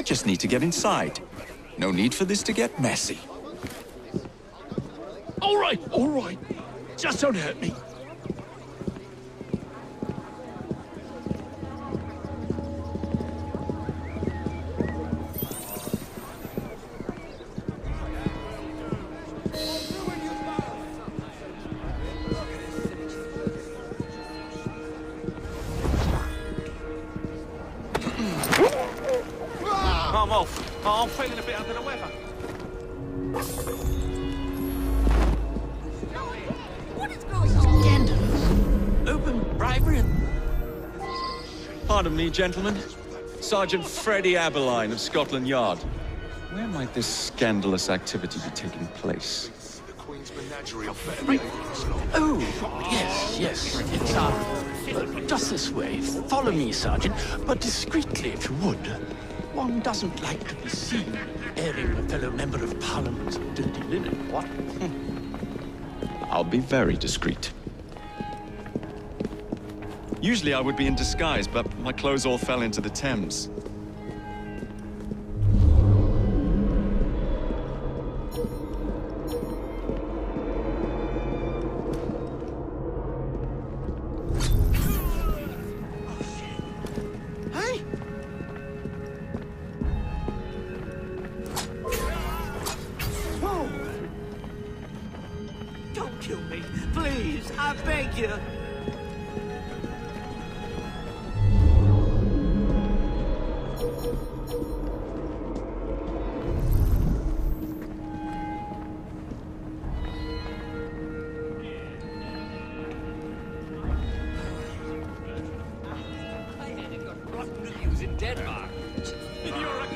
Just need to get inside. No need for this to get messy. All right. Just don't hurt me. I'm off. I'm feeling a bit under the weather. Open bribery. Pardon me, gentlemen. Sergeant Freddie Aberline of Scotland Yard. Where might this scandalous activity be taking place? The Queen's Menagerie of Oh, yes. It's just this way. Follow me, Sergeant, but discreetly, if you would. One doesn't like to be seen airing a fellow member of Parliament's dirty linen, what? I'll be very discreet. Usually I would be in disguise, but my clothes all fell into the Thames. Hey! Whoa! Don't kill me, please, I beg you. In Denmark. You're a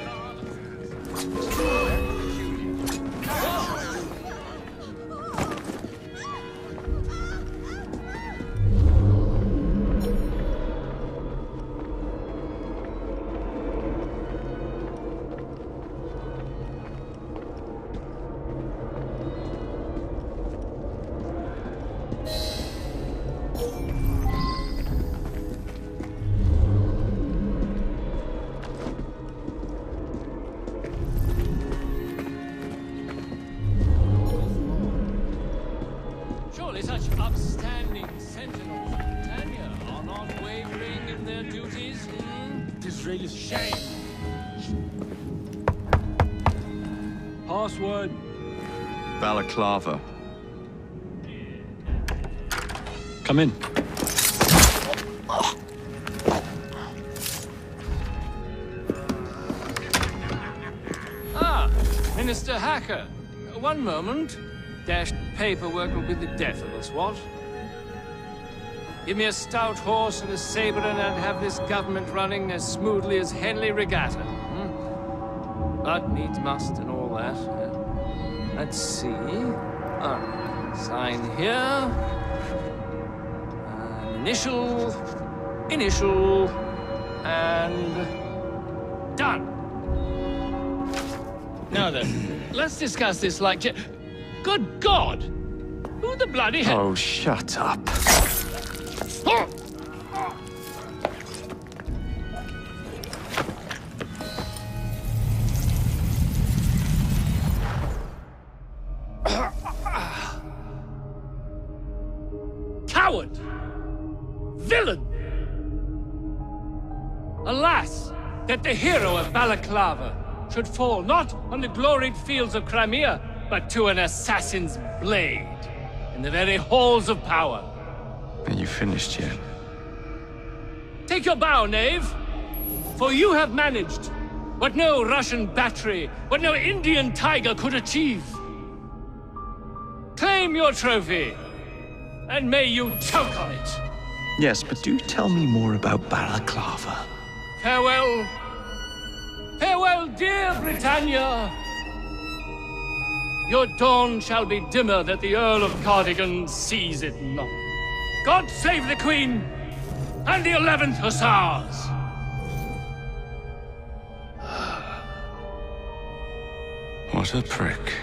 Surely such upstanding sentinels of Britannia are not wavering in their duties. Disraeli's Shame. Password. Balaclava. Come in. Ah, Minister Hacker. One moment. Dashed paperwork will be the death of us, what? Give me a stout horse and a saber and I'd have this government running as smoothly as Henley Regatta. But needs must and all that. Let's see. Sign here. Initial, and done. Now then, let's discuss this like... Good God! Who the bloody hell... Oh, shut up. Coward! Villain! Alas, that the hero of Balaclava should fall not on the gloried fields of Crimea, but to an assassin's blade in the very halls of power. Are you finished yet? Take your bow, knave, for you have managed what no Russian battery, what no Indian tiger could achieve. Claim your trophy, and may you choke on it. Yes, but do tell me more about Balaclava. Farewell. Farewell, dear Britannia. Your dawn shall be dimmer that the Earl of Cardigan sees it not. God save the Queen and the 11th Hussars! What a prick.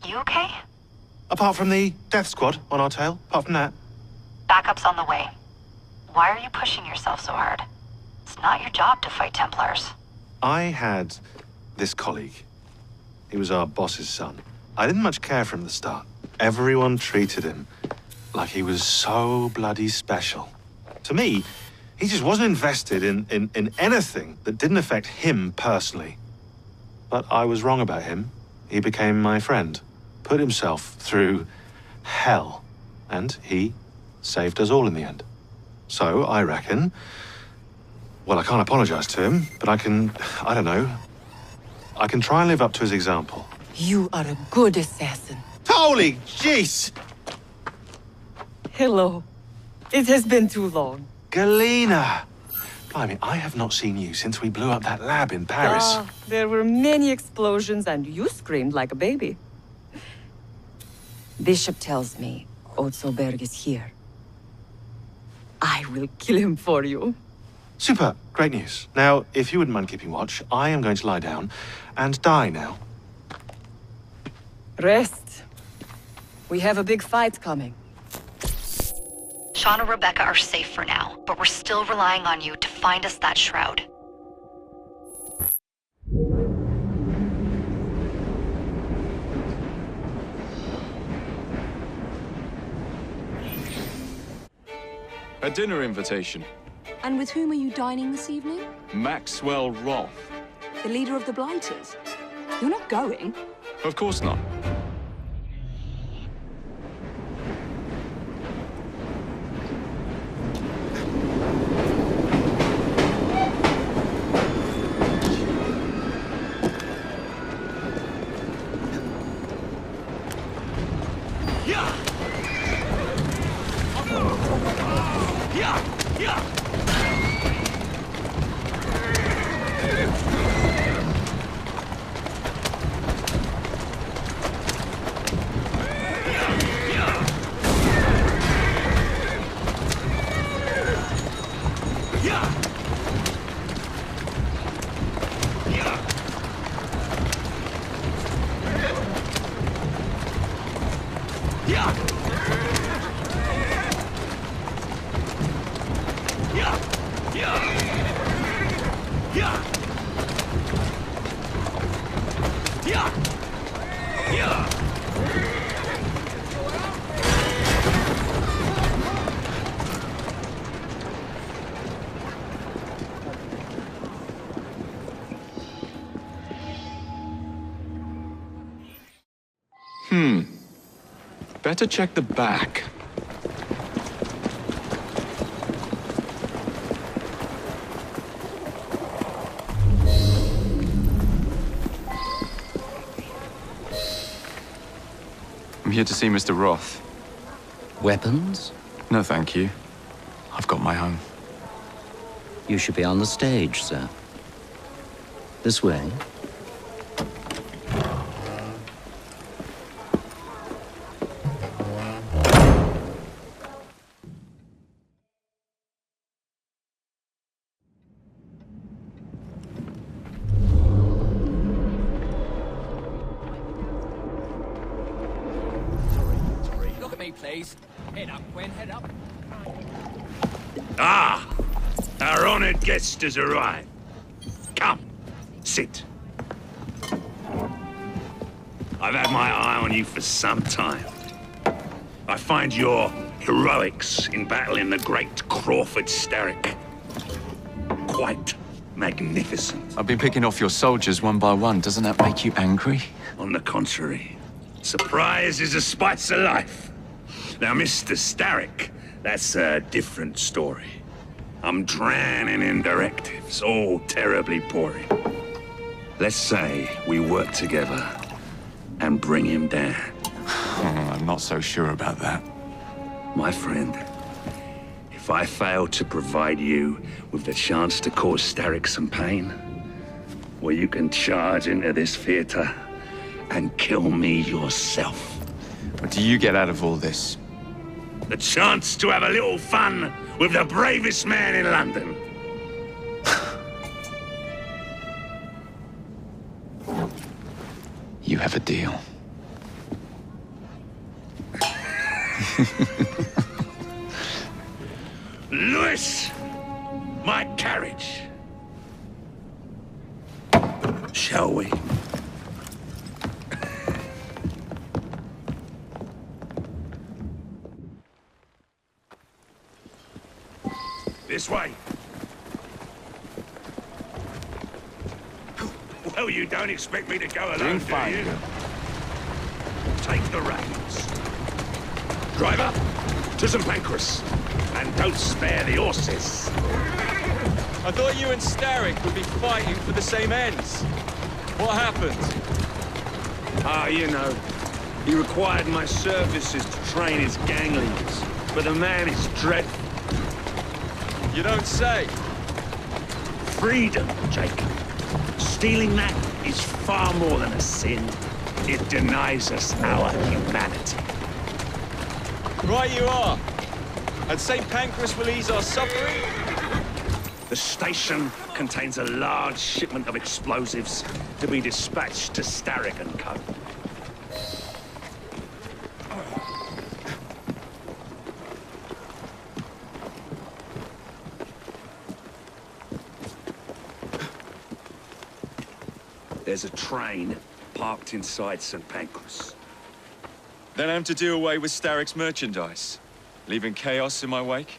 You okay? Apart from the death squad on our tail, apart from that. Backup's on the way. Why are you pushing yourself so hard? It's not your job to fight Templars. I had this colleague. He was our boss's son. I didn't much care for him at the start. Everyone treated him like he was so bloody special. To me, he just wasn't invested in anything that didn't affect him personally. But I was wrong about him. He became my friend, put himself through hell, and he saved us all in the end. So I reckon, well, I can't apologize to him, but I can try and live up to his example. You are a good assassin. Holy jeez! Hello. It has been too long. Galena! Blimey, I have not seen you since we blew up that lab in Paris. There were many explosions and you screamed like a baby. Bishop tells me Otzoberg is here. I will kill him for you. Super, great news. Now, if you wouldn't mind keeping watch, I am going to lie down and die now. Rest. We have a big fight coming. Sean and Rebecca are safe for now, but we're still relying on you to find us that shroud. A dinner invitation. And with whom are you dining this evening? Maxwell Roth. The leader of the Blighters. You're not going? Of course not. Better check the back. I'm here to see Mr. Roth. Weapons? No, thank you. I've got my own. You should be on the stage, sir. This way. Please. Head up, Gwen, head up. Ah! Our honored guest has arrived. Come, sit. I've had my eye on you for some time. I find your heroics in battling the great Crawford Starrick quite magnificent. I've been picking off your soldiers one by one. Doesn't that make you angry? On the contrary, surprise is a spice of life. Now, Mr. Starrick, that's a different story. I'm drowning in directives, all terribly boring. Let's say we work together and bring him down. I'm not so sure about that. My friend, if I fail to provide you with the chance to cause Starrick some pain, well, you can charge into this theater and kill me yourself. What do you get out of all this? The chance to have a little fun with the bravest man in London. You have a deal. Lewis, my carriage. Shall we? This way. Well, you don't expect me to go alone, do you? Take the reins. Driver, to St. Pancras. And don't spare the horses. I thought you and Starrick would be fighting for the same ends. What happened? Ah, you know. He required my services to train his gang leaders. But the man is dreadful. You don't say. Freedom, Jacob. Stealing that is far more than a sin. It denies us our humanity. Right you are. And St. Pancras will ease our suffering? The station contains a large shipment of explosives to be dispatched to Starrick and Co. There's a train parked inside St. Pancras. Then I'm to do away with Starrick's merchandise, leaving chaos in my wake?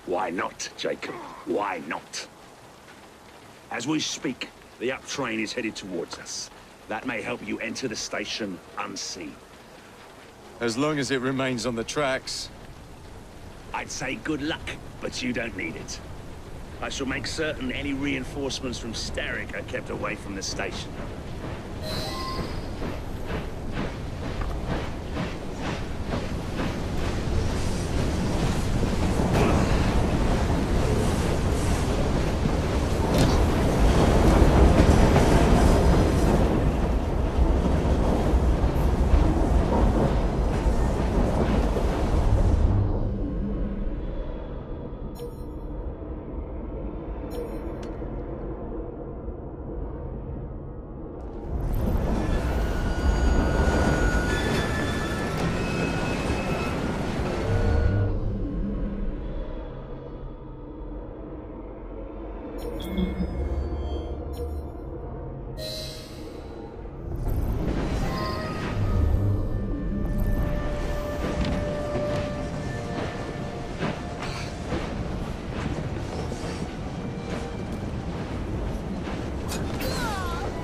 Why not, Jacob? Why not? As we speak, the up train is headed towards us. That may help you enter the station unseen. As long as it remains on the tracks. I'd say good luck, but you don't need it. I shall make certain any reinforcements from Starrick are kept away from the station.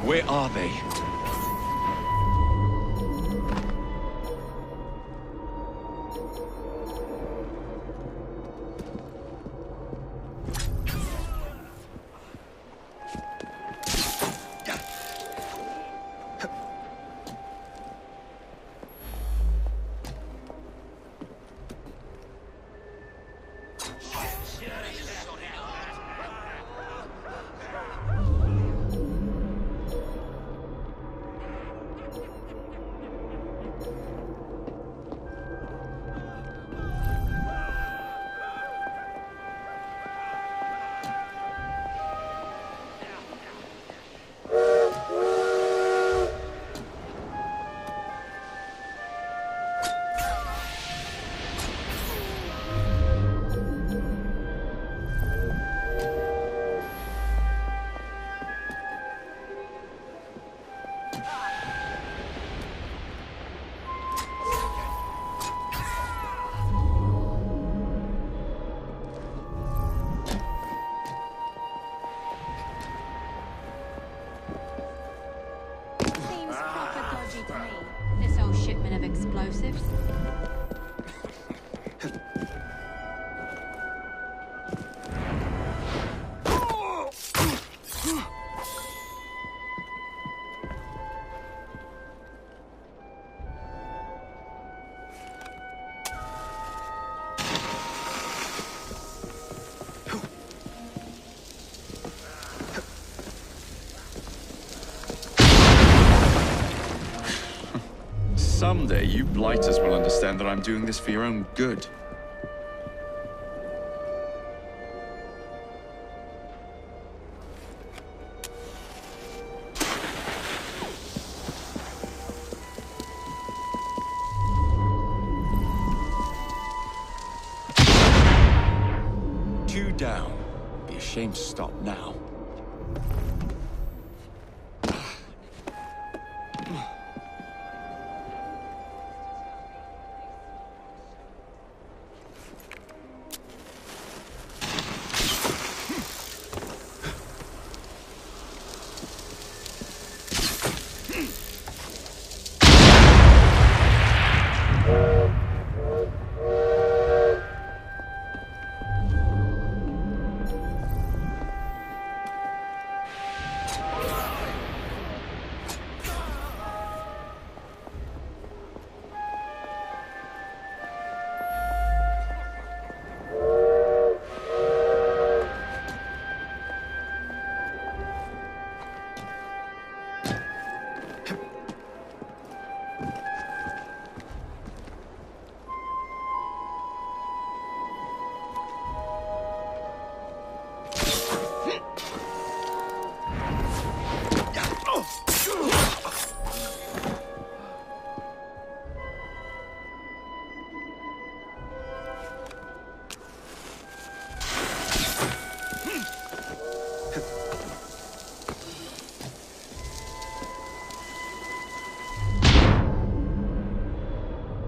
Where are they? Someday, you blighters will understand that I'm doing this for your own good. Two down. Be ashamed to stop now.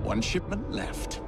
One shipment left.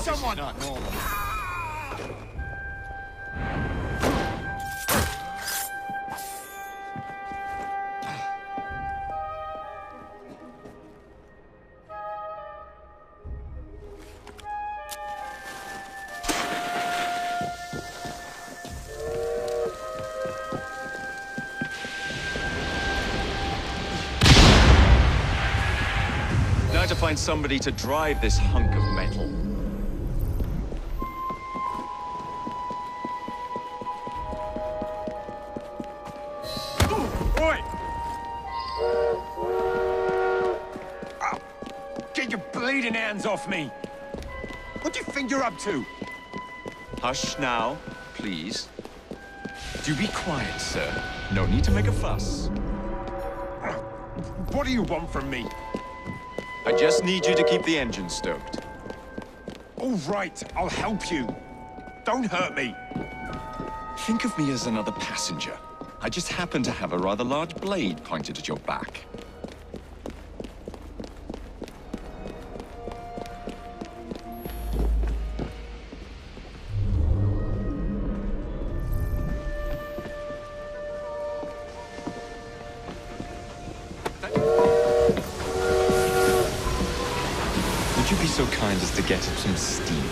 Someone! Not normal. Now to find somebody to drive this hunk of metal. Hands off me! What do you think you're up to? Hush now, please. Do be quiet, sir. No need to make a fuss. What do you want from me? I just need you to keep the engine stoked. All right, I'll help you. Don't hurt me. Think of me as another passenger. I just happen to have a rather large blade pointed at your back. Would you be so kind as to get some steam?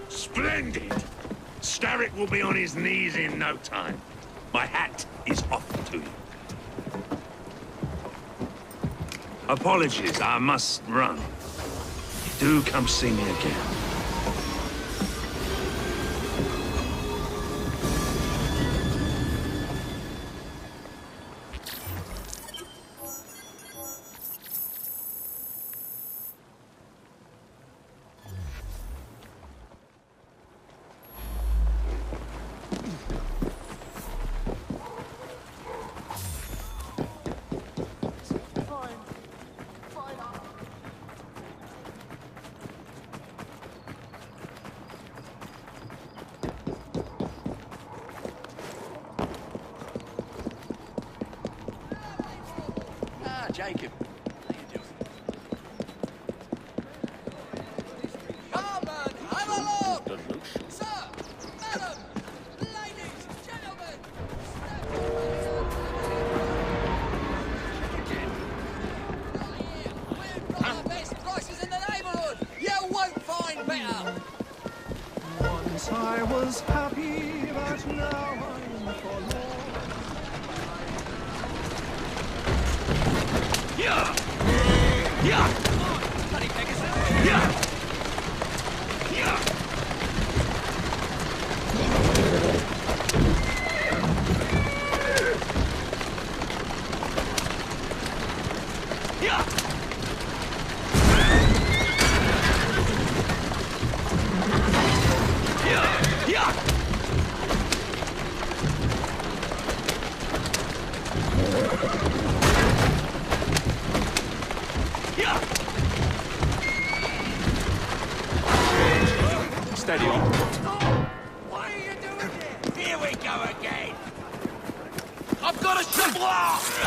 Splendid! Starrick will be on his knees in no time. My hat is off to you. Apologies, I must run. Do come see me again. Jacob. How you doing? Come on, have a look! Sir, madam, ladies, gentlemen! We've got the best prices in the neighborhood! You won't find better! Once I was happy, but now I'm forlorn. Yeah! Yeah! Bloody Pegasus! Yeah! Yeah! Yeah! Yeah! Yeah! Steady on. What are you doing here? Here we go again! I've got a shovel off!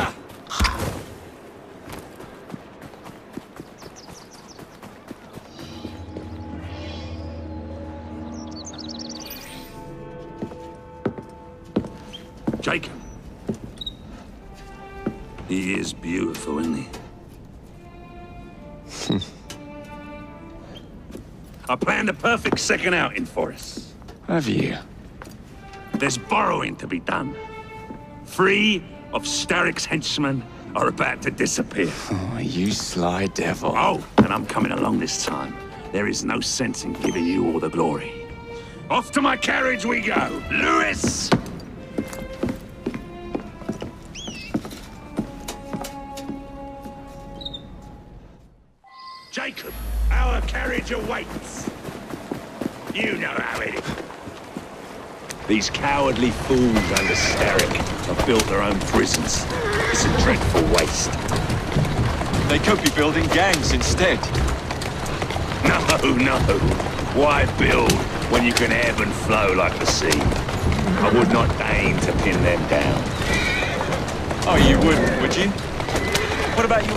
Jacob. He is beautiful, isn't he? I planned a perfect second outing for us. Have you? There's borrowing to be done. 3 of Starrick's henchmen are about to disappear. Oh, you sly devil. Oh, and I'm coming along this time. There is no sense in giving you all the glory. Off to my carriage we go. Lewis! Jacob, our carriage awaits. You know how it is. These cowardly fools under Starrick have built their own prisons. It's a dreadful waste. They could be building gangs instead. No. Why build when you can ebb and flow like the sea? I would not deign to pin them down. Oh, you wouldn't, would you? What about you?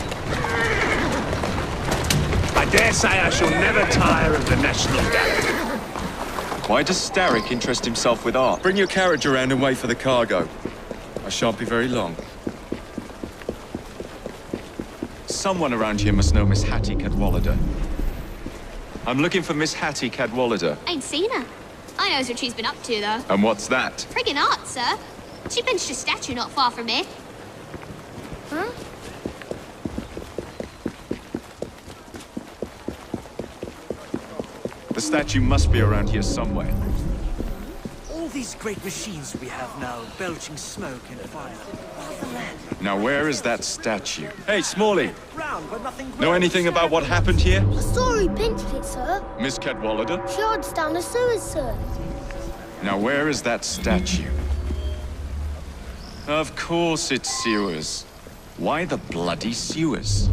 I dare say I shall never tire of the National Gallery. Why does Starrick interest himself with art? Bring your carriage around and wait for the cargo. I shan't be very long. Someone around here must know Miss Hattie Cadwallader. I'm looking for Miss Hattie Cadwallader. Ain't seen her. I knows what she's been up to, though. And what's that? Friggin' art, sir. She benched a statue not far from here. Huh? The statue must be around here somewhere. All these great machines we have now, belching smoke and fire. Now where is that statue? Hey, Smalley! Round, but nothing Know anything about what happened here? I saw he pinched it, sir. Miss Cadwallader? She hides down the sewers, sir. Now where is that statue? Of course it's sewers. Why the bloody sewers?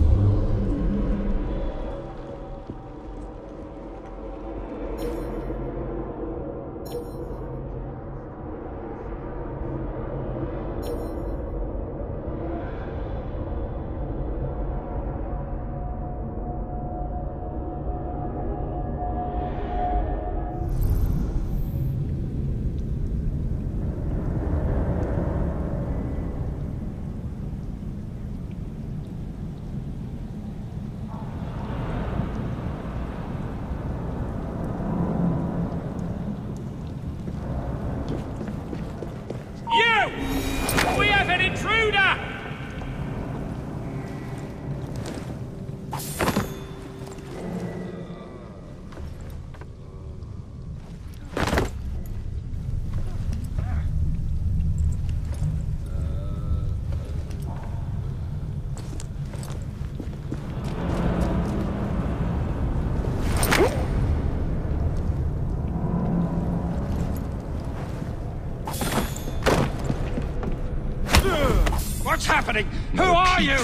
We have an intruder! What's happening? Who are you?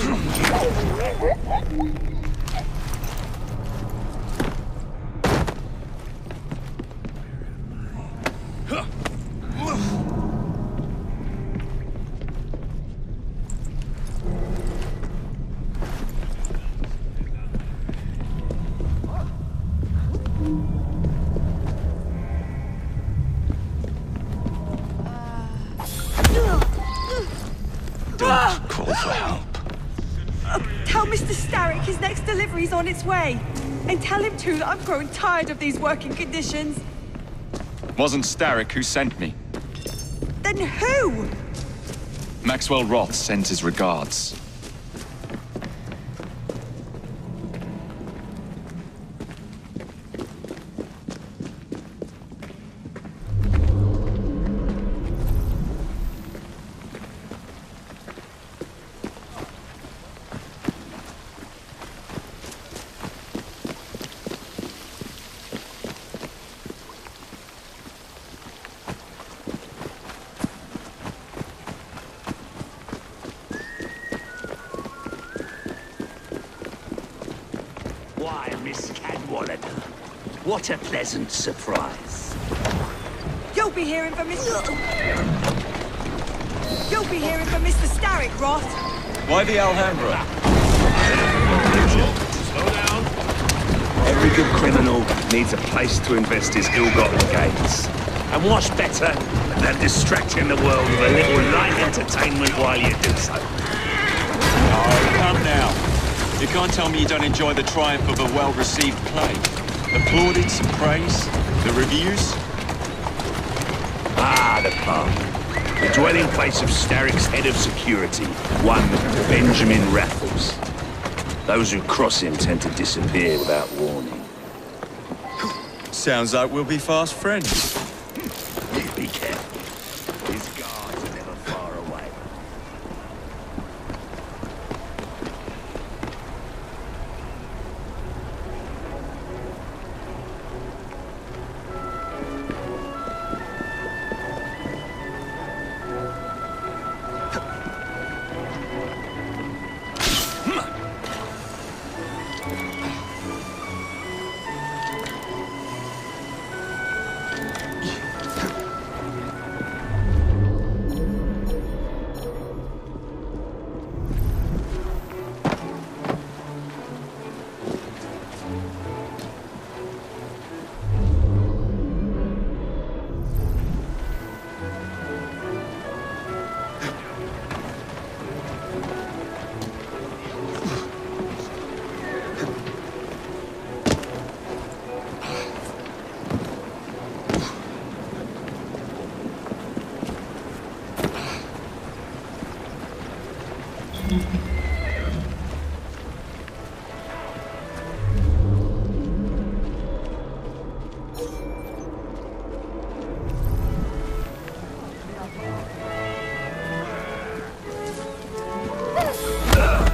Don't call for help. Tell Mr. Starrick his next delivery's on its way. And tell him too that I'm growing tired of these working conditions. Wasn't Starrick who sent me. Then who? Maxwell Roth sends his regards. Why, Miss Cadwallader, what a pleasant surprise. You'll be hearing from Mr. You'll be hearing from Mr. Starrick, Roth. Why the Alhambra? Slow down. Every good criminal needs a place to invest his ill-gotten gains. And what's better than distracting the world with a little light entertainment while you do so? Oh, come now. You can't tell me you don't enjoy the triumph of a well-received play. The plaudits and praise, the reviews. Ah, the pub. The dwelling place of Starrick's head of security, one Benjamin Raffles. Those who cross him tend to disappear without warning. Sounds like we'll be fast friends. You be careful. His guards are never far away.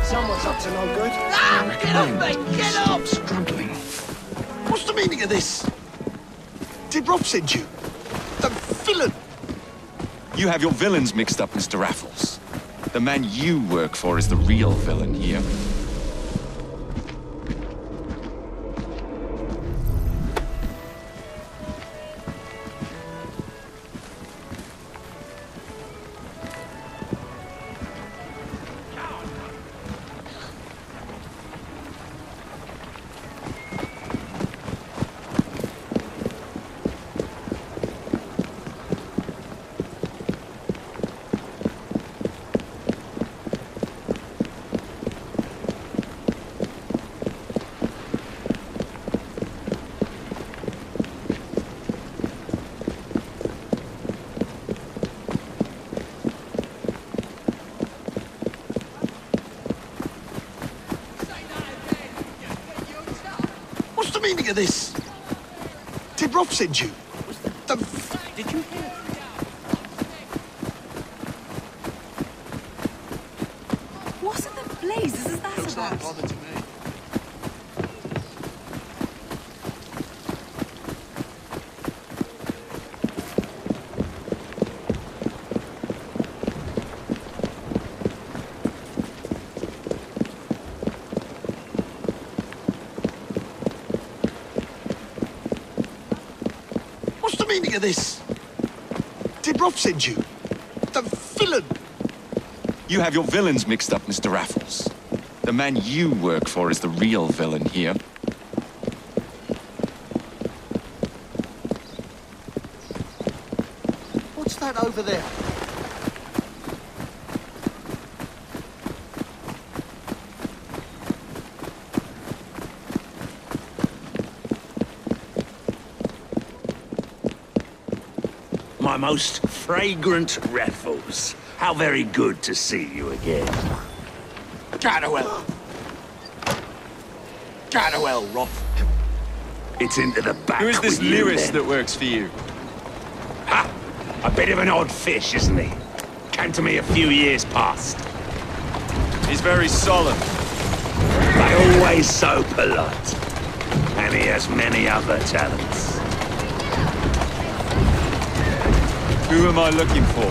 Someone's up to no good. Ah! Get off me! Get off! Struggling. What's the meaning of this? Did Rob send you? The villain! You have your villains mixed up, Mr. Raffles. The man you work for is the real villain here. What's the meaning of this? Did Rob send you? Did you hear? What in the blazes is that Looks about? like bother to me. What's the meaning of this? Did Rob send you? The villain! You have your villains mixed up, Mr. Raffles. The man you work for is the real villain here. What's that over there? my most fragrant revels. How very good to see you again. Canterwell, Roth. It's into the back. Who is this with you, Lewis then. that works for you? Ha! A bit of an odd fish, isn't he? Came to me a few years past. He's very solemn. But always so polite. And he has many other talents. Who am I looking for?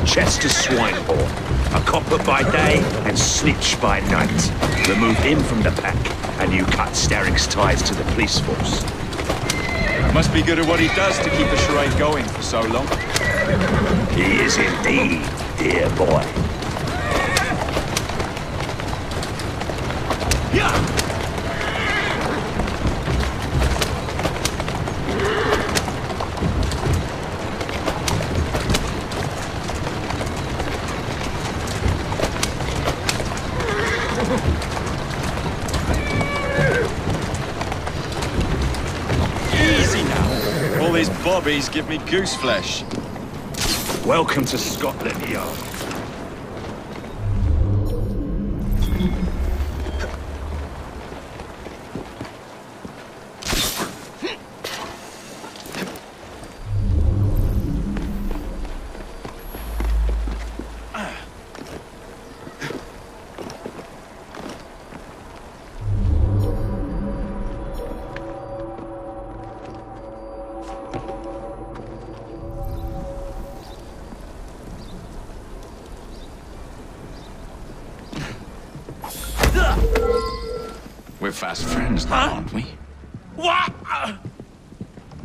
Chester Swinehorn. A copper by day and snitch by night. Remove him from the pack, and you cut Starrick's ties to the police force. Must be good at what he does to keep the charade going for so long. He is indeed, dear boy. Yeah! Easy now. All these bobbies give me goose flesh. Welcome to Scotland Yard. We're fast friends now, aren't we? What?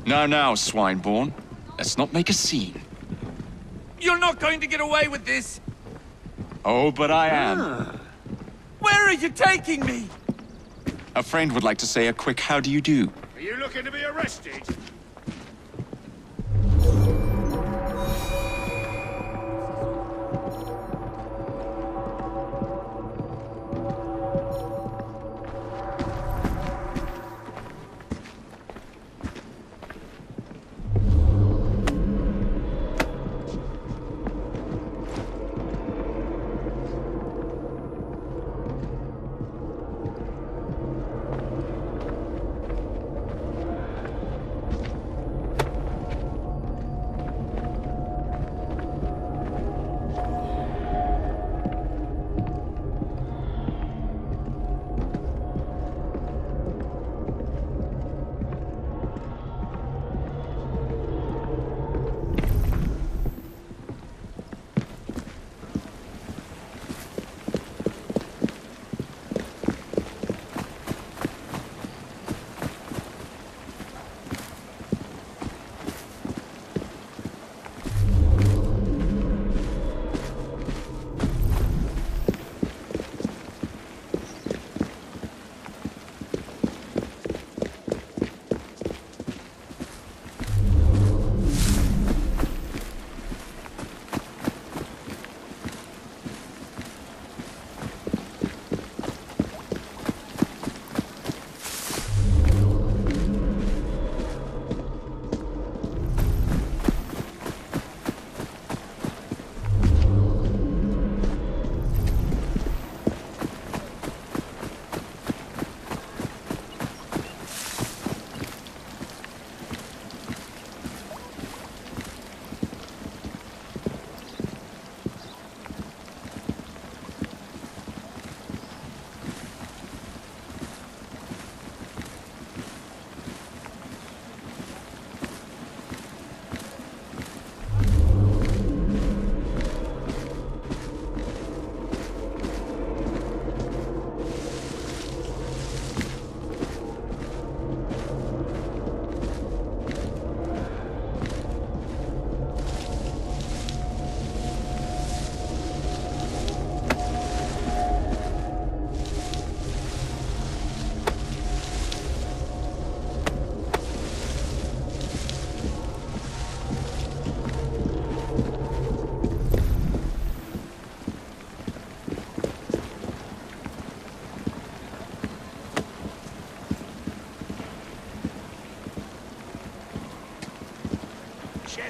Now, Swineborn. Let's not make a scene. You're not going to get away with this. Oh, but I am. Where are you taking me? A friend would like to say a quick how do you do. Are you looking to be arrested?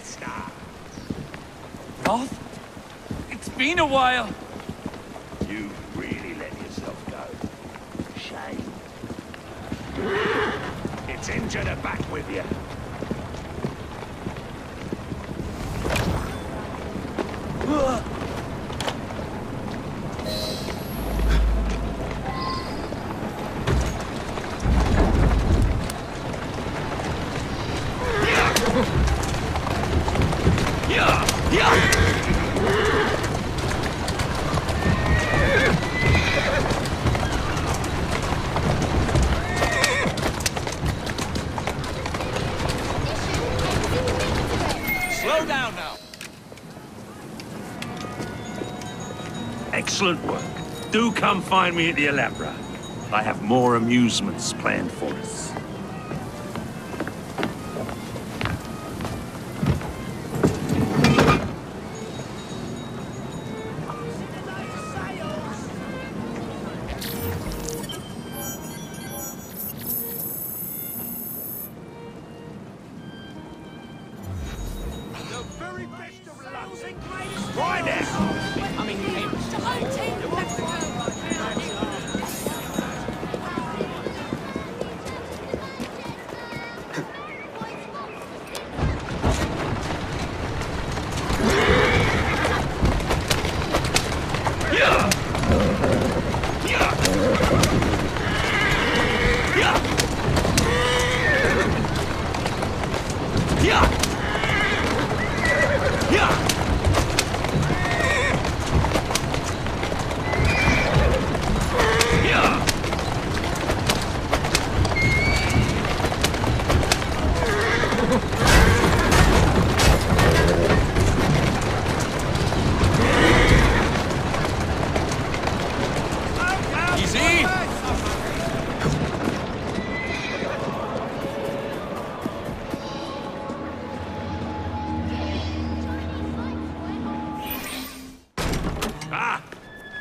siesta. Roth? It's been a while. You really let yourself go. Shame. It's into the back with you. Slow down now. Excellent work. Do come find me at the Alhambra. I have more amusements planned for us. Right now! I mean,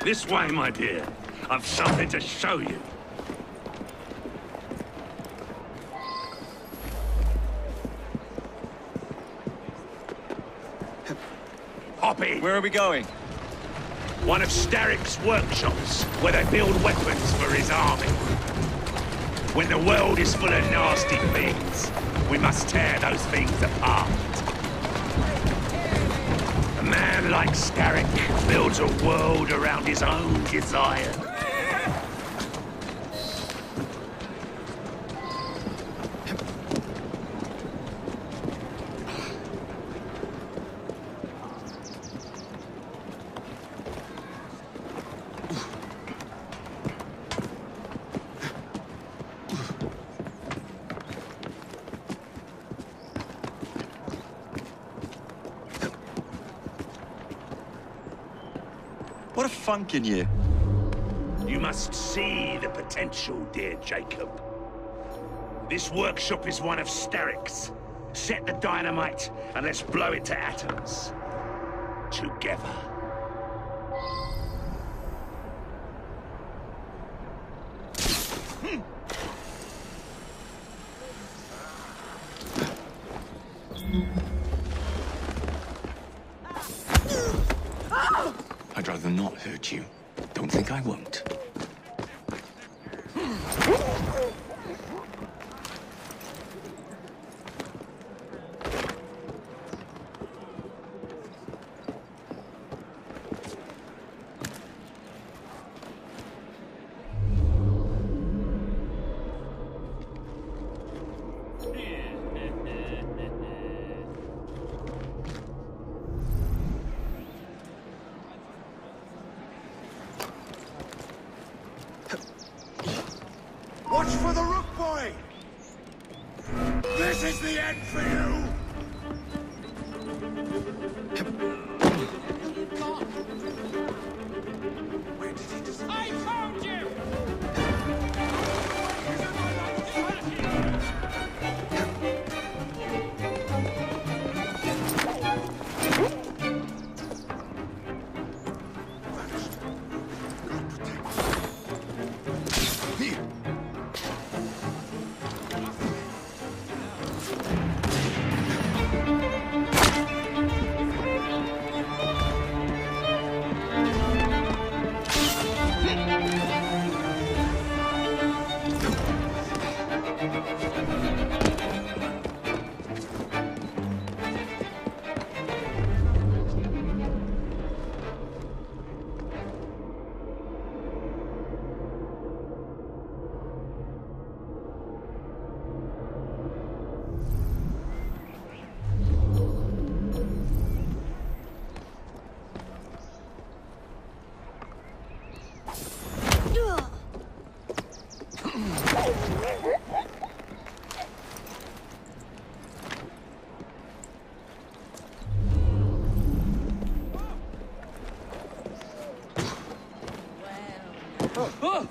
This way, my dear. I've something to show you. Hoppy! Where are we going? One of Starrick's workshops, where they build weapons for his army. When the world is full of nasty things, we must tear those things apart. A man like Starrick builds a world around his own desire. What a funk in you. You must see the potential, dear Jacob. This workshop is one of Starrick's. Set the dynamite and let's blow it to atoms. Together. I'd rather not hurt you. Don't think I won't.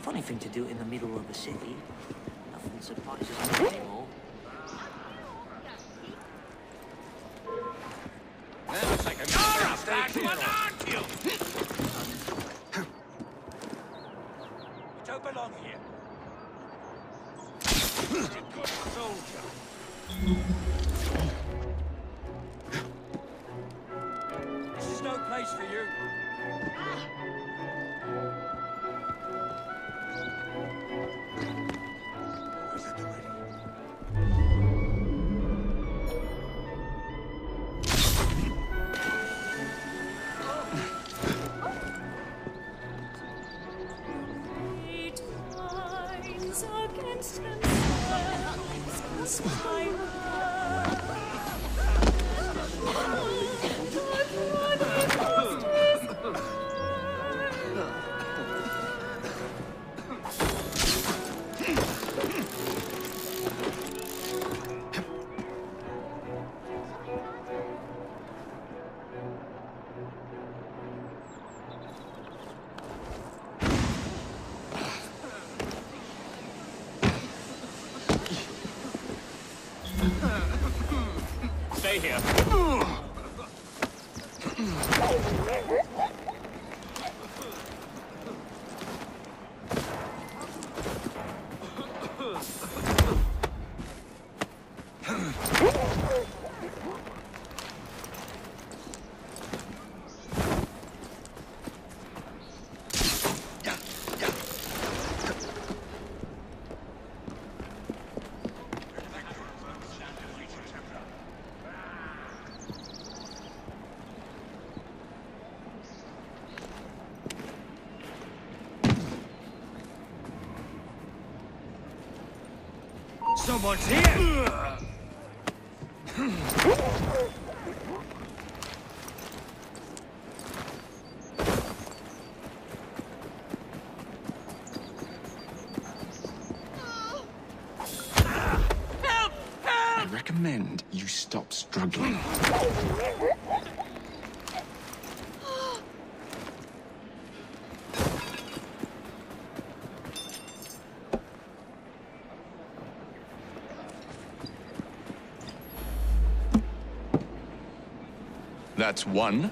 Funny thing to do in the middle of the city. Nothing surprises me anymore. Now take a You don't belong here. You're a good soldier. This is no place for you. Always at the ready. Against themselves, Stay here. Someone's here! I recommend you stop struggling. That's one.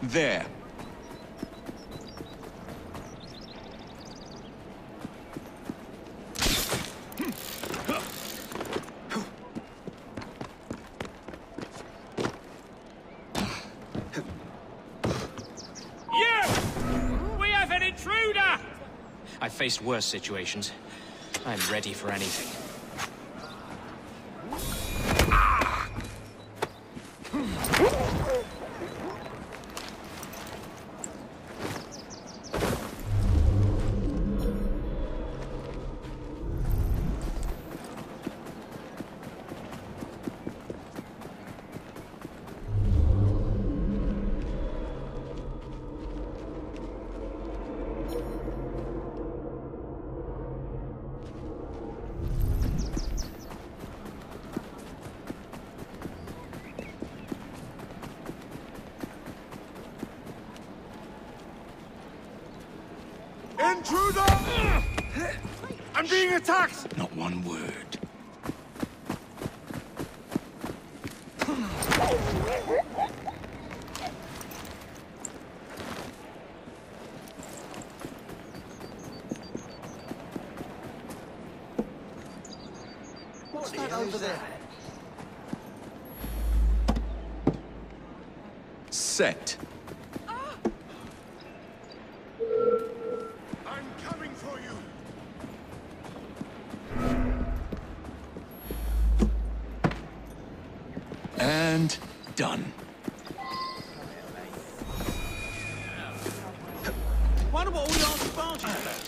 There. I've faced worse situations. I'm ready for anything. Intruder! I'm being attacked! Not one word. What's that over there? Set. I'm coming for you! And done. Wonder what all the answer barges about.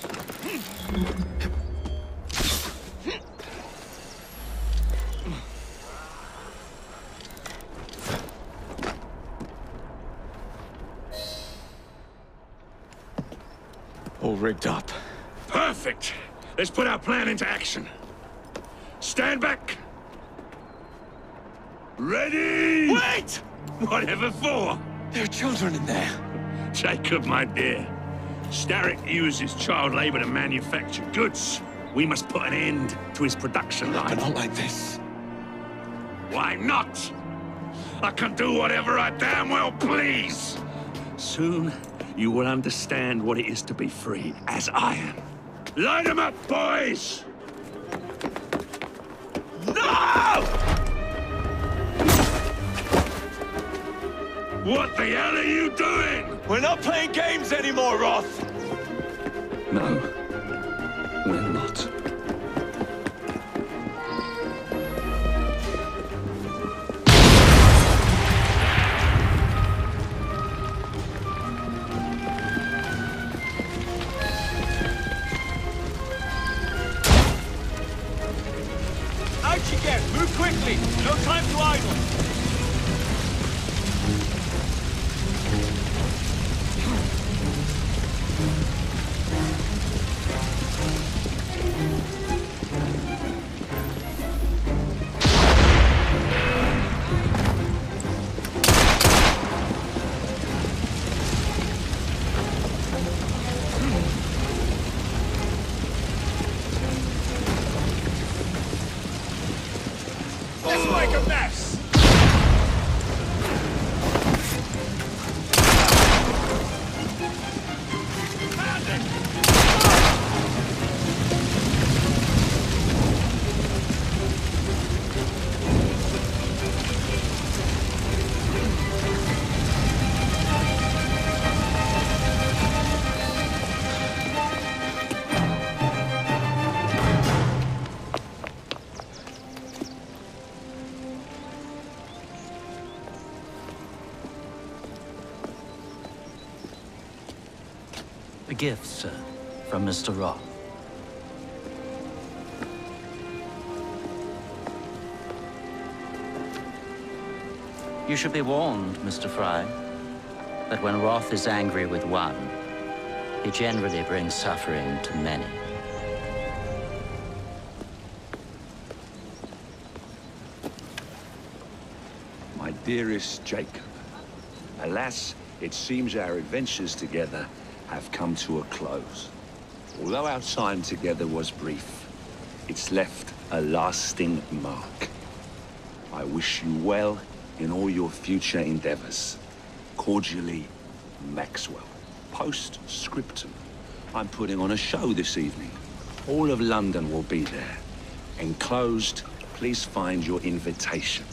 All rigged up. Perfect. Let's put our plan into action. Stand back. Ready? Wait! Whatever for? There are children in there. Jacob, my dear. Starrick uses child labor to manufacture goods. We must put an end to his production line. But not like this. Why not? I can do whatever I damn well please. Soon, you will understand what it is to be free, as I am. Line them up, boys! No! What the hell are you doing? We're not playing games anymore, Roth! No, we're not. Out you get! Move quickly! No time to idle! Let's make a mess! A gift, sir, from Mr. Roth. You should be warned, Mr. Fry, that when Roth is angry with one, he generally brings suffering to many. My dearest Jacob, alas, it seems our adventures together have come to a close. Although our time together was brief, it's left a lasting mark. I wish you well in all your future endeavors. Cordially, Maxwell. Post-scriptum. I'm putting on a show this evening. All of London will be there. Enclosed, please find your invitation.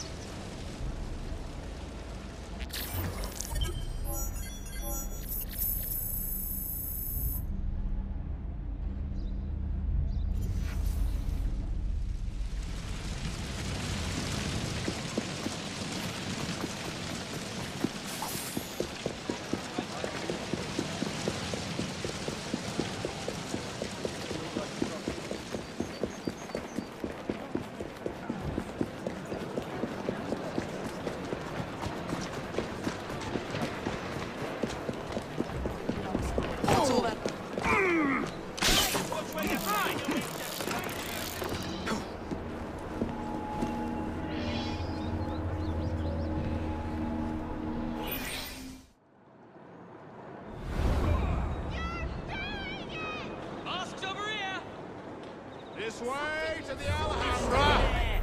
This way to the Alhambra!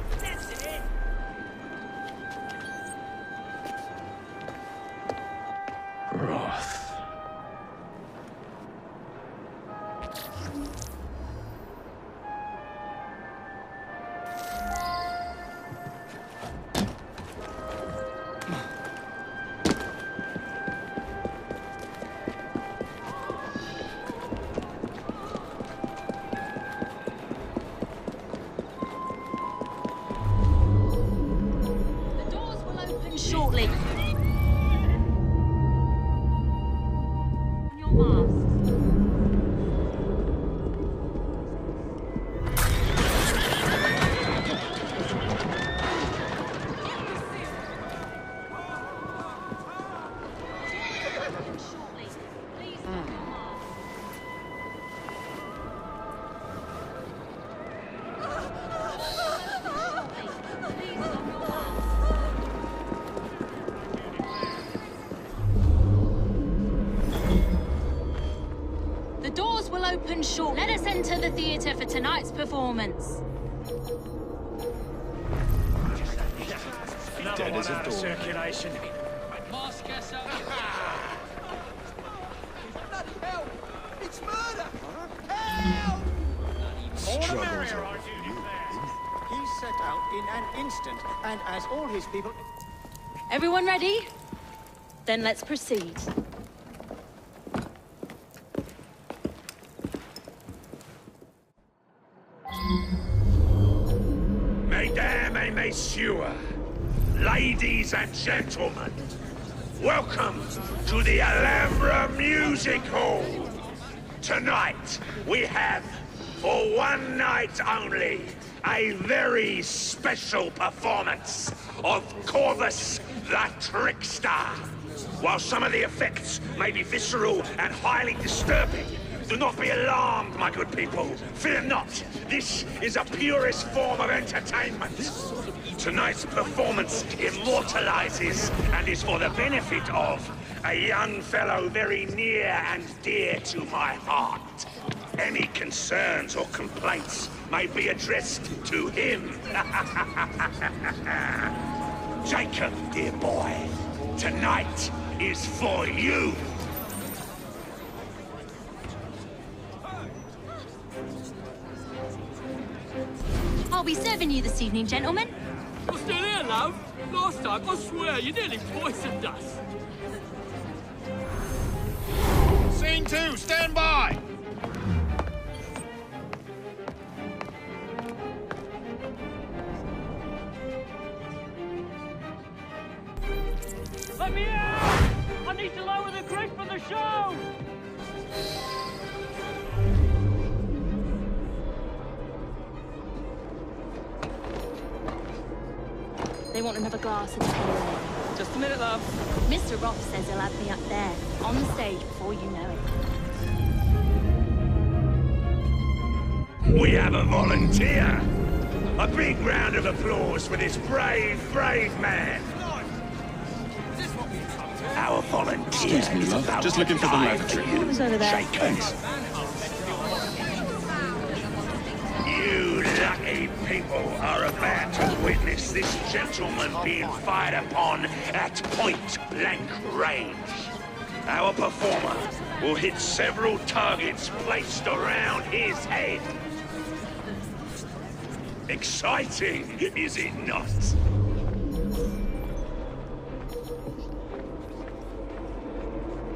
Roth. Shortly. On your masks. open short. Let us enter the theatre for tonight's performance. Dead as a door. Circulation. It's murder! Help! Struggles of He's set out in an instant, and as all his people... Everyone ready? Then let's proceed. Mesdames et messieurs, ladies and gentlemen, welcome to the Alhambra Music Hall. Tonight, we have, for one night only, a very special performance of Corvus the Trickster. While some of the effects may be visceral and highly disturbing, do not be alarmed, my good people. Fear not. This is a purest form of entertainment. Tonight's performance immortalizes and is for the benefit of a young fellow very near and dear to my heart. Any concerns or complaints may be addressed to him. Jacob, dear boy, tonight is for you. I'll be serving you this evening, gentlemen. You're still here, love? Last time, I swear, you nearly poisoned us. Scene 2, stand by! Let me out! I need to lower the grid for the show! They want another glass of pale ale. Just a minute, love. Mr. Roth says he'll have me up there, on the stage before you know it. We have a volunteer. A big round of applause for this brave, brave man. Our volunteer Excuse me, is love. about Just to looking for the die lavatory. for you, Who's over there? Jacob. You lucky people are about to witness this gentleman being fired upon at point-blank range. Our performer will hit several targets placed around his head. Exciting, is it not?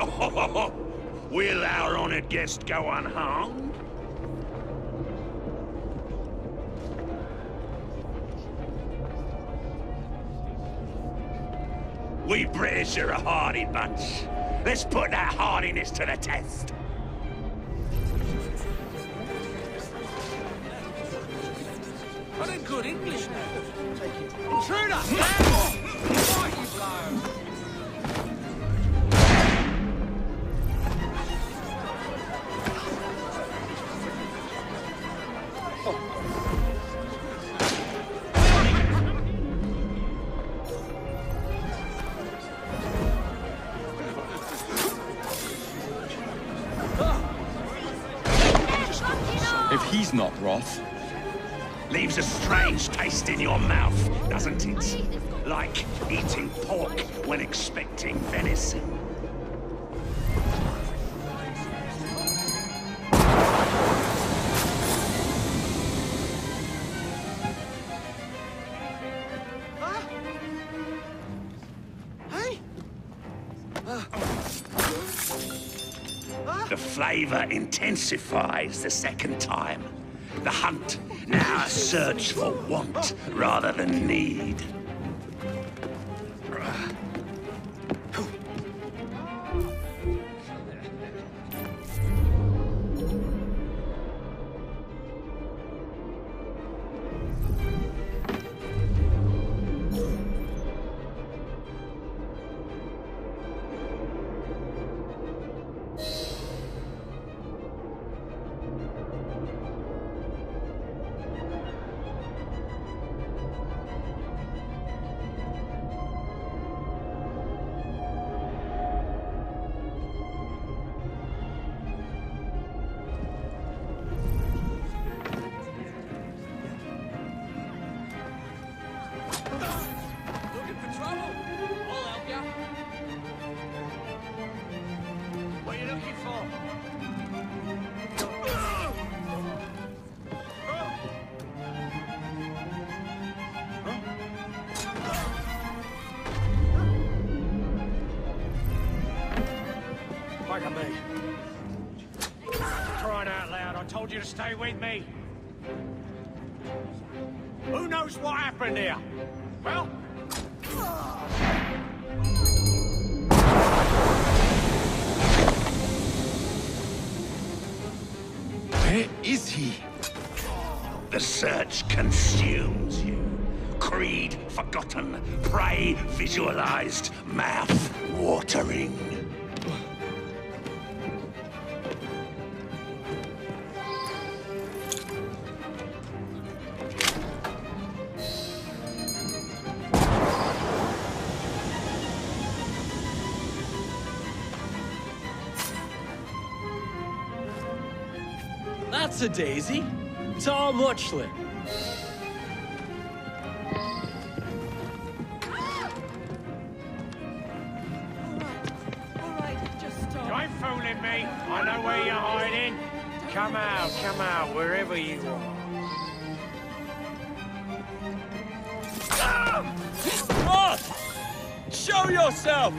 Oh, will our honored guest go unharmed? We British are a hardy bunch. Let's put that hardiness to the test. I did good English now. Intruder! Why you blow? If he's not Roth... Leaves a strange taste in your mouth, doesn't it? Like eating pork when expecting venison. The flavor intensifies the second time. The hunt, now a search for want rather than need. Back of me. Crying out loud, I told you to stay with me. Who knows what happened here? Well... Where is he? The search consumes you. Creed forgotten, prey visualized, mouth watering. That's a daisy. Tom Watchley. You ain't fooling me. I know where you're hiding. Come out, wherever you are. Roth! Show yourself!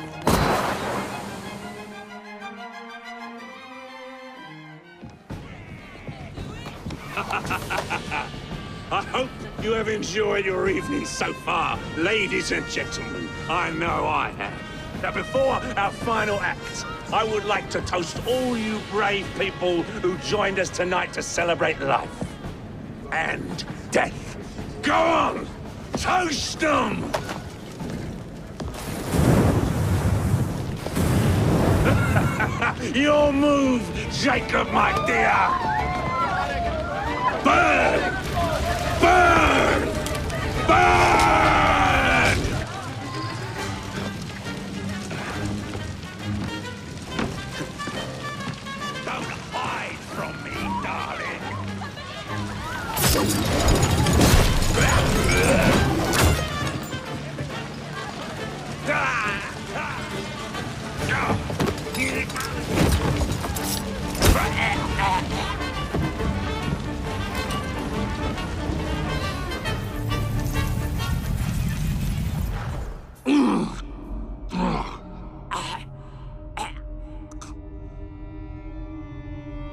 I hope you have enjoyed your evening so far, ladies and gentlemen. I know I have. Now, before our final act, I would like to toast all you brave people who joined us tonight to celebrate life and death. Go on! Toast them! Your move, Jacob, my dear! Burn! Burn! Burn! Don't hide from me, darling.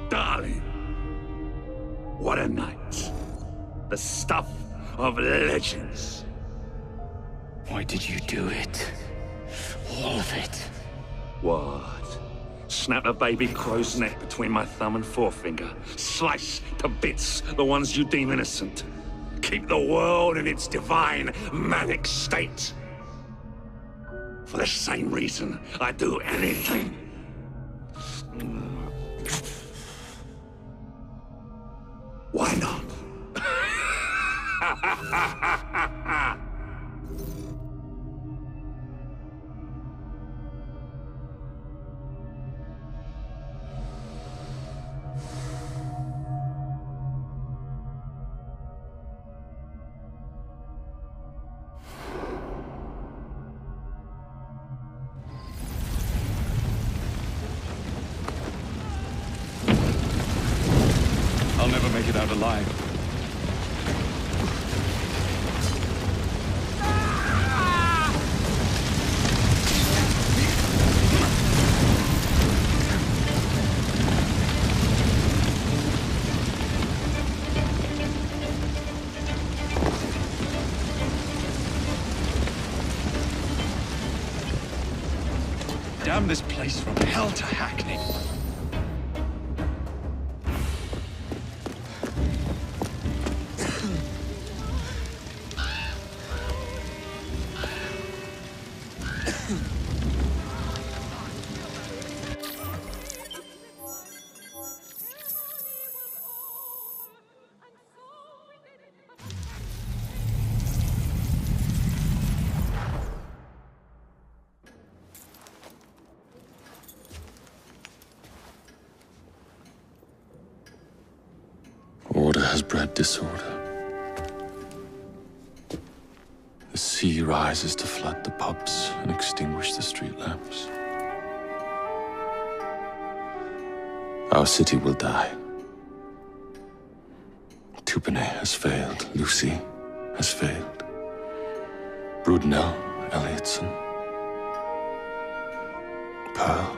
Darling, what a night. The stuff of legends. Why did you do it? All of it. What? Snap a baby crow's neck between my thumb and forefinger. Slice to bits the ones you deem innocent. Keep the world in its divine, manic state. For the same reason I do anything. Why not? I'll never make it out alive. Damn this place from hell to Hackney. Order has bred disorder. The sea rises to flood the pubs and extinguish the street lamps. Our city will die. Tupene has failed. Lucy has failed. Brudnell, Elliotson, Pearl,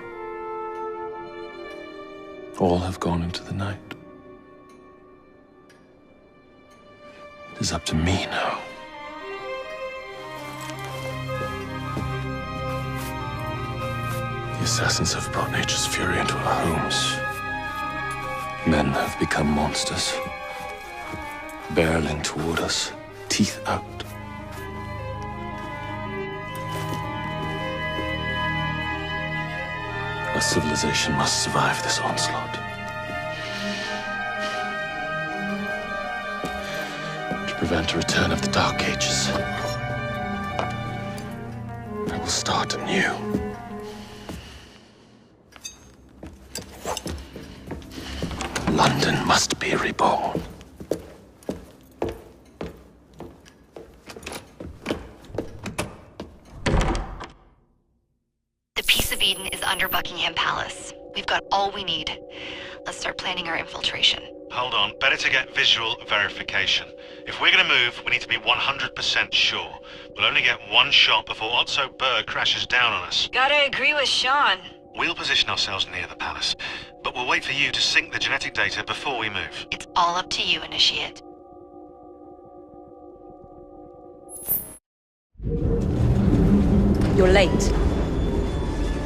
All have gone into the night. It is up to me now. The assassins have brought nature's fury into our homes. Men have become monsters, barreling toward us, teeth out. Our civilization must survive this onslaught. To prevent a return of the Dark Ages, I will start anew. London must be reborn. The Peace of Eden is under Buckingham Palace. We've got all we need. Let's start planning our infiltration. Hold on, better to get visual verification. If we're gonna move, we need to be 100% sure. We'll only get one shot before Otso Berg crashes down on us. Gotta agree with Sean. We'll position ourselves near the palace, but we'll wait for you to sync the genetic data before we move. It's all up to you, Initiate. You're late.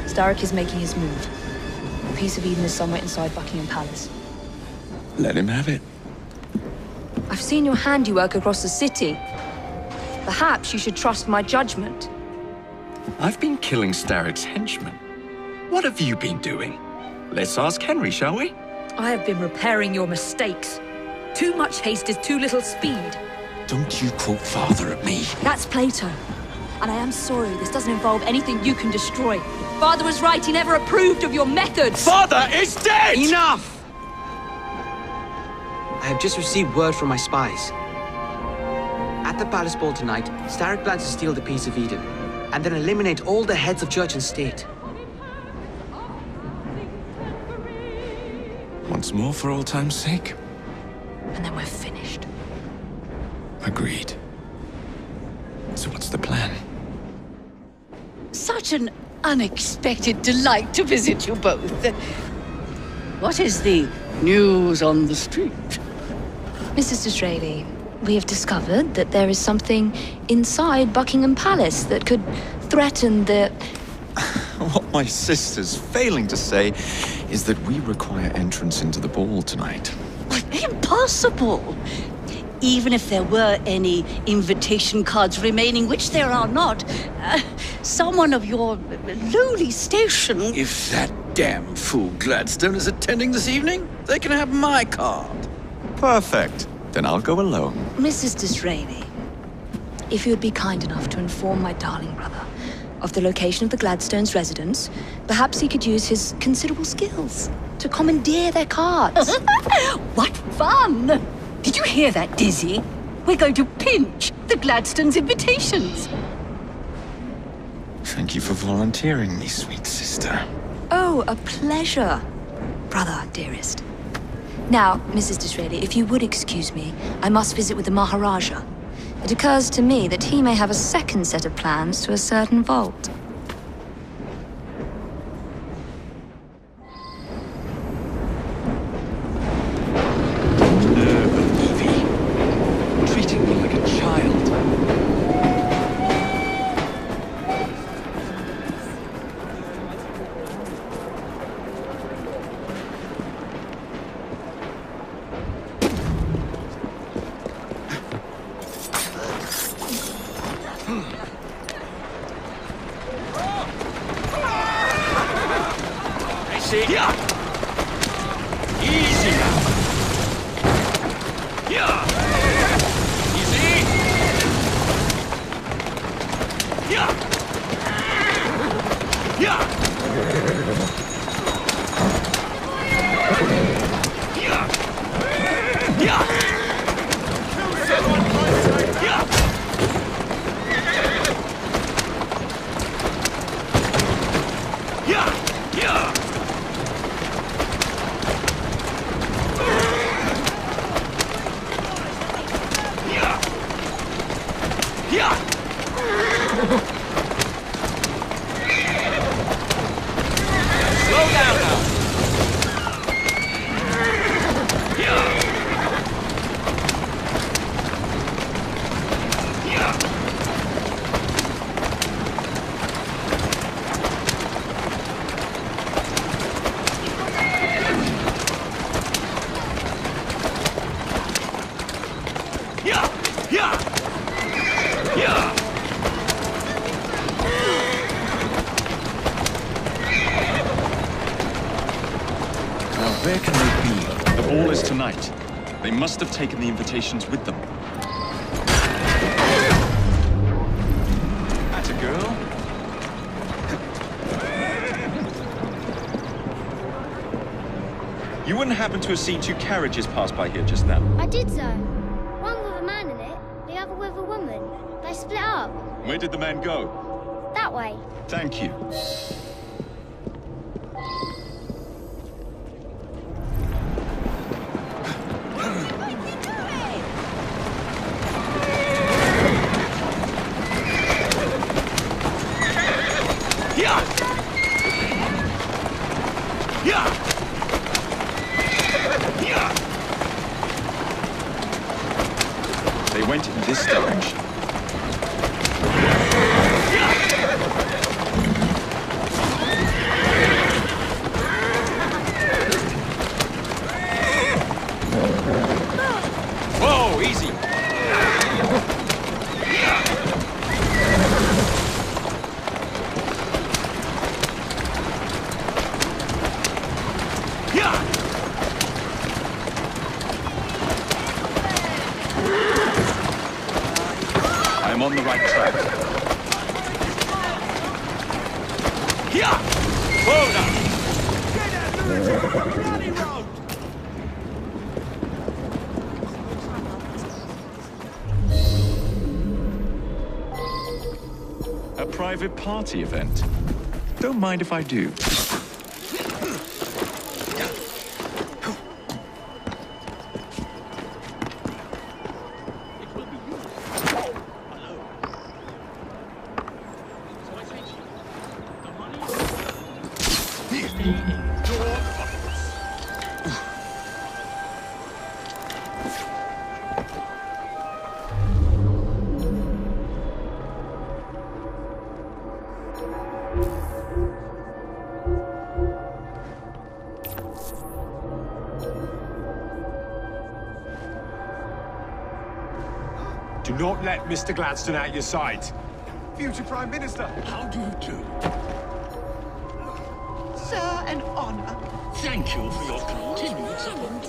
Starrick is making his move. The Peace of Eden is somewhere inside Buckingham Palace. Let him have it. I've seen your handiwork across the city. Perhaps you should trust my judgment. I've been killing Starrick's henchmen. What have you been doing? Let's ask Henry, shall we? I have been repairing your mistakes. Too much haste is too little speed. Don't you quote father at me. That's Plato. And I am sorry, this doesn't involve anything you can destroy. Father was right, he never approved of your methods. Father is dead! Enough! I have just received word from my spies. At the palace ball tonight, Starrick plans to steal the Peace of Eden, and then eliminate all the heads of church and state. Once more for old time's sake. And then we're finished. Agreed. So what's the plan? Such an unexpected delight to visit you both. What is the news on the street? Mrs. Disraeli, we have discovered that there is something inside Buckingham Palace that could threaten the... What my sister's failing to say is that we require entrance into the ball tonight. Impossible! Even if there were any invitation cards remaining, which there are not, someone of your lowly station... If that damn fool Gladstone is attending this evening, they can have my card. Perfect. Then I'll go alone. Mrs. Disraeli, if you would be kind enough to inform my darling brother of the location of the Gladstones' residence, perhaps he could use his considerable skills to commandeer their cards. What fun! Did you hear that, Dizzy? We're going to pinch the Gladstones' invitations. Thank you for volunteering me, sweet sister. Oh, a pleasure, brother, dearest. Now, Mrs. Disraeli, if you would excuse me, I must visit with the Maharaja. It occurs to me that he may have a second set of plans to a certain vault. Treating me like a child. Yeah. Easy now. Yeah. Easy. Yeah. Yeah. Yeah. Yeah. Yeah. Yeah. Yeah. Yeah! Where can they be? The ball is tonight. They must have taken the invitations with them. That's a girl. You wouldn't happen to have seen two carriages pass by here just now? I did so. One with a man in it, the other with a woman. They split up. Where did the man go? That way. Thank you. They went in this direction. Whoa, easy. I'm on the right track. Whoa now! A private party event. Don't mind if I do. Do not let Mr. Gladstone out your sight. Future Prime Minister. How do you do? Sir, an honor. Thank you for your continued support.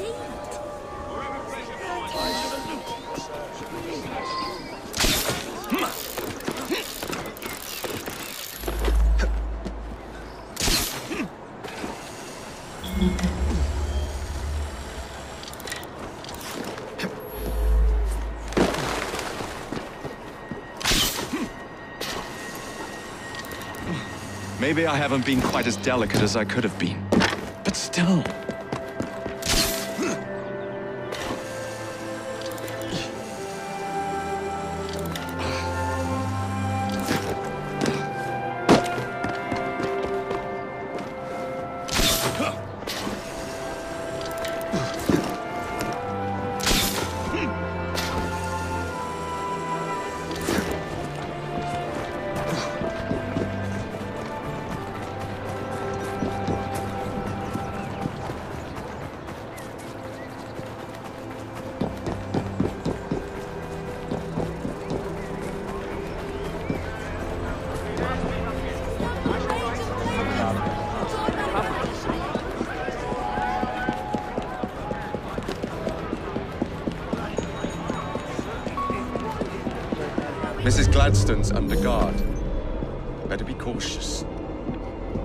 Maybe I haven't been quite as delicate as I could have been. But still. Mrs. Gladstone's under guard. Better be cautious.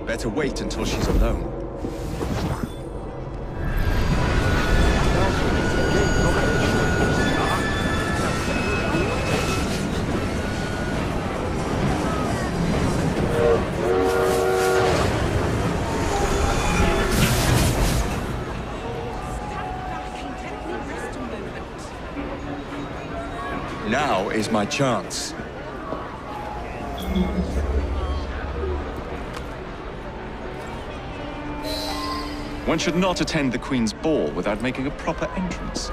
Better wait until she's alone. Now is my chance. One should not attend the Queen's ball without making a proper entrance.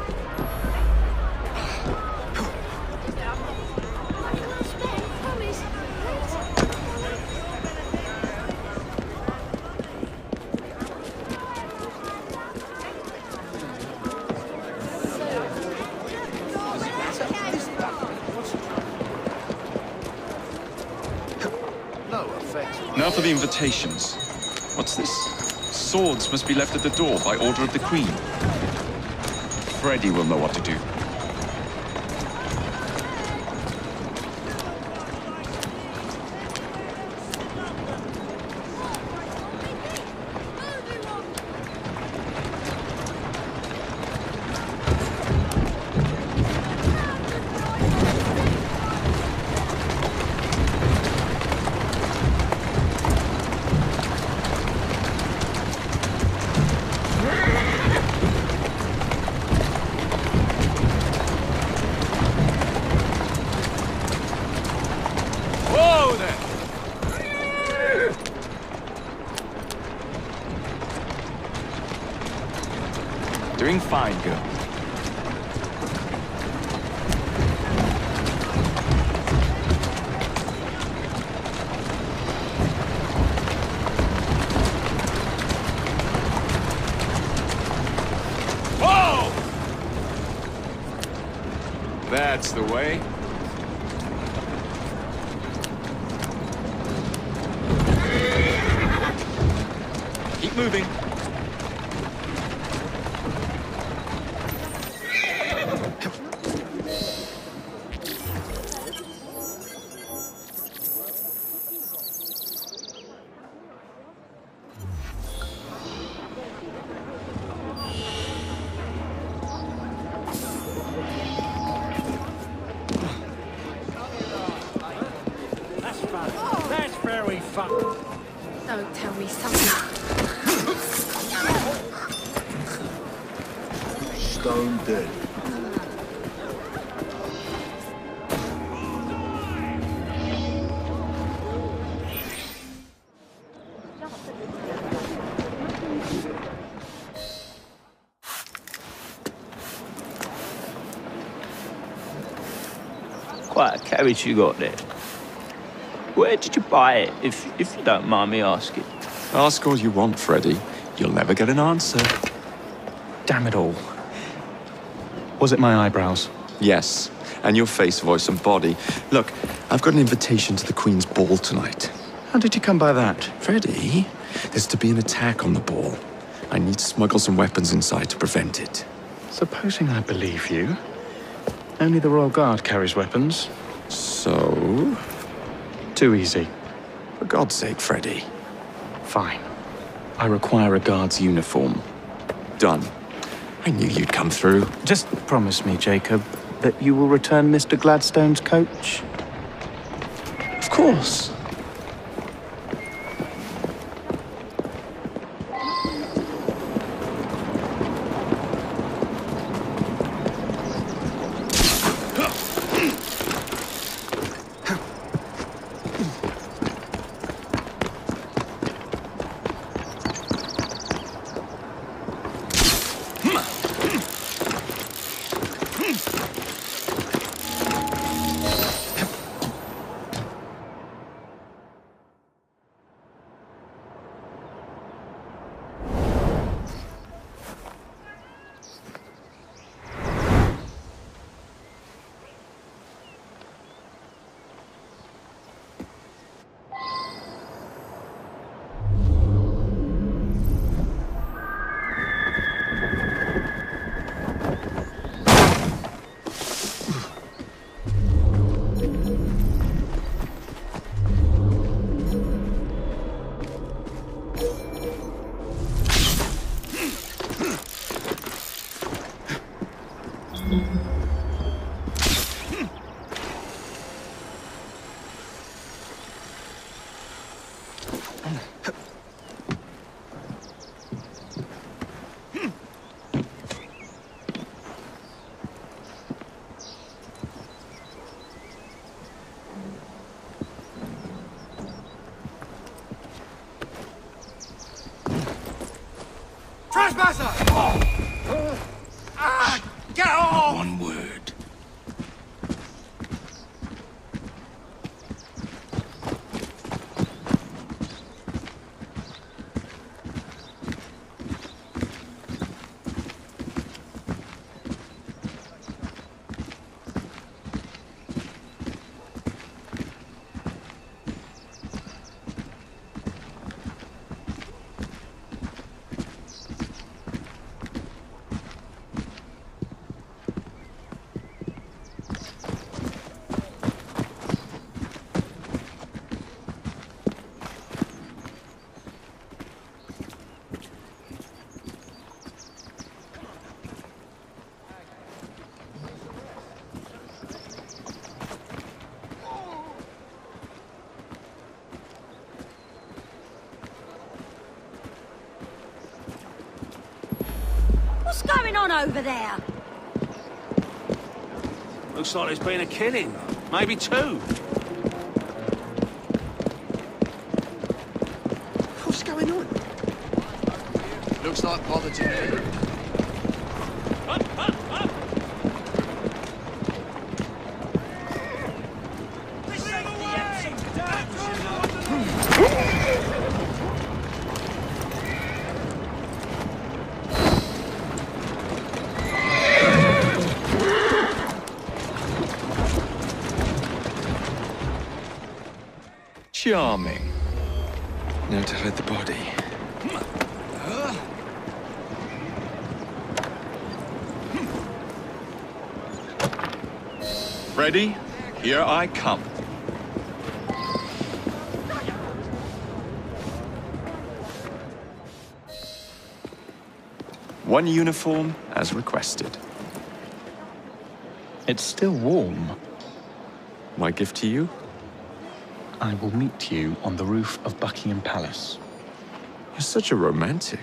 Now for the invitations. What's this? Swords must be left at the door by order of the Queen. Freddy will know what to do. Whoa there! Doing fine, girl. Whoa! That's the way. Keep moving. That's fun. That's very fun. Don't tell me something. Stone dead. Quite a carriage you got there. Where did you buy it, if you don't mind me asking? Ask all you want, Freddy. You'll never get an answer. Damn it all. Was it my eyebrows? Yes, and your face, voice, and body. Look, I've got an invitation to the Queen's ball tonight. How did you come by that? Freddy, there's to be an attack on the ball. I need to smuggle some weapons inside to prevent it. Supposing I believe you. Only the Royal Guard carries weapons. So? Too easy. For God's sake, Freddy. Fine. I require a guard's uniform. Done. I knew you'd come through. Just promise me, Jacob, that you will return Mr. Gladstone's coach. Of course. Trespasser! Get off! One word. What's going on over there? Looks like there's been a killing. Maybe two. What's going on? Looks like bother to me. Charming. Now to hide the body. Ready? Here I come. One uniform as requested. It's still warm. My gift to you? I will meet you on the roof of Buckingham Palace. You're such a romantic.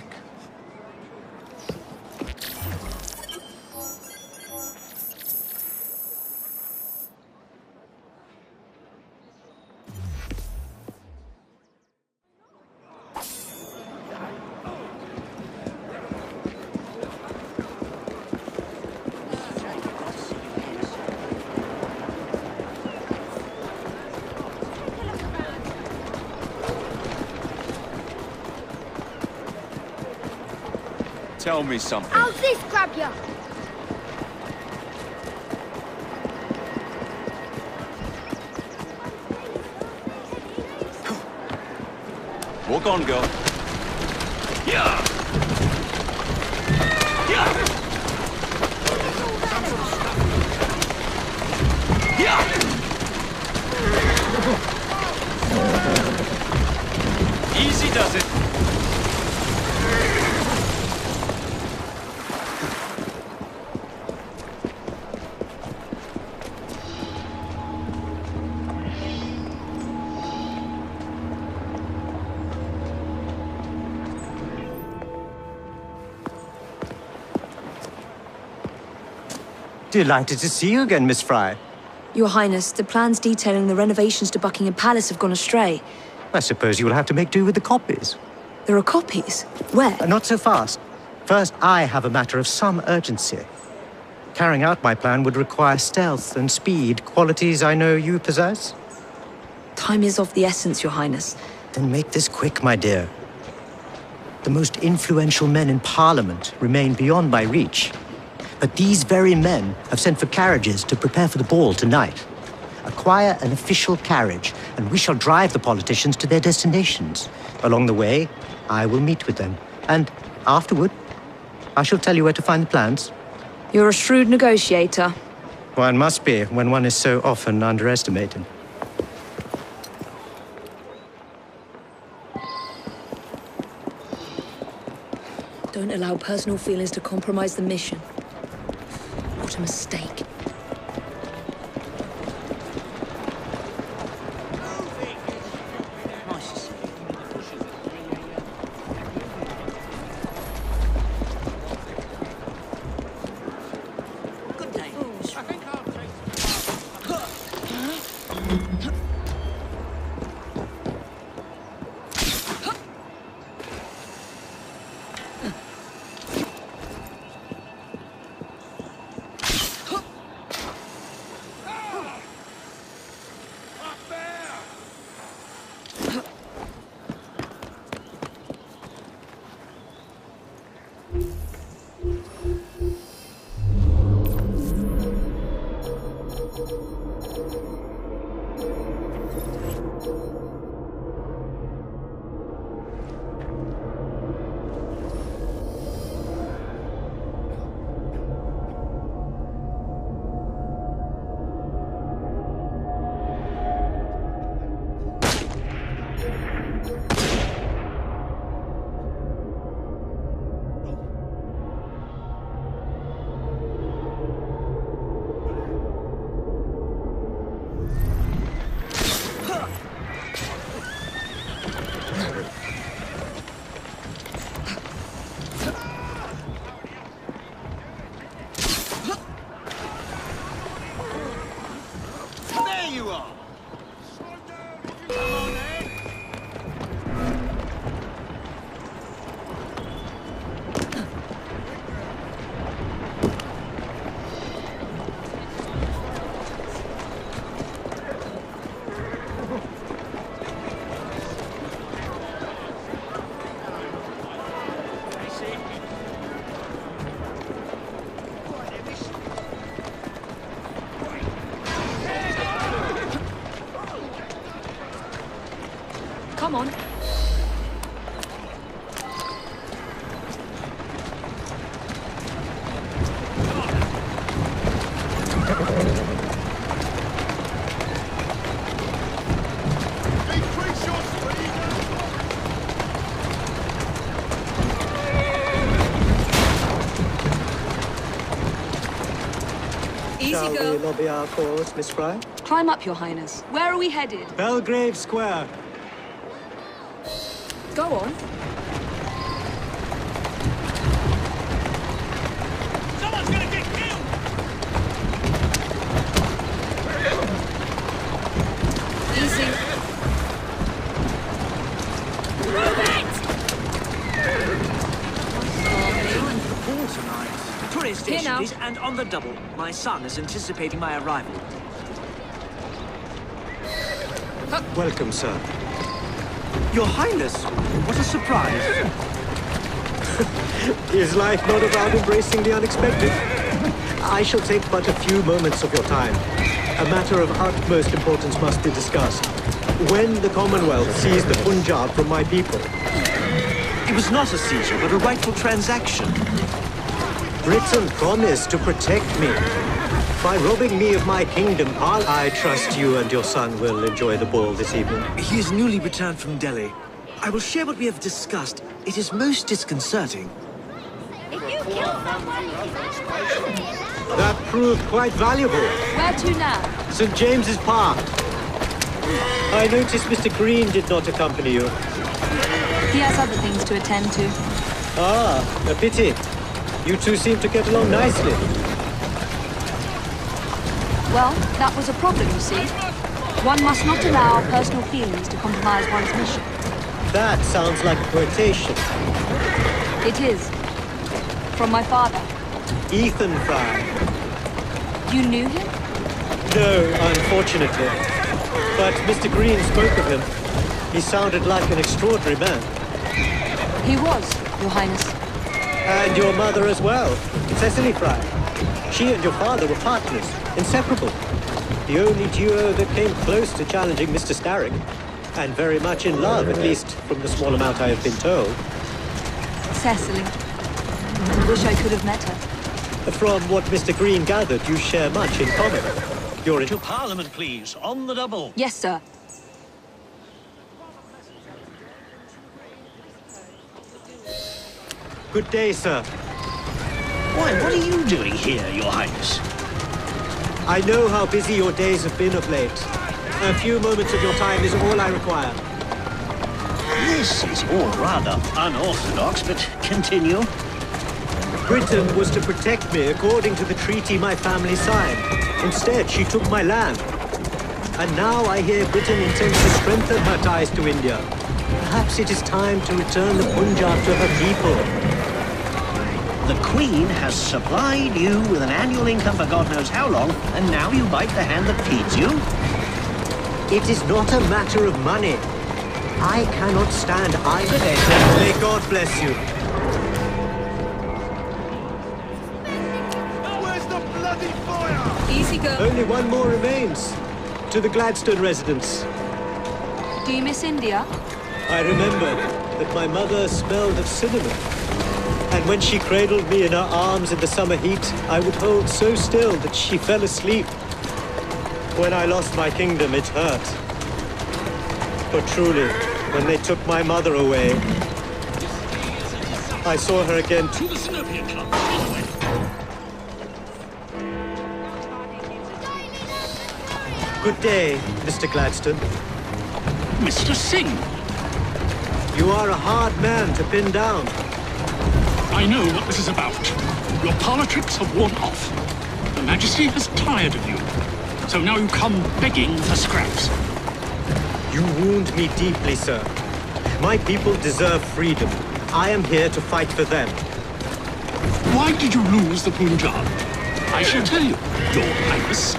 Tell me something. How's this grab you? Walk on, girl. Yeah! Yeah! Yeah! Easy does it. Delighted to see you again, Miss Fry. Your Highness, the plans detailing the renovations to Buckingham Palace have gone astray. I suppose you will have to make do with the copies. There are copies? Where? Not so fast. First, I have a matter of some urgency. Carrying out my plan would require stealth and speed, qualities I know you possess. Time is of the essence, Your Highness. Then make this quick, my dear. The most influential men in Parliament remain beyond my reach. But these very men have sent for carriages to prepare for the ball tonight. Acquire an official carriage, and we shall drive the politicians to their destinations. Along the way, I will meet with them. And afterward, I shall tell you where to find the plans. You're a shrewd negotiator. One must be when one is so often underestimated. Don't allow personal feelings to compromise the mission. What a mistake. Shall girl. we lobby our cause, Miss Fry? Climb up, Your Highness. Where are we headed? Belgrave Square. Go on. Someone's gonna get killed! Easy. Move it! Time for the ball tonight. Tourist Here station, now. please, and on the double. My son is anticipating my arrival. Welcome, sir. Your Highness, what a surprise. Is life not about embracing the unexpected? I shall take but a few moments of your time. A matter of utmost importance must be discussed. When the Commonwealth seized the Punjab from my people, It was not a seizure, but a rightful transaction. Britain promised to protect me. By robbing me of my kingdom, I trust you and your son will enjoy the ball this evening. He is newly returned from Delhi. I will share what we have discussed. It is most disconcerting. That proved quite valuable. Where to now? St. James's Park. I noticed Mr. Green did not accompany you. He has other things to attend to. Ah, a pity. You two seem to get along nicely. Well, that was a problem, you see. One must not allow personal feelings to compromise one's mission. That sounds like a quotation. It is. From my father. Ethan Fry. You knew him? No, unfortunately. But Mr. Green spoke of him. He sounded like an extraordinary man. He was, Your Highness. And your mother as well, Cecily Fry. She and your father were partners, inseparable. The only duo that came close to challenging Mr. Starrick. And very much in love, at least from the small amount I have been told. Cecily. I wish I could have met her. From what Mr. Green gathered, you share much in common. You're in... To Parliament, please, on the double. Yes, sir. Good day, sir. Why, what are you doing here, Your Highness? I know how busy your days have been of late. A few moments of your time is all I require. This is all rather unorthodox, but continue. Britain was to protect me according to the treaty my family signed. Instead, she took my land. And now I hear Britain intends to strengthen her ties to India. Perhaps it is time to return the Punjab to her people. The Queen has supplied you with an annual income for God knows how long, and now you bite the hand that feeds you? It is not a matter of money. I cannot stand idle. May God bless you. Where's the bloody fire? Easy, girl. Only one more remains. To the Gladstone residence. Do you miss India? I remember that my mother smelled of cinnamon. And when she cradled me in her arms in the summer heat, I would hold so still that she fell asleep. When I lost my kingdom, it hurt. But truly, when they took my mother away, I saw her again. To the Zenobia Club. Good day, Mr. Gladstone. Mr. Singh. You are a hard man to pin down. I know what this is about. Your politics have worn off. Her Majesty has tired of you. So now you come begging for scraps. You wound me deeply, sir. My people deserve freedom. I am here to fight for them. Why did you lose the Punjab? I shall tell you, Your Highness.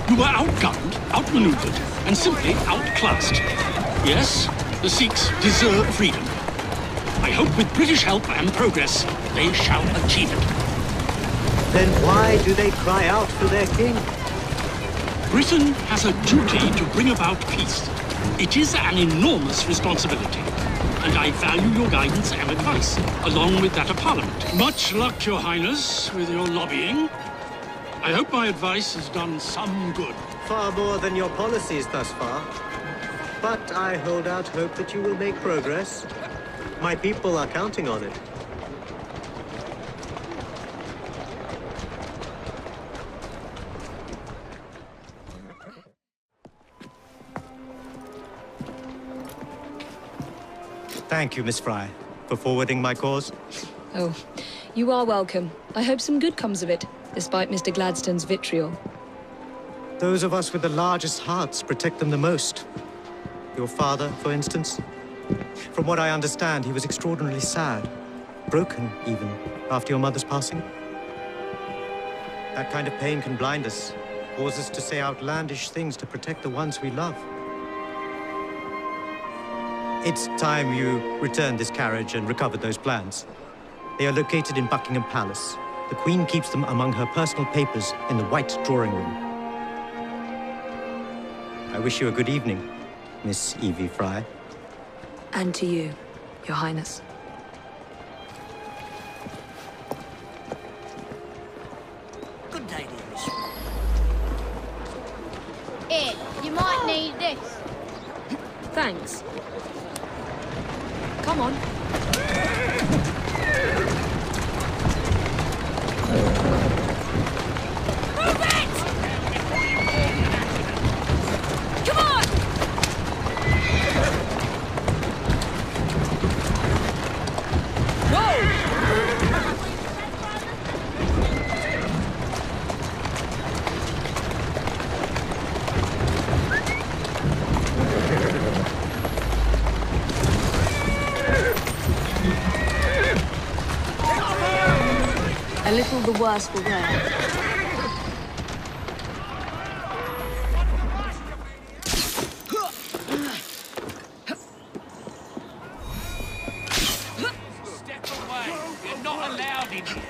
You were outgunned, outmaneuvered, and simply outclassed. Yes, the Sikhs deserve freedom. I hope with British help and progress, they shall achieve it. Then why do they cry out for their king? Britain has a duty to bring about peace. It is an enormous responsibility, and I value your guidance and advice, along with that of Parliament. Much luck, Your Highness, with your lobbying. I hope my advice has done some good. Far more than your policies thus far. But I hold out hope that you will make progress. My people are counting on it. Thank you, Miss Fry, for forwarding my cause. Oh, you are welcome. I hope some good comes of it, despite Mr. Gladstone's vitriol. Those of us with the largest hearts protect them the most. Your father, for instance. From what I understand, he was extraordinarily sad. Broken, even, after your mother's passing. That kind of pain can blind us, cause us to say outlandish things to protect the ones we love. It's time you returned this carriage and recovered those plans. They are located in Buckingham Palace. The Queen keeps them among her personal papers in the White Drawing Room. I wish you a good evening, Miss Evie Fry. And to you, Your Highness. Good day, dearest. Here, you might need this. Thanks. Come on. Move it! Come on! A little the worse for wear. Step away. You're not allowed in here.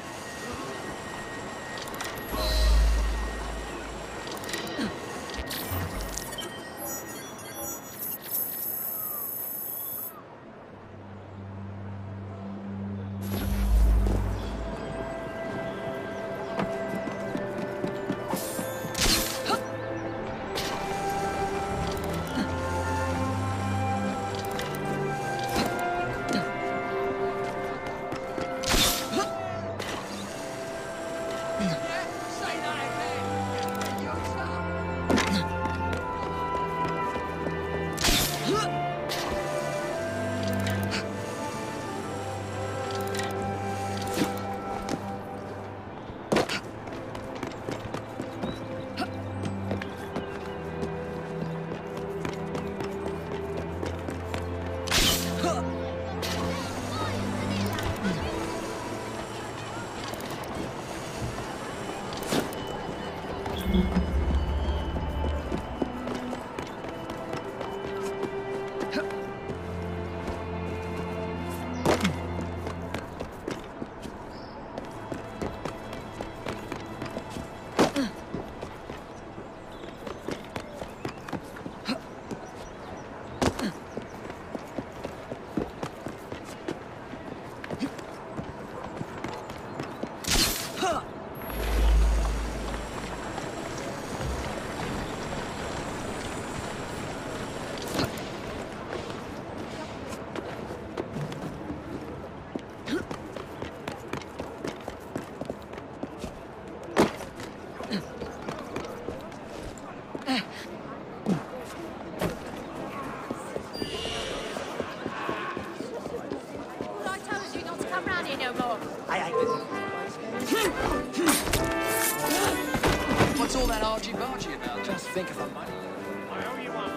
What's all that argy-bargy about? Just think of the money. I owe you one.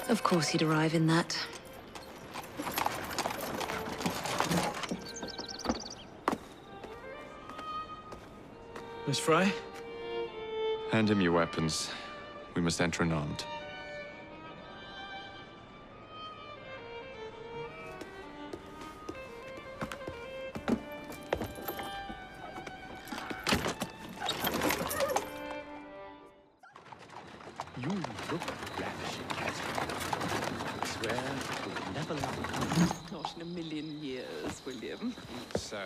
Of course he'd arrive in that. Miss Fry? Hand him your weapons. We must enter unarmed. You look ravishing, Catherine. I swear it will never love. Not in a million years, William. Sir,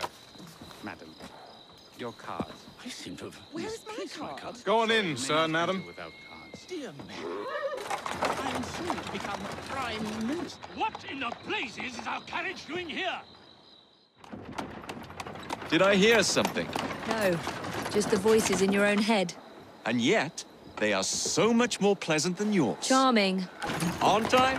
madam, your card. I seem to have... Where's my card? Go on in, sir and madam. Without cards. Dear man, I am soon to become Prime Minister. What in the blazes is our carriage doing here? Did I hear something? No, just the voices in your own head. And yet, they are so much more pleasant than yours. Charming. Aren't I?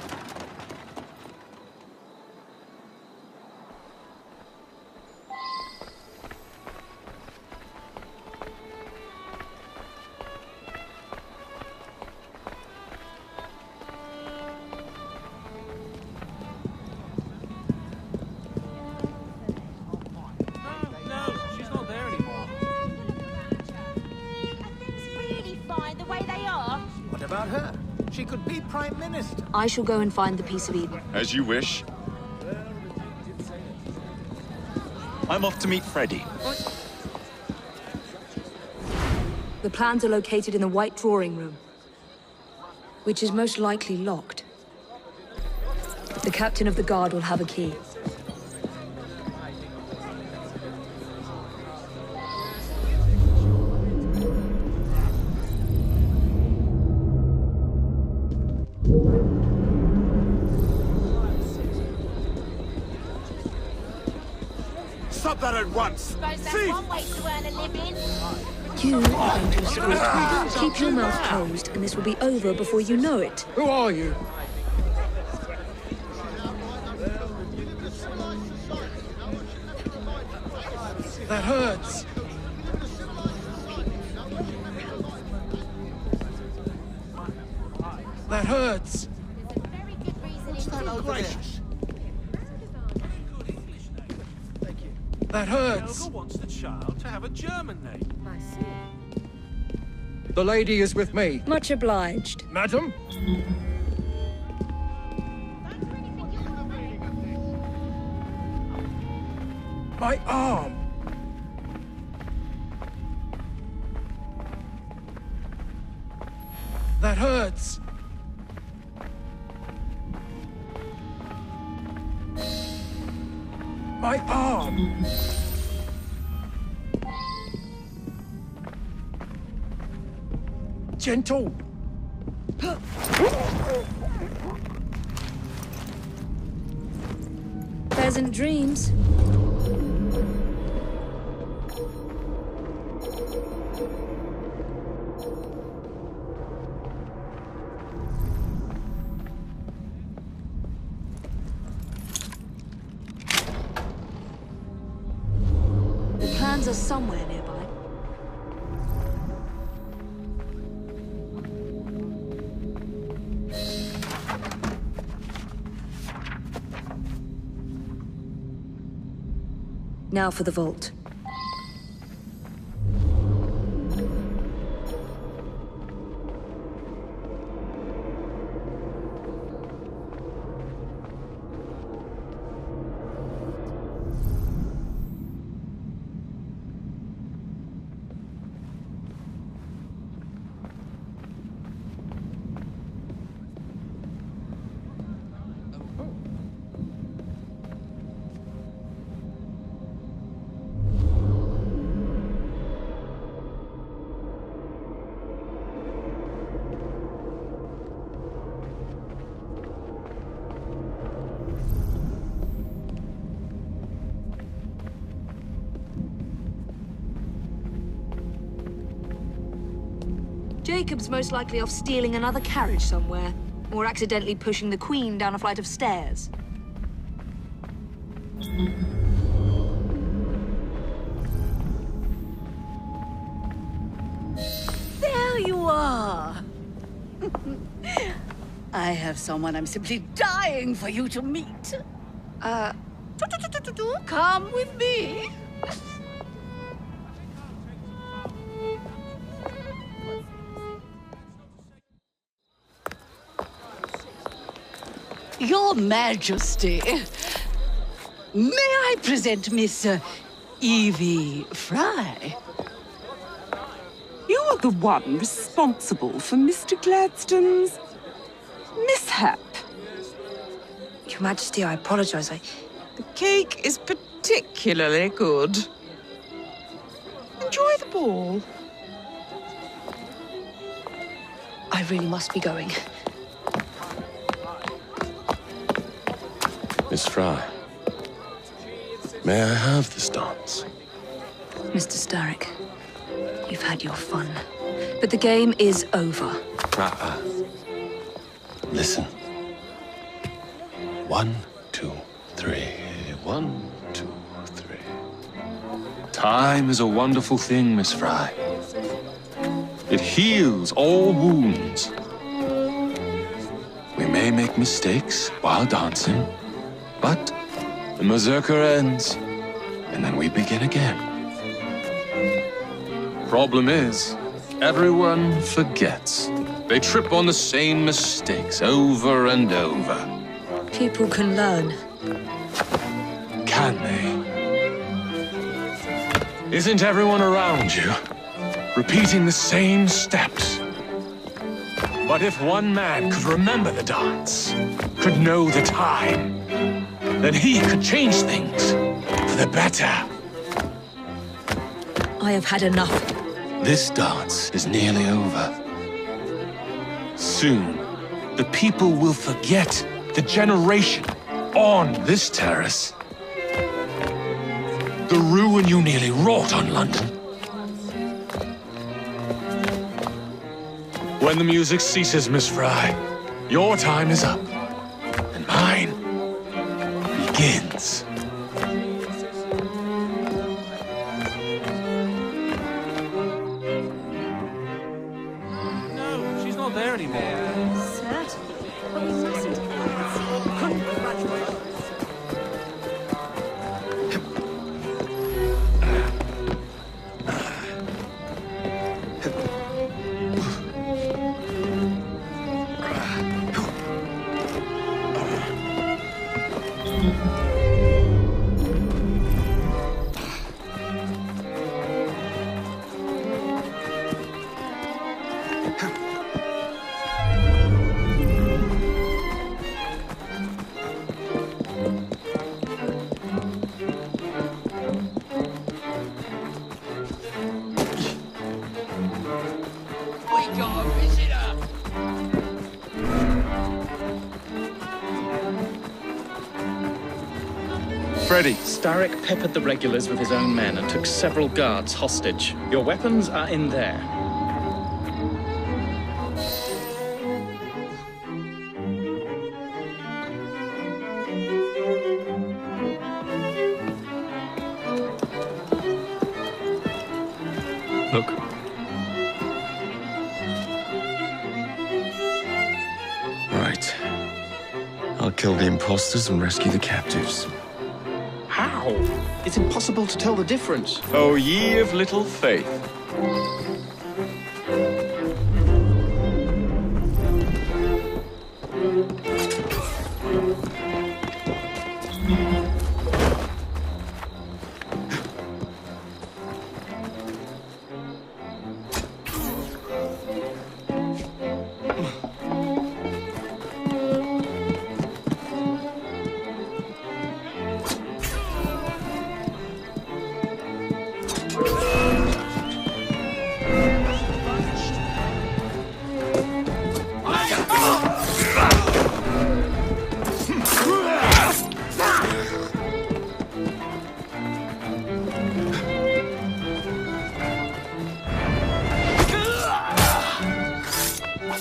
No, she's not there anymore. Really fine the way they are. What about her? She could be Prime Minister. I shall go and find the piece of Eden. As you wish. I'm off to meet Freddy. The plans are located in the White Drawing Room, which is most likely locked. The captain of the guard will have a key. Stop that at once! Suppose that's one way to earn a living. You are going to escape. Keep your mouth closed, and this will be over before you know it. Who are you? That hurts. That hurts. What's that over there? That hurts. Helga wants the child to have a German name. I see. The lady is with me. Much obliged. Madam? My arm. That hurts. My arm. Gentle. Pleasant dreams. The plans are somewhere nearby. Now for the vault. Jacob's most likely off stealing another carriage somewhere, or accidentally pushing the Queen down a flight of stairs. There you are. I have someone I'm simply dying for you to meet. Come with me. Your Majesty, may I present Miss Evie Fry? You are the one responsible for Mr. Gladstone's mishap. Your Majesty, I apologize. The cake is particularly good. Enjoy the ball. I really must be going. Miss Fry, may I have this dance? Mr. Starrick, you've had your fun. But the game is over. Listen. 1, 2, 3. 1, 2, 3. Time is a wonderful thing, Miss Fry. It heals all wounds. We may make mistakes while dancing, but the Berserker ends, and then we begin again. Problem is, everyone forgets. They trip on the same mistakes over and over. People can learn. Can they? Isn't everyone around you repeating the same steps? But if one man could remember the dance, could know the time, then he could change things for the better. I have had enough. This dance is nearly over. Soon, the people will forget the generation on this terrace. The ruin you nearly wrought on London. When the music ceases, Miss Fry, your time is up, and mine begins. No, she's not there anymore. Certainly. But we mustn't. Congratulations. Freddy. Starrick peppered the regulars with his own men and took several guards hostage. Your weapons are in there. Look. Right. I'll kill the imposters and rescue the captives. How? It's impossible to tell the difference. Oh, ye of little faith.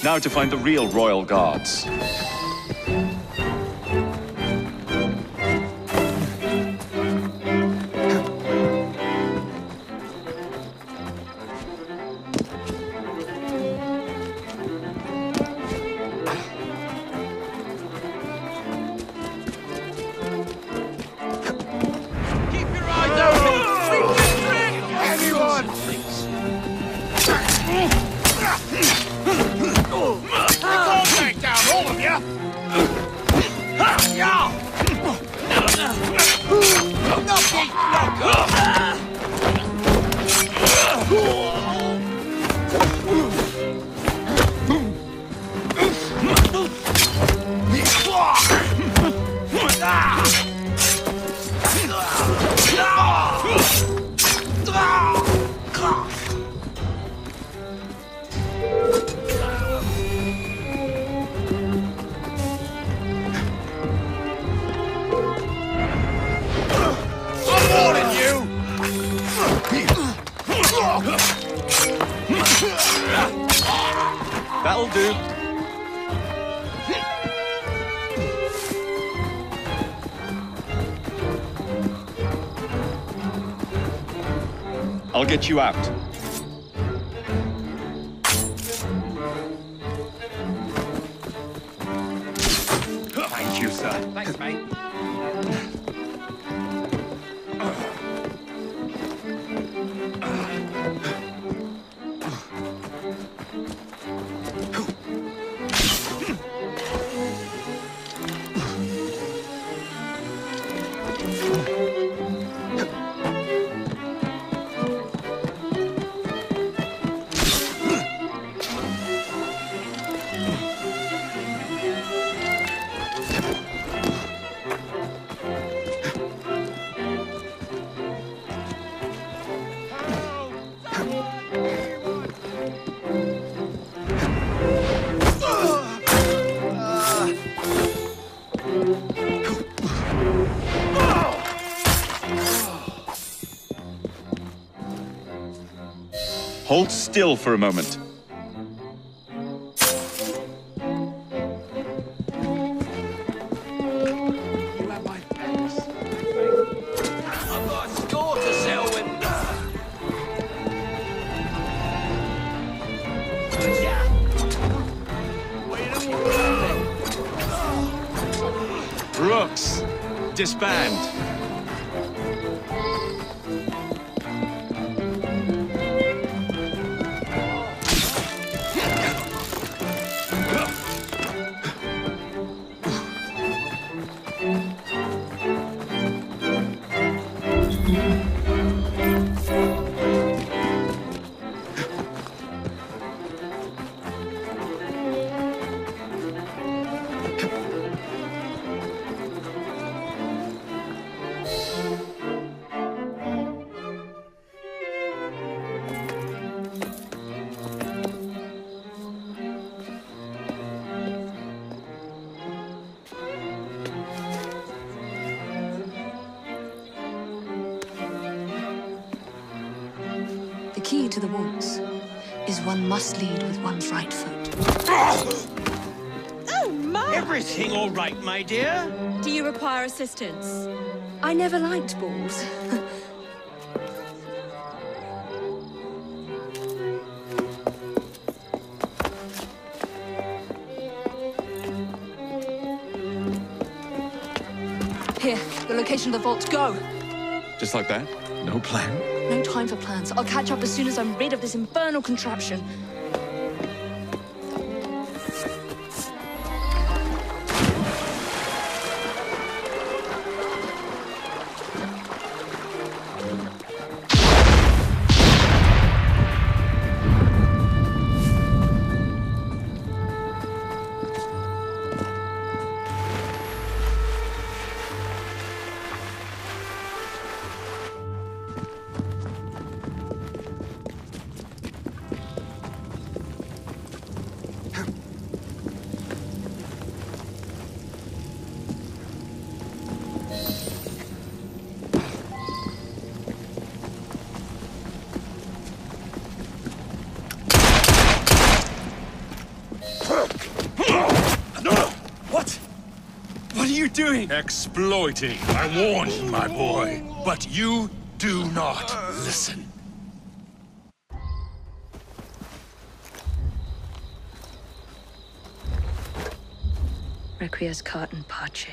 Now to find the real royal guards. I'm warning you! I'll get you out. Thank you, sir. Thanks, mate. Hold still for a moment. I've got a score to settle with. Brooks, disband. The key to the walls is one must lead with one's right foot. Oh, my! Everything all right, my dear? Do you require assistance? I never liked balls. Here, the location of the vault. Go! Just like that? No plan? No time for plans. I'll catch up as soon as I'm rid of this infernal contraption. What are you doing? Exploiting. I warned you, my boy. But you do not listen. Requiescat in pace.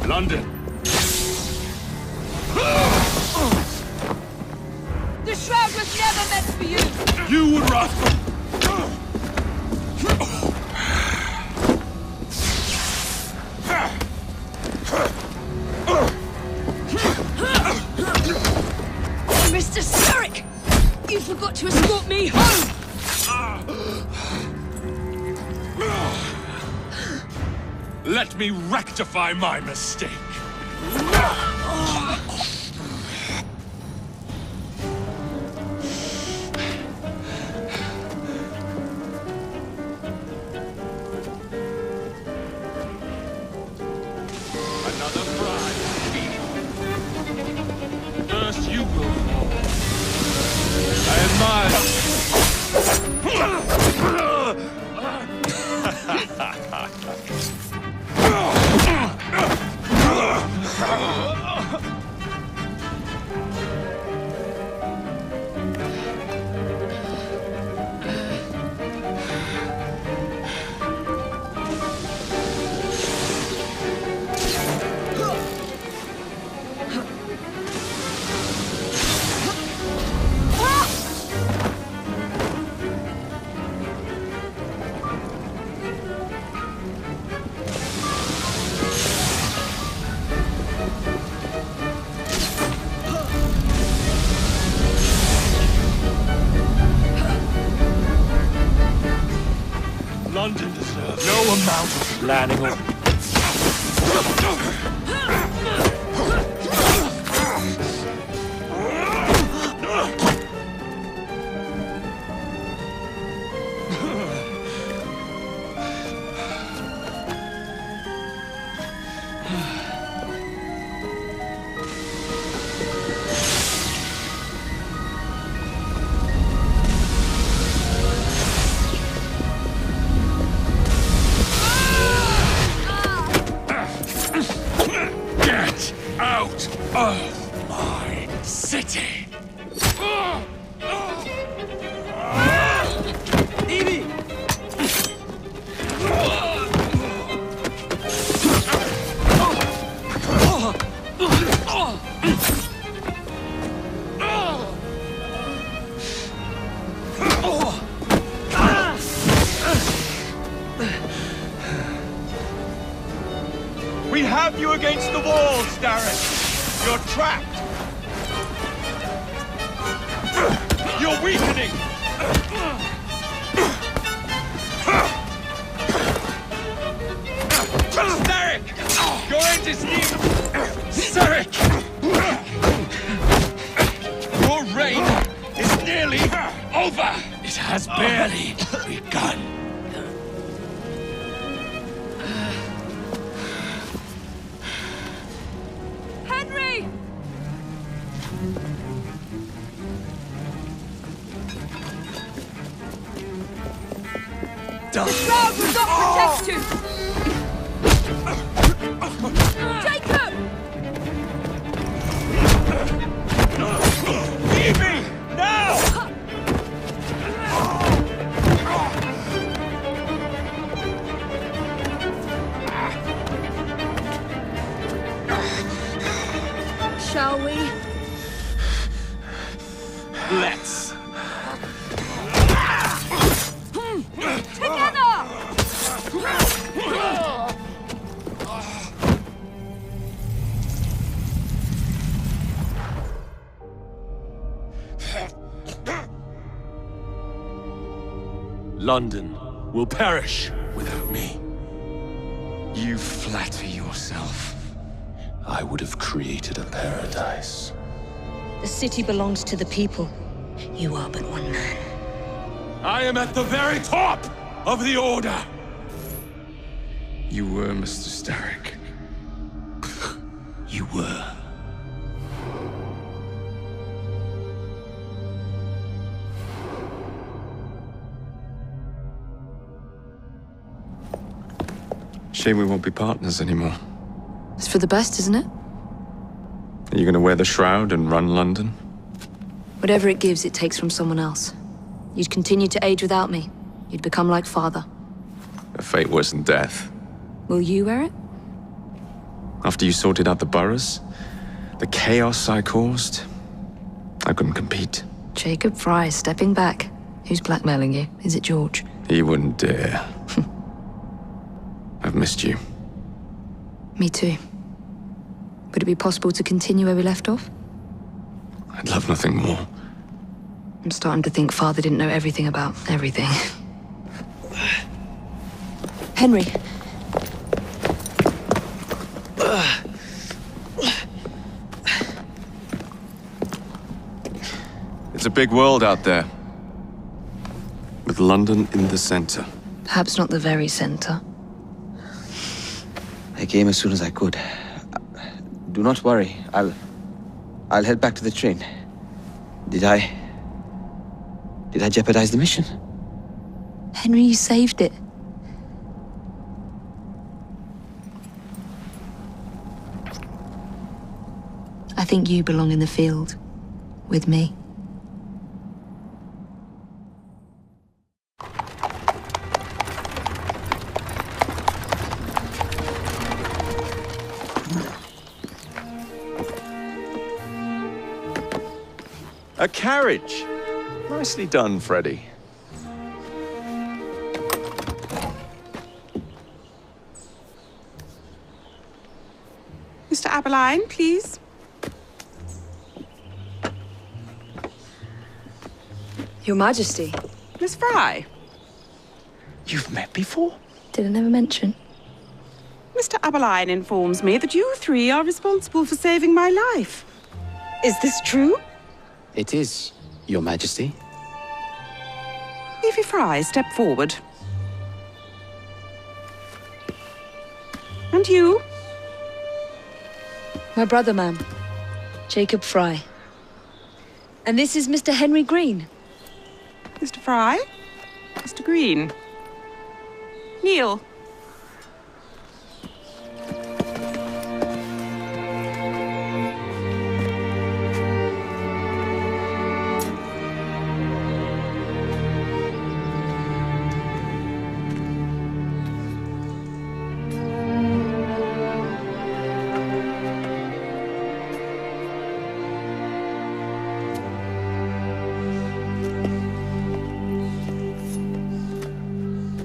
London. The shroud was never meant for you! You would rather... Mr. Starrick! You forgot to escort me home! Let me rectify my mistake. Another prize. First you will fall. I admire... London deserves no amount of planning or... Out of my city! Evie! We have you against the wall, Starrick. You're trapped. You're weakening. Starrick! Your end is near. Starrick! Your reign is nearly over. It has barely begun. Henry! The shroud will not protect you! Jacob! Evie! Now! Shall we? Let's. Together! London will perish without me. You flatter yourself. I would have created a paradise. The city belongs to the people. You are but one man. I am at the very top of the Order! You were Mr. Starrick. You were. Shame we won't be partners anymore. It's for the best, isn't it? Are you gonna wear the shroud and run London? Whatever it gives, it takes from someone else. You'd continue to age without me. You'd become like father. A fate worse than death. Will you wear it? After you sorted out the boroughs, the chaos I caused, I couldn't compete. Jacob Fry stepping back. Who's blackmailing you? Is it George? He wouldn't dare. I've missed you. Me too. Would it be possible to continue where we left off? I'd love nothing more. I'm starting to think Father didn't know everything about everything. Henry. It's a big world out there. With London in the center. Perhaps not the very center. I came as soon as I could. Do not worry. I'll head back to the train. Did I jeopardize the mission? Henry, you saved it. I think you belong in the field. With me. A carriage! Nicely done, Freddy. Mr. Aberline, please. Your Majesty. Miss Fry. You've met before? Did I never mention? Mr. Aberline informs me that you three are responsible for saving my life. Is this true? It is, Your Majesty. Evie Fry, step forward. And you? My brother, ma'am. Jacob Fry. And this is Mr. Henry Green. Mr. Fry? Mr. Green? Kneel.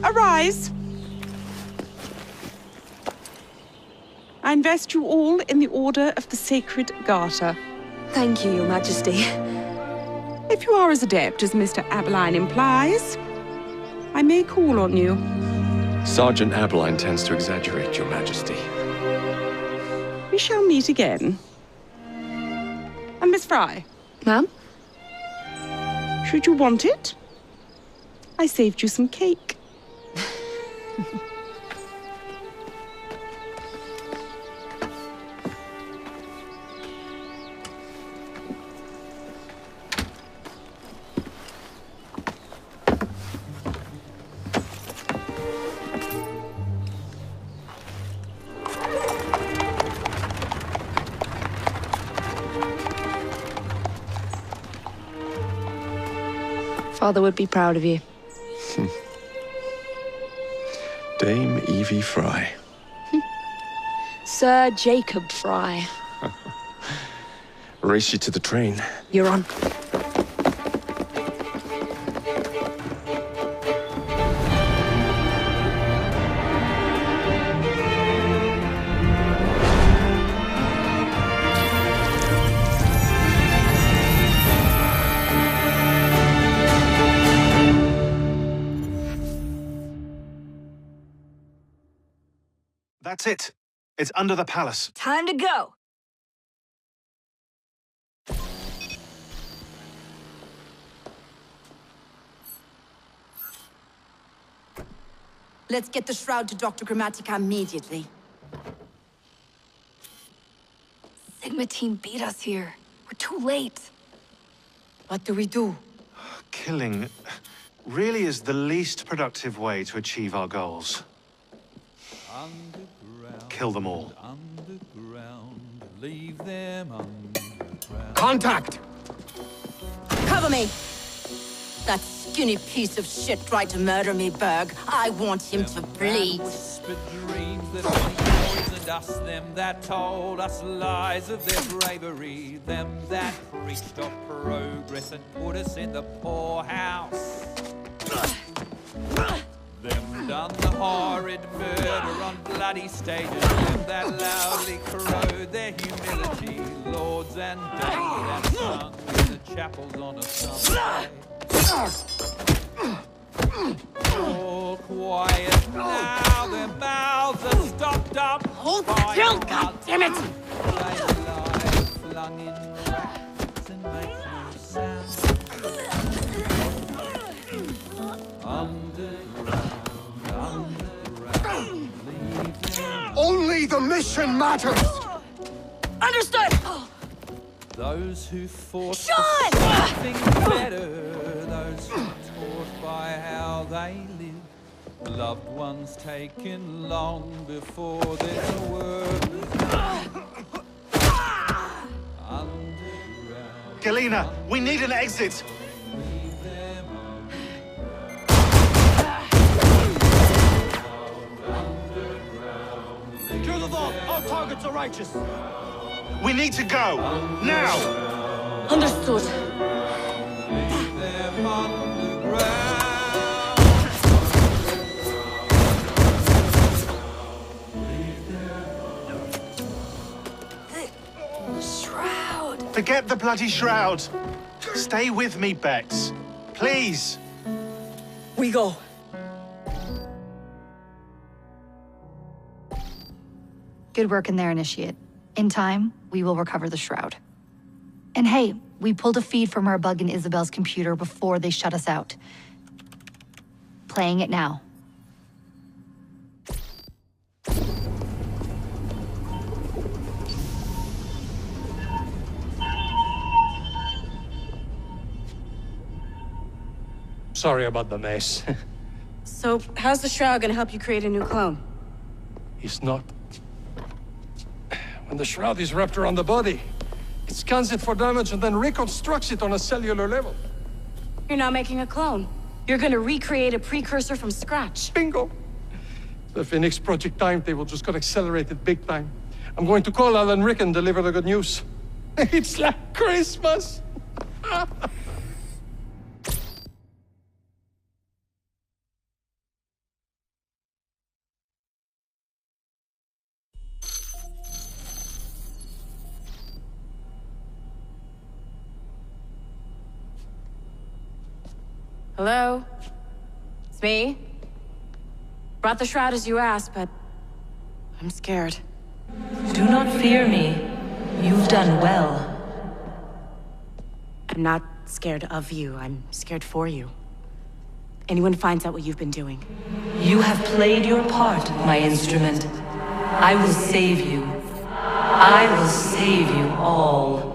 Arise. I invest you all in the Order of the Sacred Garter. Thank you, Your Majesty. If you are as adept as Mr. Aberline implies, I may call on you. Sergeant Aberline tends to exaggerate, Your Majesty. We shall meet again. And Miss Fry? Ma'am? Should you want it, I saved you some cake. Father would be proud of you. Dame Evie Fry. Sir Jacob Fry. Race you to the train. You're on. That's it. It's under the palace. Time to go. Let's get the shroud to Dr. Grammatica immediately. Sigma team beat us here. We're too late. What do we do? Killing really is the least productive way to achieve our goals. Kill them all. Leave them underground. Contact! Cover me! That skinny piece of shit tried to murder me, Berg. I want him to bleed. Whispered dreams that poisoned us, them that told us lies of their bravery, them that preached of progress and put us in the poorhouse. Them done the horrid murder on bloody stages, them that loudly corrode their humility, lords and dames that sung in the chapels on a Sunday. All quiet now, their mouths are stopped up. Hold still, goddammit! They lie flung in racks and make no sound. Underground, Only the mission matters! Understood! Those who fought Sean! for something better, those who taught by how they live, loved ones taken long before their work. Underground. Galena, we need an exit! Kill the vault! Our targets are righteous! We need to go! Now! Understood. Them underground. Shroud! Forget the bloody shroud! Stay with me, Bex. Please! We go. Good work in there, Initiate. In time, we will recover the shroud. And hey, we pulled a feed from our bug in Isabel's computer before they shut us out. Playing it now. Sorry about the mess. So, how's the shroud gonna help you create a new clone? It's not. When the shroud is wrapped around the body, it scans it for damage and then reconstructs it on a cellular level. You're not making a clone. You're gonna recreate a precursor from scratch. Bingo! The Phoenix Project timetable just got accelerated big time. I'm going to call Alan Rick and deliver the good news. It's like Christmas! Hello? It's me. Brought the shroud as you asked, but I'm scared. Do not fear me. You've done well. I'm not scared of you. I'm scared for you. Anyone finds out what you've been doing. You have played your part, my instrument. I will save you. I will save you all.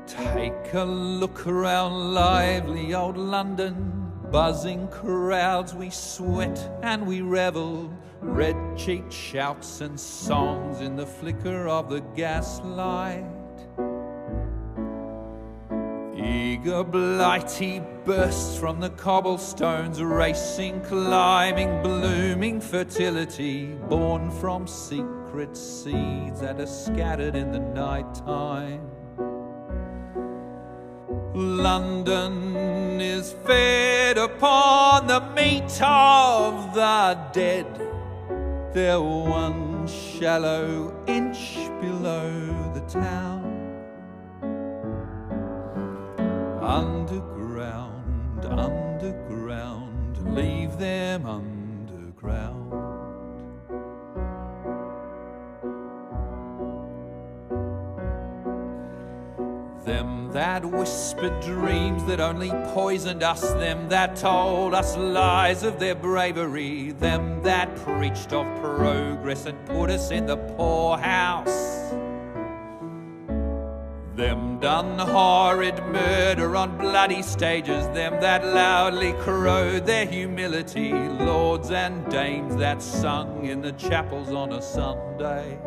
Take a look around lively old London. Buzzing crowds, we sweat and we revel. Red-cheeked shouts and songs in the flicker of the gaslight. Eager blighty bursts from the cobblestones, racing, climbing, blooming fertility, born from secret seeds that are scattered in the night time. London is fed upon the meat of the dead. They're one shallow inch below the town. Underground, underground, leave them underground. Them that whispered dreams that only poisoned us, them that told us lies of their bravery, them that preached of progress and put us in the poorhouse. Them done horrid murder on bloody stages, them that loudly corrode their humility, lords and dames that sung in the chapels on a Sunday.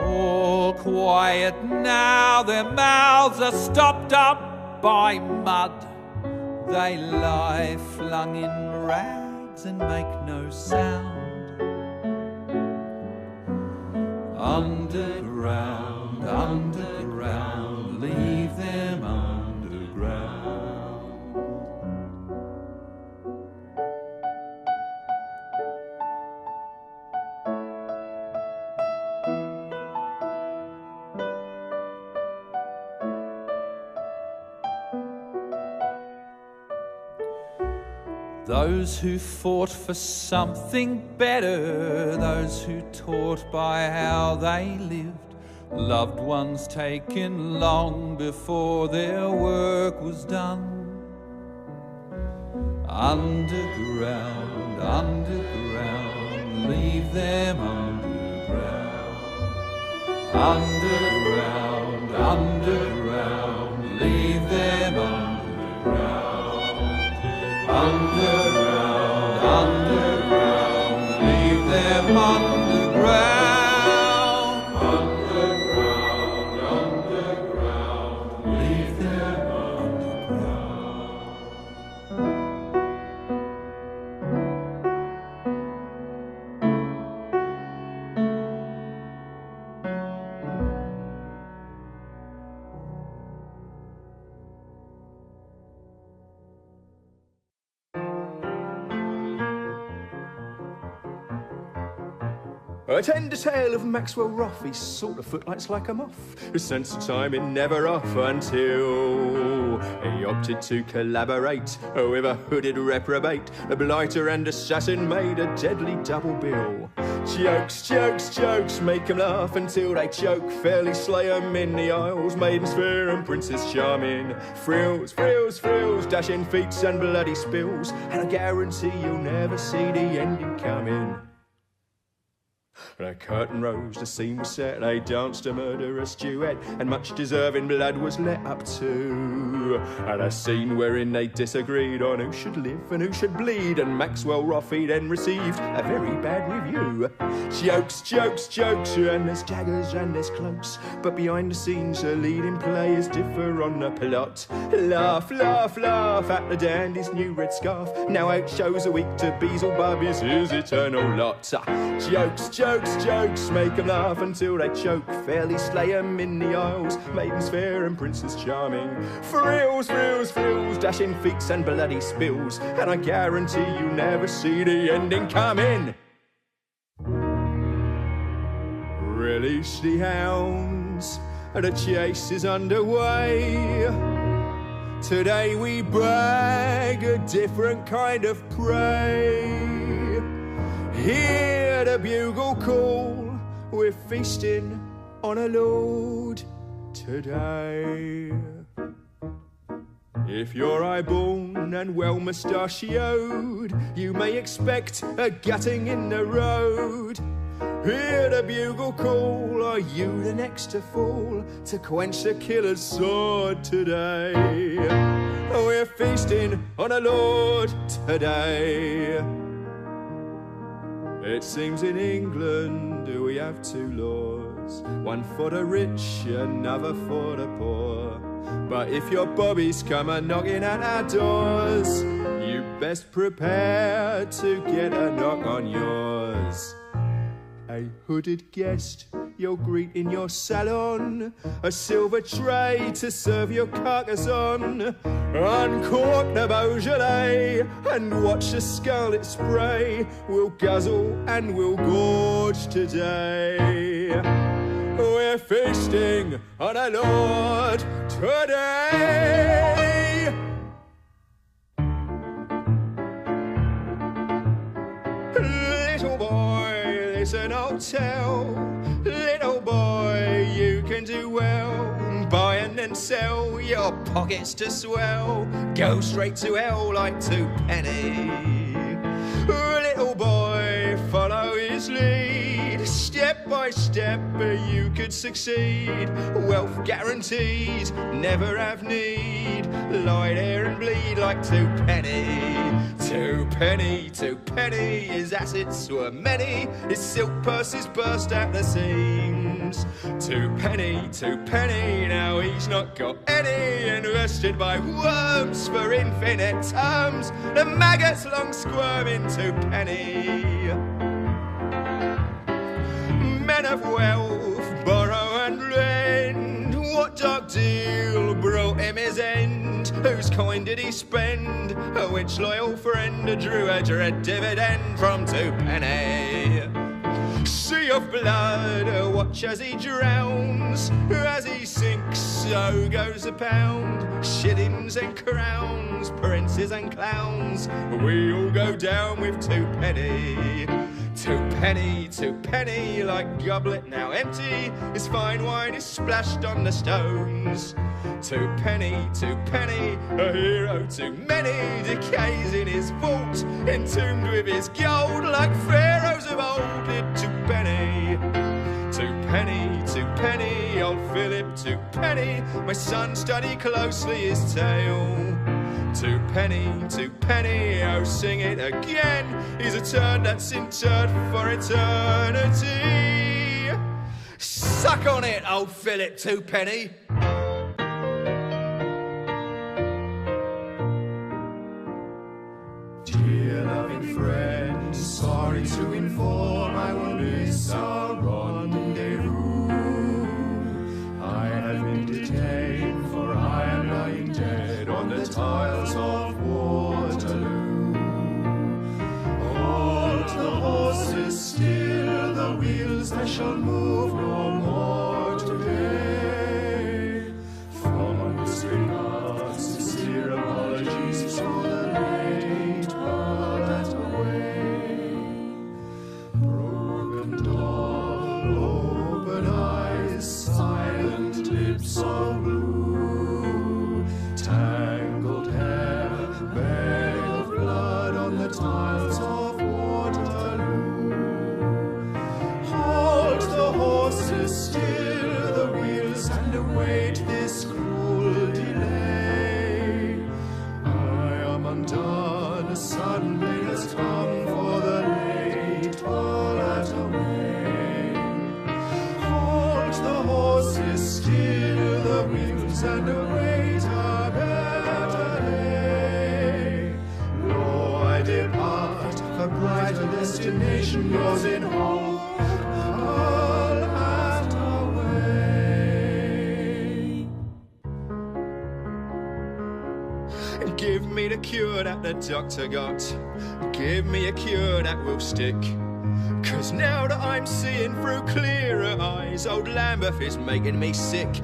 All quiet now. Their mouths are stopped up by mud. They lie flung in rags and make no sound. Underground, underground, leave them underground. Those who fought for something better, those who taught by how they lived, loved ones taken long before their work was done. Underground, underground, leave them underground. Underground, underground, leave them underground. Underground, underground, leave them underground. Underground, underground, leave them I tend to tale of Maxwell Rough, he's sort of footlights like a moth. His sense of timing never off until he opted to collaborate with a hooded reprobate. A blighter and assassin made a deadly double bill. Jokes, jokes, jokes, make 'em laugh until they choke. Fairly slay 'em in the aisles, Maidens Fair and Princess Charming. Frills, frills, frills, dashing feats and bloody spills, and I guarantee you'll never see the ending coming. The curtain rose, the scene was set, they danced a murderous duet, and much deserving blood was let up too. And a scene wherein they disagreed on who should live and who should bleed, and Maxwell Roffey then received a very bad review. Jokes, jokes, jokes, and there's daggers and there's cloaks, but behind the scenes the leading players differ on the plot. Laugh, laugh, laugh at the dandy's new red scarf, now 8 shows a week to Beelzebub is his eternal lot. Jokes, jokes, jokes, make 'em laugh until they choke. Fairly slay 'em in the aisles, Maidens Fair and Princess Charming. Frills, frills, frills, dashing feats and bloody spills, and I guarantee you never see the ending coming. Release the hounds, the chase is underway. Today we brag a different kind of prey. Hear the bugle call, we're feasting on a load today. If you're highborn and well mustachioed, you may expect a gutting in the road. Hear the bugle call, are you the next to fall, to quench the killer's sword today? We're feasting on a lord today. It seems in England we have 2 laws, one for the rich, another for the poor. But if your bobbies come a-knocking at our doors, you best prepare to get a knock on yours. A hooded guest you'll greet in your salon, a silver tray to serve your carcass on. Uncork the Beaujolais and watch the scarlet spray. We'll guzzle and we'll gorge today. We're feasting on a lord today. Little boy, listen, I'll tell. Little boy, you can do well. Buy and then sell, your pockets to swell. Go straight to hell like 2 penny. Little boy, follow his lead. Step by step, you could succeed. Wealth guaranteed, never have need. Lie there and bleed like 2 penny. 2 penny, 2 penny. His assets were many. His silk purses burst at the seams. pounds. 2 penny, now he's not got any. Invested by worms for infinite terms. The maggots long squirming 2 penny. Men of wealth, borrow and lend. What dark deal brought him his end? Whose coin did he spend? Which loyal friend drew a dread dividend from 2 penny? Sea of blood, watch as he drowns. As he sinks, so goes a pound. Shillings and crowns, princes and clowns, we all go down with 2 penny. 2 penny, like goblet now empty. His fine wine is splashed on the stones. 2 penny, a hero too many. Decays in his vault, entombed with his gold, like pharaohs of old did 2 penny. 2 penny, old Philip 2 penny. My son, study closely his tale. 2 penny, oh sing it again. He's a turd that's interred for eternity. Suck on it, old Philip 2 penny. Dear loving friend, sorry to inform I will miss our rendezvous. I have been detained, for I am lying dead on the tiles of Waterloo. Hold the horses still, the wheels I shall move no more today. Fondest regards, sincere apologies to the late but away. Broken doll, open eyes, silent lips of blue. Tangled hair, bed of blood on the tiles of Waterloo. Hold the horses still, the wheels, and await this cruel delay. I am undone, suddenly has come for the late but away. Hold the horses still, the wheels, and await a better day. Lo, I depart, a brighter destination, yours in hope, all at away. Give me the cure that the doctor got. Give me a cure that will stick. 'Cause now that I'm seeing through clearer eyes, old Lambeth is making me sick.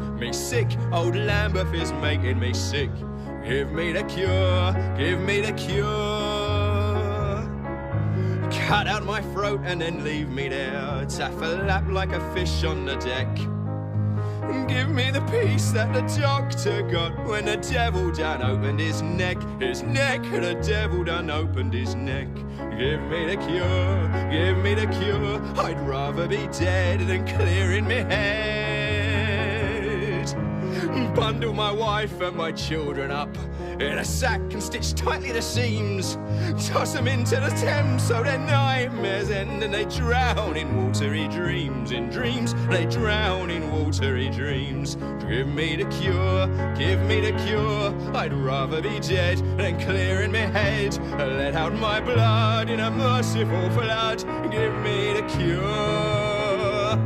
Old Lambeth is making me sick. Give me the cure, give me the cure. Cut out my throat and then leave me there, tap a lap like a fish on the deck. Give me the peace that the doctor got when the devil done opened his neck. The devil done opened his neck. Give me the cure, give me the cure. I'd rather be dead than clearing me head. Bundle my wife and my children up in a sack and stitch tightly the seams. Toss them into the Thames so their nightmares end and they drown in watery dreams. In dreams, they drown in watery dreams. Give me the cure, give me the cure. I'd rather be dead than clearing my head. Let out my blood in a merciful flood. Give me the cure.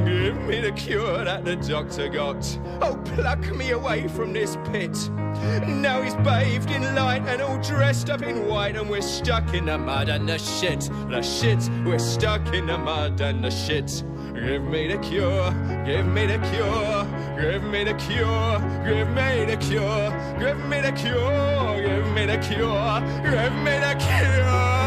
Give me the cure that the doctor got. Oh, pluck me away from this pit. Now he's bathed in light and all dressed up in white, and we're stuck in the mud and the shit. We're stuck in the mud and the shit. Give me the cure, give me the cure, give me the cure, give me the cure, give me the cure, give me the cure, give me the cure.